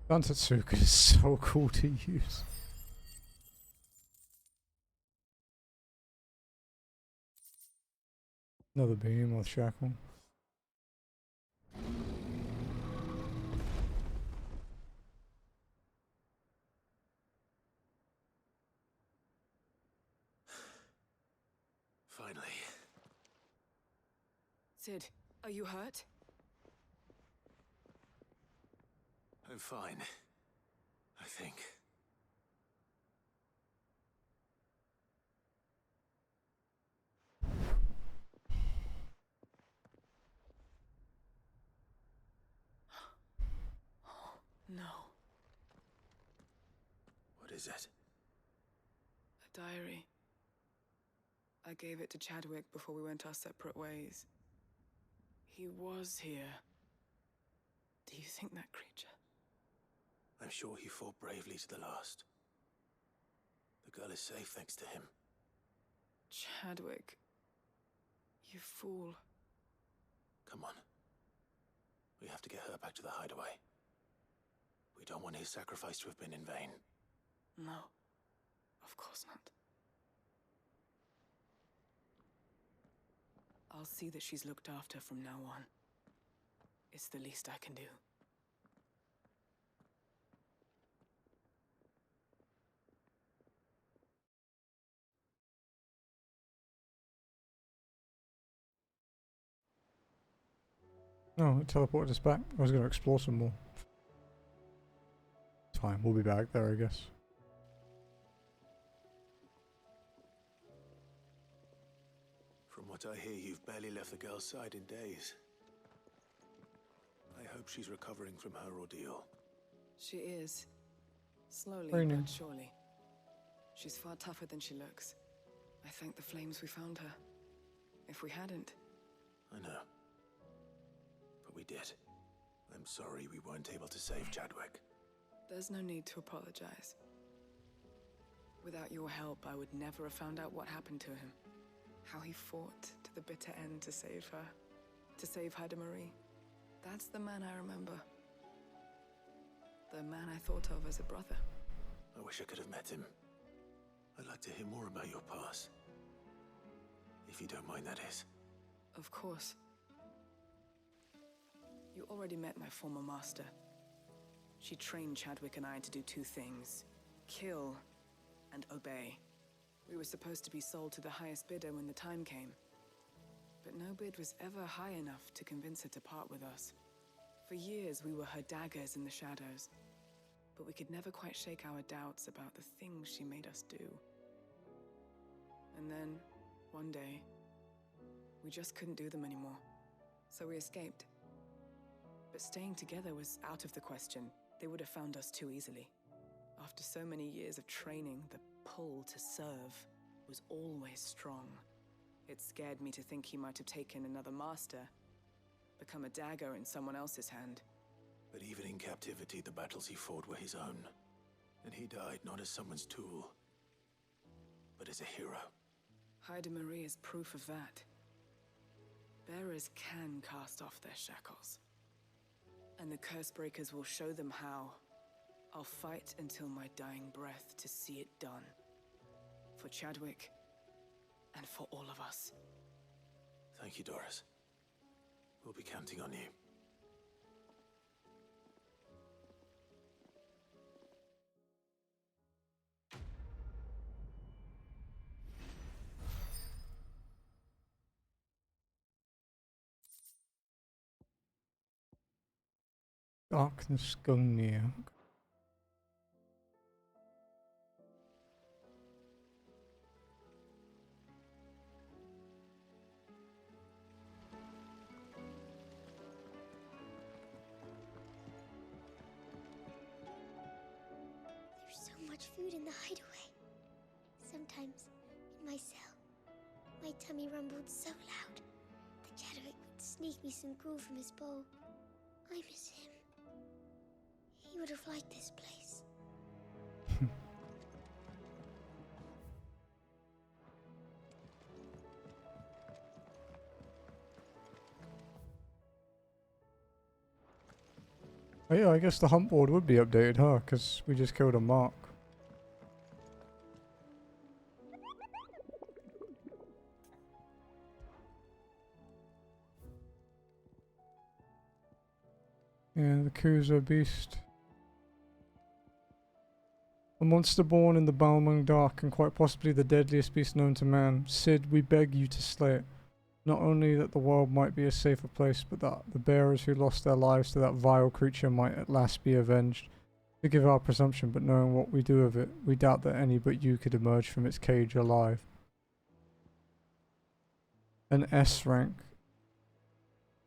Dantetsuka is so cool to use. Another behemoth shackle. Finally. Sid, are you hurt? I'm fine. I think. No. What is it? A diary. I gave it to Chadwick before we went our separate ways. He was here. Do you think that creature? I'm sure he fought bravely to the last. The girl is safe thanks to him. Chadwick. You fool. Come on. We have to get her back to the hideaway. We don't want his sacrifice to have been in vain. No. Of course not. I'll see that she's looked after from now on. It's the least I can do. Oh, it teleported us back. I was going to explore some more. It's fine, we'll be back there, I guess. From what I hear, you've barely left the girl's side in days. I hope she's recovering from her ordeal. She is. Slowly, Training. but surely. She's far tougher than she looks. I thank the flames we found her. If we hadn't... I know. But we did. I'm sorry we weren't able to save Chadwick. There's no need to apologize. Without your help, I would never have found out what happened to him. How he fought to the bitter end to save her. To save Haida Marie. That's the man I remember. The man I thought of as a brother. I wish I could have met him. I'd like to hear more about your past. If you don't mind, that is. Of course. You already met my former master. She trained Chadwick and I to do two things. Kill and obey. We were supposed to be sold to the highest bidder when the time came. But no bid was ever high enough to convince her to part with us. For years we were her daggers in the shadows. But we could never quite shake our doubts about the things she made us do. And then, one day, we just couldn't do them anymore. So we escaped. But staying together was out of the question. They would have found us too easily. After so many years of training, the pull to serve was always strong. It scared me to think he might have taken another master, become a dagger in someone else's hand. But even in captivity, the battles he fought were his own. And he died not as someone's tool, but as a hero. Haida Marie is proof of that. Bearers can cast off their shackles. And the Cursebreakers will show them how. I'll fight until my dying breath to see it done. For Chadwick, and for all of us. Thank you, Doris. We'll be counting on you. Darkness Gungnir. There's so much food in the hideaway. Sometimes, in my cell, my tummy rumbled so loud that Chadwick would sneak me some gruel from his bowl. I miss him. He would have liked this place. Oh yeah, I guess the hunt board would be updated, huh? Because we just killed a mark. Yeah, the Kuzo beast. A monster born in the Balmung Dark and quite possibly the deadliest beast known to man. Cid, we beg you to slay it. Not only that the world might be a safer place, but that the bearers who lost their lives to that vile creature might at last be avenged. Forgive our presumption, but knowing what we do of it, we doubt that any but you could emerge from its cage alive. An S rank.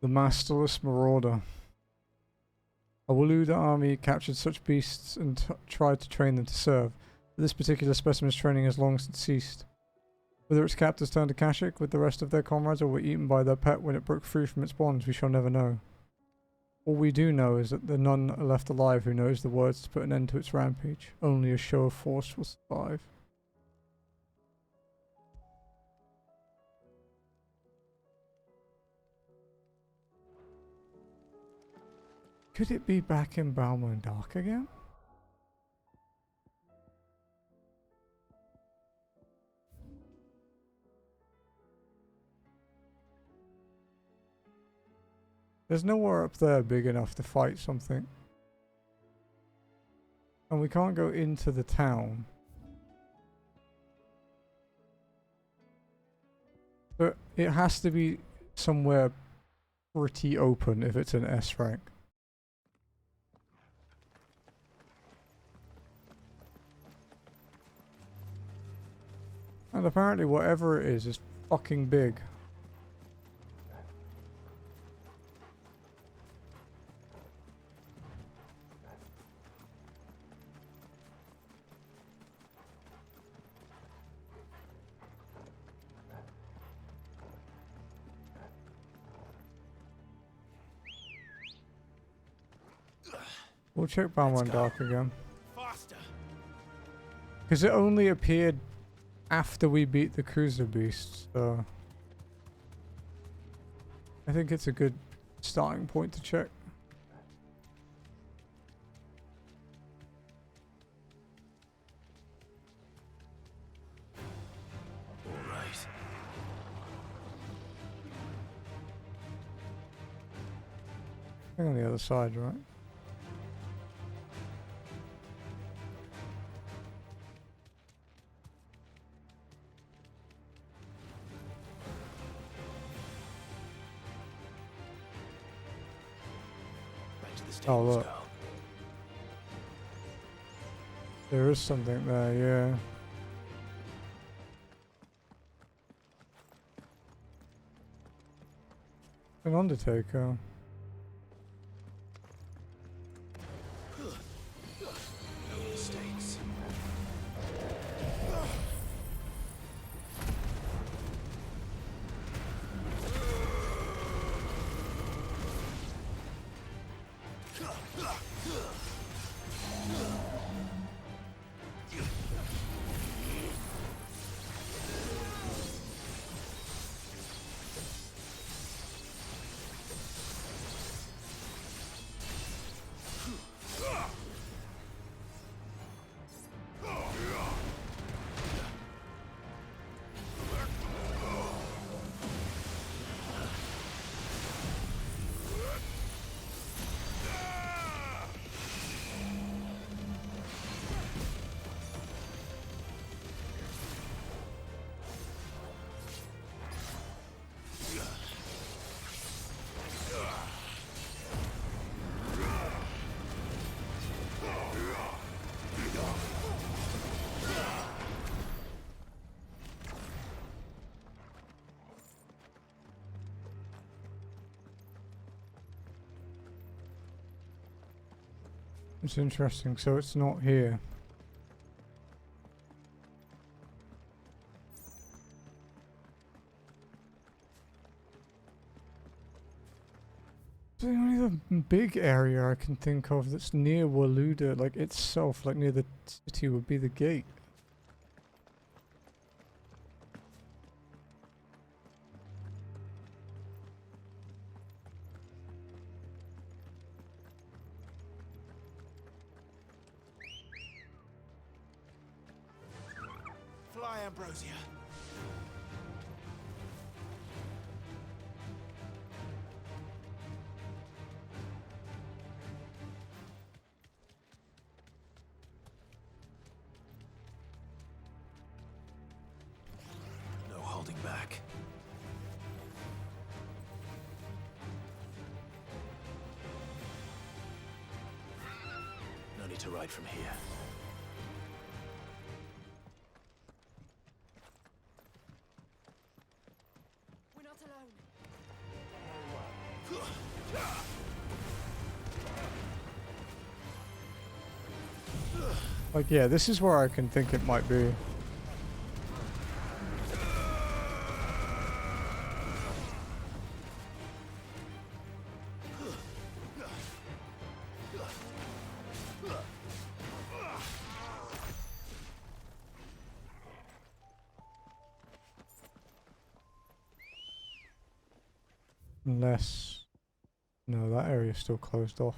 The Masterless Marauder. A Waluda army captured such beasts and tried to train them to serve, but this particular specimen's training has long since ceased. Whether its captors turned to Kashyyyk with the rest of their comrades or were eaten by their pet when it broke free from its bonds, we shall never know. All we do know is that the none are left alive who knows the words to put an end to its rampage. Only a show of force will survive. Could it be back in Balmung Dark again? There's nowhere up there big enough to fight something. And we can't go into the town. But it has to be somewhere pretty open if it's an S rank. And apparently whatever it is fucking big. We'll check Balmung Dark again. Because it only appeared after we beat the cruiser beast, so I think it's a good starting point to check. All right. I think on the other side, right? Oh look. There is something there, yeah. An Undertaker. No mistakes. It's interesting, so it's not here. The only other big area I can think of that's near Waluda, like itself, like near the city, would be the gate. Fly, Ambrosia. No holding back. No need to ride from here. We're not alone. Like, yeah, this is where I can think it might be. Unless... No, that area's still closed off.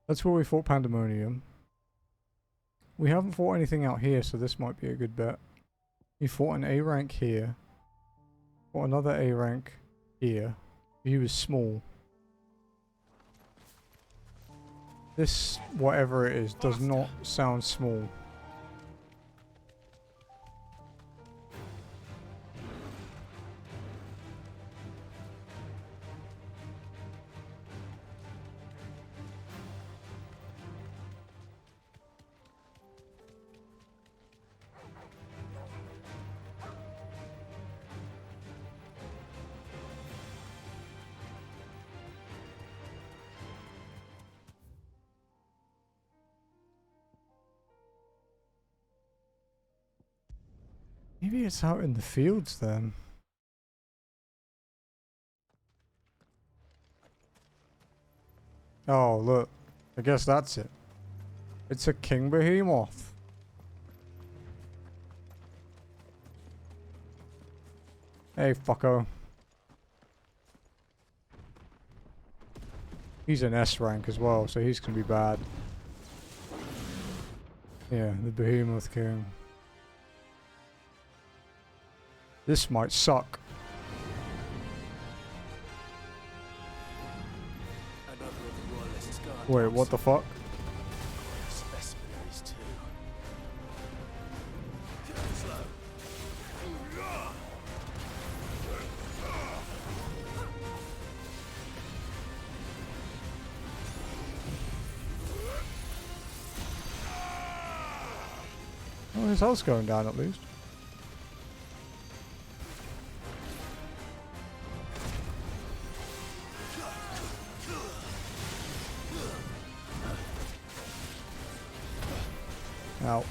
That's where we fought Pandemonium. We haven't fought anything out here, so this might be a good bet. We fought an A rank here. Fought another A rank here. He was small. This, whatever it is, does not sound small. Maybe it's out in the fields then. Oh, look. I guess that's it. It's a king behemoth. Hey, fucko. He's an S rank as well, so he's gonna be bad. Yeah, the behemoth king. This might suck. Wait, what the fuck? Oh, his health's going down at least. Ow.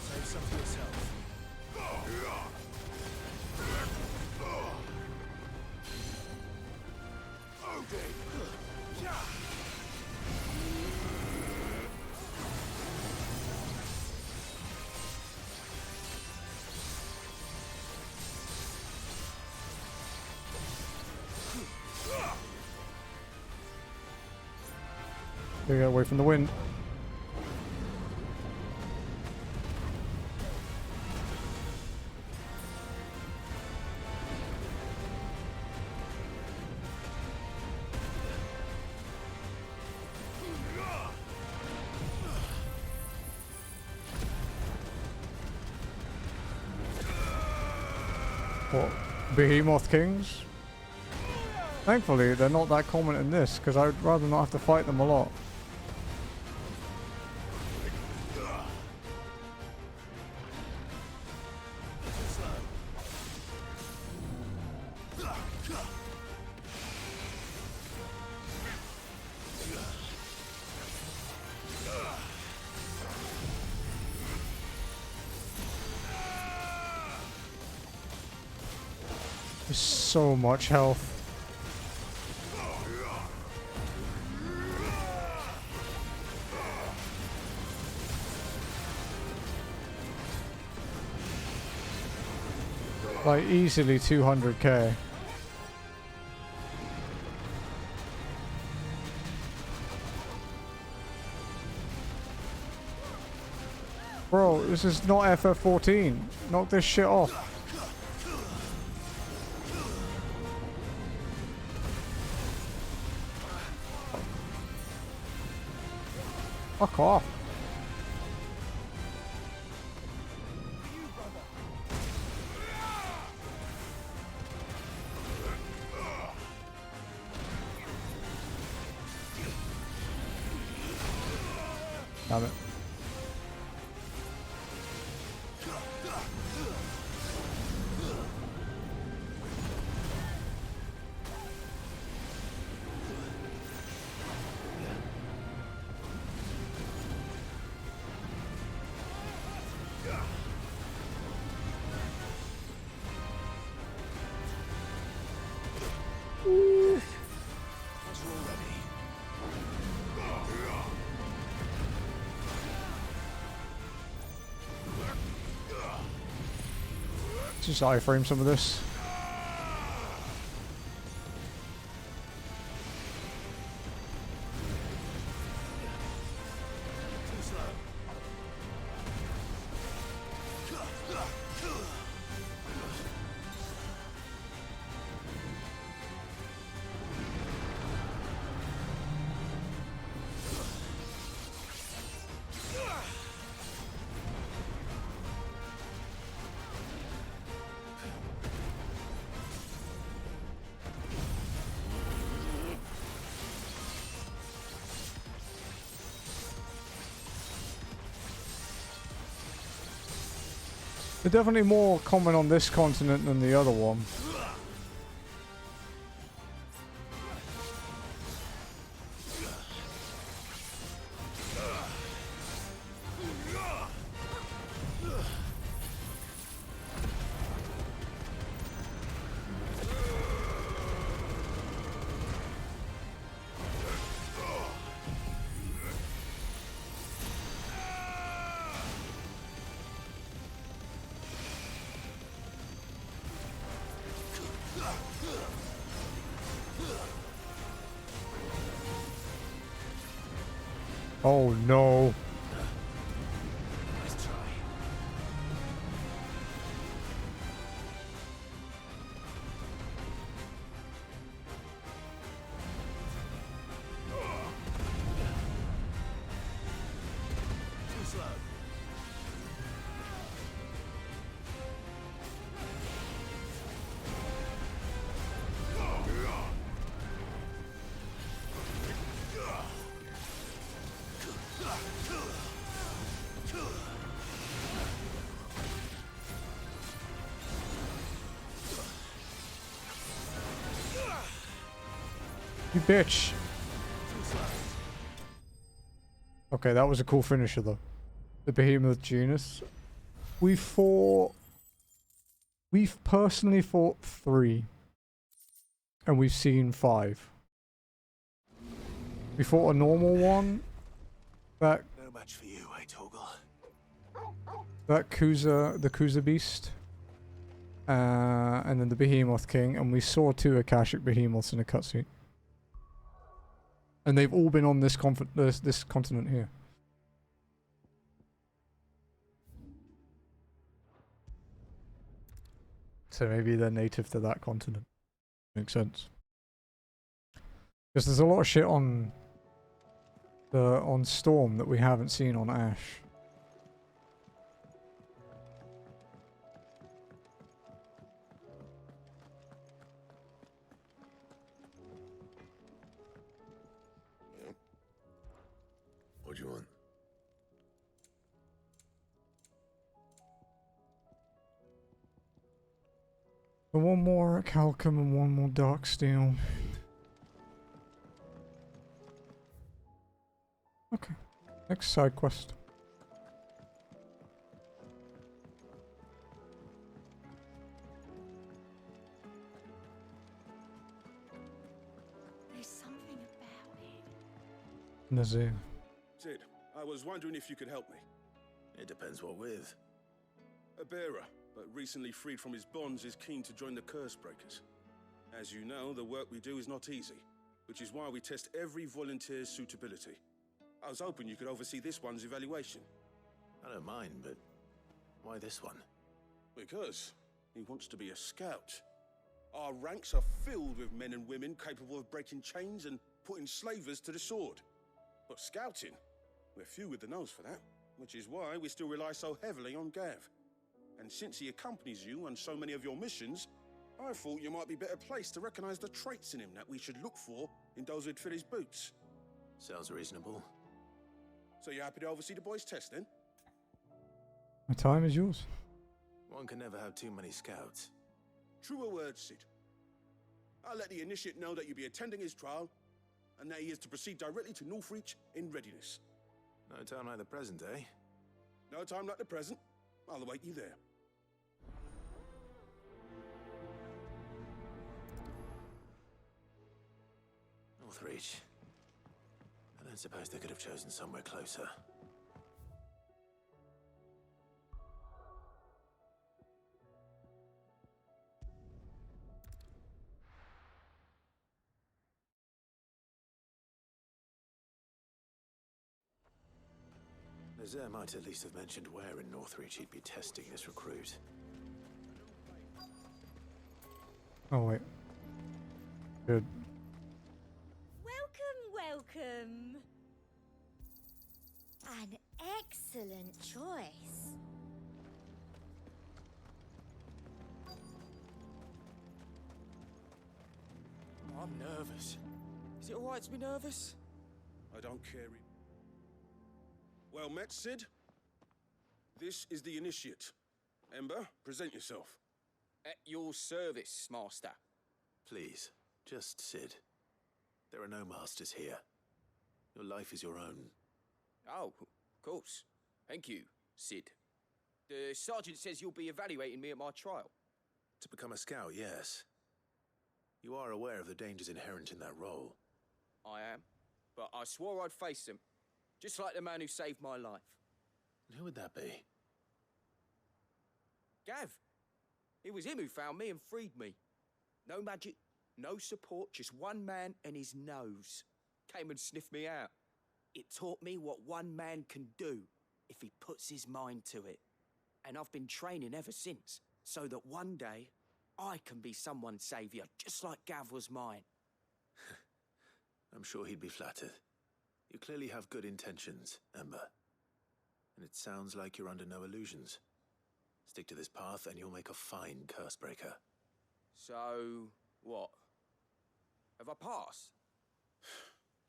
Save some for yourself. Gotta get away from the wind. What? Behemoth Kings? Thankfully, they're not that common in this, because I'd rather not have to fight them a lot. There's so much health. Like easily 200k. Bro, this is not FF14. Knock this shit off. Fuck off. Damn it. Just iframe some of this. They're definitely more common on this continent than the other one. Oh no. You bitch. Okay, that was a cool finisher though. The Behemoth Genus. We've personally fought 3. And we've seen 5. We fought a normal one. That No match for you, eh, Torgal? the Kuza Beast. And then the Behemoth King, and we saw 2 Akashic Behemoths in a cutscene. And they've all been on this continent here. So maybe they're native to that continent. Makes sense. Because there's a lot of shit on Storm that we haven't seen on Ash. What do you want? And one more Calcum and one more Dark Steel. Okay. Next side quest. There's something about it. Nazir. Sid, I was wondering if you could help me. It depends what with. A bearer, but recently freed from his bonds, is keen to join the Curse Breakers. As you know, the work we do is not easy, which is why we test every volunteer's suitability. I was hoping you could oversee this one's evaluation. I don't mind, but why this one? Because he wants to be a scout. Our ranks are filled with men and women capable of breaking chains and putting slavers to the sword. But scouting, we're few with the nose for that, which is why we still rely so heavily on Gav. And since he accompanies you on so many of your missions, I thought you might be better placed to recognize the traits in him that we should look for in those who'd fill his boots. Sounds reasonable. So you're happy to oversee the boys' test, then? My time is yours. One can never have too many scouts. Truer words, Sid. I'll let the initiate know that you'll be attending his trial, and that he is to proceed directly to Northreach in readiness. No time like the present, eh? No time like the present. I'll await you there. Northreach. I don't suppose they could have chosen somewhere closer. Nazaire might at least have mentioned where in Northreach he'd be testing this recruit. Oh wait. Good. Welcome. An excellent choice. I'm nervous. Is it alright to be nervous? I don't care. Well met, Sid. This is the initiate. Ember, present yourself. At your service, Master. Please, just Sid. There are no masters here. Your life is your own. Oh, of course. Thank you, Sid. The sergeant says you'll be evaluating me at my trial. To become a scout, yes. You are aware of the dangers inherent in that role. I am. But I swore I'd face them. Just like the man who saved my life. And who would that be? Gav. It was him who found me and freed me. No magic, no support, just one man and his nose. Came and sniffed me out. It taught me what one man can do if he puts his mind to it. And I've been training ever since, so that one day I can be someone's saviour, just like Gav was mine. I'm sure he'd be flattered. You clearly have good intentions, Ember. And it sounds like you're under no illusions. Stick to this path and you'll make a fine cursebreaker. So, what? Have I passed?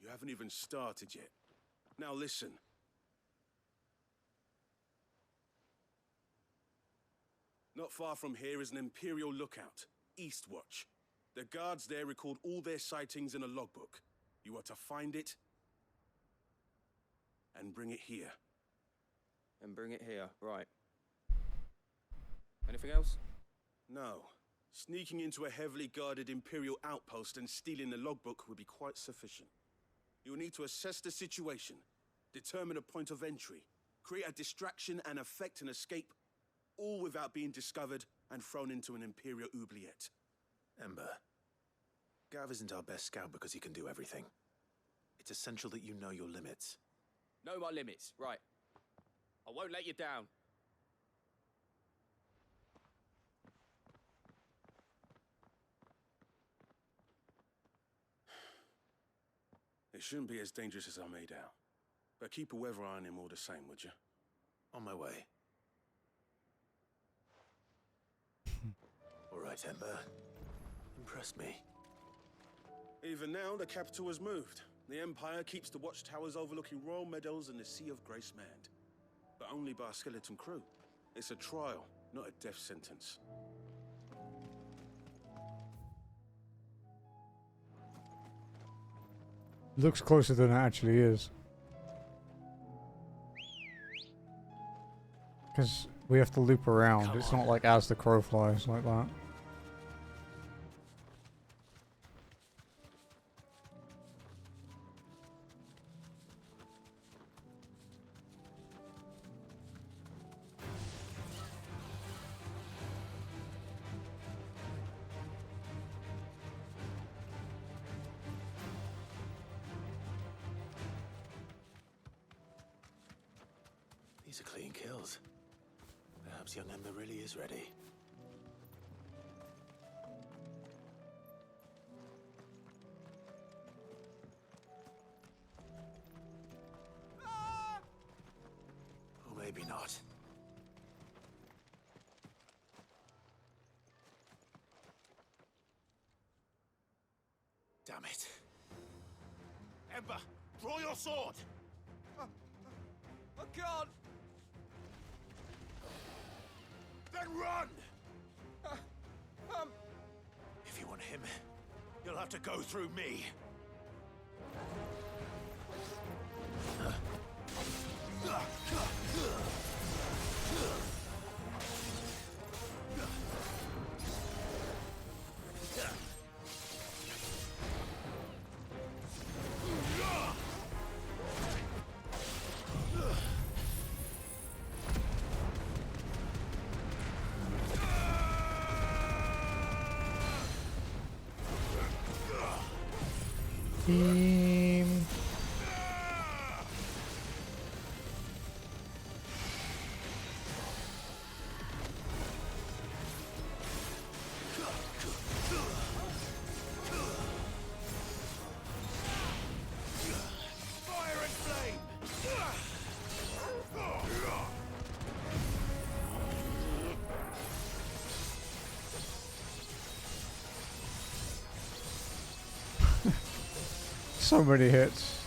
You haven't even started yet. Now listen. Not far from here is an Imperial lookout, Eastwatch. The guards there record all their sightings in a logbook. You are to find it and bring it here. And bring it here, right. Anything else? No. Sneaking into a heavily guarded Imperial outpost and stealing the logbook would be quite sufficient. You'll need to assess the situation, determine a point of entry, create a distraction and effect an escape, all without being discovered and thrown into an Imperial oubliette. Ember, Gav isn't our best scout because he can do everything. It's essential that you know your limits. Know my limits, right. I won't let you down. It shouldn't be as dangerous as I made out. But keep a weather eye on him all the same, would you? On my way. All right, Ember. Impress me. Even now, the capital has moved. The Empire keeps the watchtowers overlooking royal meadows and the Sea of Grace manned. But only by a skeleton crew. It's a trial, not a death sentence. Looks closer than it actually is. Because we have to loop around. It's not like as the crow flies like that. These are clean kills. Perhaps young Ember really is ready. Or maybe not. Damn it. Ember, draw your sword! I can't! Then run! If you want him, you'll have to go through me. Team. So many hits.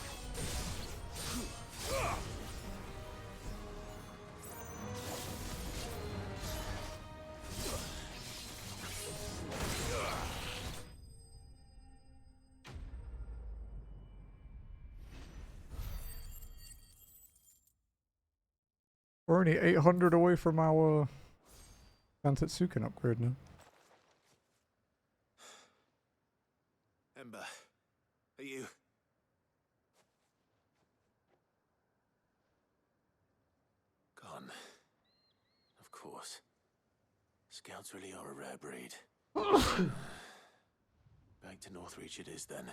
We're only 800 away from our Dantetsuken upgrade now. Ember, are you... Gone. Of course. Scouts really are a rare breed. Back to Northreach it is then.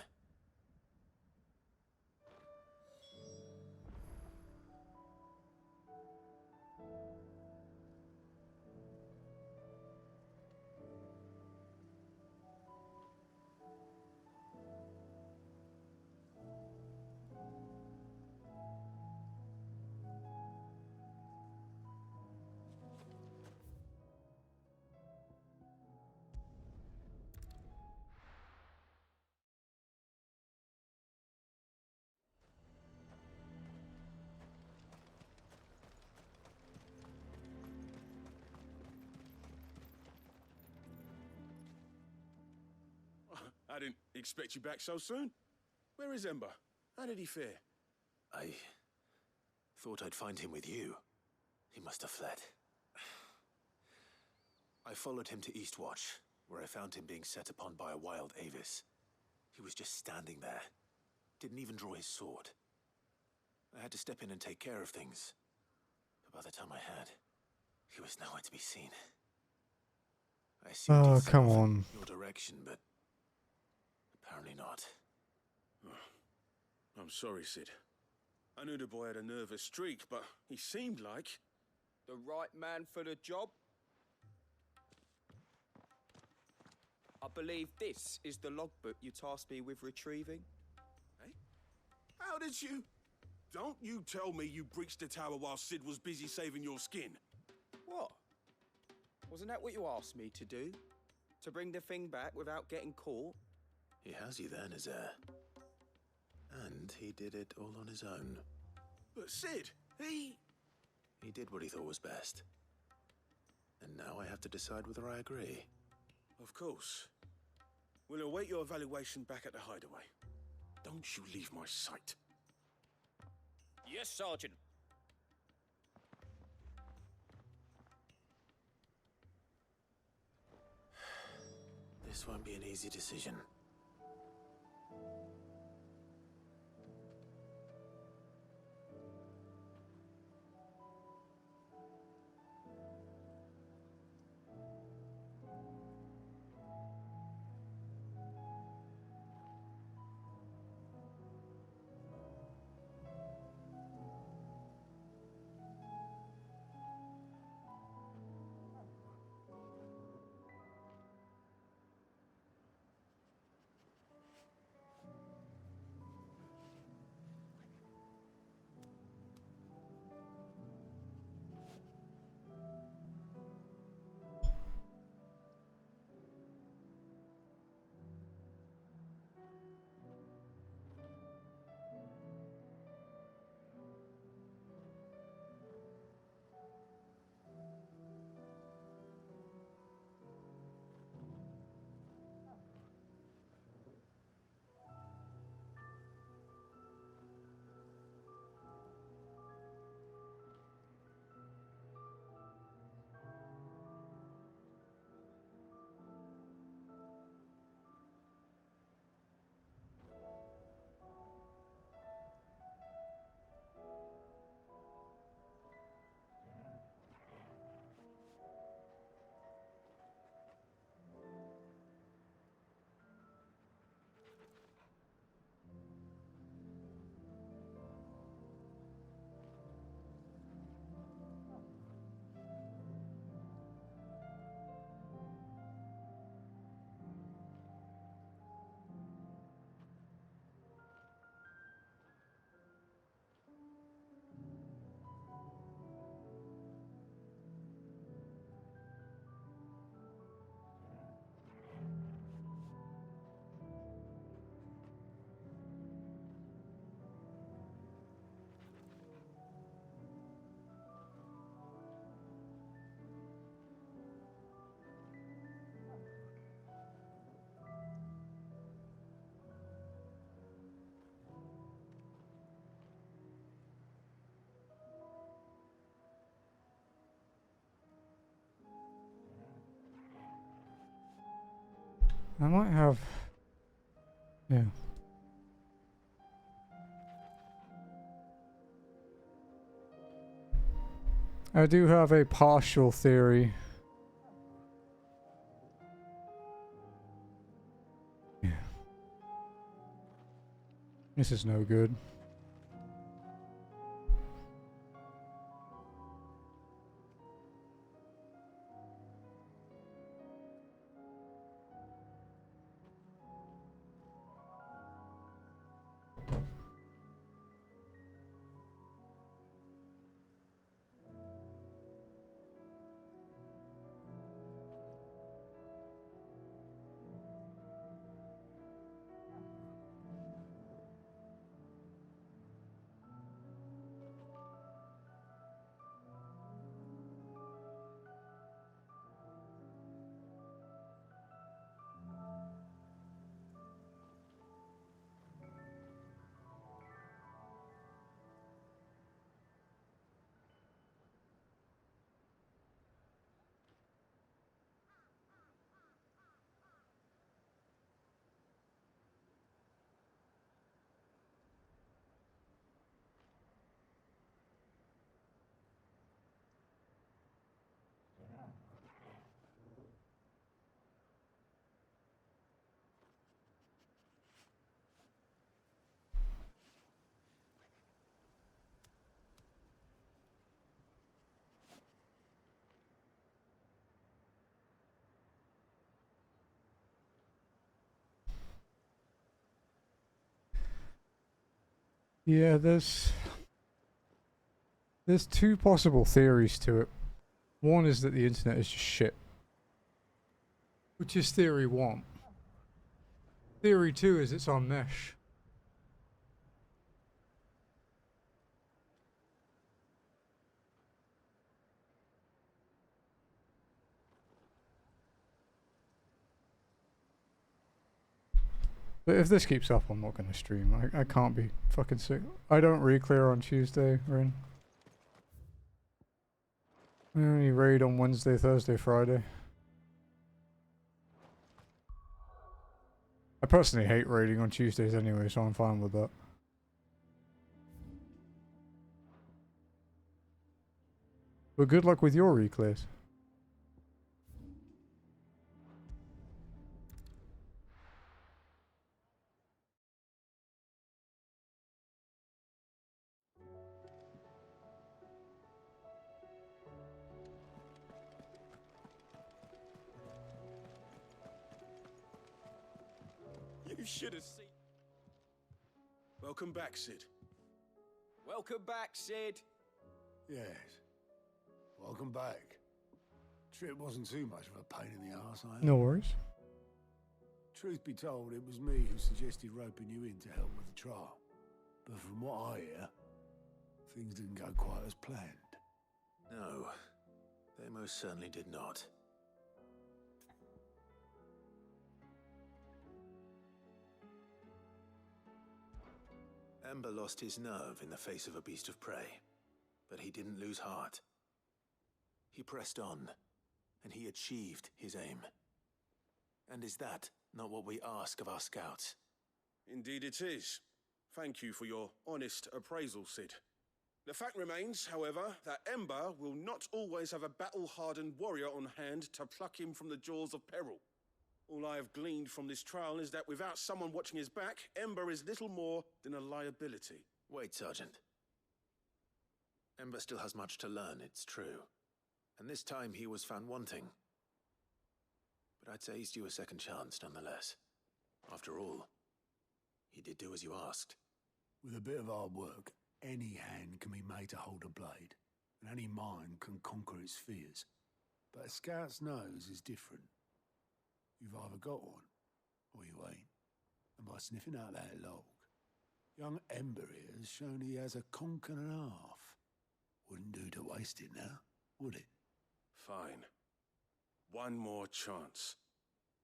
I didn't expect you back so soon. Where is Ember? How did he fare? I thought I'd find him with you. He must have fled. I followed him to Eastwatch, where I found him being set upon by a wild Avis. He was just standing there. Didn't even draw his sword. I had to step in and take care of things. But by the time I had, he was nowhere to be seen. I assumed he'd set off in your direction, but apparently not. I'm sorry, Sid. I knew the boy had a nervous streak, but he seemed like... The right man for the job? I believe this is the logbook you tasked me with retrieving. Eh? How did you... Don't you tell me you breached the tower while Sid was busy saving your skin. What? Wasn't that what you asked me to do? To bring the thing back without getting caught? He has you there, Nazaire. And he did it all on his own. But Sid, he did what he thought was best. And now I have to decide whether I agree. Of course. We'll await your evaluation back at the hideaway. Don't you leave my sight. Yes, Sergeant. This won't be an easy decision. I might have... Yeah. I do have a partial theory. Yeah. This is no good. Yeah, there's two possible theories to it. One is that the internet is just shit, which is theory one. Theory two is it's on mesh. But if this keeps up, I'm not going to stream. I can't be fucking sick. I don't re-clear on Tuesday, Rin. I only raid on Wednesday, Thursday, Friday. I personally hate raiding on Tuesdays anyway, so I'm fine with that. But good luck with your re-clears. You should have seen. Welcome back, Sid. Welcome back, Sid. Yes. Welcome back. Trip wasn't too much of a pain in the arse, I hope. No worries. Truth be told, it was me who suggested roping you in to help with the trial. But from what I hear, things didn't go quite as planned. No, they most certainly did not. Ember lost his nerve in the face of a beast of prey, but he didn't lose heart. He pressed on, and he achieved his aim. And is that not what we ask of our scouts? Indeed it is. Thank you for your honest appraisal, Sid. The fact remains, however, that Ember will not always have a battle-hardened warrior on hand to pluck him from the jaws of peril. All I have gleaned from this trial is that without someone watching his back, Ember is little more than a liability. Wait, Sergeant. Ember still has much to learn, it's true. And this time he was found wanting. But I'd say he's due a second chance, nonetheless. After all, he did do as you asked. With a bit of hard work, any hand can be made to hold a blade, and any mind can conquer its fears. But a scout's nose is different. You've either got one, or you ain't. And by sniffing out that log, young Ember here has shown he has a conk and a half. Wouldn't do to waste it now, would it? Fine. One more chance.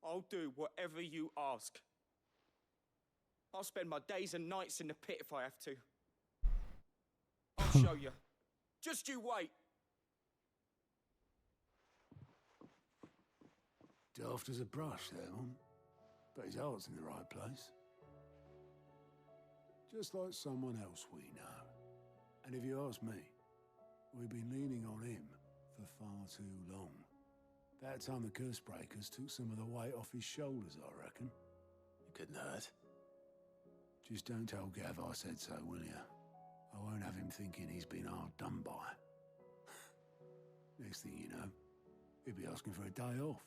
I'll do whatever you ask. I'll spend my days and nights in the pit if I have to. I'll show you. Just you wait. Daft as a brush, there, man. but his heart's in the right place. Just like someone else we know. And if you ask me, we've been leaning on him for far too long. That time the curse breakers took some of the weight off his shoulders, I reckon. It couldn't hurt. Just don't tell Gav I said so, will you? I won't have him thinking he's been hard done by. Next thing you know, he'll be asking for a day off.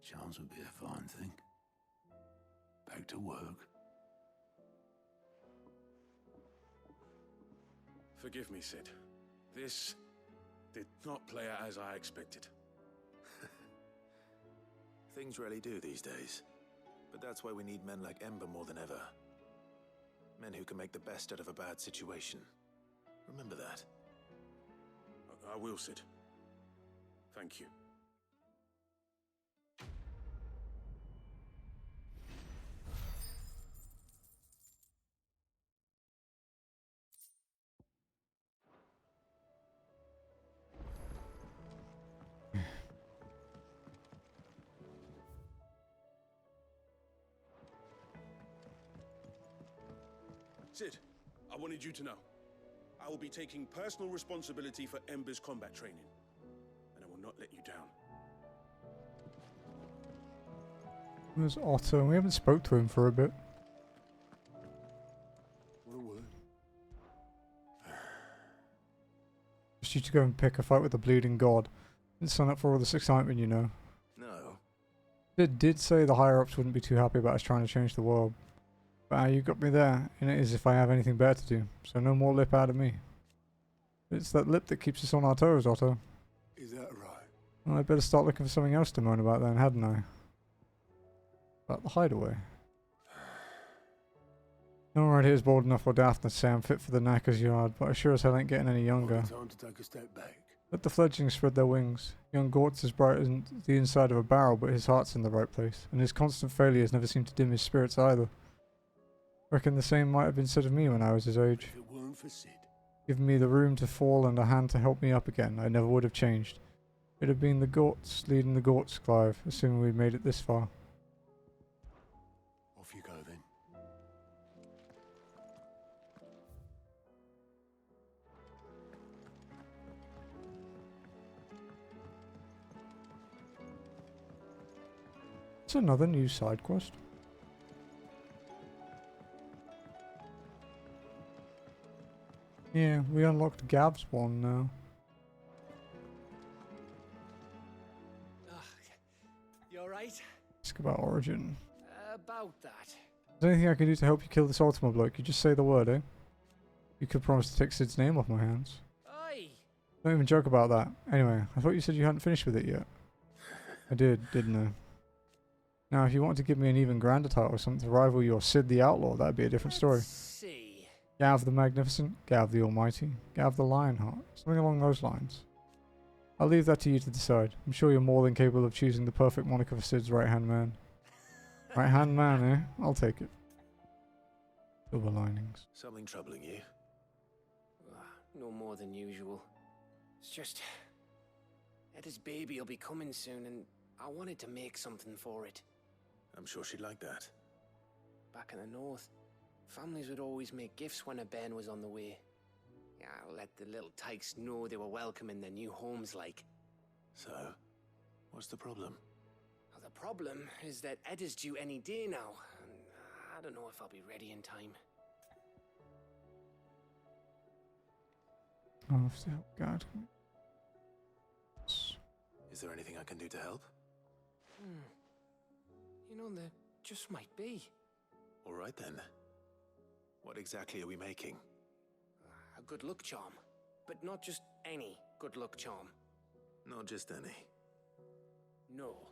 Chance would be a fine thing. Back to work. Forgive me, Sid. This did not play out as I expected. Things rarely do these days. But that's why we need men like Ember more than ever. Men who can make the best out of a bad situation. Remember that. I will, Sid. Thank you. Sid, I wanted you to know. I will be taking personal responsibility for Ember's combat training. And I will not let you down. Where's Otto? We haven't spoke to him for a bit. What a word. Just you to go and pick a fight with the bleeding god. Didn't sign up for all this excitement, you know. No. It did say the higher-ups wouldn't be too happy about us trying to change the world. But you got me there, and it is if I have anything better to do. So no more lip out of me. It's that lip that keeps us on our toes, Otto. Is that right? Well, I'd better start looking for something else to moan about then, hadn't I? About the hideaway. No one right here is bold enough or daft to say I'm fit for the knacker's yard, but I sure as hell ain't getting any younger. Time to take a step back. Let the fledglings spread their wings. Young Gort's as bright as the inside of a barrel, but his heart's in the right place, and his constant failures never seem to dim his spirits either. Reckon the same might have been said of me when I was his age. If it weren't for Sid. Given me the room to fall and a hand to help me up again, I never would have changed. It'd have been the Gorts leading the Gorts, Clive, assuming we'd made it this far. Off you go then. It's another new side quest. Yeah, we unlocked Gav's one now. You alright? Ask about Origin. About that. Is there anything I can do to help you kill this Ultima bloke? You just say the word, eh? You could promise to take Sid's name off my hands. Aye. Don't even joke about that. Anyway, I thought you said you hadn't finished with it yet. I did, didn't I? Now, if you wanted to give me an even grander title or something to rival your Sid the Outlaw, that'd be a different story. See. Gav the Magnificent, Gav the Almighty, Gav the Lionheart, something along those lines. I'll leave that to you to decide. I'm sure you're more than capable of choosing the perfect moniker for Sid's right-hand man. Right-hand man, eh? I'll take it. Silver linings. Something troubling you? No more than usual. It's just... Etta's baby will be coming soon, and I wanted to make something for it. I'm sure she'd like that. Back in the north, families would always make gifts when a bairn was on the way. Yeah, let the little tykes know they were welcome in their new homes, like. So, what's the problem? Well, the problem is that Etta's due any day now, and I don't know if I'll be ready in time. I'll have to help God. Is there anything I can do to help? You know, there just might be. All right then. What exactly are we making? A good luck charm. But not just any good luck charm. Not just any. No.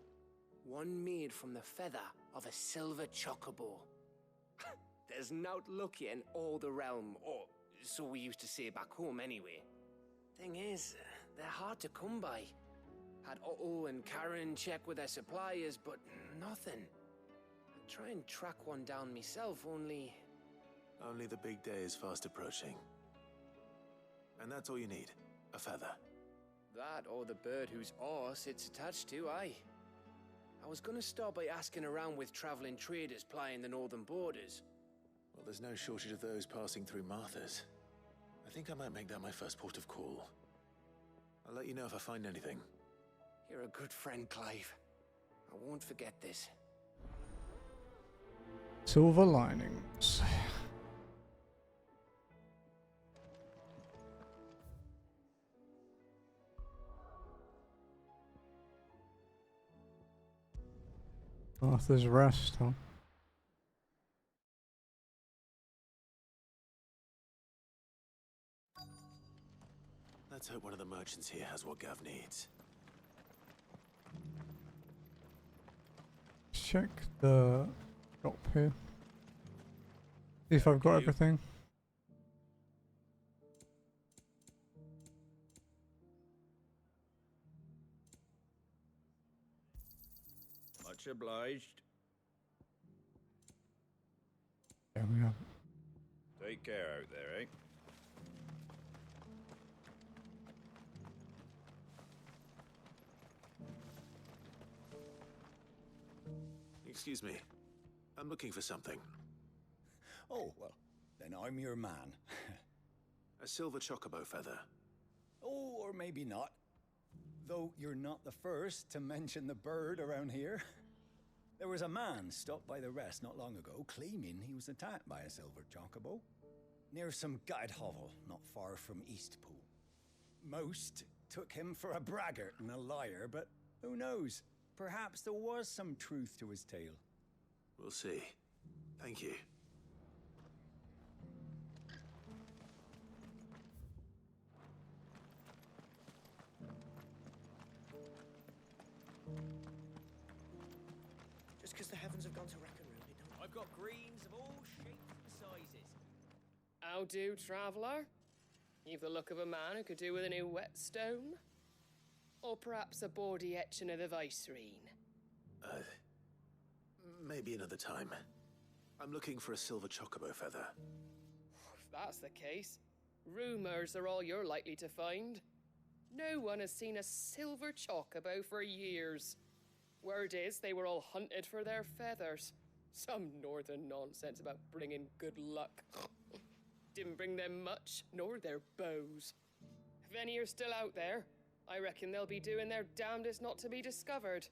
One made from the feather of a silver chocobo. There's naught lucky in all the realm, or so we used to say back home anyway. Thing is, they're hard to come by. Had Otto and Karen check with their suppliers, but nothing. I'd try and track one down myself, only... Only the big day is fast approaching. And that's all you need, a feather. That or the bird whose oar sits attached to, aye. I was gonna start by asking around with traveling traders plying the northern borders. Well, there's no shortage of those passing through Martha's. I think I might make that my first port of call. I'll let you know if I find anything. You're a good friend, Clive. I won't forget this. Silver linings. Arthur's Rest, huh? Let's hope one of the merchants here has what Gav needs. Check the shop here. See if I've got everything. Much obliged. There we go. Take care out there, eh? Excuse me. I'm looking for something. Oh, well, then I'm your man. A silver chocobo feather. Oh, or maybe not. Though you're not the first to mention the bird around here. There was a man stopped by the rest not long ago claiming he was attacked by a silver chocobo near some gutted hovel not far from Eastpool. Most took him for a braggart and a liar, but who knows? Perhaps there was some truth to his tale. We'll see. Thank you. Just because the heavens have gone to rack and ruin it, don't... I've got greens of all shapes and sizes. How do, traveller? You've the look of a man who could do with a new whetstone. Or perhaps a bawdy etching of the Vicerine. Maybe another time. I'm looking for a silver chocobo feather. If that's the case, rumors are all you're likely to find. No one has seen a silver chocobo for years. Word is they were all hunted for their feathers. Some northern nonsense about bringing good luck. Didn't bring them much, nor their bows. If any are still out there, I reckon they'll be doing their damnedest not to be discovered.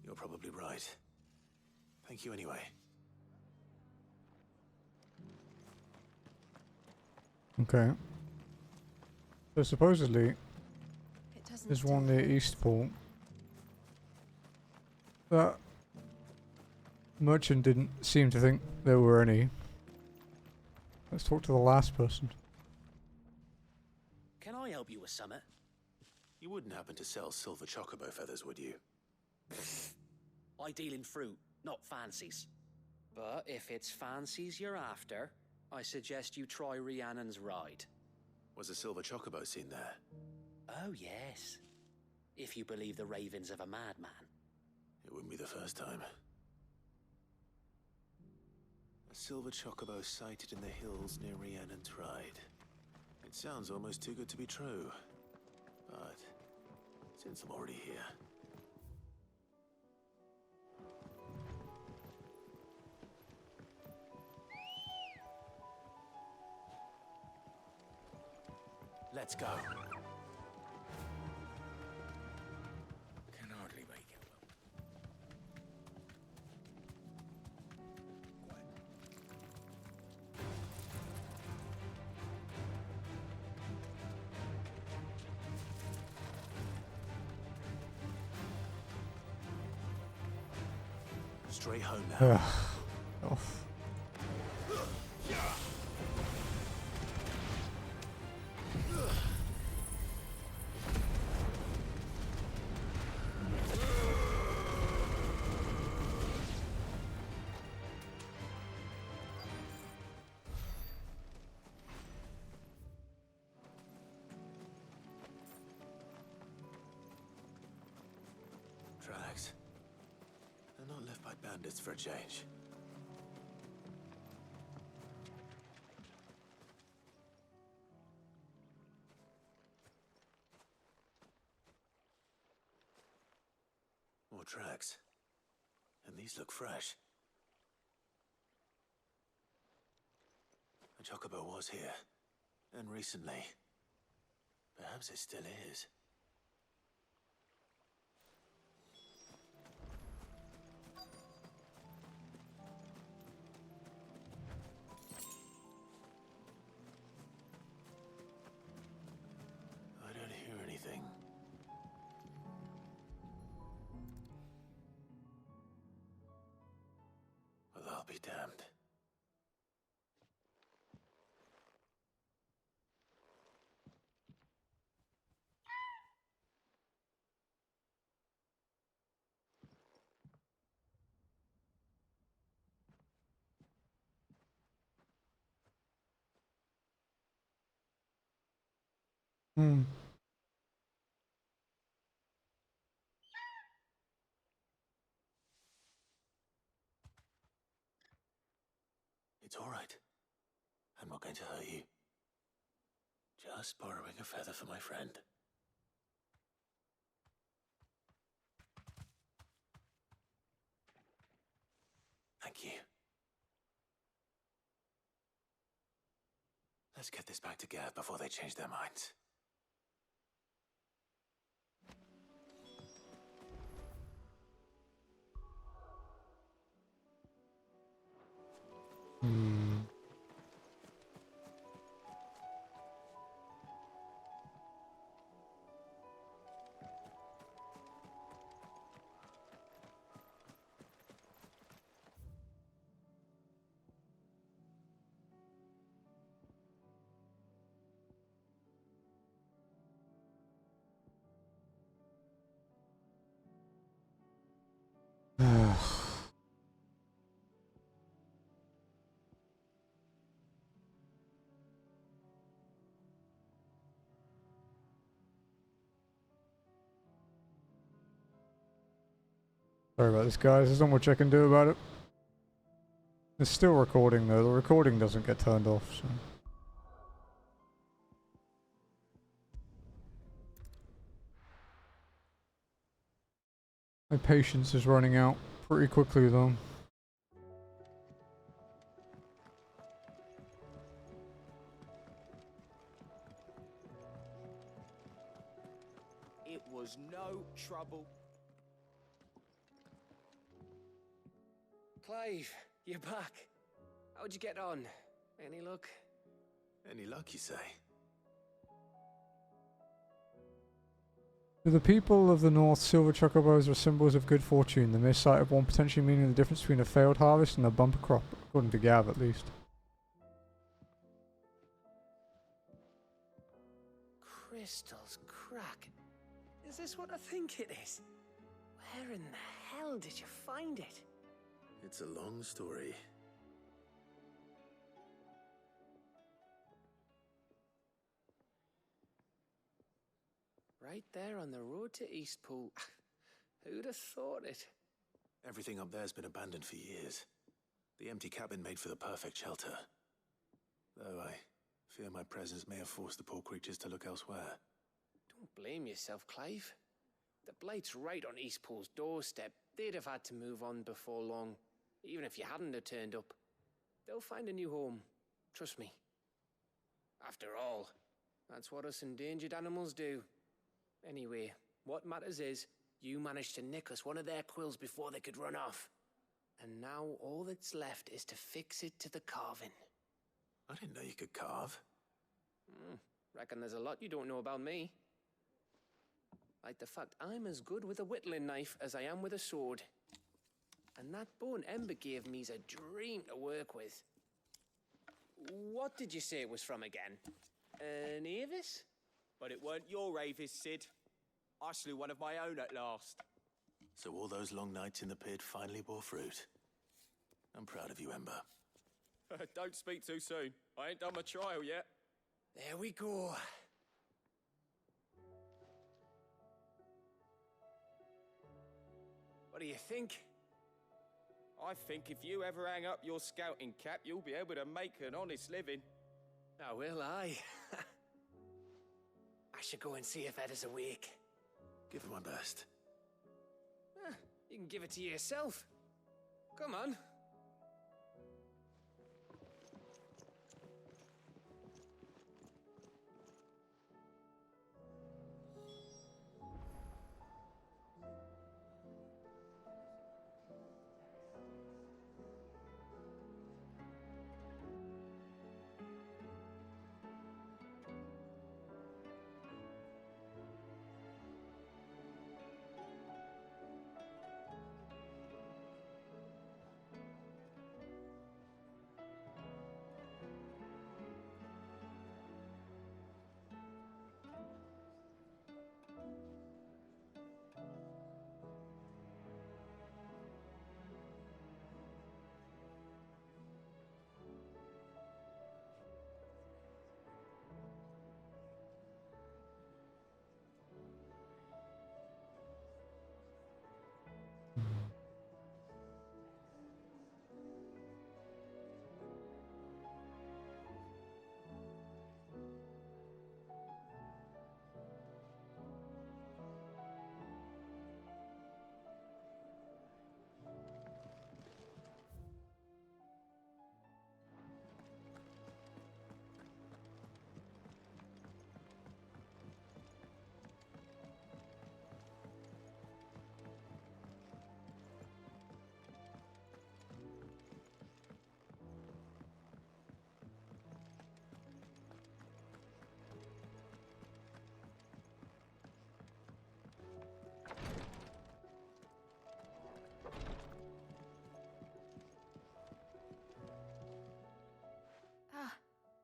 You're probably right. Thank you anyway. Okay. So supposedly, there's one near Eastport. That merchant didn't seem to think there were any. Let's talk to the last person. Can I help you with something? You wouldn't happen to sell silver chocobo feathers, would you? I deal in fruit, not fancies. But if it's fancies you're after, I suggest you try Rhiannon's ride. Was a silver chocobo seen there? Oh, yes. If you believe the ravings of a madman. It wouldn't be the first time. A silver chocobo sighted in the hills near Rhiannon's ride. It sounds almost too good to be true. But since I'm already here... Let's go. Can hardly make it. Straight home now. Off. Tracks. They're not left by bandits for a change. More tracks. And these look fresh. A chocobo was here. And recently. Perhaps it still is. I don't hear anything. Well, I'll be damned. Hmm. It's all right. I'm not going to hurt you. Just borrowing a feather for my friend. Thank you. Let's get this back to Gav before they change their minds. Hmm. Sorry about this, guys. There's not much I can do about it. It's still recording, though. The recording doesn't get turned off, so... My patience is running out pretty quickly, though. It was no trouble. Clive, you're back. How'd you get on? Any luck? Any luck, you say? To the people of the north, silver chocobos are symbols of good fortune, the mere sight of one potentially meaning the difference between a failed harvest and a bumper crop, according to Gav at least. Crystals crack. Is this what I think it is? Where in the hell did you find it? It's a long story. Right there on the road to Eastpool. Who'd have thought it? Everything up there's been abandoned for years. The empty cabin made for the perfect shelter. Though I fear my presence may have forced the poor creatures to look elsewhere. Don't blame yourself, Clive. The Blight's right on Eastpool's doorstep. They'd have had to move on before long, even if you hadn't have turned up. They'll find a new home. Trust me. After all, that's what us endangered animals do. Anyway, what matters is, you managed to nick us one of their quills before they could run off. And now all that's left is to fix it to the carving. I didn't know you could carve. Reckon there's a lot you don't know about me. Like the fact I'm as good with a whittling knife as I am with a sword. And that bone Ember gave me's a dream to work with. What did you say it was from again? An Avis? But it weren't your Avis, Sid. I slew one of my own at last. So all those long nights in the pit finally bore fruit. I'm proud of you, Ember. Don't speak too soon. I ain't done my trial yet. There we go. What do you think? I think if you ever hang up your scouting cap, you'll be able to make an honest living. Now will I? I should go and see if Ed is awake. Give it my best. You can give it to yourself. Come on.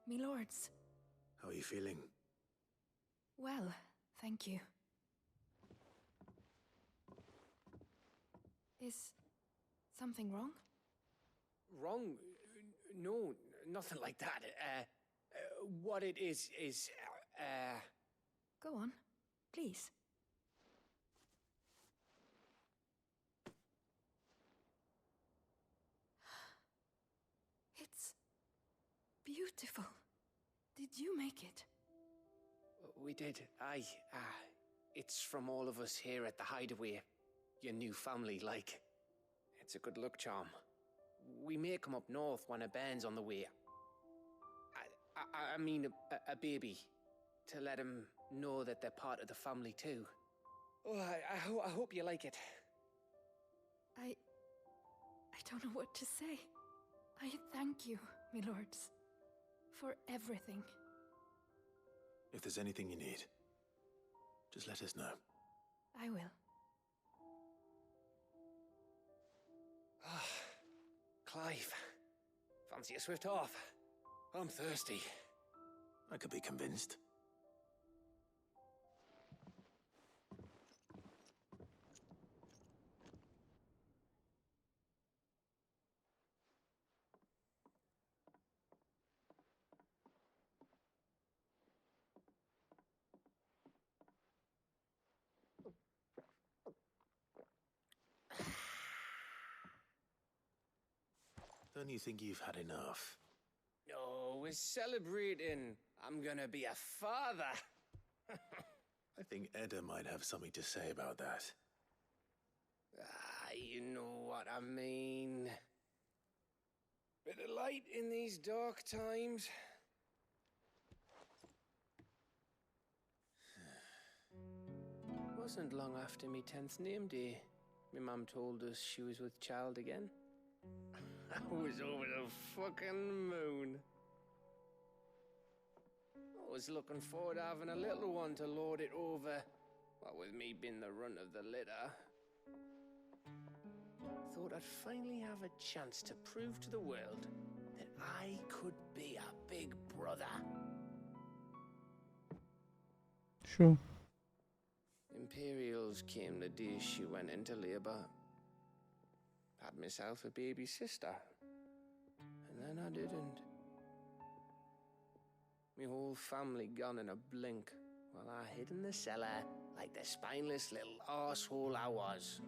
Me lords. How are you feeling? Well, thank you. Is something wrong? Wrong? No, nothing like that. What it is, Go on, please. It's beautiful. Did you make it? We did. Aye. It's from all of us here at the Hideaway. Your new family, like. It's a good luck charm. We may come up north when a band's on the way. I mean, a baby. To let him know that they're part of the family, too. Oh, I hope you like it. I don't know what to say. I thank you, me lords, for everything. If there's anything you need, just let us know. I will. Clive, fancy a swift off? I'm thirsty. I could be convinced. Don't you think you've had enough? No, we're celebrating. I'm gonna be a father. I think Edda might have something to say about that. You know what I mean. Bit of light in these dark times. Wasn't long after me 10th name day, my mum told us she was with child again. I was over the fucking moon. I was looking forward to having a little one to lord it over, what with me being the runt of the litter. Thought I'd finally have a chance to prove to the world that I could be a big brother. Sure. Imperials came the day she went into labour. Had myself a baby sister. And then I didn't. My whole family gone in a blink, while I hid in the cellar like the spineless little arsehole I was.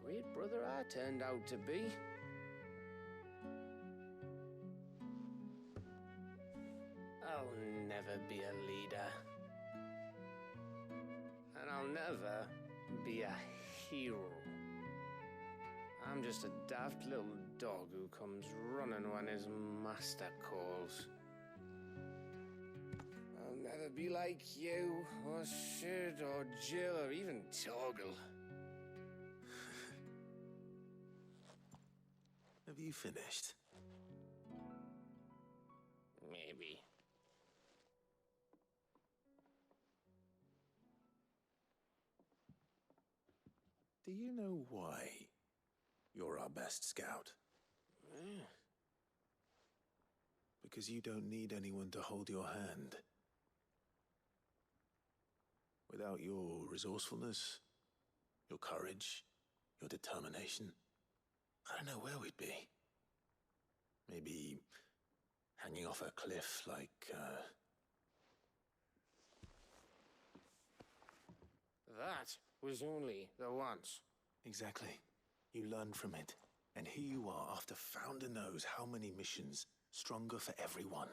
Great brother I turned out to be. I'll never be a leader. And I'll never be a hero. I'm just a daft little dog who comes running when his master calls. I'll never be like you, or Sid, or Jill, or even Torgal. Have you finished? Maybe. Do you know why you're our best scout? Because you don't need anyone to hold your hand. Without your resourcefulness, your courage, your determination, I don't know where we'd be. Maybe hanging off a cliff like, That was only the once. Exactly. You learn from it. And here you are after Founder knows how many missions, stronger for everyone.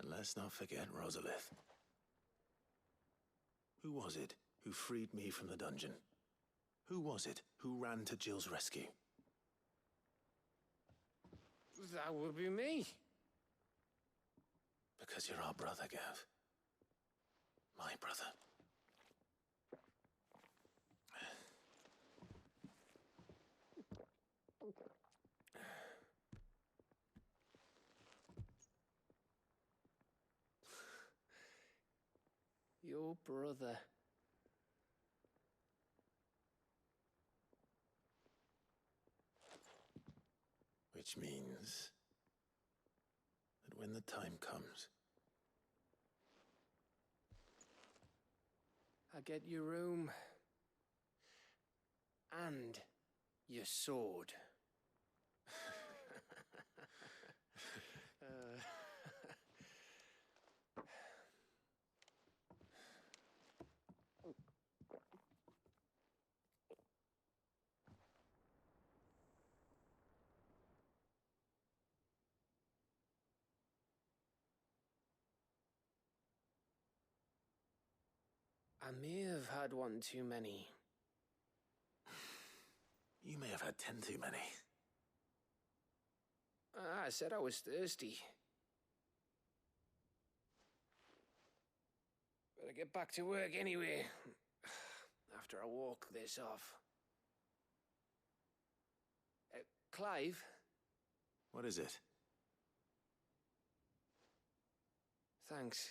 And let's not forget Rosalith. Who was it who freed me from the dungeon? Who was it who ran to Jill's rescue? That would be me. Because you're our brother, Gav. My brother. Your brother. Which means that when the time comes, I get your room. And your sword. I may have had one too many. you may have had 10 too many. I said I was thirsty. Better get back to work anyway. After I walk this off. Clive? What is it? Thanks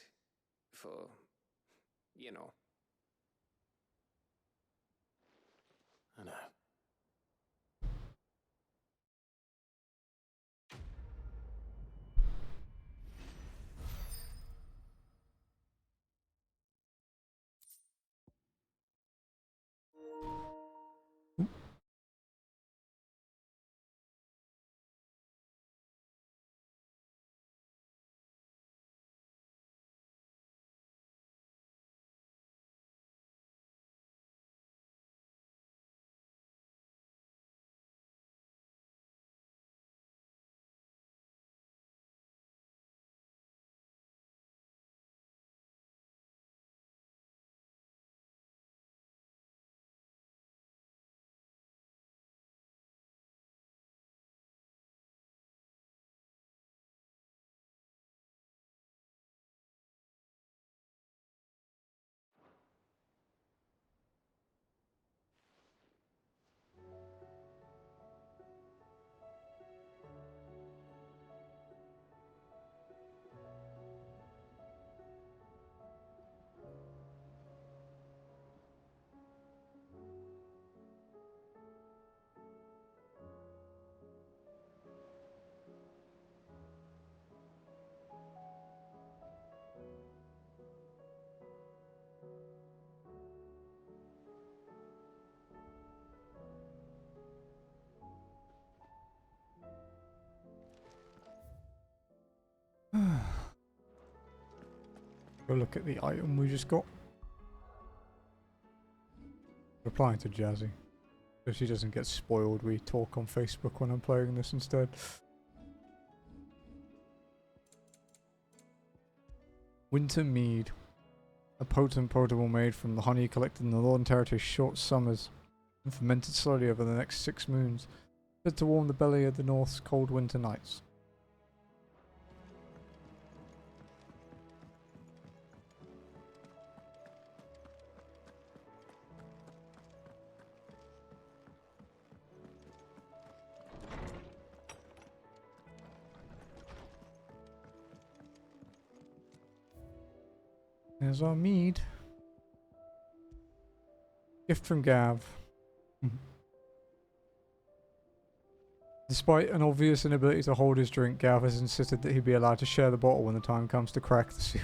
for, you know. I know. Go look at the item we just got. Replying to Jazzy. So she doesn't get spoiled, we talk on Facebook when I'm playing this instead. Winter Mead. A potent potable made from the honey collected in the Northern Territory's short summers and fermented slowly over the next 6 moons, said to warm the belly of the North's cold winter nights. There's our mead. Gift from Gav. Despite an obvious inability to hold his drink, Gav has insisted that he be allowed to share the bottle when the time comes to crack the seal.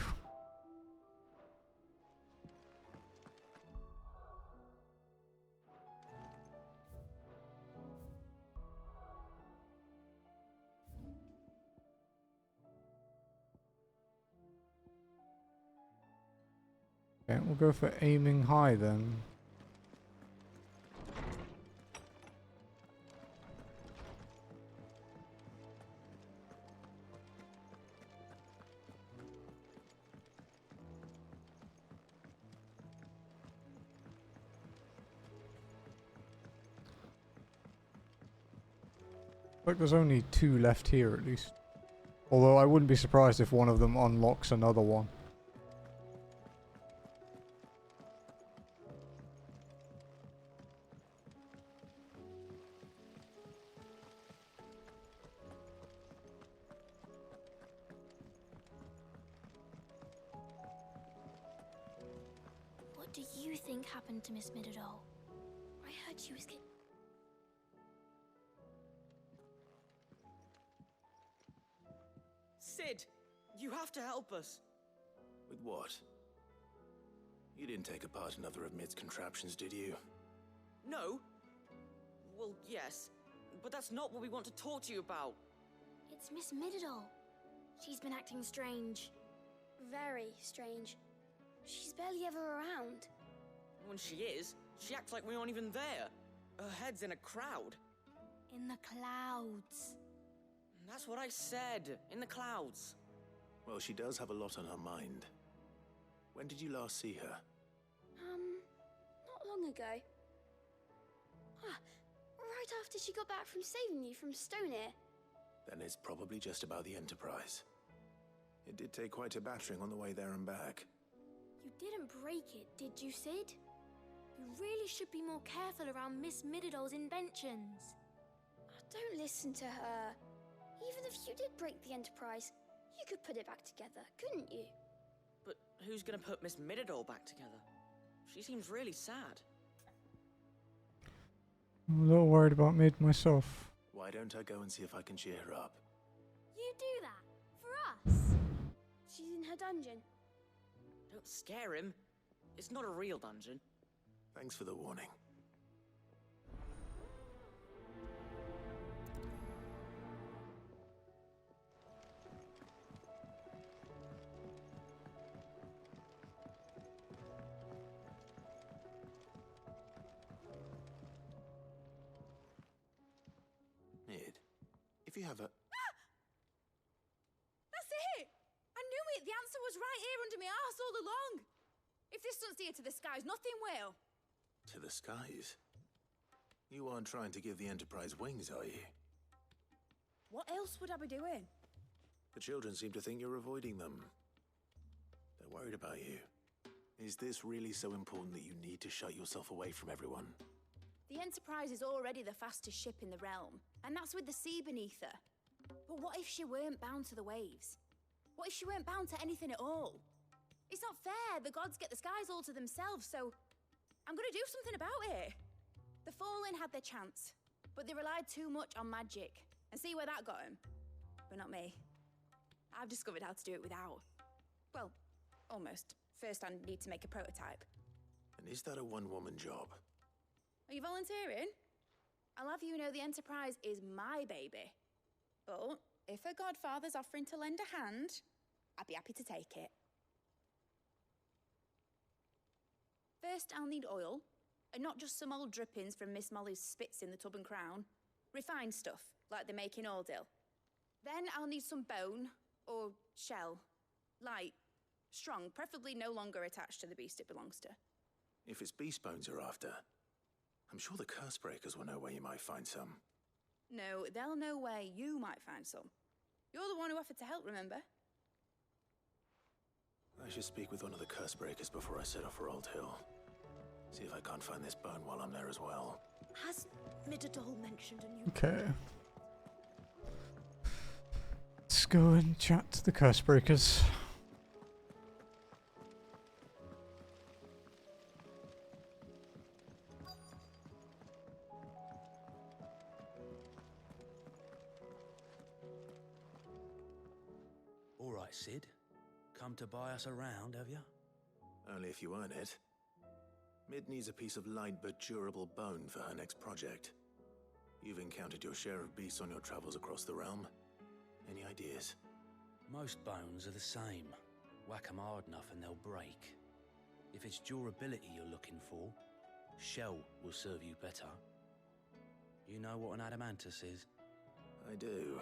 Okay, we'll go for aiming high then. Like there's only 2 left here at least. Although I wouldn't be surprised if one of them unlocks another one. What do you think happened to Miss Midadol? I heard she was Sid, you have to help us. With what? You didn't take apart another of Mid's contraptions, did you? No. Well, yes. But that's not what we want to talk to you about. It's Miss Midadol. She's been acting strange. Very strange. She's barely ever around. When she is, she acts like we aren't even there. Her head's in a crowd. In the clouds. That's what I said. In the clouds. Well, she does have a lot on her mind. When did you last see her? Not long ago. Right after she got back from saving you from Stonear. Then it's probably just about the Enterprise. It did take quite a battering on the way there and back. You didn't break it, did you, Sid? You really should be more careful around Miss Midadol's inventions. Don't listen to her. Even if you did break the Enterprise, you could put it back together, couldn't you? But who's gonna put Miss Midadol back together? She seems really sad. I'm a little worried about Mid myself. Why don't I go and see if I can cheer her up? You do that? For us? She's in her dungeon. Don't scare him. It's not a real dungeon. Thanks for the warning. Mid, if you have a... That's it! I knew it! The answer was right here under my arse all along! If this doesn't steer to the skies, nothing will! To the skies? You aren't trying to give the Enterprise wings, are you? What else would I be doing? The children seem to think you're avoiding them. They're worried about you. Is this really so important that you need to shut yourself away from everyone? The Enterprise is already the fastest ship in the realm, and that's with the sea beneath her. But what if she weren't bound to the waves? What if she weren't bound to anything at all? It's not fair. The gods get the skies all to themselves, so I'm gonna do something about it. The Fallen had their chance, but they relied too much on magic. And see where that got them? But not me. I've discovered how to do it without. Well, almost. First, I need to make a prototype. And is that a one-woman job? Are you volunteering? I'll have you know the Enterprise is my baby. But if her godfather's offering to lend a hand, I'd be happy to take it. First, I'll need oil, and not just some old drippings from Miss Molly's spits in the Tub and Crown. Refined stuff, like they make in Ordil. Then I'll need some bone, or shell, like Strong, preferably no longer attached to the beast it belongs to. If it's beast bones you're after, I'm sure the curse breakers will know where you might find some. No, they'll know where you might find some. You're the one who offered to help, remember? I should speak with one of the curse breakers before I set off for Old Hill. See if I can't find this bone while I'm there as well. Has Midadol mentioned a new... Okay. Let's go and chat to the curse breakers. All right, Sid. Come to buy us around, have you? Only if you earn it. Mid needs a piece of light but durable bone for her next project. You've encountered your share of beasts on your travels across the realm. Any ideas? Most bones are the same. Whack 'em hard enough and they'll break. If it's durability you're looking for, shell will serve you better. You know what an adamantus is? I do.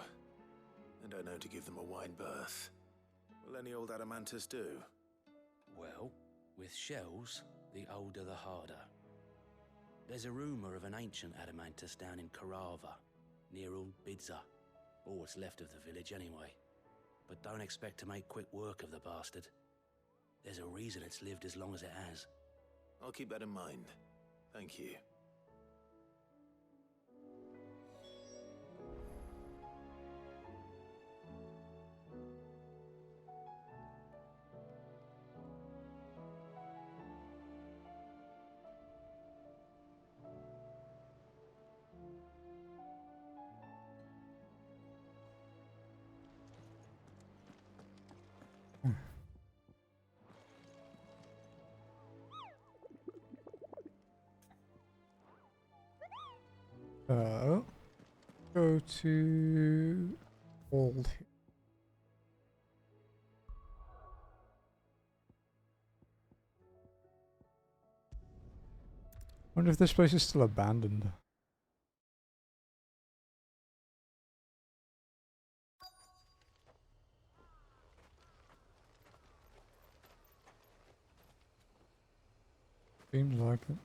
And I know to give them a wide berth. Will any old adamantus do? Well, with shells, the older the harder. There's a rumour of an ancient adamantus down in Karava, near Old Bidza, or what's left of the village anyway. But don't expect to make quick work of the bastard. There's a reason it's lived as long as it has. I'll keep that in mind. Thank you. Go to Old Hill. Wonder if this place is still abandoned. Seems like it.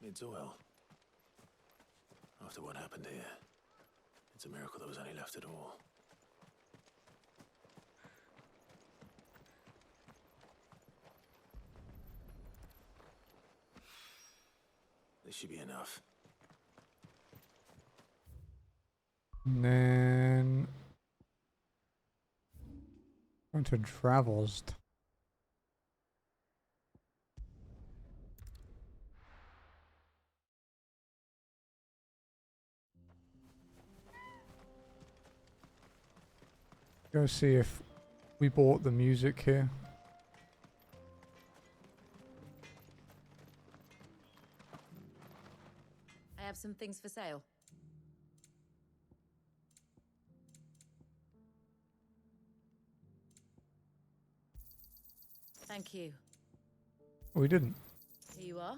Mid's oil. After what happened here, it's a miracle there was any left at all. This should be enough. And then going to Travels. Go see if we bought the music here. I have some things for sale. Thank you. We didn't. Here you are.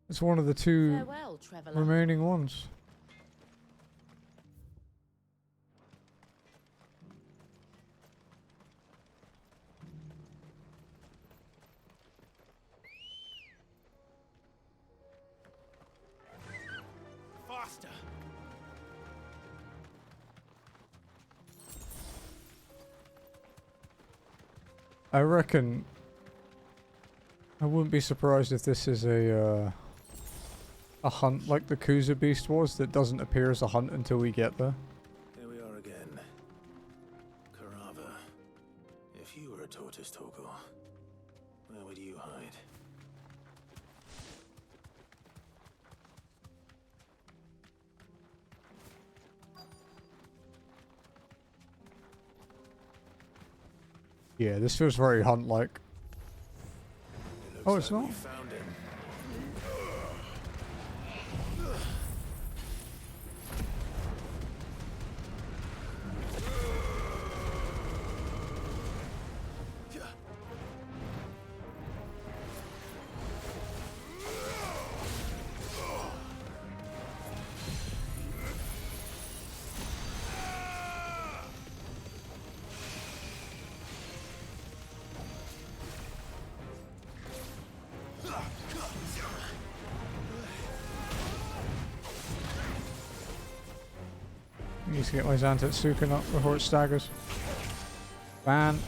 It's one of the two Farewell, traveller. remaining ones. Faster! I reckon I wouldn't be surprised if this is a hunt like the Kuza Beast was that doesn't appear as a hunt until we get there. Here we are again. Karava. If you were a tortoise, Torgal, where would you hide? Yeah, this feels very hunt-like. Oh, it's not. We found him. Need to get my Zantetsuken up before it staggers. Ban.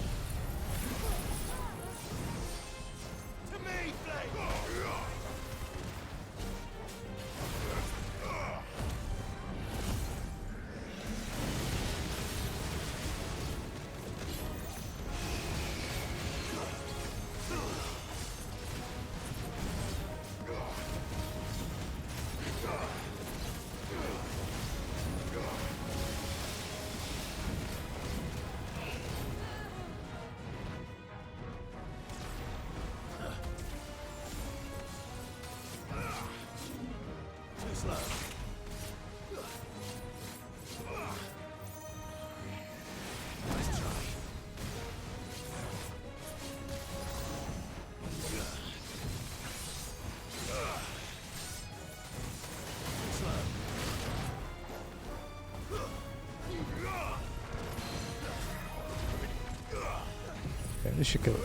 Okay, this should kill it.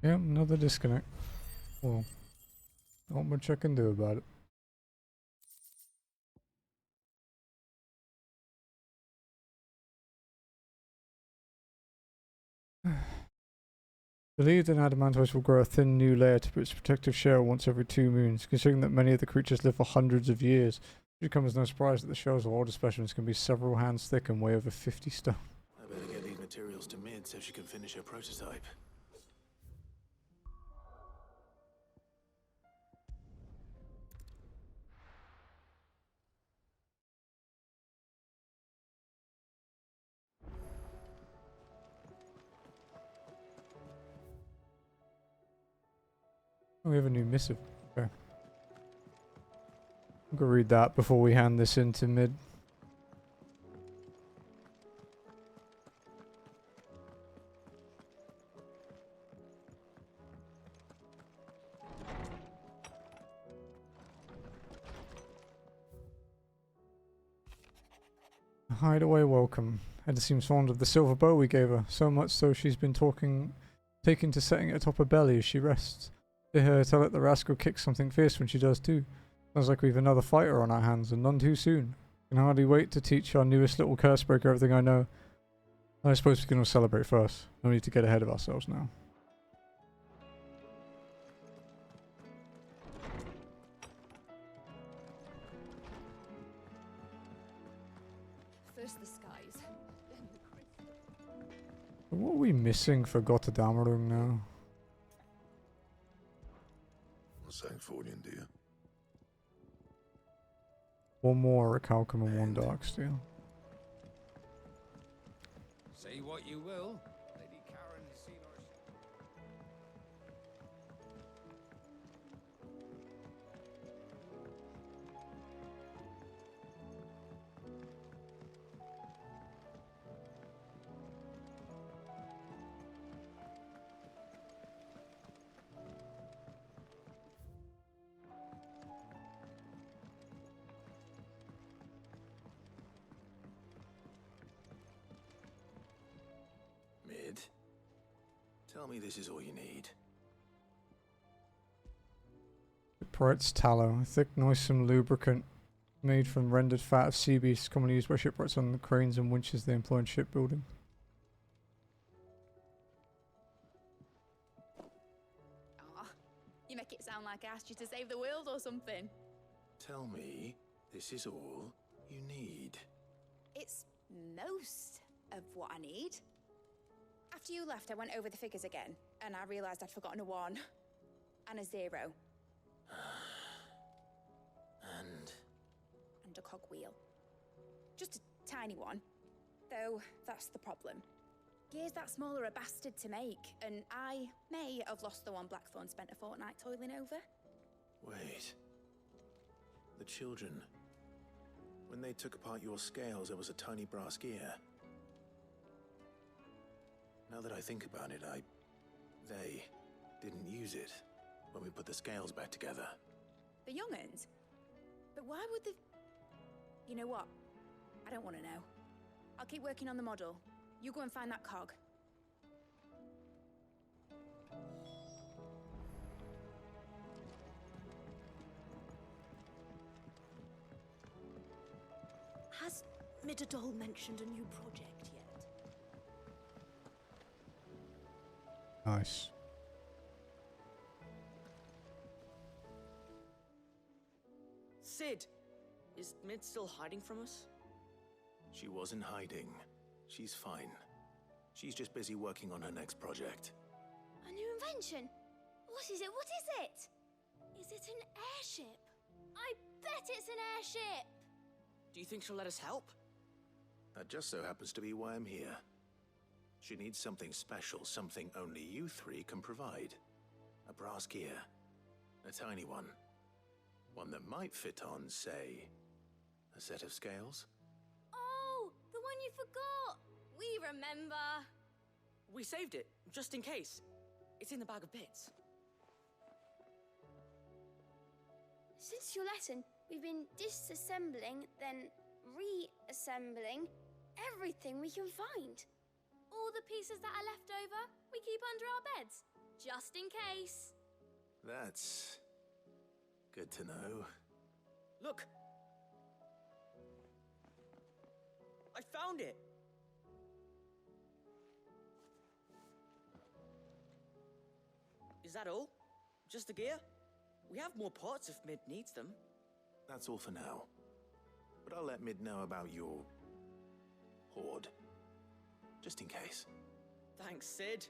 Yep, another disconnect. Well, not much I can do about it. Believed an adamantoise will grow a thin new layer to its protective shell once every 2 moons. Considering that many of the creatures live for hundreds of years, it should come as no surprise that the shells of older specimens can be several hands thick and weigh over 50 stone. I better get these materials to Mid so she can finish her prototype. Oh, we have a new missive. Okay. I'm gonna read that before we hand this in to Mid. Hideaway welcome. Edda seems fond of the silver bow we gave her, so much so she's been taking to setting it atop her belly as she rests. To hear her tell it the rascal kicks something fierce when she does too. Sounds like we've another fighter on our hands, and none too soon. Can hardly wait to teach our newest little cursebreaker everything I know. I suppose we can all celebrate first. No need to get ahead of ourselves now. First the skies, then the crystal. What are we missing for Gotterdammerung now? Sanctfordian, dear. One more Recalcum and one Darksteel. Say what you will, Lady Karen has seen our... Mid, tell me this is all you need. Shipwright's tallow, a thick, noisome lubricant made from rendered fat of sea beasts, commonly used by shipwrights on the cranes and winches they employ in shipbuilding. Aw, you make it sound like I asked you to save the world or something. Tell me this is all you need. It's most of what I need. After you left, I went over the figures again, and I realised I'd forgotten a 1 and a 0. And a cogwheel. Just a tiny one. Though, that's the problem. Gears that small are a bastard to make, and I may have lost the one Blackthorn spent a fortnight toiling over. Wait. The children. When they took apart your scales, there was a tiny brass gear. Now that I think about it, they didn't use it when we put the scales back together. The young'uns? But why would the... You know what? I don't want to know. I'll keep working on the model. You go and find that cog. Midadol mentioned a new project yet? Nice. Sid! Is Mid still hiding from us? She wasn't hiding. She's fine. She's just busy working on her next project. A new invention? What is it? What is it? Is it an airship? I bet it's an airship! Do you think she'll let us help? That just so happens to be why I'm here. She needs something special, something only you three can provide. A brass gear. A tiny one. One that might fit on, say, a set of scales? Oh, the one you forgot! We remember! We saved it, just in case. It's in the bag of bits. Since your lesson, we've been disassembling, then reassembling everything we can find. All the pieces that are left over, we keep under our beds, just in case. That's good to know. Look! I found it! Is that all? Just the gear? We have more parts if Mid needs them. That's all for now. But I'll let Mid know about your hoard. Just in case. Thanks, Sid.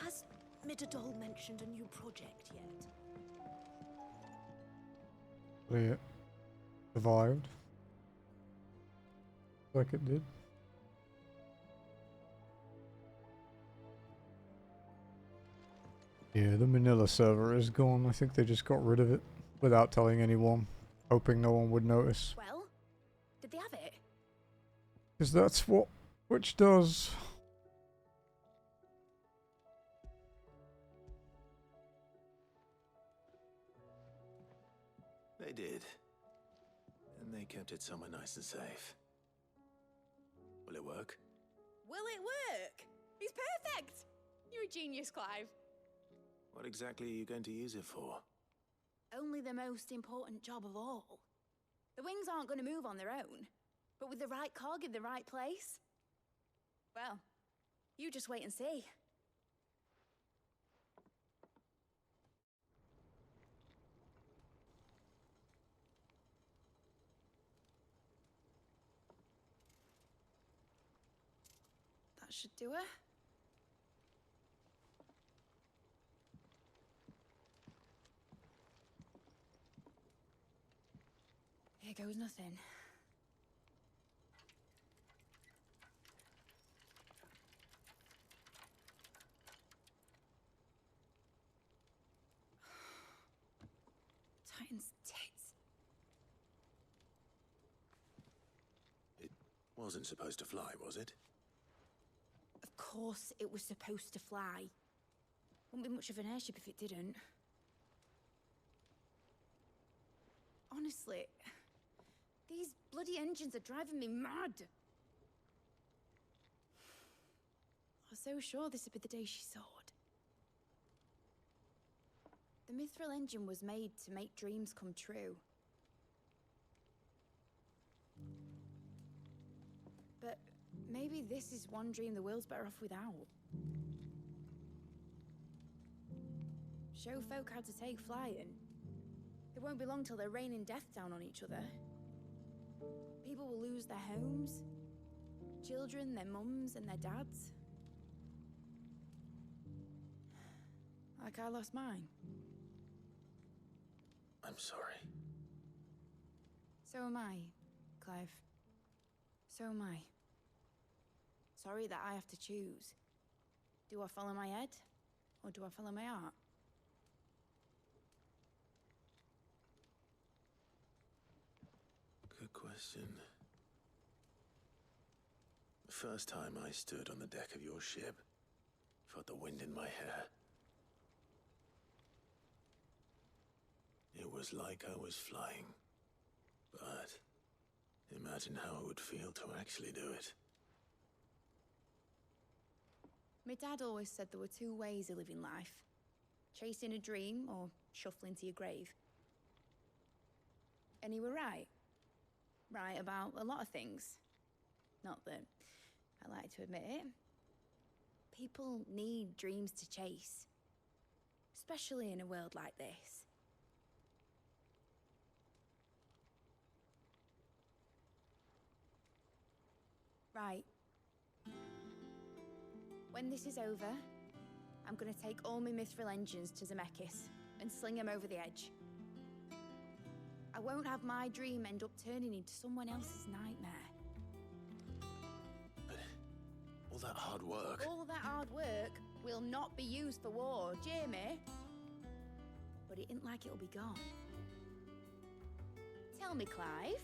Has Midadol mentioned a new project yet? It survived. Like it did. Yeah, the Manila server is gone. I think they just got rid of it without telling anyone, hoping no one would notice. Well, did they have it? Because that's what Twitch does. They did. And they kept it somewhere nice and safe. Will it work? Will it work? It's perfect! You're a genius, Clive. What exactly are you going to use it for? Only the most important job of all. The wings aren't going to move on their own, but with the right cog in the right place, well, you just wait and see. That should do it. Here goes nothing. Titan's tits. It wasn't supposed to fly, was it? Of course it was supposed to fly. Wouldn't be much of an airship if it didn't. Honestly, these bloody engines are driving me mad. I was so sure this would be the day she soared. The Mithril engine was made to make dreams come true. But maybe this is one dream the world's better off without. Show folk how to take flying. It won't be long till they're raining death down on each other. People will lose their homes, children, their mums and their dads. Like I lost mine. I'm sorry. So am I, Clive. So am I. Sorry that I have to choose. Do I follow my head, or do I follow my heart? Good question. The first time I stood on the deck of your ship, felt the wind in my hair. It was like I was flying. But imagine how it would feel to actually do it. My dad always said there were two ways of living life. Chasing a dream or shuffling to your grave. And he were right. Right about a lot of things. Not that I like to admit it. People need dreams to chase. Especially in a world like this. Right. When this is over, I'm gonna take all my mithril engines to Zemeckis and sling them over the edge. I won't have my dream end up turning into someone else's nightmare. But all that hard work... All that hard work will not be used for war, Jamie. But it ain't like it'll be gone. Tell me, Clive,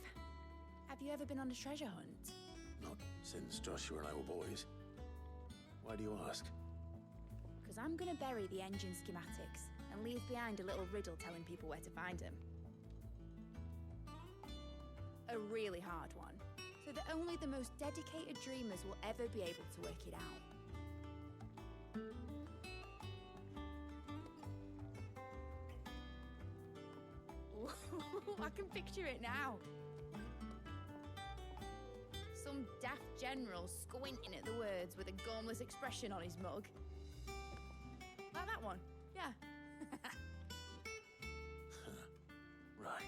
have you ever been on a treasure hunt? Not since Joshua and I were boys. Why do you ask? Because I'm gonna bury the engine schematics and leave behind a little riddle telling people where to find them. A really hard one, so that only the most dedicated dreamers will ever be able to work it out. I can picture it now. Some daft general squinting at the words with a gormless expression on his mug. Like that one, yeah. Right.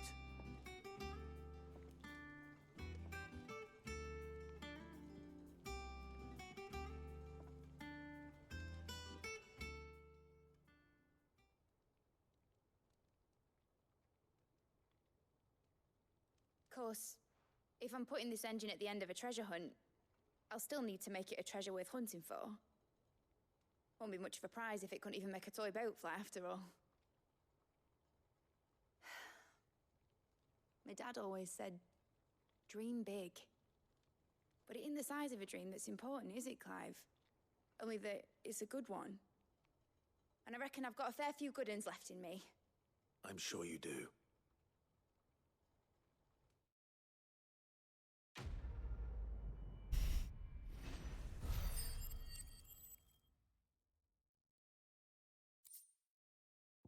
Of course, if I'm putting this engine at the end of a treasure hunt, I'll still need to make it a treasure worth hunting for. Won't be much of a prize if it couldn't even make a toy boat fly after all. My dad always said, dream big. But it ain't the size of a dream that's important, is it, Clive? Only that it's a good one. And I reckon I've got a fair few good uns left in me. I'm sure you do.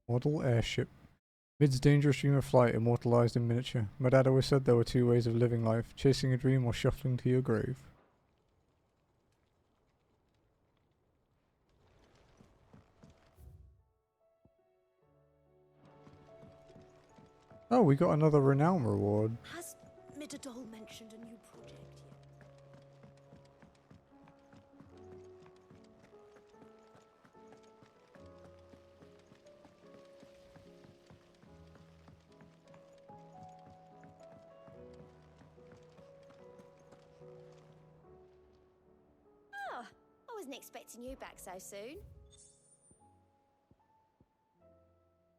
Model airship. Mid's dangerous dream of flight immortalized in miniature. My dad always said there were two ways of living life, chasing a dream or shuffling to your grave. Oh, we got another renown reward. Has Midadol mentioned a new project yet? Oh, I wasn't expecting you back so soon.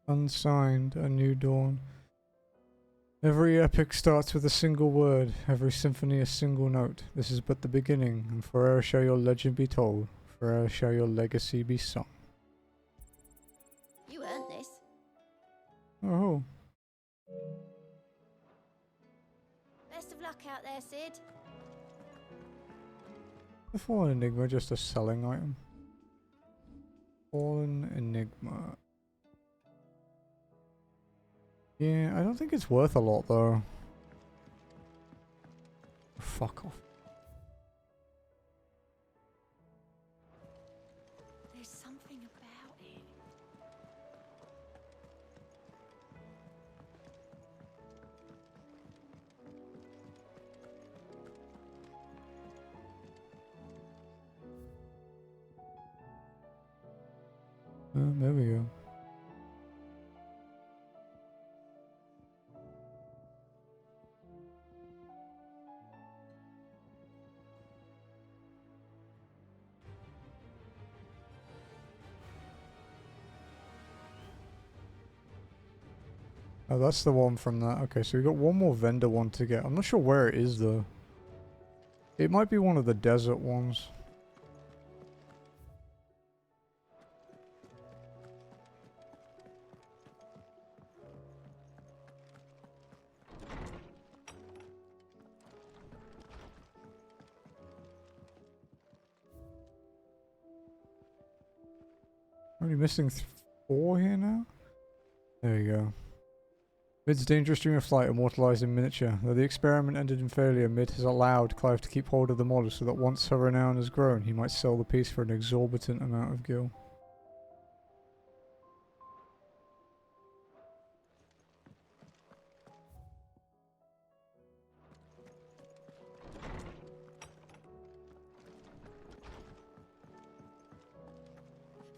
Unsigned, a new dawn. Every epic starts with a single word, every symphony a single note. This is but the beginning, and forever shall your legend be told, forever shall your legacy be sung. You earned this. Oh. Best of luck out there, Sid. The Fallen Enigma just a selling item? Fallen Enigma. Yeah, I don't think it's worth a lot though. Fuck off. There's something about it. There we go. Oh, that's the one from that. Okay, so we got one more vendor one to get. I'm not sure where it is though. It might be one of the desert ones. Only missing 4 here now? There you go. Mid's dangerous dream of flight immortalized in miniature. Though the experiment ended in failure, Mid has allowed Clive to keep hold of the model so that once her renown has grown, he might sell the piece for an exorbitant amount of gil.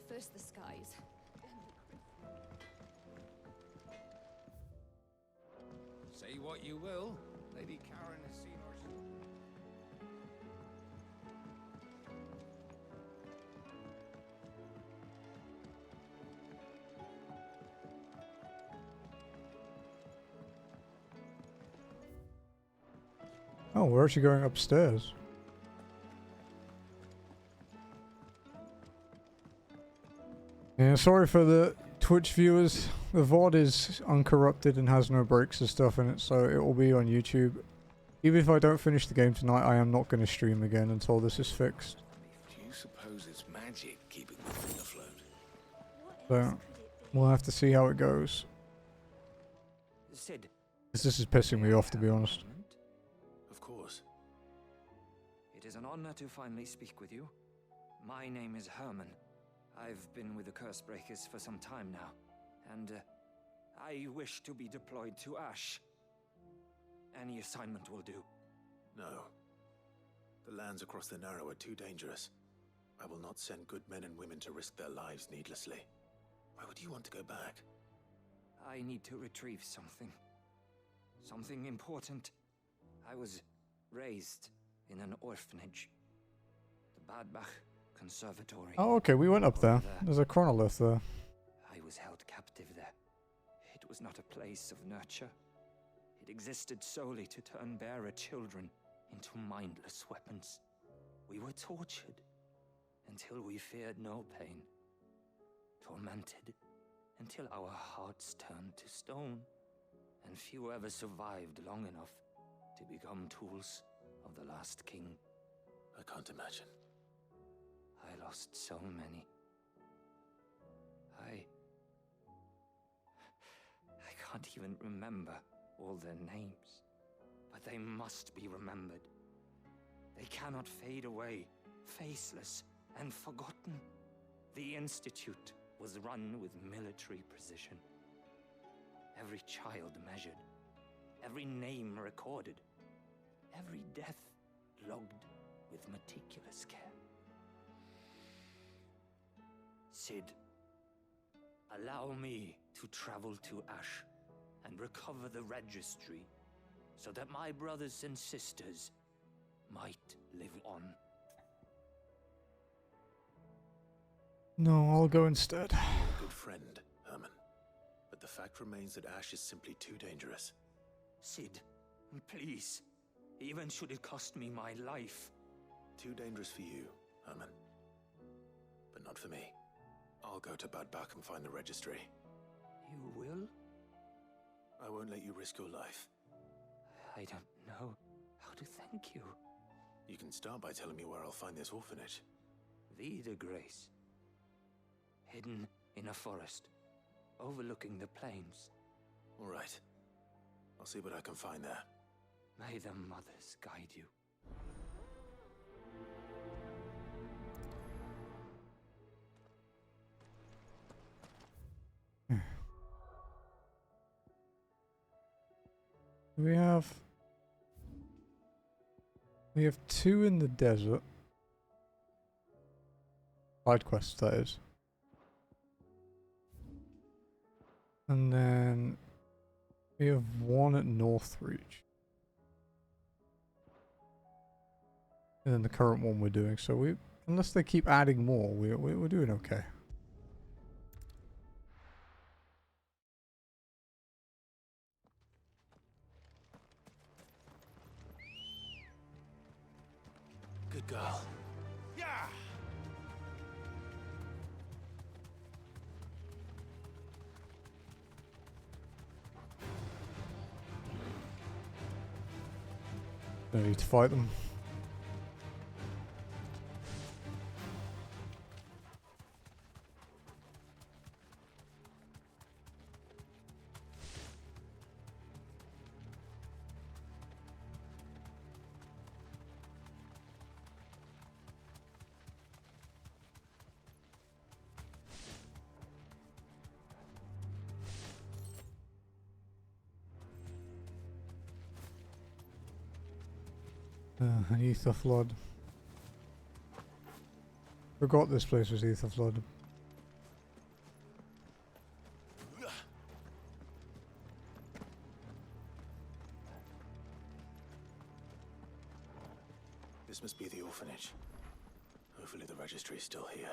First the skies. Say what you will, Lady Karen has seen her. Oh, we're actually going upstairs. Yeah, sorry for the Twitch viewers. The VOD is uncorrupted and has no breaks and stuff in it, so it will be on YouTube. Even if I don't finish the game tonight, I am not going to stream again until this is fixed. Do you suppose it's magic keeping the thing afloat? So, we'll have to see how it goes. Sid. 'Cause this is pissing me off, to be honest. Of course. It is an honor to finally speak with you. My name is Herman. I've been with the Cursebreakers for some time now, and I wish to be deployed to Ash. Any assignment will do. No. The lands across the Narrow are too dangerous. I will not send good men and women to risk their lives needlessly. Why would you want to go back? I need to retrieve something. Something important. I was raised in an orphanage. The Badbach Conservatory. Oh, okay, we went up there. There's a chronolith there. I was held captive there. It was not a place of nurture. It existed solely to turn bearer children into mindless weapons. We were tortured until we feared no pain. Tormented until our hearts turned to stone. And few ever survived long enough to become tools of the last king. I can't imagine. I lost so many. I can't even remember all their names, but they must be remembered. They cannot fade away, faceless and forgotten. The Institute was run with military precision. Every child measured, every name recorded, every death logged with meticulous care. Sid, allow me to travel to Ash and recover the registry so that my brothers and sisters might live on. No, I'll go instead. You're a good friend, Herman. But the fact remains that Ash is simply too dangerous. Sid, please. Even should it cost me my life. Too dangerous for you, Herman. But not for me. I'll go to Badbach and find the registry. You will? I won't let you risk your life. I don't know how to thank you. You can start by telling me where I'll find this orphanage. Vida Grace. Hidden in a forest, overlooking the plains. All right. I'll see what I can find there. May the mothers guide you. We have 2 in the desert. Side quests, that is. And then we have 1 at Northreach. And then the current one we're doing. So we, unless they keep adding more, we're doing okay. girl. Yeah! No need to fight them. An ether flood. Forgot this place was ether flood. This must be the orphanage. Hopefully the registry is still here.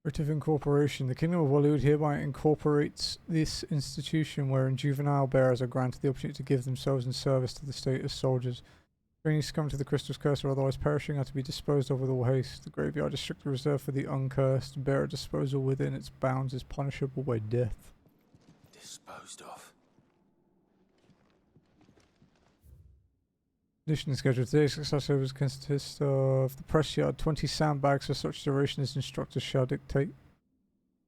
Writ of incorporation. The Kingdom of Waloed hereby incorporates this institution wherein juvenile bearers are granted the opportunity to give themselves in service to the state as soldiers. Trainees succumb to the crystal's curse or otherwise perishing are to be disposed of with all haste. The graveyard is strictly reserved for the uncursed. Bearer disposal within its bounds is punishable by death. Disposed of. Mission schedule. Today's success hours consist of the press yard, 20 sandbags for such duration as instructors shall dictate.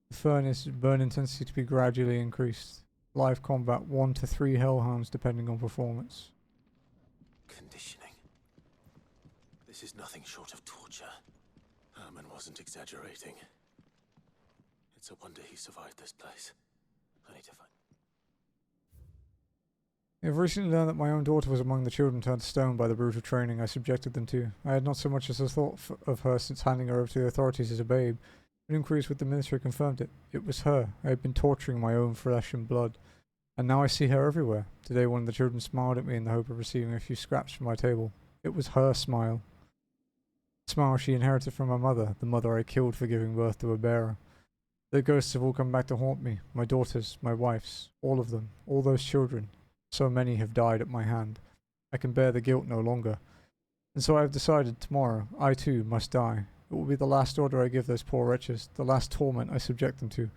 The furnace, burn intensity to be gradually increased. Live combat, 1 to 3 hellhounds depending on performance. Conditioning. This is nothing short of torture. Herman wasn't exaggerating. It's a wonder he survived this place. I need to find... I have recently learned that my own daughter was among the children turned to stone by the brutal training I subjected them to. I had not so much as a thought of her since handing her over to the authorities as a babe. But inquiries with the ministry confirmed it. It was her. I had been torturing my own flesh and blood. And now I see her everywhere. Today one of the children smiled at me in the hope of receiving a few scraps from my table. It was her smile. The smile she inherited from her mother, the mother I killed for giving birth to a bearer. Their ghosts have all come back to haunt me. My daughters, my wife's, all of them, all those children. So many have died at my hand. I can bear the guilt no longer. And so I have decided tomorrow, I too must die. It will be the last order I give those poor wretches, the last torment I subject them to.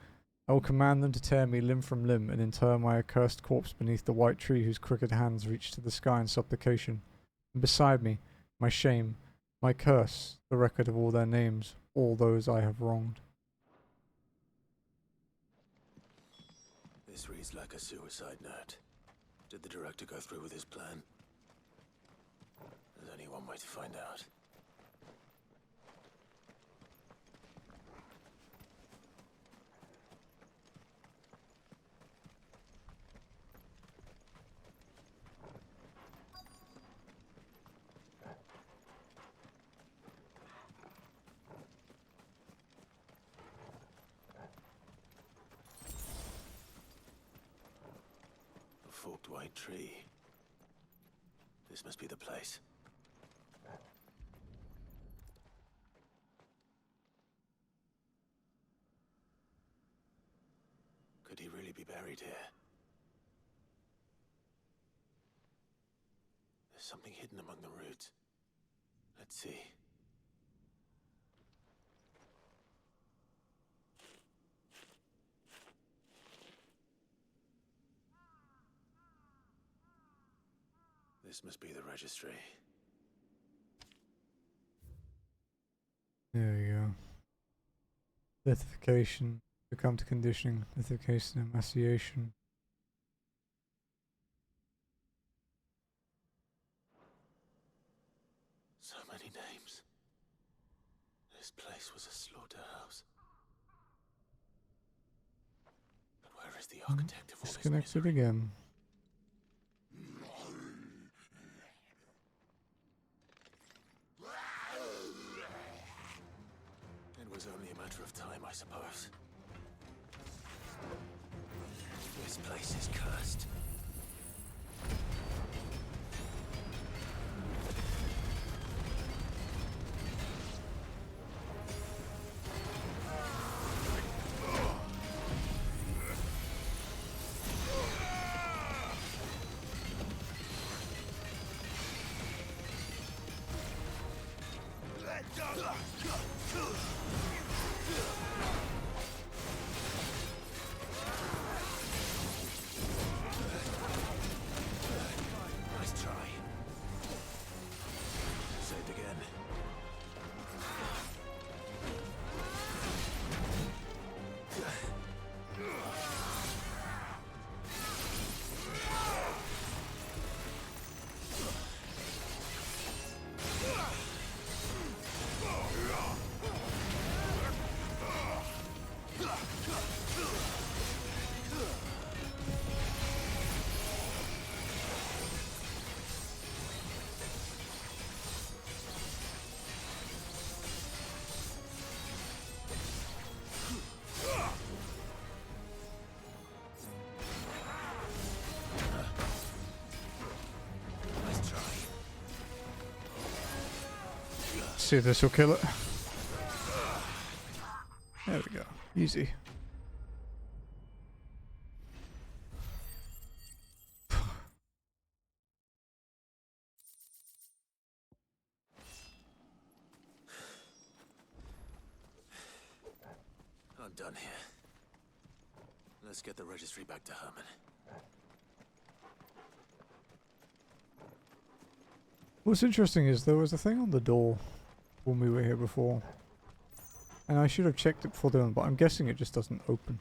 I will command them to tear me limb from limb and inter my accursed corpse beneath the white tree whose crooked hands reach to the sky in supplication. And beside me, my shame, my curse, the record of all their names, all those I have wronged. This reads like a suicide note. Did the director go through with his plan? There's only one way to find out. A forked white tree. This must be the place. Could he really be buried here? There's something hidden among the roots. Let's see. This must be the registry. There you go. Lithification, succumb to conditioning, lithification, emaciation. So many names. This place was a slaughterhouse. But where is the architect of all this Disconnected misery? again. It was only a matter of time, I suppose. This place is cursed. Nice try. Saved again. Nice try. See if this will kill it. There we go. Easy. I'm done here. Let's get the registry back to Herman. What's interesting is there was a thing on the door when we were here before. And I should have checked it before then, but I'm guessing it just doesn't open.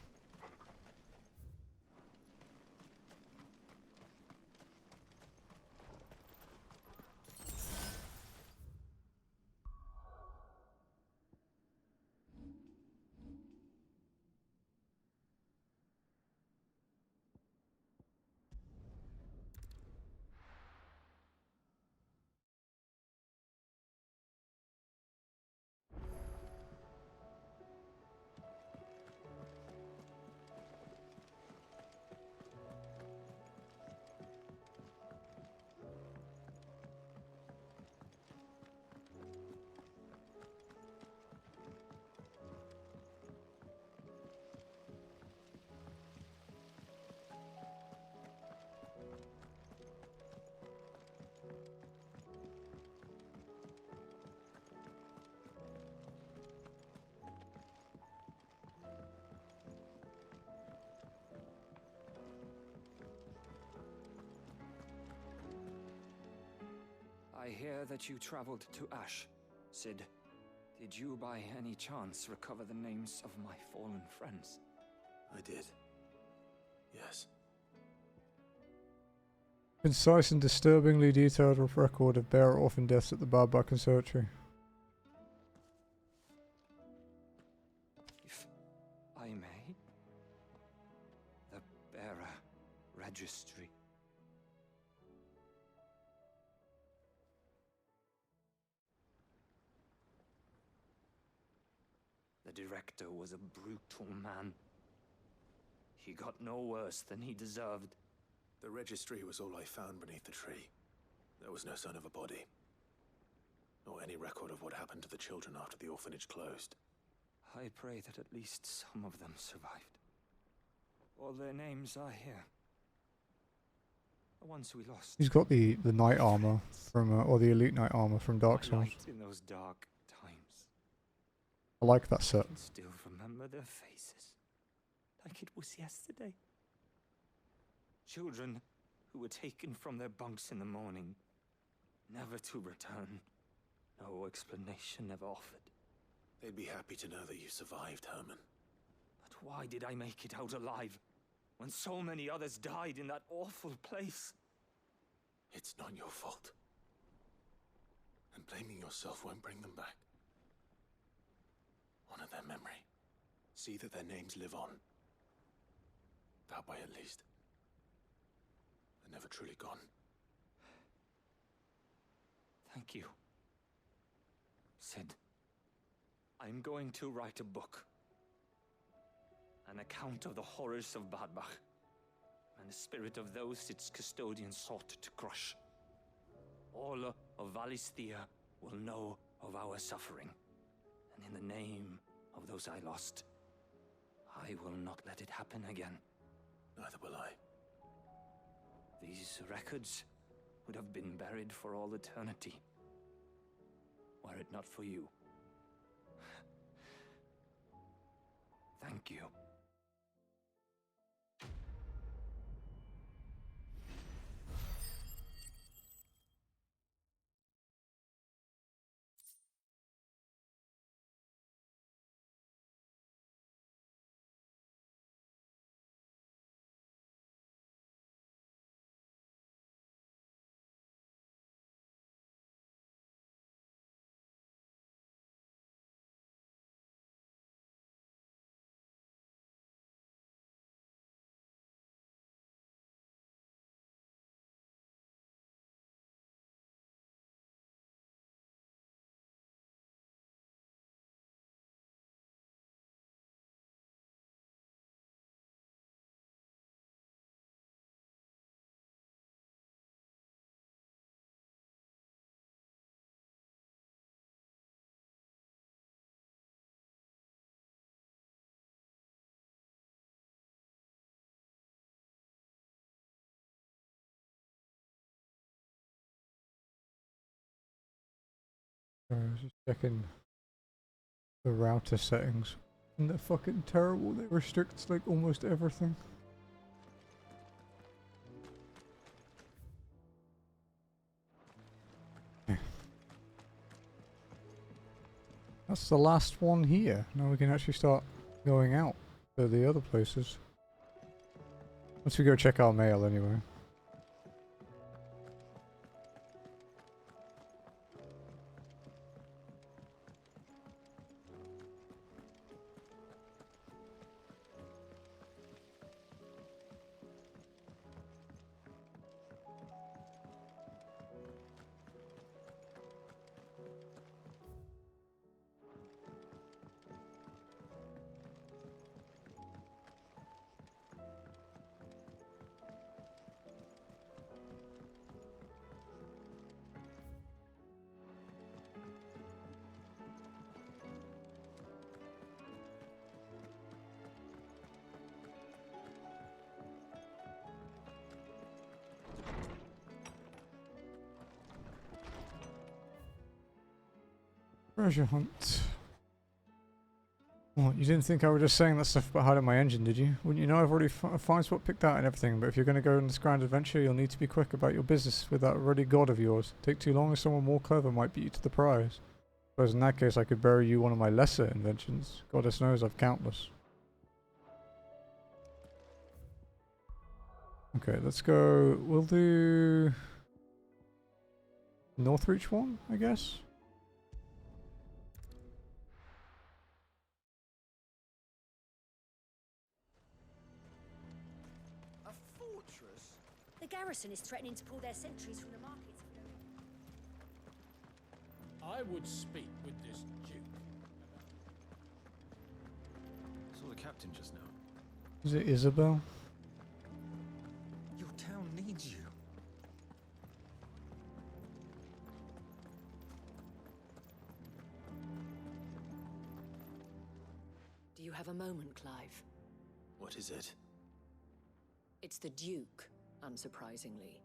I hear that you traveled to Ash. Sid, did you by any chance recover the names of my fallen friends? I did. Yes. Concise and disturbingly detailed record of bearer orphan deaths at the Bardbach Conservatory. If I may? The bearer registry. The director was a brutal man. He got no worse than he deserved. The registry was all I found beneath the tree. There was no sign of a body. Nor any record of what happened to the children after the orphanage closed. I pray that at least some of them survived. All their names are here. The ones we lost. He's got the knight armor from, or the elite knight armor from Dark Souls. In those dark times. I like that set. I can still remember their faces, like it was yesterday. Children who were taken from their bunks in the morning, never to return. No explanation ever offered. They'd be happy to know that you survived, Herman. But why did I make it out alive, when so many others died in that awful place? It's not your fault. And blaming yourself won't bring them back. Honor their memory. See that their names live on. That way, at least. They're never truly gone. Thank you. Sid, I'm going to write a book. An account of the horrors of Bardbach. and the spirit of those its custodians sought to crush. All of Valisthea will know of our suffering, and in the name of those I lost, I will not let it happen again. Neither will I. These records would have been buried for all eternity, were it not for you. Thank you. I was just checking the router settings. And they're fucking terrible. They restrict like almost everything. That's the last one here. Now we can actually start going out to the other places. Once we go check our mail anyway. Treasure hunt. What, you didn't think I was just saying that stuff about hiding my engine, did you? Wouldn't you know I've already a fine spot picked out and everything, but if you're going to go on this grand adventure, you'll need to be quick about your business with that ruddy god of yours. Take too long and someone more clever might beat you to the prize. Whereas in that case, I could bury you one of my lesser inventions. Goddess knows I've countless. Okay, let's go. We'll do Northreach one, I guess. The garrison is threatening to pull their sentries from the markets. I would speak with this duke. I saw the captain just now. Is it Isabel? Your town needs you. Do you have a moment, Clive? What is it? It's the Duke, unsurprisingly.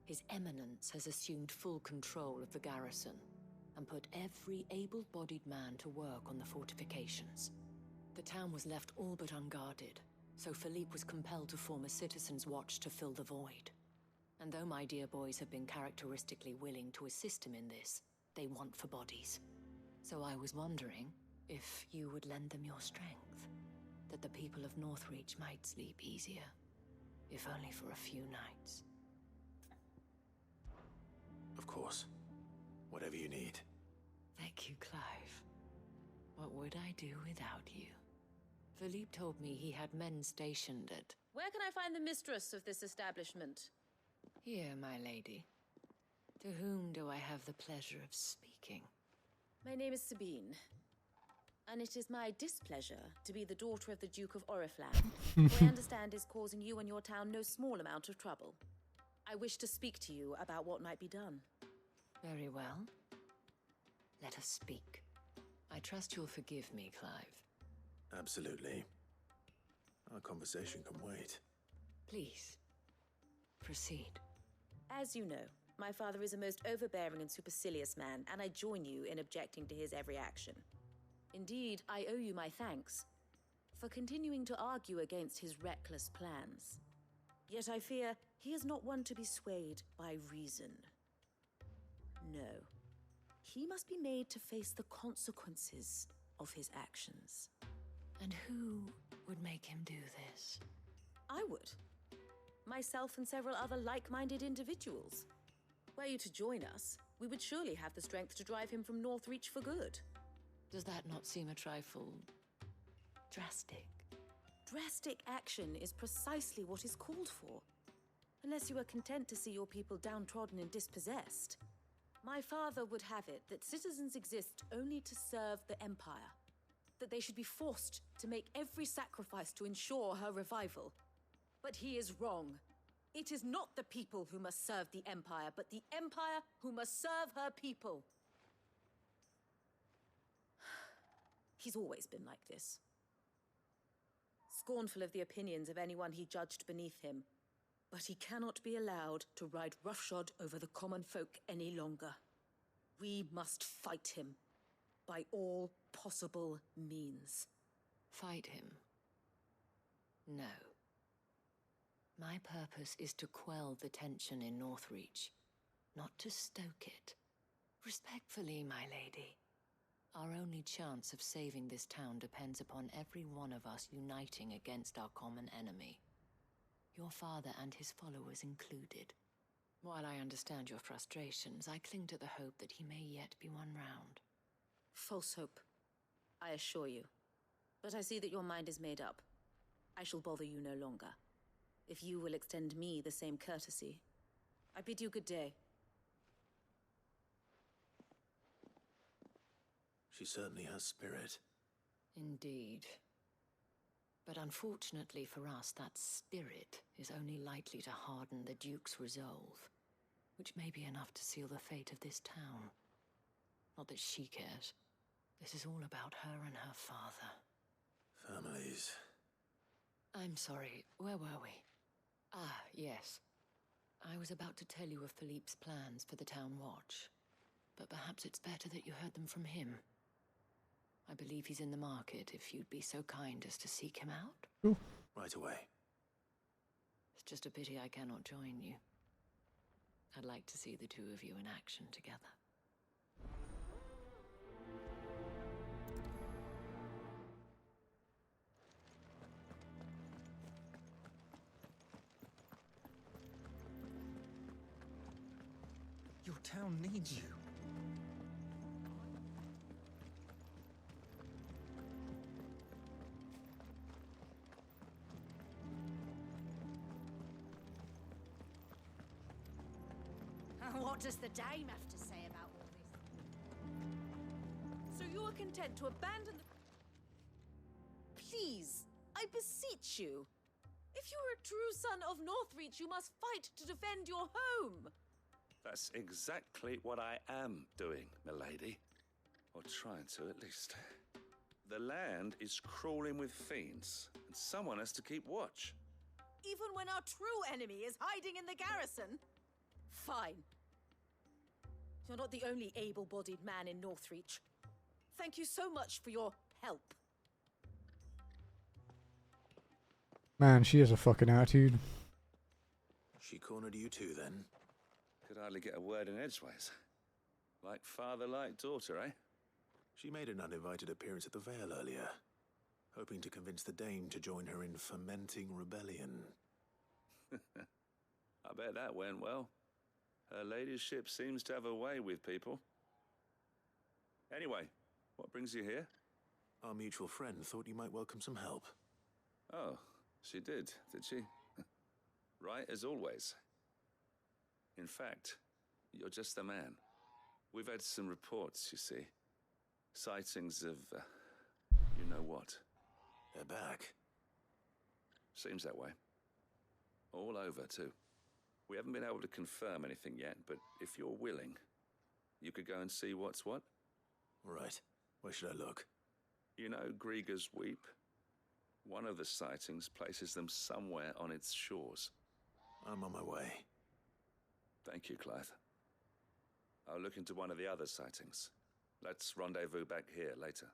His Eminence has assumed full control of the garrison and put every able-bodied man to work on the fortifications. The town was left all but unguarded, so Philippe was compelled to form a citizens' watch to fill the void. And though my dear boys have been characteristically willing to assist him in this, they want for bodies. So I was wondering if you would lend them your strength, that the people of Northreach might sleep easier, if only for a few nights. Of course. Whatever you need. Thank you, Clive. What would I do without you? Philippe told me he had men stationed at... Where can I find the mistress of this establishment? Here, my lady. To whom do I have the pleasure of speaking? My name is Sabine. And it is my displeasure to be the daughter of the Duke of Oriflamme, who I understand is causing you and your town no small amount of trouble. I wish to speak to you about what might be done. Very well. Let us speak. I trust you'll forgive me, Clive. Absolutely. Our conversation can wait. Please, proceed. As you know, my father is a most overbearing and supercilious man, and I join you in objecting to his every action. Indeed, I owe you my thanks for continuing to argue against his reckless plans. Yet I fear he is not one to be swayed by reason. No. He must be made to face the consequences of his actions. And who would make him do this? I would. Myself and several other like-minded individuals. Were you to join us, we would surely have the strength to drive him from Northreach for good. Does that not seem a trifle drastic? Drastic action is precisely what is called for. Unless you are content to see your people downtrodden and dispossessed. My father would have it that citizens exist only to serve the Empire. That they should be forced to make every sacrifice to ensure her revival. But he is wrong. It is not the people who must serve the Empire, but the Empire who must serve her people. He's always been like this. Scornful of the opinions of anyone he judged beneath him. But he cannot be allowed to ride roughshod over the common folk any longer. We must fight him by all possible means. Fight him? No. My purpose is to quell the tension in Northreach, not to stoke it. Respectfully, my lady. Our only chance of saving this town depends upon every one of us uniting against our common enemy. Your father and his followers included. While I understand your frustrations, I cling to the hope that he may yet be won round. False hope, I assure you. But I see that your mind is made up. I shall bother you no longer. If you will extend me the same courtesy, I bid you good day. She certainly has spirit. Indeed. But unfortunately for us, that spirit is only likely to harden the Duke's resolve, which may be enough to seal the fate of this town. Not that she cares. This is all about her and her father. Families. I'm sorry, where were we? Ah, yes. I was about to tell you of Philippe's plans for the town watch, but perhaps it's better that you heard them from him. I believe he's in the market, if you'd be so kind as to seek him out. Right away. It's just a pity I cannot join you. I'd like to see the two of you in action together. Your town needs you. What does the dame have to say about all this? So you are content to abandon the... Please, I beseech you. If you are a true son of Northreach, you must fight to defend your home. That's exactly what I am doing, milady. Or trying to, at least. The land is crawling with fiends, and someone has to keep watch. Even when our true enemy is hiding in the garrison? Fine. You're not the only able-bodied man in Northreach. Thank you so much for your help. Man, she has a fucking attitude. She cornered you too, then? Could hardly get a word in edgeways. Like father, like daughter, eh? She made an uninvited appearance at the Vale earlier, hoping to convince the dame to join her in fomenting rebellion. I bet that went well. Her ladyship seems to have a way with people. Anyway, what brings you here? Our mutual friend thought you might welcome some help. Oh, she did she? Right as always. In fact, you're just the man. We've had some reports, you see. Sightings of know what? They're back. Seems that way. All over, too. We haven't been able to confirm anything yet, but if you're willing, you could go and see what's what. Right. Where should I look? You know Grieger's Weep? One of the sightings places them somewhere on its shores. I'm on my way. Thank you, Clive. I'll look into one of the other sightings. Let's rendezvous back here later.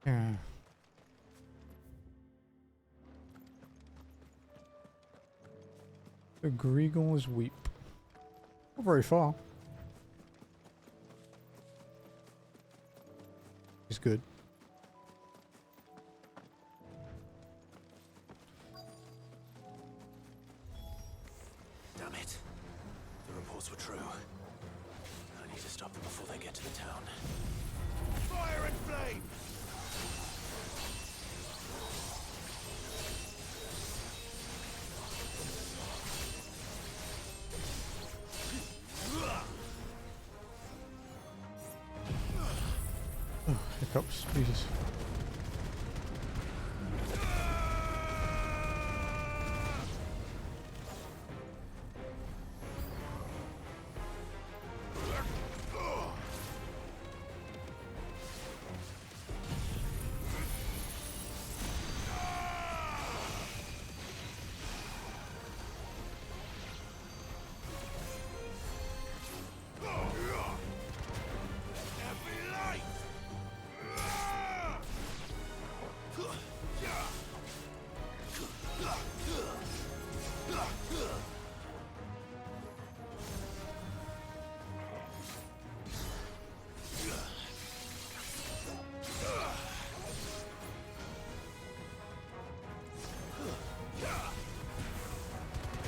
Yeah. The Grieger's Weep. Not very far. It's good. Damn it. The reports were true. I need to stop them before they get to the town. Fire and flame! Oh, hiccups, Jesus.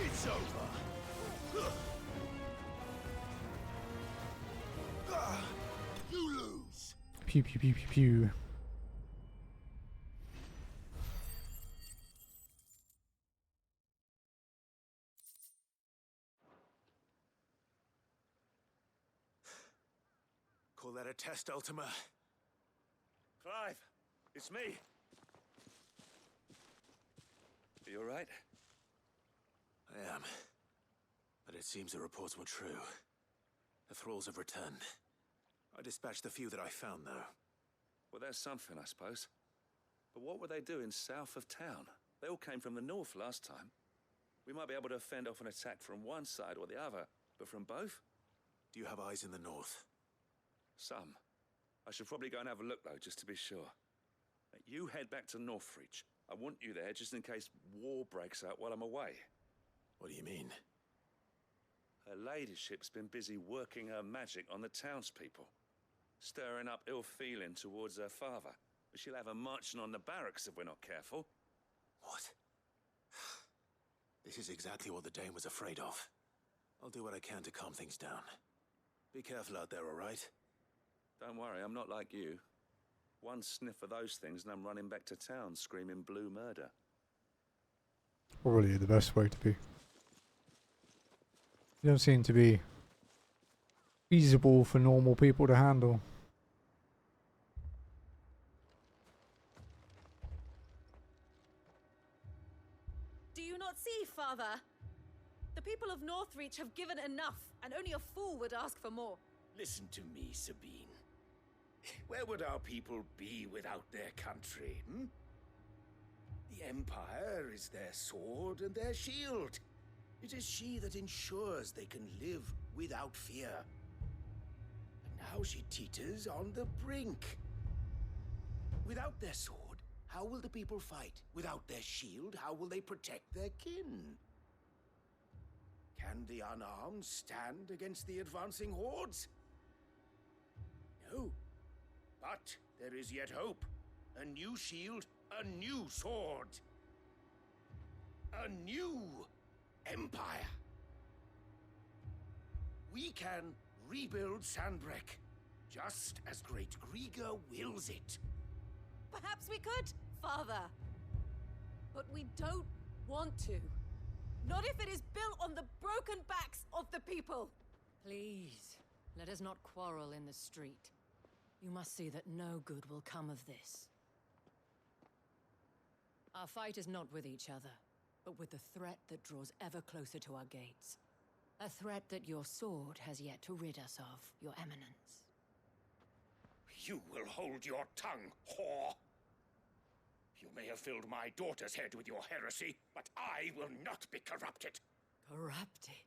It's over. You lose. Pew pew pew pew pew. Call that a test, Ultima? Clive, it's me. Are you all right? I am. But it seems the reports were true. The thralls have returned. I dispatched the few that I found, though. Well, that's something, I suppose. But what were they doing south of town? They all came from the north last time. We might be able to fend off an attack from one side or the other, but from both? Do you have eyes in the north? Some. I should probably go and have a look, though, just to be sure. You head back to Northreach. I want you there just in case war breaks out while I'm away. What do you mean? Her ladyship's been busy working her magic on the townspeople, stirring up ill feeling towards her father. But she'll have her marching on the barracks if we're not careful. What? This is exactly what the Dane was afraid of. I'll do what I can to calm things down. Be careful out there, all right? Don't worry, I'm not like you. One sniff of those things and I'm running back to town screaming blue murder. Probably the best way to be. You don't seem to be feasible for normal people to handle. Do you not see, Father? The people of Northreach have given enough, and only a fool would ask for more. Listen to me, Sabine. Where would our people be without their country, hmm? The Empire is their sword and their shield. It is she that ensures they can live without fear. And now she teeters on the brink. Without their sword, how will the people fight? Without their shield, how will they protect their kin? Can the unarmed stand against the advancing hordes? No. But there is yet hope. A new shield, a new sword. A new empire. We can rebuild Sandbreck, just as great Grieger wills it. Perhaps we could, Father. But we don't want to. Not if it is built on the broken backs of the people. Please, let us not quarrel in the street. You must see that no good will come of this. Our fight is not with each other, but with the threat that draws ever closer to our gates. A threat that your sword has yet to rid us of, Your Eminence. You will hold your tongue, whore! You may have filled my daughter's head with your heresy, but I will not be corrupted. Corrupted?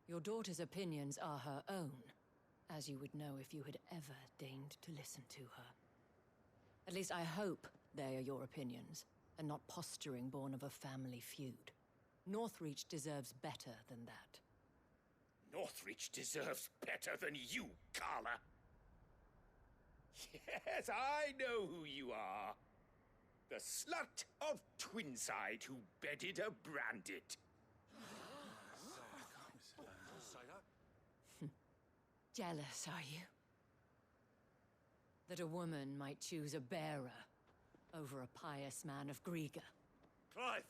Your daughter's opinions are her own, as you would know if you had ever deigned to listen to her. At least I hope they are your opinions, and not posturing born of a family feud. Northreach deserves better than that. Northreach deserves better than you, Carla. Yes, I know who you are. The slut of Twinside who bedded a Brandit. Jealous, are you? That a woman might choose a bearer over a pious man of Griga. Clive!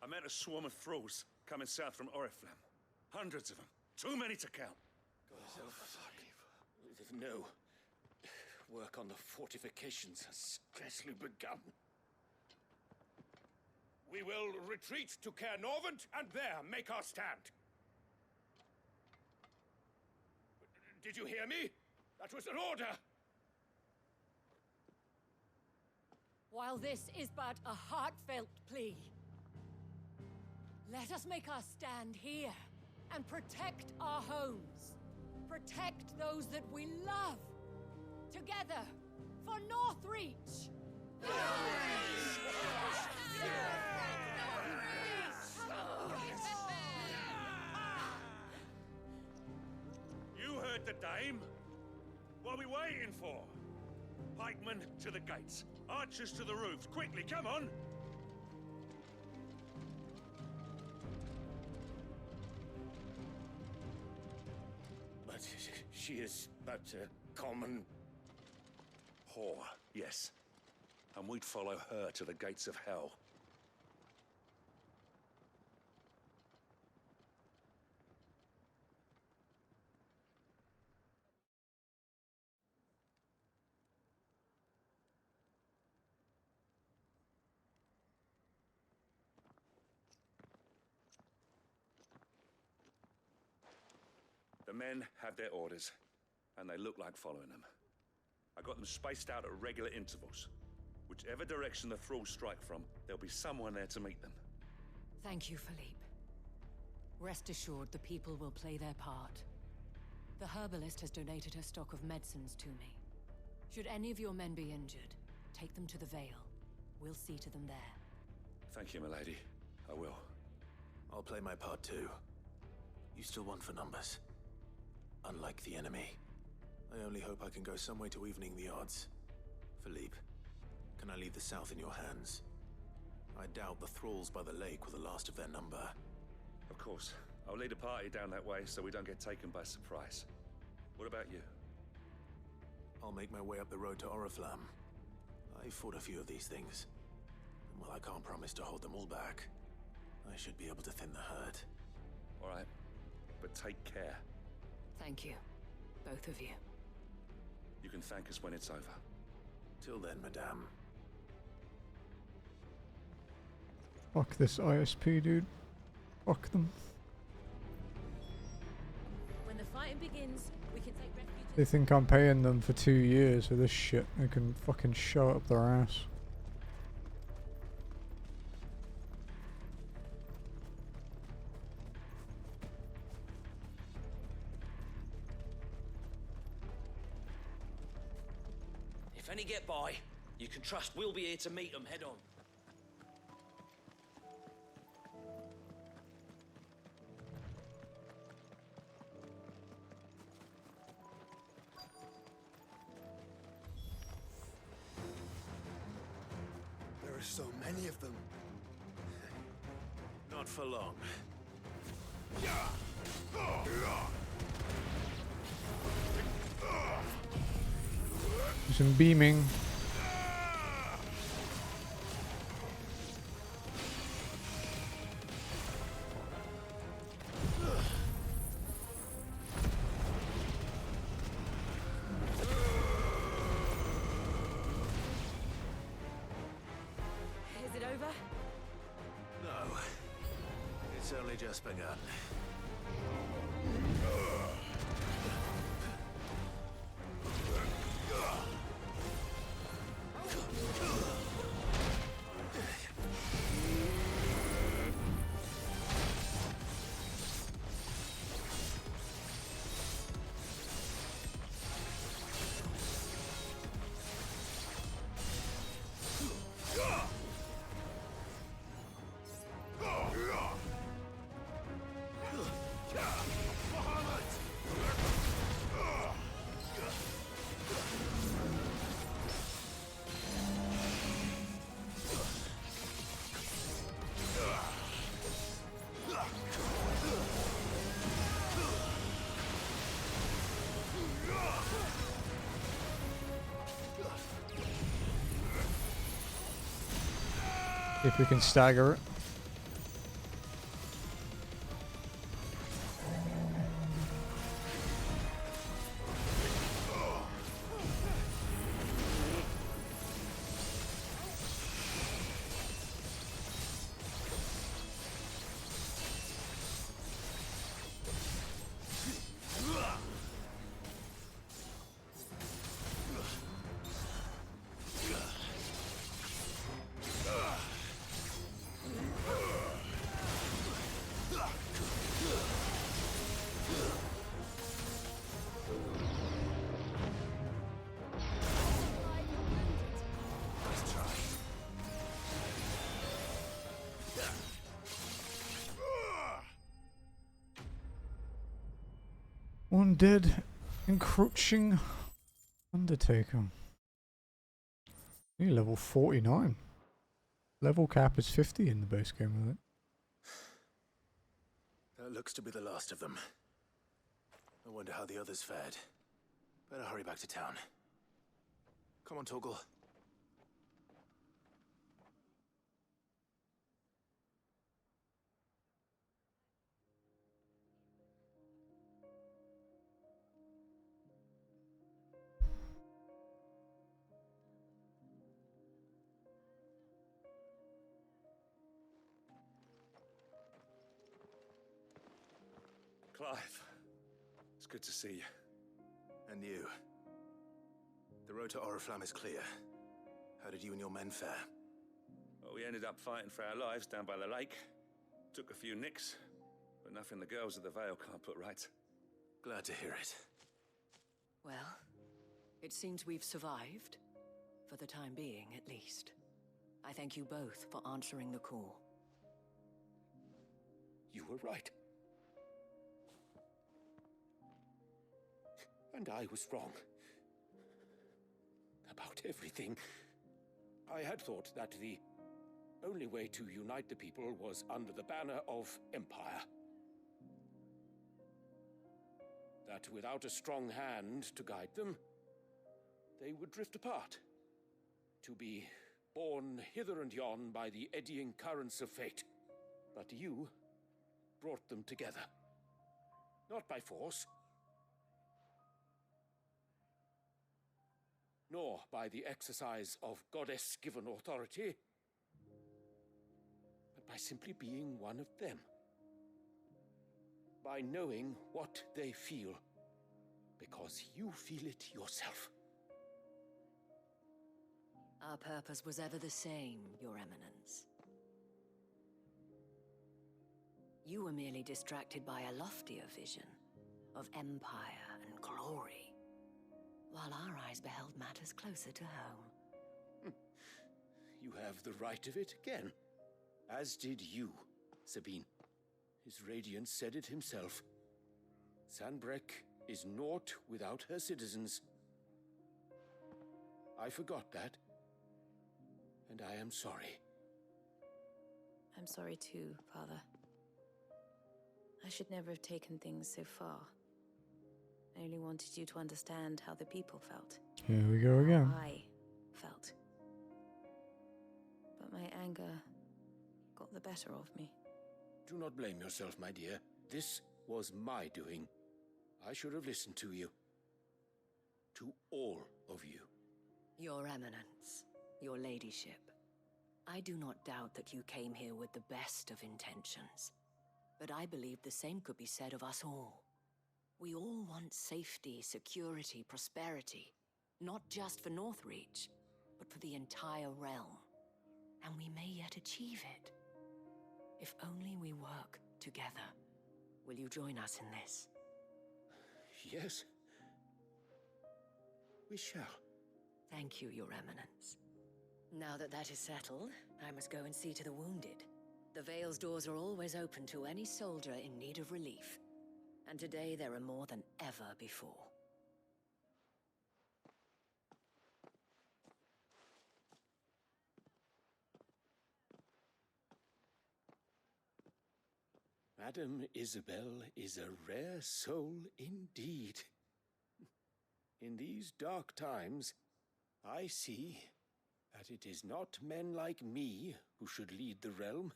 I met a swarm of thralls coming south from Oriflamme. Hundreds of them. Too many to count. No. Work on the fortifications has scarcely begun. We will retreat to Caer Norvent and there make our stand. Did you hear me? That was an order. While this is but a heartfelt plea, let us make our stand here and protect our homes. Protect those that we love. Together, for Northreach! You heard the dame. What are we waiting for? Pikemen to the gates. Archers to the roofs. Quickly, come on! But she is but a common... whore, yes. And we'd follow her to the gates of hell. The men have their orders, and they look like following them. I got them spaced out at regular intervals. Whichever direction the thralls strike from, there'll be someone there to meet them. Thank you, Philippe. Rest assured the people will play their part. The herbalist has donated her stock of medicines to me. Should any of your men be injured, take them to the Vale. We'll see to them there. Thank you, milady. I will. I'll play my part too. You still want for numbers. Unlike the enemy. I only hope I can go some way to evening the odds. Philippe, can I leave the south in your hands? I doubt the thralls by the lake were the last of their number. Of course. I'll lead a party down that way so we don't get taken by surprise. What about you? I'll make my way up the road to Oriflamme. I fought a few of these things. And while I can't promise to hold them all back, I should be able to thin the herd. All right. But take care. Thank you. Both of you. You can thank us when it's over. Till then, madame. Fuck this ISP, dude. Fuck them. When the fighting begins, we can take refuge. They think I'm paying them for 2 years for this shit. They can fucking show it up their ass. If any get by, you can trust we'll be here to meet them head on. There are so many of them. Not for long. Some beaming. It's only just begun. If we can stagger it. One dead, encroaching Undertaker. You're level 49. Level cap is 50 in the base game, I think. That looks to be the last of them. I wonder how the others fared. Better hurry back to town. Come on, Torgal. Clive, it's good to see you. And you. The road to Oriflamme is clear. How did you and your men fare? Well, we ended up fighting for our lives down by the lake. Took a few nicks, but nothing the girls of the Vale can't put right. Glad to hear it. Well, it seems we've survived. For the time being, at least. I thank you both for answering the call. You were right. And I was wrong. About everything. I had thought that the only way to unite the people was under the banner of Empire. That without a strong hand to guide them, they would drift apart. To be borne hither and yon by the eddying currents of fate. But you brought them together. Not by force, nor by the exercise of goddess-given authority, but by simply being one of them. By knowing what they feel, because you feel it yourself. Our purpose was ever the same, Your Eminence. You were merely distracted by a loftier vision of empire and glory, while our eyes beheld matters closer to home. You have the right of it again, as did you, Sabine. His radiance said it himself. Sanbreque is naught without her citizens. I forgot that, and I am sorry. I'm sorry too, Father. I should never have taken things so far. I only wanted you to understand how the people felt. Here we go again. How I felt. But my anger got the better of me. Do not blame yourself, my dear. This was my doing. I should have listened to you. To all of you. Your Eminence, your ladyship, I do not doubt that you came here with the best of intentions. But I believe the same could be said of us all. We all want safety, security, prosperity. Not just for Northreach, but for the entire realm. And we may yet achieve it. If only we work together. Will you join us in this? Yes. We shall. Thank you, Your Eminence. Now that that is settled, I must go and see to the wounded. The Vale's doors are always open to any soldier in need of relief. And today there are more than ever before. Madame Isabel is a rare soul indeed. In these dark times, I see that it is not men like me who should lead the realm,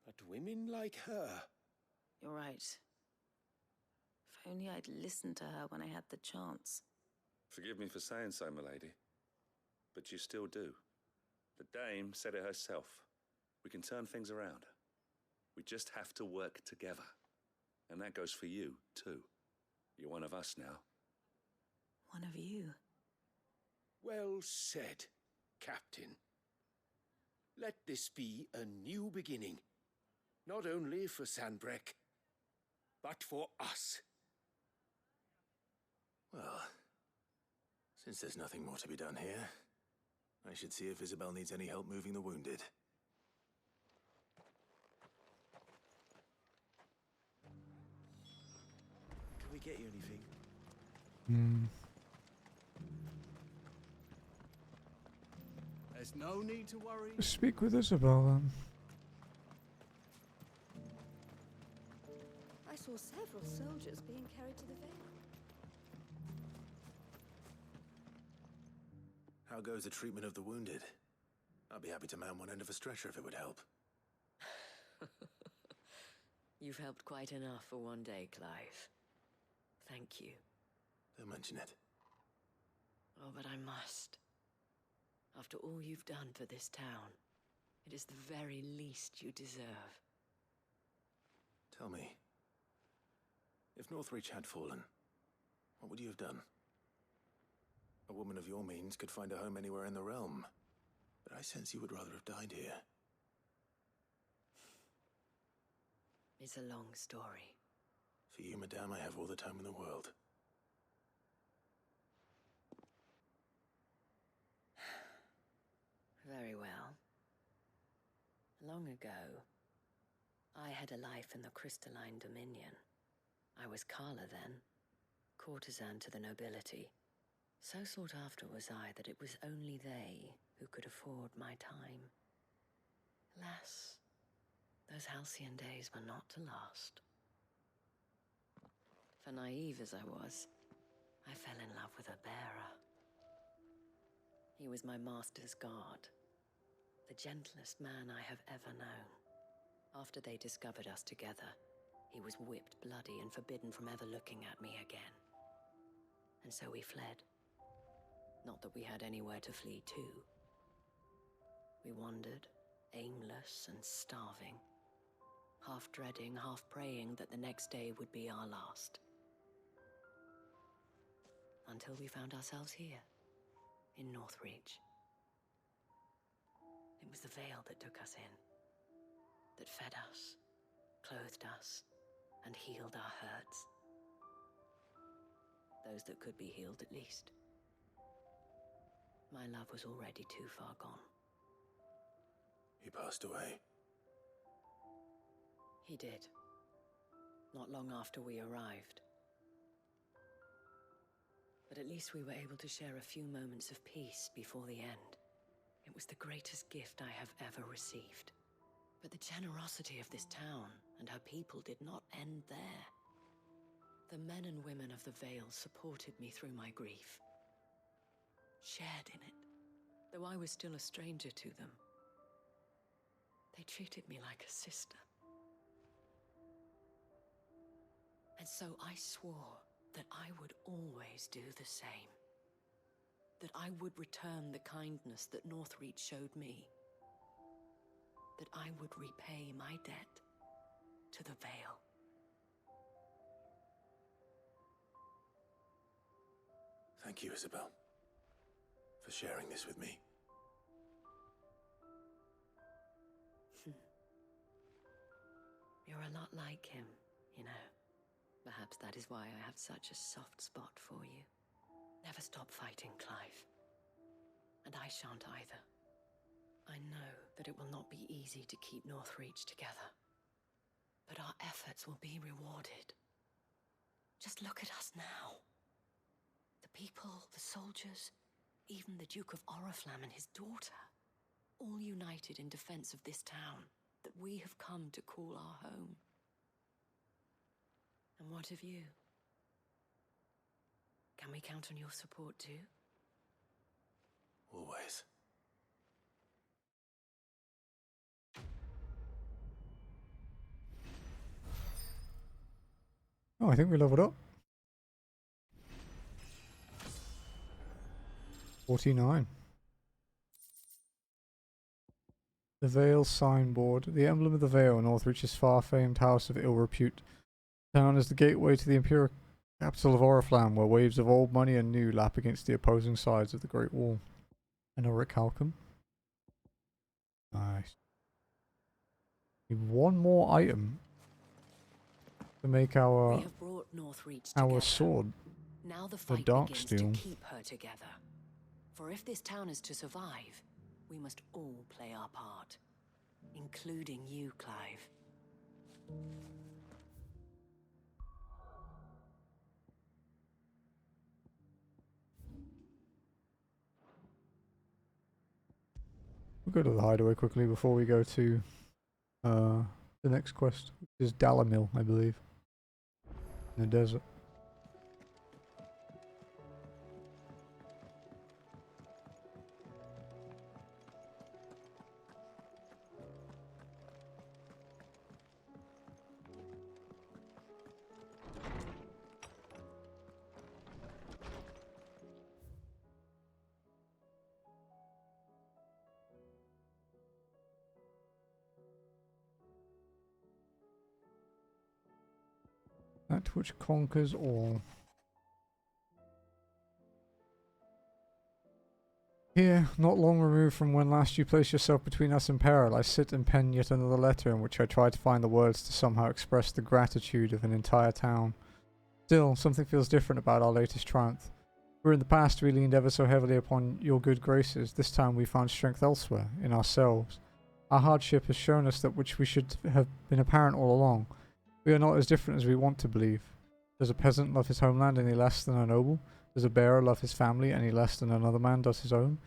but women like her. You're right. If only I'd listened to her when I had the chance. Forgive me for saying so, milady, but you still do. The dame said it herself. We can turn things around. We just have to work together. And that goes for you, too. You're one of us now. One of you. Well said, Captain. Let this be a new beginning. Not only for Sanbreque, but for us. Well, since there's nothing more to be done here, I should see if Isabel needs any help moving the wounded. Can we get you anything? There's no need to worry. Speak with Isabel then. I saw several soldiers being carried to the Vale. How goes the treatment of the wounded? I'd be happy to man one end of a stretcher if it would help. You've helped quite enough for one day, Clive. Thank you. Don't mention it. Oh, but I must. After all you've done for this town, it is the very least you deserve. Tell me, if Northreach had fallen, what would you have done? A woman of your means could find a home anywhere in the realm, but I sense you would rather have died here. It's a long story. For you, madame, I have all the time in the world. Very well. Long ago, I had a life in the Crystalline Dominion. I was Carla then, courtesan to the nobility. So sought after was I that it was only they who could afford my time. Alas, those halcyon days were not to last. For naive as I was, I fell in love with a bearer. He was my master's guard, the gentlest man I have ever known. After they discovered us together, he was whipped bloody and forbidden from ever looking at me again. And so we fled. Not that we had anywhere to flee to. We wandered, aimless and starving, half dreading, half praying that the next day would be our last. Until we found ourselves here, in Northreach. It was the Vale that took us in, that fed us, clothed us, and healed our hurts. Those that could be healed, at least. My love was already too far gone. He passed away. He did. Not long after we arrived. But at least we were able to share a few moments of peace before the end. It was the greatest gift I have ever received. But the generosity of this town and her people did not end there. The men and women of the Vale supported me through my grief. Shared in it, though I was still a stranger to them. They treated me like a sister. And so I swore that I would always do the same. That I would return the kindness that Northreach showed me. That I would repay my debt to the Vale. Thank you, Isabel, for sharing this with me. You're a lot like him, you know. Perhaps that is why I have such a soft spot for you. Never stop fighting, Clive. And I shan't either. I know that it will not be easy to keep Northreach together. But our efforts will be rewarded. Just look at us now. The people, the soldiers, even the Duke of Oriflamme and his daughter, all united in defense of this town that we have come to call our home. And what of you? Can we count on your support too? Always. Oh, I think we leveled up. 49. The Vale signboard. The emblem of the Vale, Northreach's far-famed house of ill repute. The town is the gateway to the imperial capital of Oriflamme, where waves of old money and new lap against the opposing sides of the Great Wall. And a Rick Halcombe. Nice. Need one more item to make our sword. Now the fight begins to keep her together. For if this town is to survive, we must all play our part, including you, Clive. We'll go to the hideaway quickly before we go to the next quest, which is Dalamil, I believe, in the desert. That which conquers all. Here, not long removed from when last you placed yourself between us and peril, I sit and pen yet another letter in which I try to find the words to somehow express the gratitude of an entire town. Still, something feels different about our latest triumph. Where in the past we leaned ever so heavily upon your good graces, this time we found strength elsewhere, in ourselves. Our hardship has shown us that which we should have been apparent all along. We are not as different as we want to believe. Does a peasant love his homeland any less than a noble? Does a bearer love his family any less than another man does his own?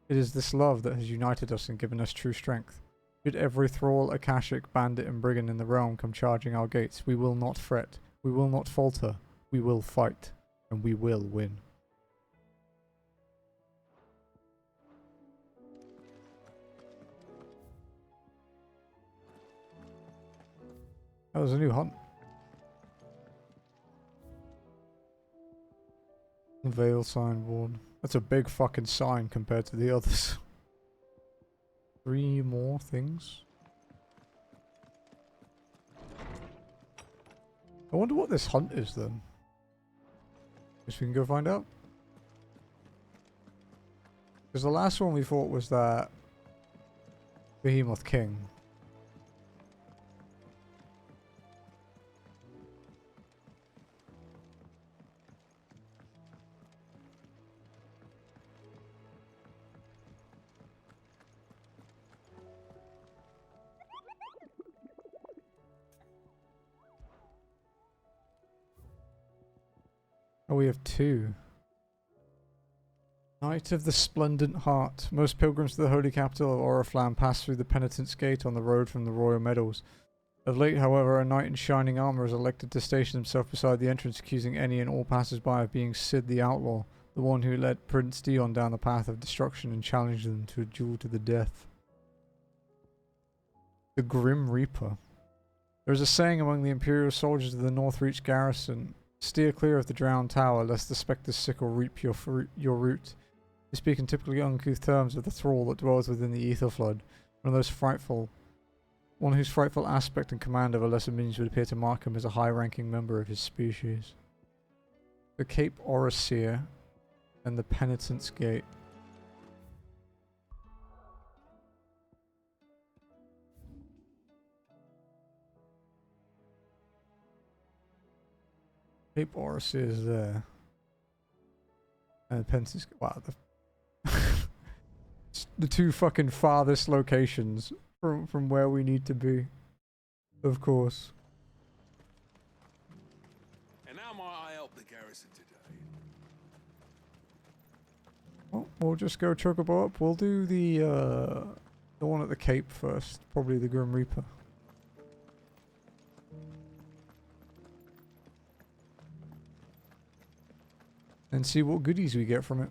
It is this love that has united us and given us true strength. Should every thrall, Akashic, bandit and brigand in the realm come charging our gates, we will not fret, we will not falter, we will fight, and we will win. Oh, there's a new hunt. Vale signboard. That's a big fucking sign compared to the others. 3 more things. I wonder what this hunt is then. Guess we can go find out. Because the last one we fought was that Behemoth King. Oh, we have 2. Knight of the Splendent Heart. Most pilgrims to the holy capital of Oriflamme pass through the Penitent's Gate on the road from the Royal Meadows. Of late, however, a knight in shining armour is elected to station himself beside the entrance, accusing any and all passers-by of being Sid the Outlaw, the one who led Prince Dion down the path of destruction and challenged them to a duel to the death. The Grim Reaper. There is a saying among the Imperial soldiers of the Northreach garrison: steer clear of the drowned tower, lest the spectre's sickle reap your root. They speak in typically uncouth terms of the thrall that dwells within the ether flood, one of those frightful one whose frightful aspect and command of a lesser minions would appear to mark him as a high-ranking member of his species. The Cape Orosir and the Penitent's Gate. Cape Orosir is there. And the Penitent's Gate. Wow, the two fucking farthest locations from where we need to be. Of course. And how might I help the garrison today? Well, we'll just go Chocobo up. We'll do the one at the Cape first. Probably the Grim Reaper. And see what goodies we get from it.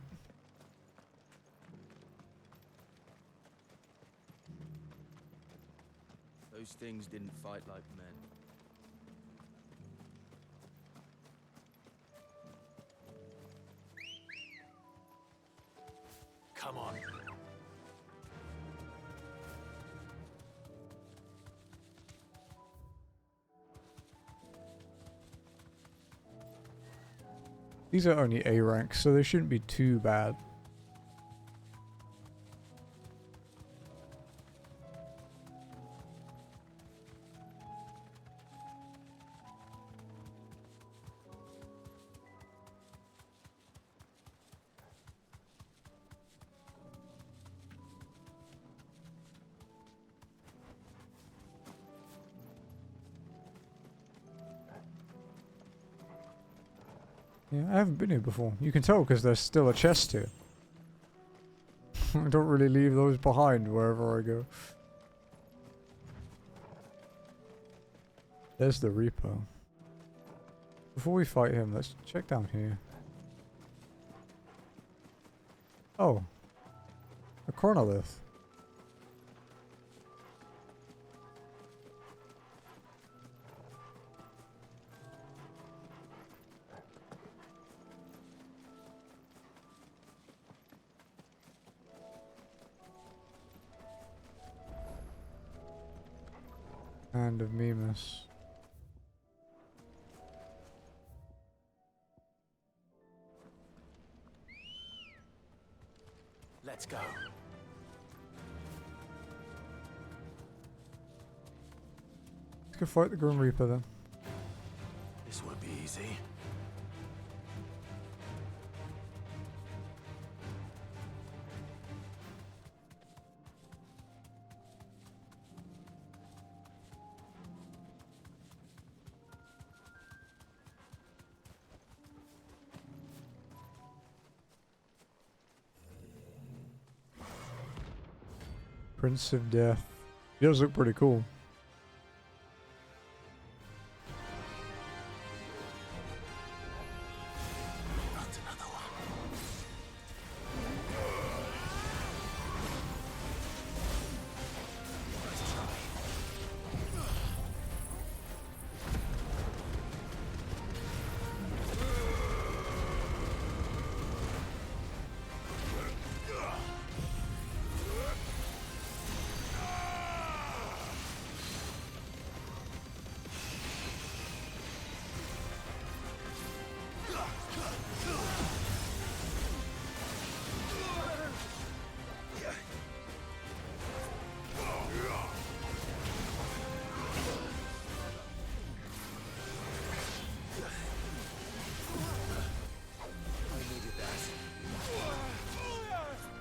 Those things didn't fight like men. Come on. These are only A ranks, so they shouldn't be too bad. Yeah, I haven't been here before. You can tell because there's still a chest here. I don't really leave those behind wherever I go. There's the Reaper. Before we fight him, let's check down here. Oh. A chronolith. Hand of Mimas. Let's go. Let's go fight the Grim Reaper then. This won't be easy. Prince of Death. He does look pretty cool.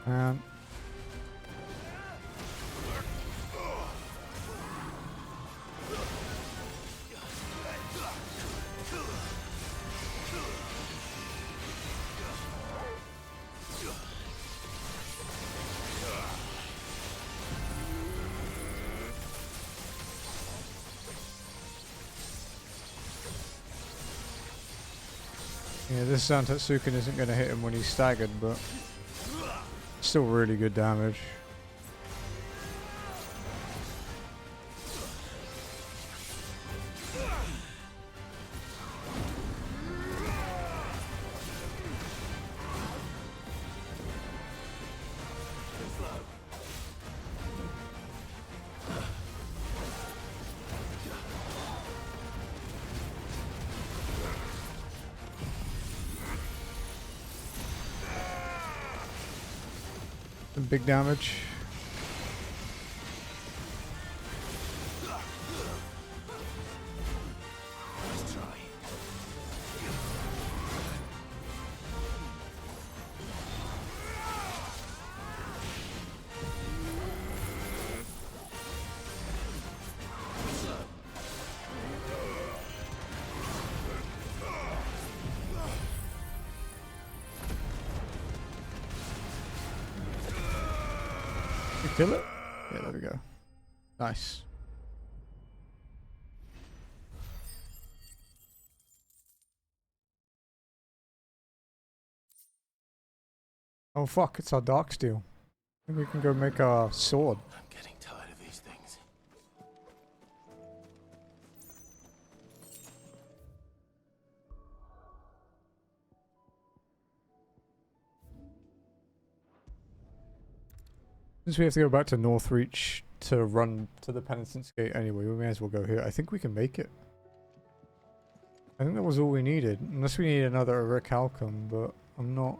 And yeah, this Zantetsuken isn't going to hit him when he's staggered, but still really good damage. Some big damage. Kill it? Yeah, there we go. Nice. Oh fuck, it's our dark steel. Maybe we can go make a sword. I'm getting tired of these things. Since we have to go back to Northreach to run to the Penitence Gate anyway, we may as well go here. I think we can make it. I think that was all we needed. Unless we need another Recalcum, but I'm not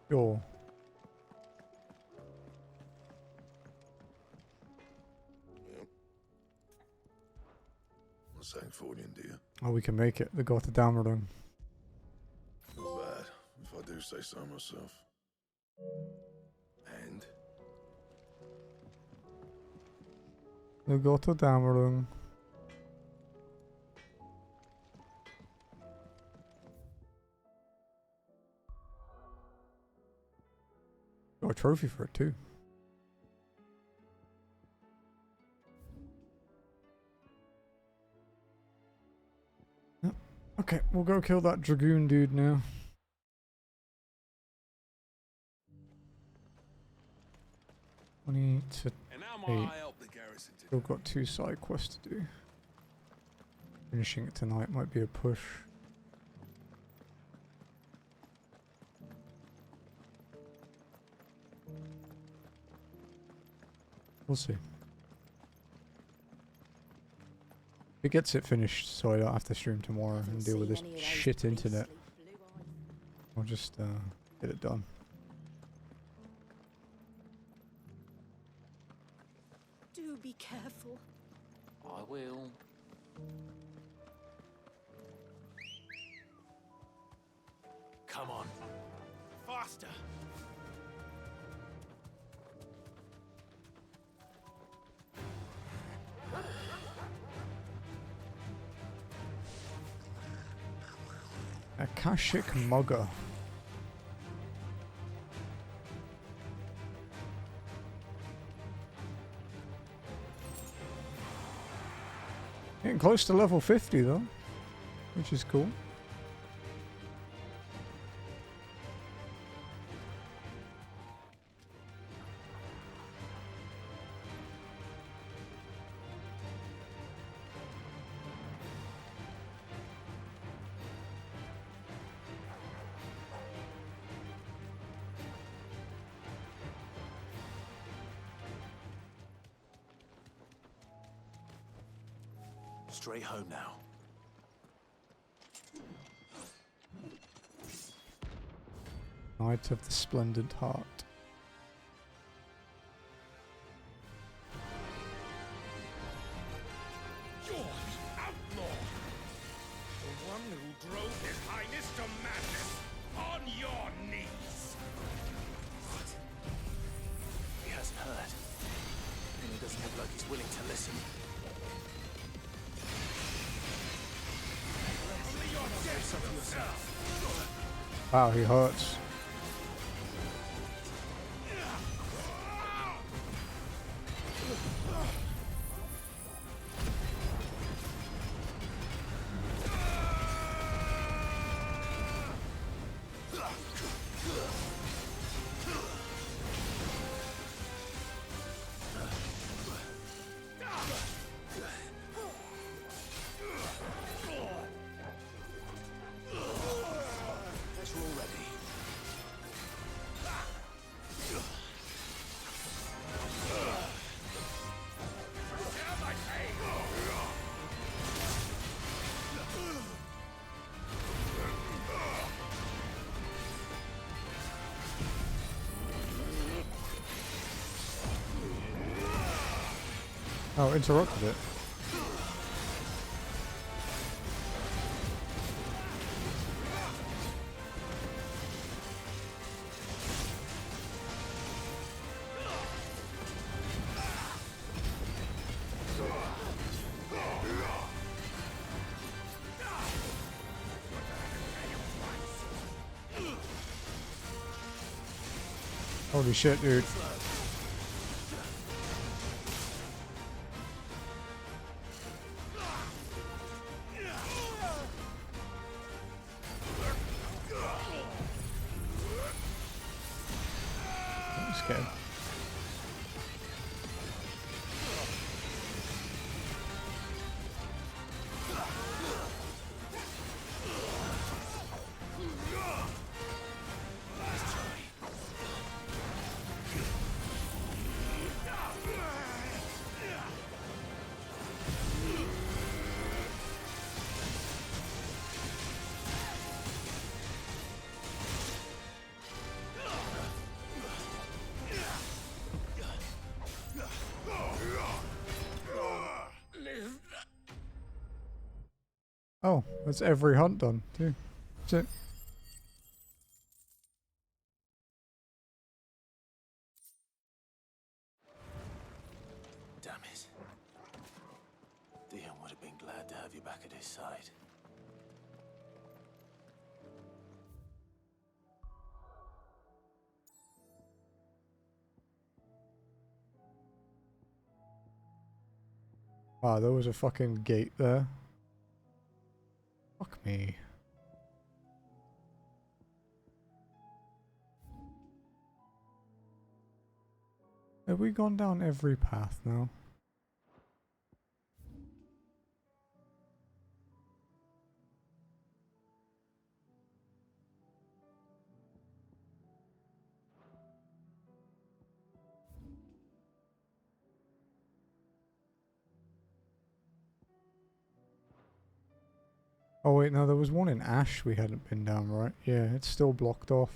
sure. What's that for you, dear? Oh, we can make it. The Gotterdammerung. Not bad, if I do say so myself. And? The Gotterdammerung. Got a trophy for it too. Yep. Okay, we'll go kill that Dragoon dude now. To 8. Still got 2 side quests to do. Finishing it tonight might be a push. We'll see. It gets it finished so I don't have to stream tomorrow and deal with this shit internet. I'll just get it done. Do be careful. I will. Come on. Faster. Akashic Mugger. Getting close to level 50 though, which is cool. Straight home now. Knight of the Splendid Heart. You're the outlaw! The one who drove His Highness to madness! On your knees! What? He hasn't heard. And he doesn't look like he's willing to listen. Wow, he hurts. Oh, interrupted it. Holy shit, dude. I'm scared. Oh, that's every hunt done, too. That's it. Damn it. Dion would have been glad to have you back at his side. Wow, there was a fucking gate there. Fuck me. Have we gone down every path now? Oh wait, no, there was one in Ash we hadn't been down, right? Yeah, it's still blocked off.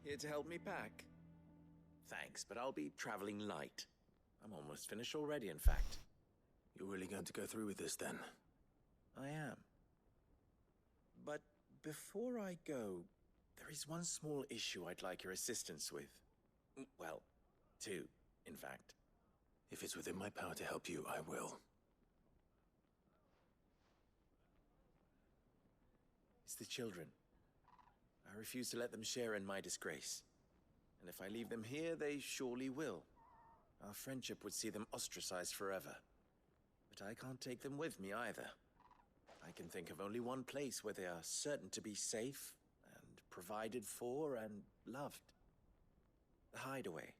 Here to help me pack? Thanks, but I'll be traveling light. I'm almost finished already, in fact. You're really going to go through with this, then? I am. But before I go, there is one small issue I'd like your assistance with. Well, two, in fact. If it's within my power to help you, I will. It's the children. I refuse to let them share in my disgrace. And if I leave them here, they surely will. Our friendship would see them ostracized forever. But I can't take them with me either. I can think of only one place where they are certain to be safe and provided for and loved. The hideaway.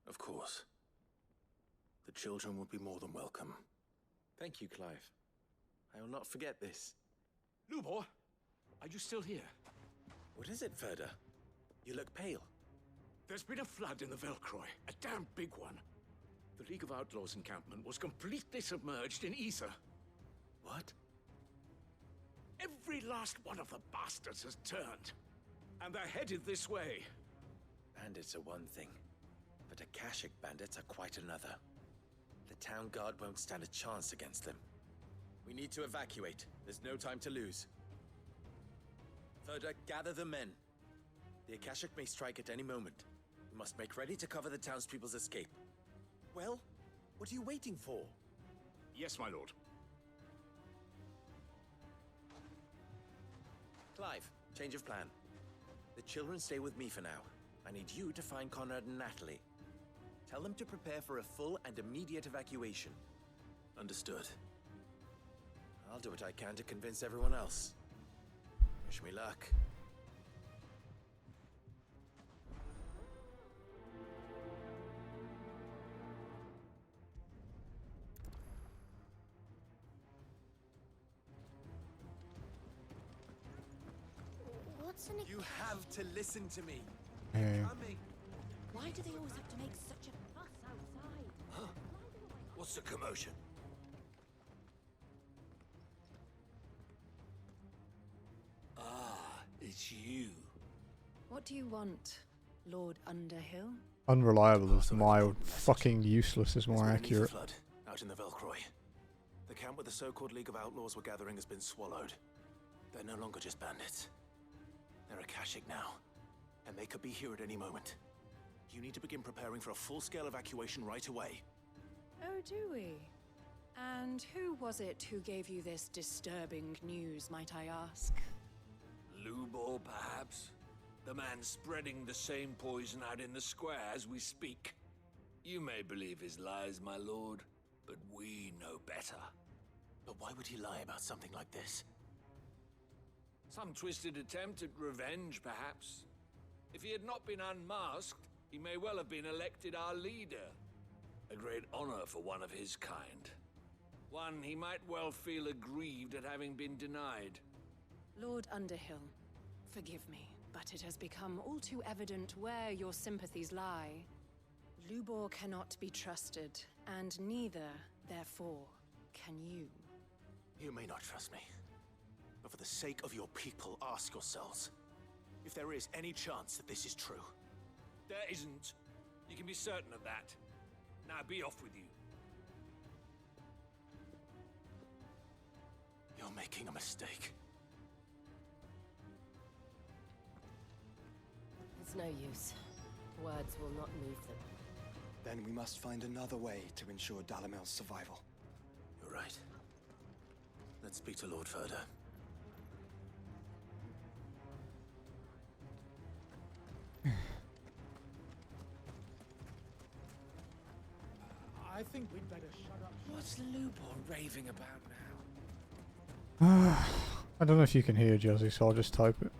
Of course. The children would be more than welcome. Thank you, Clive. I will not forget this. Lubor, are you still here? What is it, Ferda? You look pale. There's been a flood in the Velcroy, a damn big one. The League of Outlaws encampment was completely submerged in ether. What? Every last one of the bastards has turned. And they're headed this way. Bandits are one thing, but Akashic bandits are quite another. The town guard won't stand a chance against them. We need to evacuate. There's no time to lose. Ferda, gather the men. The Akashic may strike at any moment. We must make ready to cover the townspeople's escape. Well, what are you waiting for? Yes, my lord. Clive, change of plan. The children stay with me for now. I need you to find Conrad and Natalie. Tell them to prepare for a full and immediate evacuation. Understood. I'll do what I can to convince everyone else. Wish me luck. What's an You have to listen to me. Yeah. Coming. Why do they always have to make such a fuss outside? Huh? What's the commotion? Ah, it's you. What do you want, Lord Underhill? Unreliable is mild. Fucking useless is more There's been an ether accurate. flood out in the Velcroy. The camp where the so-called League of Outlaws were gathering has been swallowed. They're no longer just bandits. They're Akashic now, and they could be here at any moment. You need to begin preparing for a full-scale evacuation right away. Oh, do we? And who was it who gave you this disturbing news, might I ask? Lubor, perhaps? The man spreading the same poison out in the square as we speak. You may believe his lies, my lord, but we know better. But why would he lie about something like this? Some twisted attempt at revenge, perhaps. If he had not been unmasked, he may well have been elected our leader. A great honor for one of his kind. One he might well feel aggrieved at having been denied. Lord Underhill, forgive me, but it has become all too evident where your sympathies lie. Lubor cannot be trusted, and neither, therefore, can you. You may not trust me, but for the sake of your people, ask yourselves if there is any chance that this is true. There isn't. You can be certain of that. Now be off with you. You're making a mistake. It's no use. Words will not move them. Then we must find another way to ensure Dalamel's survival. You're right. Let's speak to Lord Ferda. I think we'd better shut up. What's Lubor raving about now? I don't know if you can hear Josie, so I'll just type it.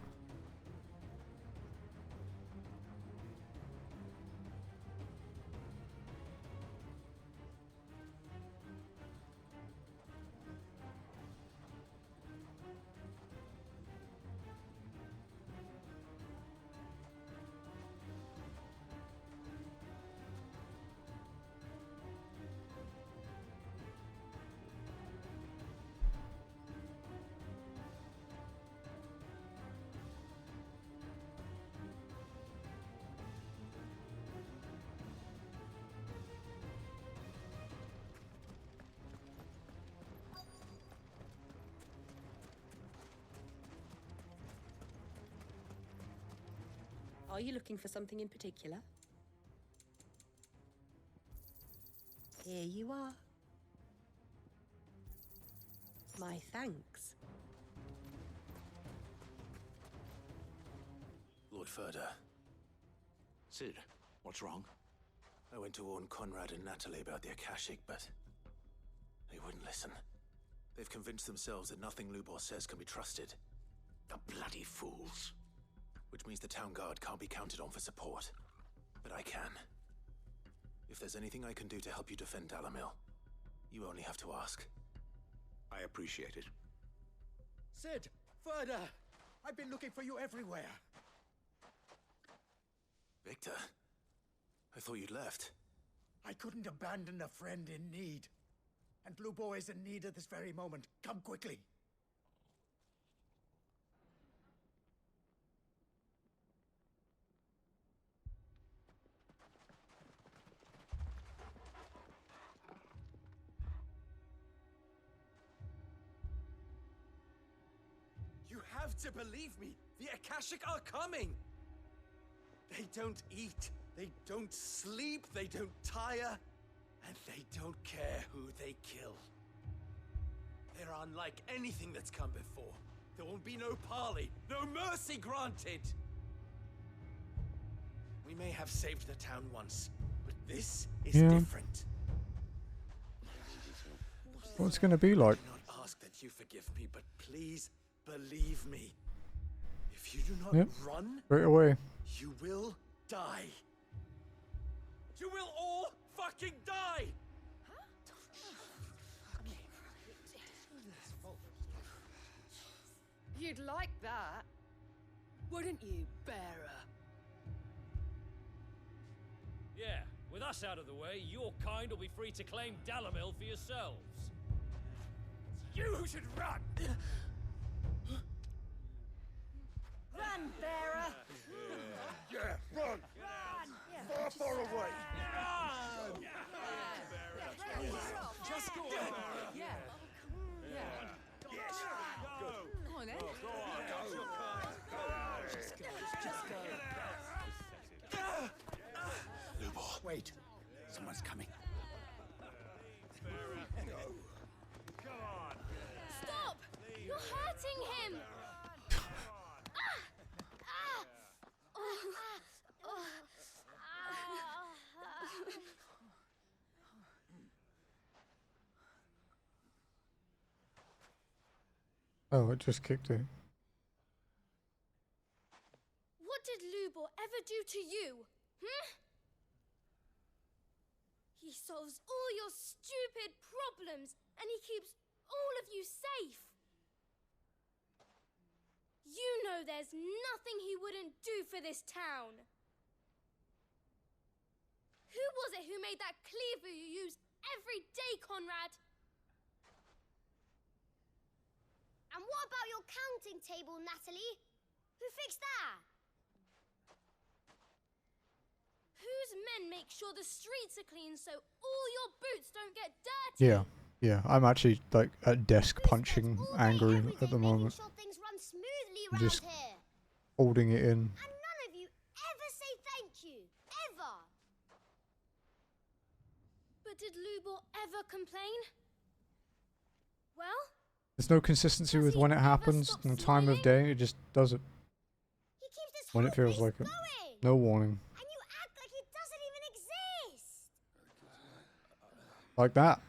Are you looking for something in particular? Here you are. My thanks. Lord Ferda. Sid, what's wrong? I went to warn Conrad and Natalie about the Akashic, but they wouldn't listen. They've convinced themselves that nothing Lubor says can be trusted. The bloody fools. Which means the town guard can't be counted on for support. But I can. If there's anything I can do to help you defend Dalamil, you only have to ask. I appreciate it. Sid! Ferda! I've been looking for you everywhere. Victor? I thought you'd left. I couldn't abandon a friend in need. And Lubor is in need at this very moment. Come quickly. You have to believe me! The Akashic are coming! They don't eat, they don't sleep, they don't tire, and they don't care who they kill. They're unlike anything that's come before. There won't be no parley, no mercy granted! We may have saved the town once, but this is different. What's it gonna be like? I do not ask that you forgive me, but please believe me. If you do not Yep. run, Right away. you will die. You will all fucking die! You'd like that, wouldn't you, bearer? Yeah, with us out of the way, your kind will be free to claim Dalamil for yourselves. It's you who should run! Run, bearer! Yeah, run! Far, far away! Run! Just go on. Yeah. Yeah. Yes! Go on, then. Go on. Just go. Lubor, wait. Someone's coming. Stop! You're hurting him! Oh, it just kicked it. What did Lubor ever do to you? He solves all your stupid problems, and he keeps all of you safe. You know there's nothing he wouldn't do for this town. Who was it who made that cleaver you use every day, Conrad? And what about your counting table, Natalie? Who fixed that? Whose men make sure the streets are clean so all your boots don't get dirty? Yeah. Yeah, I'm actually like at desk punching angry at the moment. Sure things run smoothly I'm around just here. holding it in. And none of you ever say thank you. Ever. But did Lubor ever complain? Well? There's no consistency with when it happens and the time of day. It just does it when it feels like it. No warning. And you act like it doesn't even exist. Like that.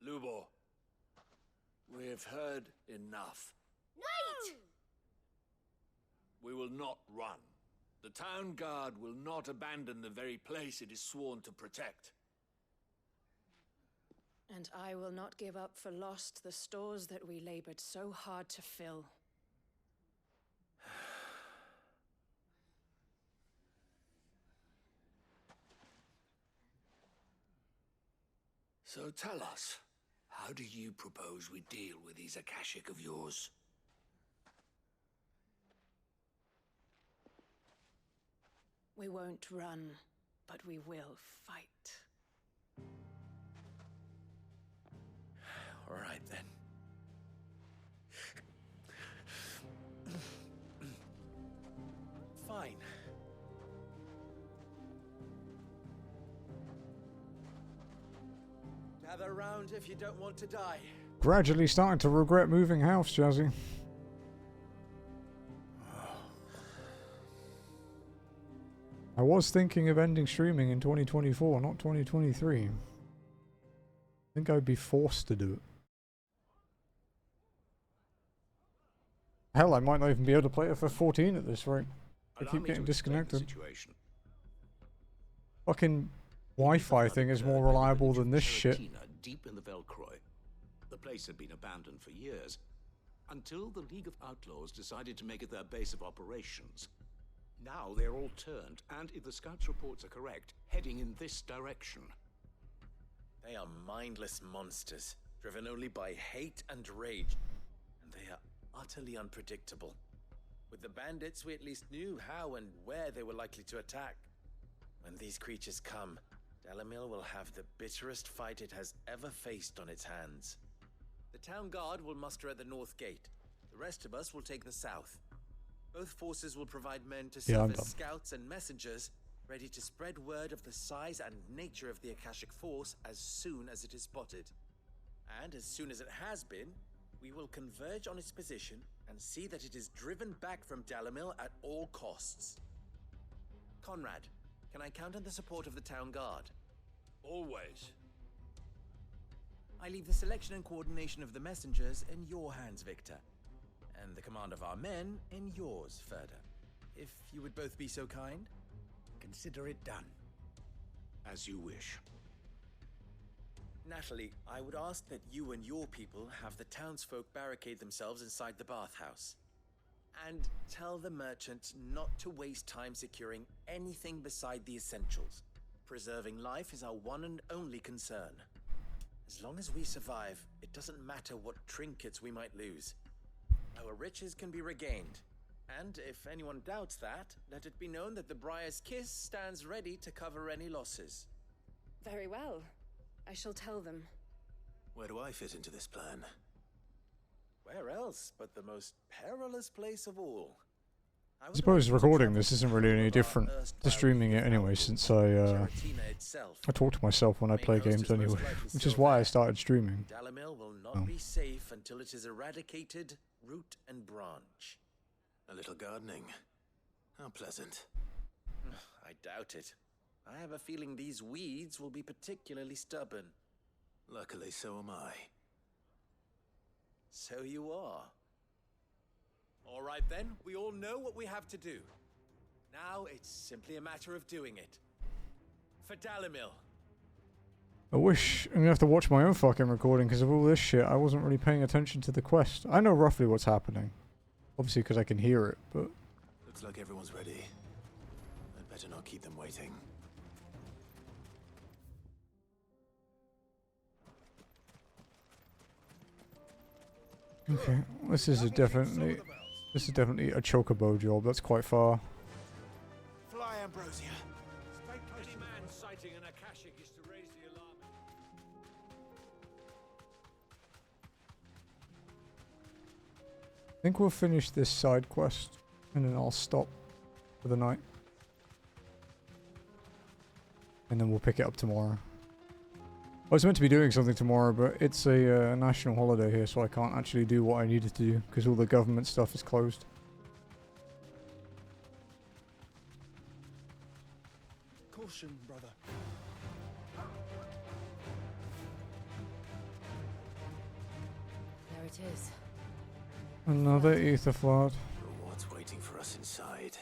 Lubor, we've heard enough. Wait! We will not run. The town guard will not abandon the very place it is sworn to protect. And I will not give up for lost the stores that we labored so hard to fill. So tell us, how do you propose we deal with these Akashic of yours? We won't run, but we will fight. All right, then. Fine. Gather round if you don't want to die. Gradually starting to regret moving house, Jazzy. I was thinking of ending streaming in 2024, not 2023. I think I'd be forced to do it. Hell, I might not even be able to play it for 14 at this rate. I keep getting disconnected. Fucking Wi-Fi thing is more reliable than this shit. Deep in the Velcroy. The place had been abandoned for years, until the League of Outlaws decided to make it their base of operations. Now they're all turned, and if the scouts' reports are correct, heading in this direction. They are mindless monsters, driven only by hate and rage. And they are utterly unpredictable. With the bandits, we at least knew how and where they were likely to attack. When these creatures come, Dalamil will have the bitterest fight it has ever faced on its hands. The town guard will muster at the north gate. The rest of us will take the south. Both forces will provide men to serve as scouts and messengers, ready to spread word of the size and nature of the Akashic force as soon as it is spotted. And as soon as it has been, we will converge on its position and see that it is driven back from Dalamil at all costs. Conrad, Can I count on the support of the town guard? Always. I leave the selection and coordination of the messengers in your hands, Victor. And the command of our men in yours, Ferda. If you would both be so kind. Consider it done. As you wish. Natalie, I would ask that you and your people have the townsfolk barricade themselves inside the bathhouse. And tell the merchants not to waste time securing anything beside the essentials. Preserving life is our one and only concern. As long as we survive, it doesn't matter what trinkets we might lose. Our riches can be regained. And if anyone doubts that, let it be known that the Briar's Kiss stands ready to cover any losses. Very well. I shall tell them. Where do I fit into this plan? Where else but the most perilous place of all? I suppose recording this isn't really any different to streaming it anyway, since I talk to myself when I play games anyway, which is why I started streaming. Dalimil will not be safe until it is eradicated, root and branch. A little gardening. How pleasant. I doubt it. I have a feeling these weeds will be particularly stubborn. Luckily, so am I. So you are. All right then, we all know what we have to do. Now it's simply a matter of doing it. For Dalimil. I wish I'm gonna have to watch my own fucking recording because of all this shit. I wasn't really paying attention to the quest. I know roughly what's happening. Obviously because I can hear it, but... Looks like everyone's ready. I'd better not keep them waiting. Okay, this is definitely a chocobo job. That's quite far. Fly, Ambrosia. Any man sighting an Akashic is to raise the alarm. I think we'll finish this side quest and then I'll stop for the night. And then we'll pick it up tomorrow. I was meant to be doing something tomorrow, but it's a national holiday here, so I can't actually do what I needed to do because all the government stuff is closed. Caution, brother. There it is. Another ether flood. What's waiting for us inside?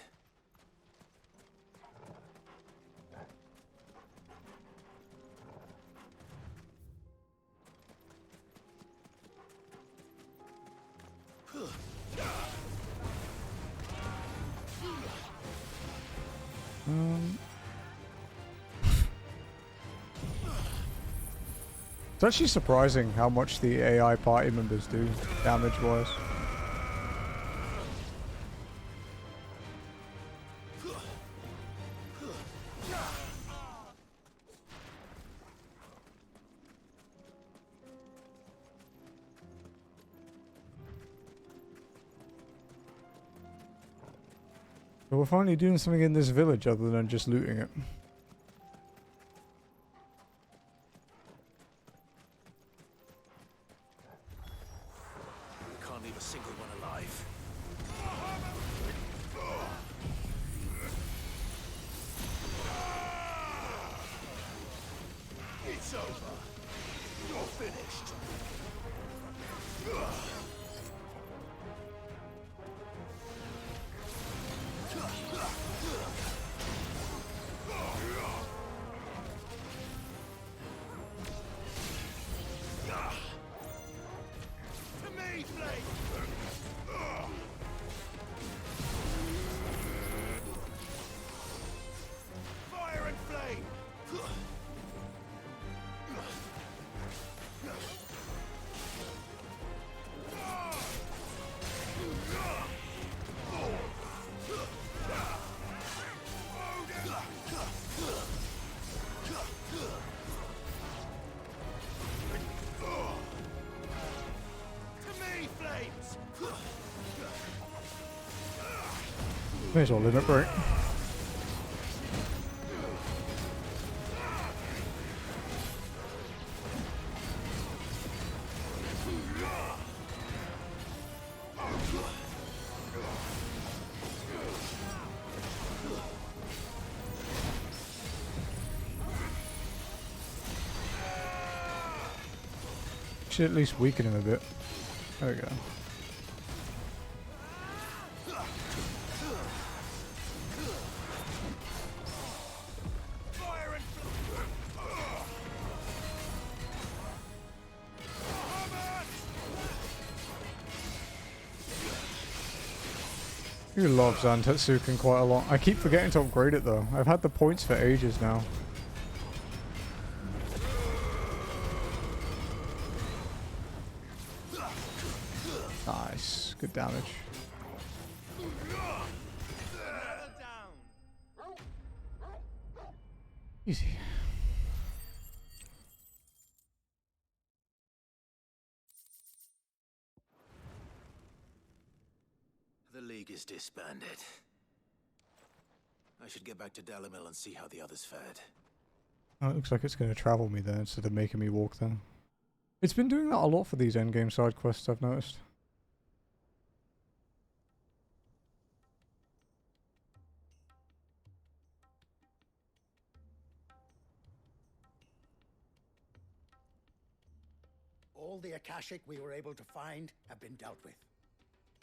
It's actually surprising how much the AI party members do, damage-wise. So we're finally doing something in this village other than just looting it. Can't leave a single one alive. It's over. You're finished. Fire and flame! May as well limit break. Should at least weaken him a bit. There we go. You love Zantetsuken quite a lot. I keep forgetting to upgrade it though. I've had the points for ages now. Nice. Good damage. Easy. The League is disbanded. I should get back to Dalimil and see how the others fared. Oh, it looks like it's going to travel me there instead of making me walk there. It's been doing that a lot for these endgame side quests, I've noticed. All the Akashic we were able to find have been dealt with.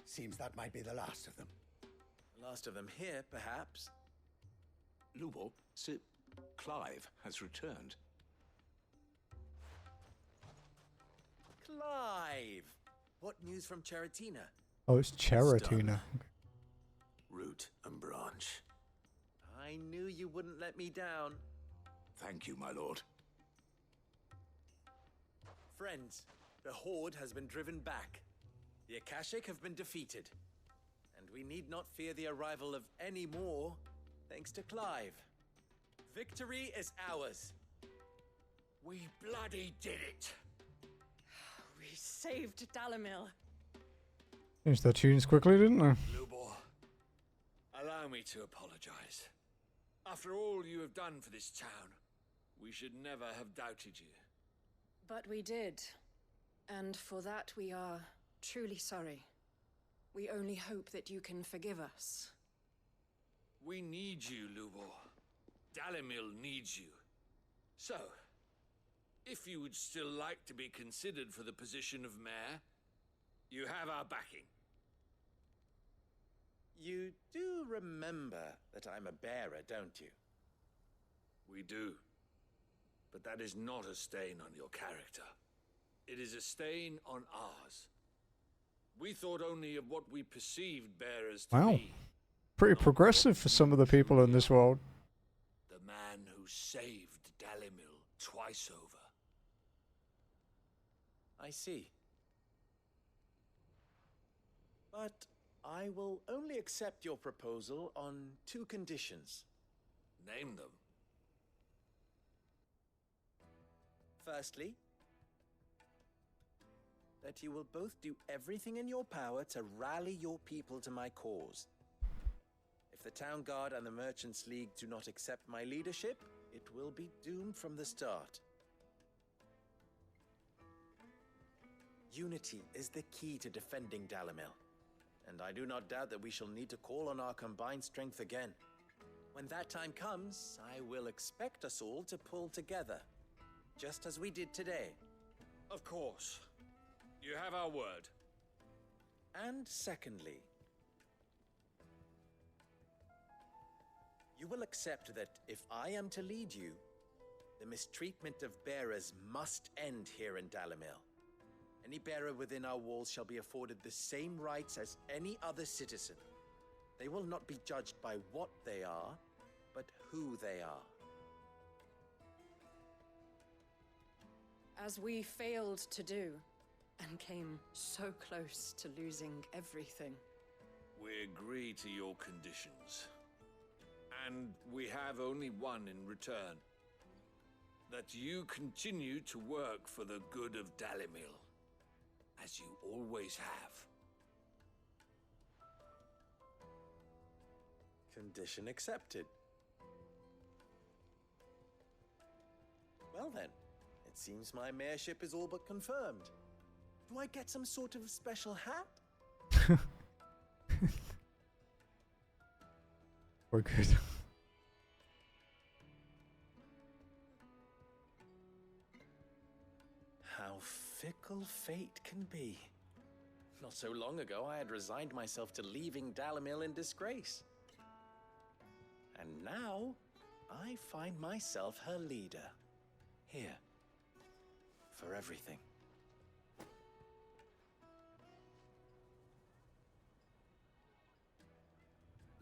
Seems that might be the last of them. Last of them here, perhaps. Lubor, Sir Clive has returned. Clive! What news from Charatina? Oh, it's Charatina. Root and branch. I knew you wouldn't let me down. Thank you, my lord. Friends, the Horde has been driven back. The Akashic have been defeated. And we need not fear the arrival of any more, thanks to Clive. Victory is ours. We bloody did it. We saved Dalimil. Changed their tunes quickly, didn't they? Lubor, allow me to apologize. After all you have done for this town, we should never have doubted you. But we did. And for that we are truly sorry. We only hope that you can forgive us. We need you, Lubor. Dalimil needs you. So, if you would still like to be considered for the position of mayor, you have our backing. You do remember that I'm a bearer, don't you? We do. But that is not a stain on your character. It is a stain on ours. We thought only of what we perceived bearers to Wow. be. Pretty progressive for some of the people in this world. The man who saved Dalimil twice over. I see. But I will only accept your proposal on 2 conditions. Name them. Firstly, that you will both do everything in your power to rally your people to my cause. If the Town Guard and the Merchants League do not accept my leadership, it will be doomed from the start. Unity is the key to defending Dalimil, and I do not doubt that we shall need to call on our combined strength again. When that time comes, I will expect us all to pull together, just as we did today. Of course. You have our word. And secondly, you will accept that if I am to lead you, the mistreatment of bearers must end here in Dalimil. Any bearer within our walls shall be afforded the same rights as any other citizen. They will not be judged by what they are, but who they are. As we failed to do, and came so close to losing everything. We agree to your conditions. And we have only one in return. That you continue to work for the good of Dalimil, as you always have. Condition accepted. Well then, it seems my mayorship is all but confirmed. Do I get some sort of special hat? We're good. How fickle fate can be. Not so long ago, I had resigned myself to leaving Dalimil in disgrace. And now, I find myself her leader. Here. For everything.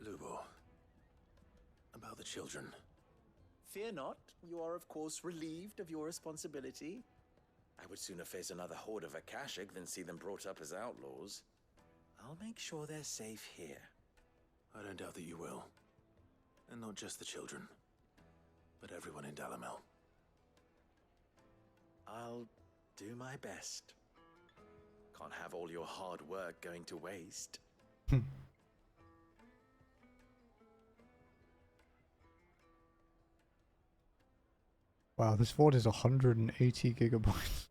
Lubo. About the children. Fear not, you are of course relieved of your responsibility. I would sooner face another horde of Akashic than see them brought up as outlaws. I'll make sure they're safe here. I don't doubt that you will. And not just the children, but everyone in Dalimil. I'll do my best. Can't have all your hard work going to waste. Wow, this VOD is 180 gigabytes.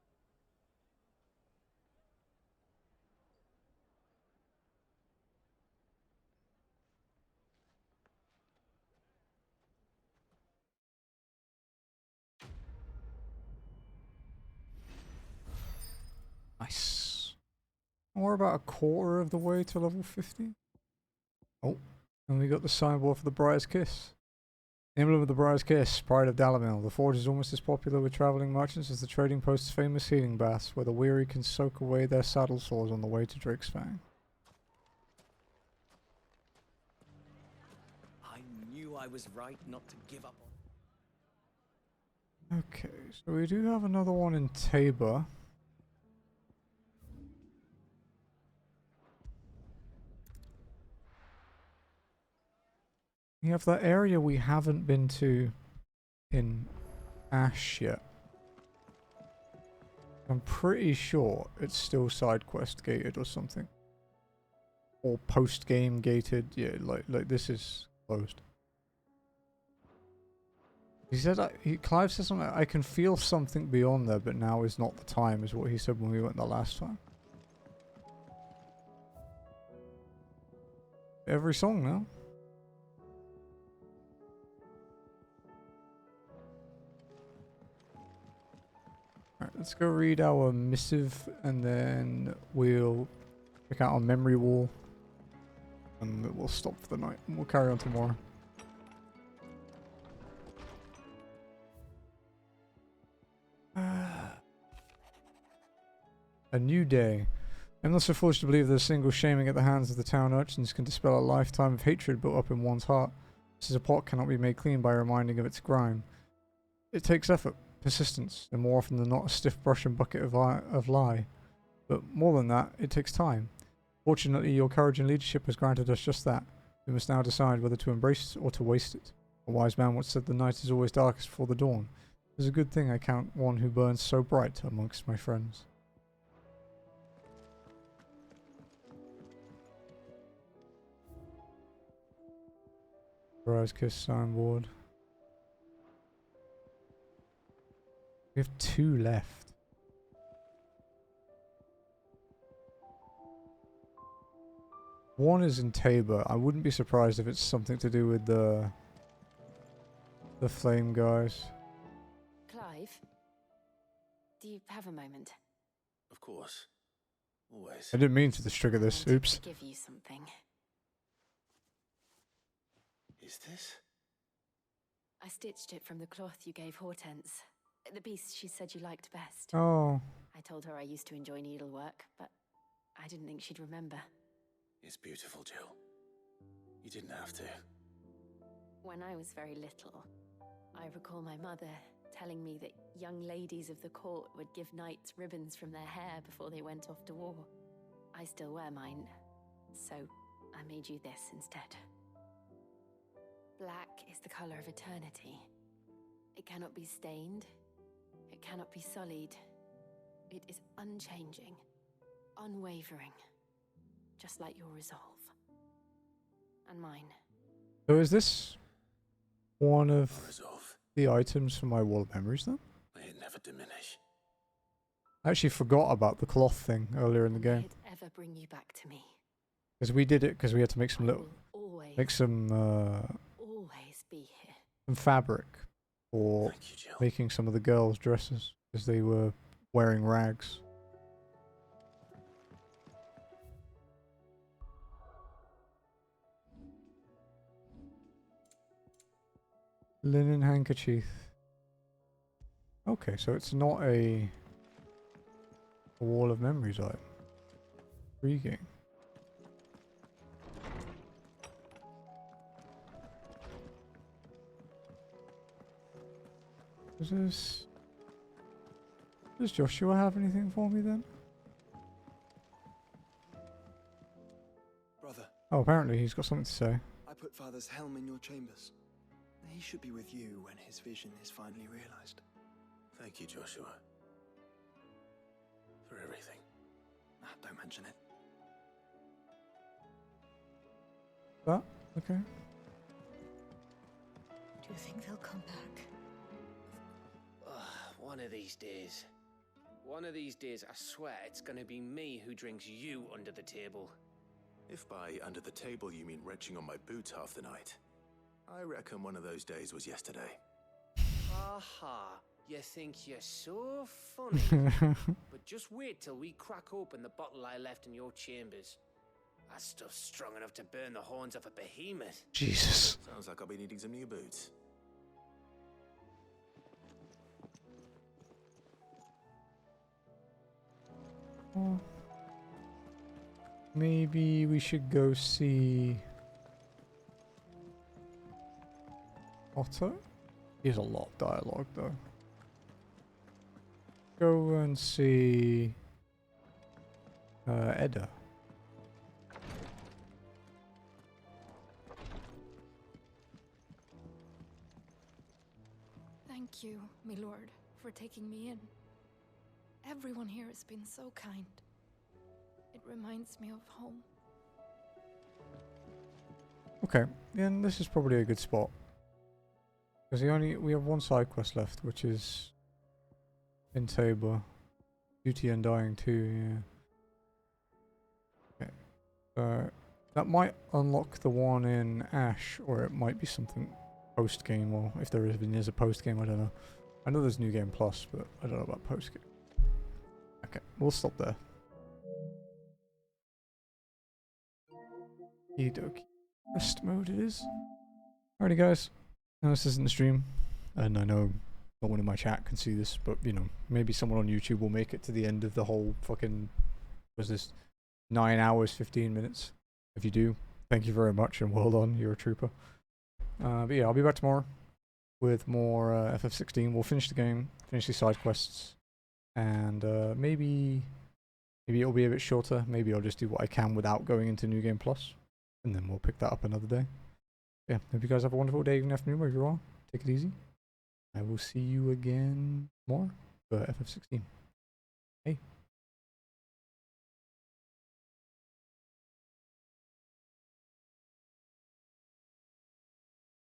Nice. We're about a quarter of the way to level 50. Oh, and we got the signboard for the Briar's Kiss. Emblem of the Briar's Kiss, pride of Dalimil. The forge is almost as popular with travelling merchants as the trading post's famous healing baths, where the weary can soak away their saddle sores on the way to Drake's Fang. I knew I was right not to give up on. Okay, so we do have another one in Tabor. We have that area we haven't been to in Ash yet. I'm pretty sure it's still side quest gated or something. Or post game gated. Yeah, like this is closed. He said, Clive said something, I can feel something beyond there, but now is not the time, is what he said when we went the last time. Every song now. Alright, let's go read our missive and then we'll check out our memory wall and we'll stop for the night and we'll carry on tomorrow. A new day. I'm not so foolish to believe that a single shaming at the hands of the town urchins can dispel a lifetime of hatred built up in one's heart. Just as a pot cannot be made clean by reminding of its grime. It takes effort, persistence, and more often than not a stiff brush and bucket of lie. But more than that, it takes time. Fortunately, your courage and leadership has granted us just that. We must now decide whether to embrace it or to waste it. A wise man once said the night is always darkest before the dawn. It is a good thing I count one who burns so bright amongst my friends. Briar's Kiss signboard. We have 2 left. One is in Tabor. I wouldn't be surprised if it's something to do with the flame guys. Clive, do you have a moment? Of course. Always. I didn't mean to trigger this. Oops. Give you something. Is this? I stitched it from the cloth you gave Hortense. The piece she said you liked best. Oh. I told her I used to enjoy needlework, but I didn't think she'd remember. It's beautiful, Jill. You didn't have to. When I was very little, I recall my mother telling me that young ladies of the court would give knights ribbons from their hair before they went off to war. I still wear mine, so I made you this instead. Black is the color of eternity. It cannot be stained. It cannot be sullied. It is unchanging, unwavering, just like your resolve. And mine. So is this one of the items from my wall of memories then? May it never diminish. I actually forgot about the cloth thing earlier in the game. May it ever bring you back to me. Because we did it because we had to make some little... Always. Make some... always be here. Some fabric for making some of the girls' dresses because they were wearing rags. Linen handkerchief. Okay, so it's not a wall of memories item. Intriguing. Does Joshua have anything for me then? Brother. Oh, apparently he's got something to say. I put Father's helm in your chambers. He should be with you when his vision is finally realized. Thank you, Joshua. For everything. Don't mention it. That? Okay. Do you think they'll come back? One of these days. One of these days, I swear it's gonna be me who drinks you under the table. If by under the table you mean retching on my boots half the night, I reckon one of those days was yesterday. Aha, you think you're so funny. But just wait till we crack open the bottle I left in your chambers. That stuff's strong enough to burn the horns off a behemoth. Jesus. Sounds like I'll be needing some new boots. Well, maybe we should go see Otto? He has a lot of dialogue though. Go and see Edda. Thank you, my lord, for taking me in. Everyone here has been so kind. It reminds me of home. Okay, and this is probably a good spot. Because we have one side quest left, which is in Tabor. Duty Undying 2, yeah. Okay. So that might unlock the one in Ash, or it might be something post game, or if there is a post game, I don't know. I know there's New Game Plus, but I don't know about post game. Okay, we'll stop there. Okie rest mode it is. Alrighty guys, now this isn't the stream, and I know no one in my chat can see this, but you know, maybe someone on YouTube will make it to the end of the whole fucking, was this 9 hours 15 minutes? If you do, thank you very much and well done, you're a trooper. But yeah, I'll be back tomorrow with more FF16. We'll finish the game, finish these side quests, and maybe it'll be a bit shorter. Maybe I'll just do what I can without going into New Game Plus, and then we'll pick that up another day. Yeah, hope you guys have a wonderful day, evening, afternoon, wherever you are. Take it easy. I will see you again tomorrow for FF16. Hey.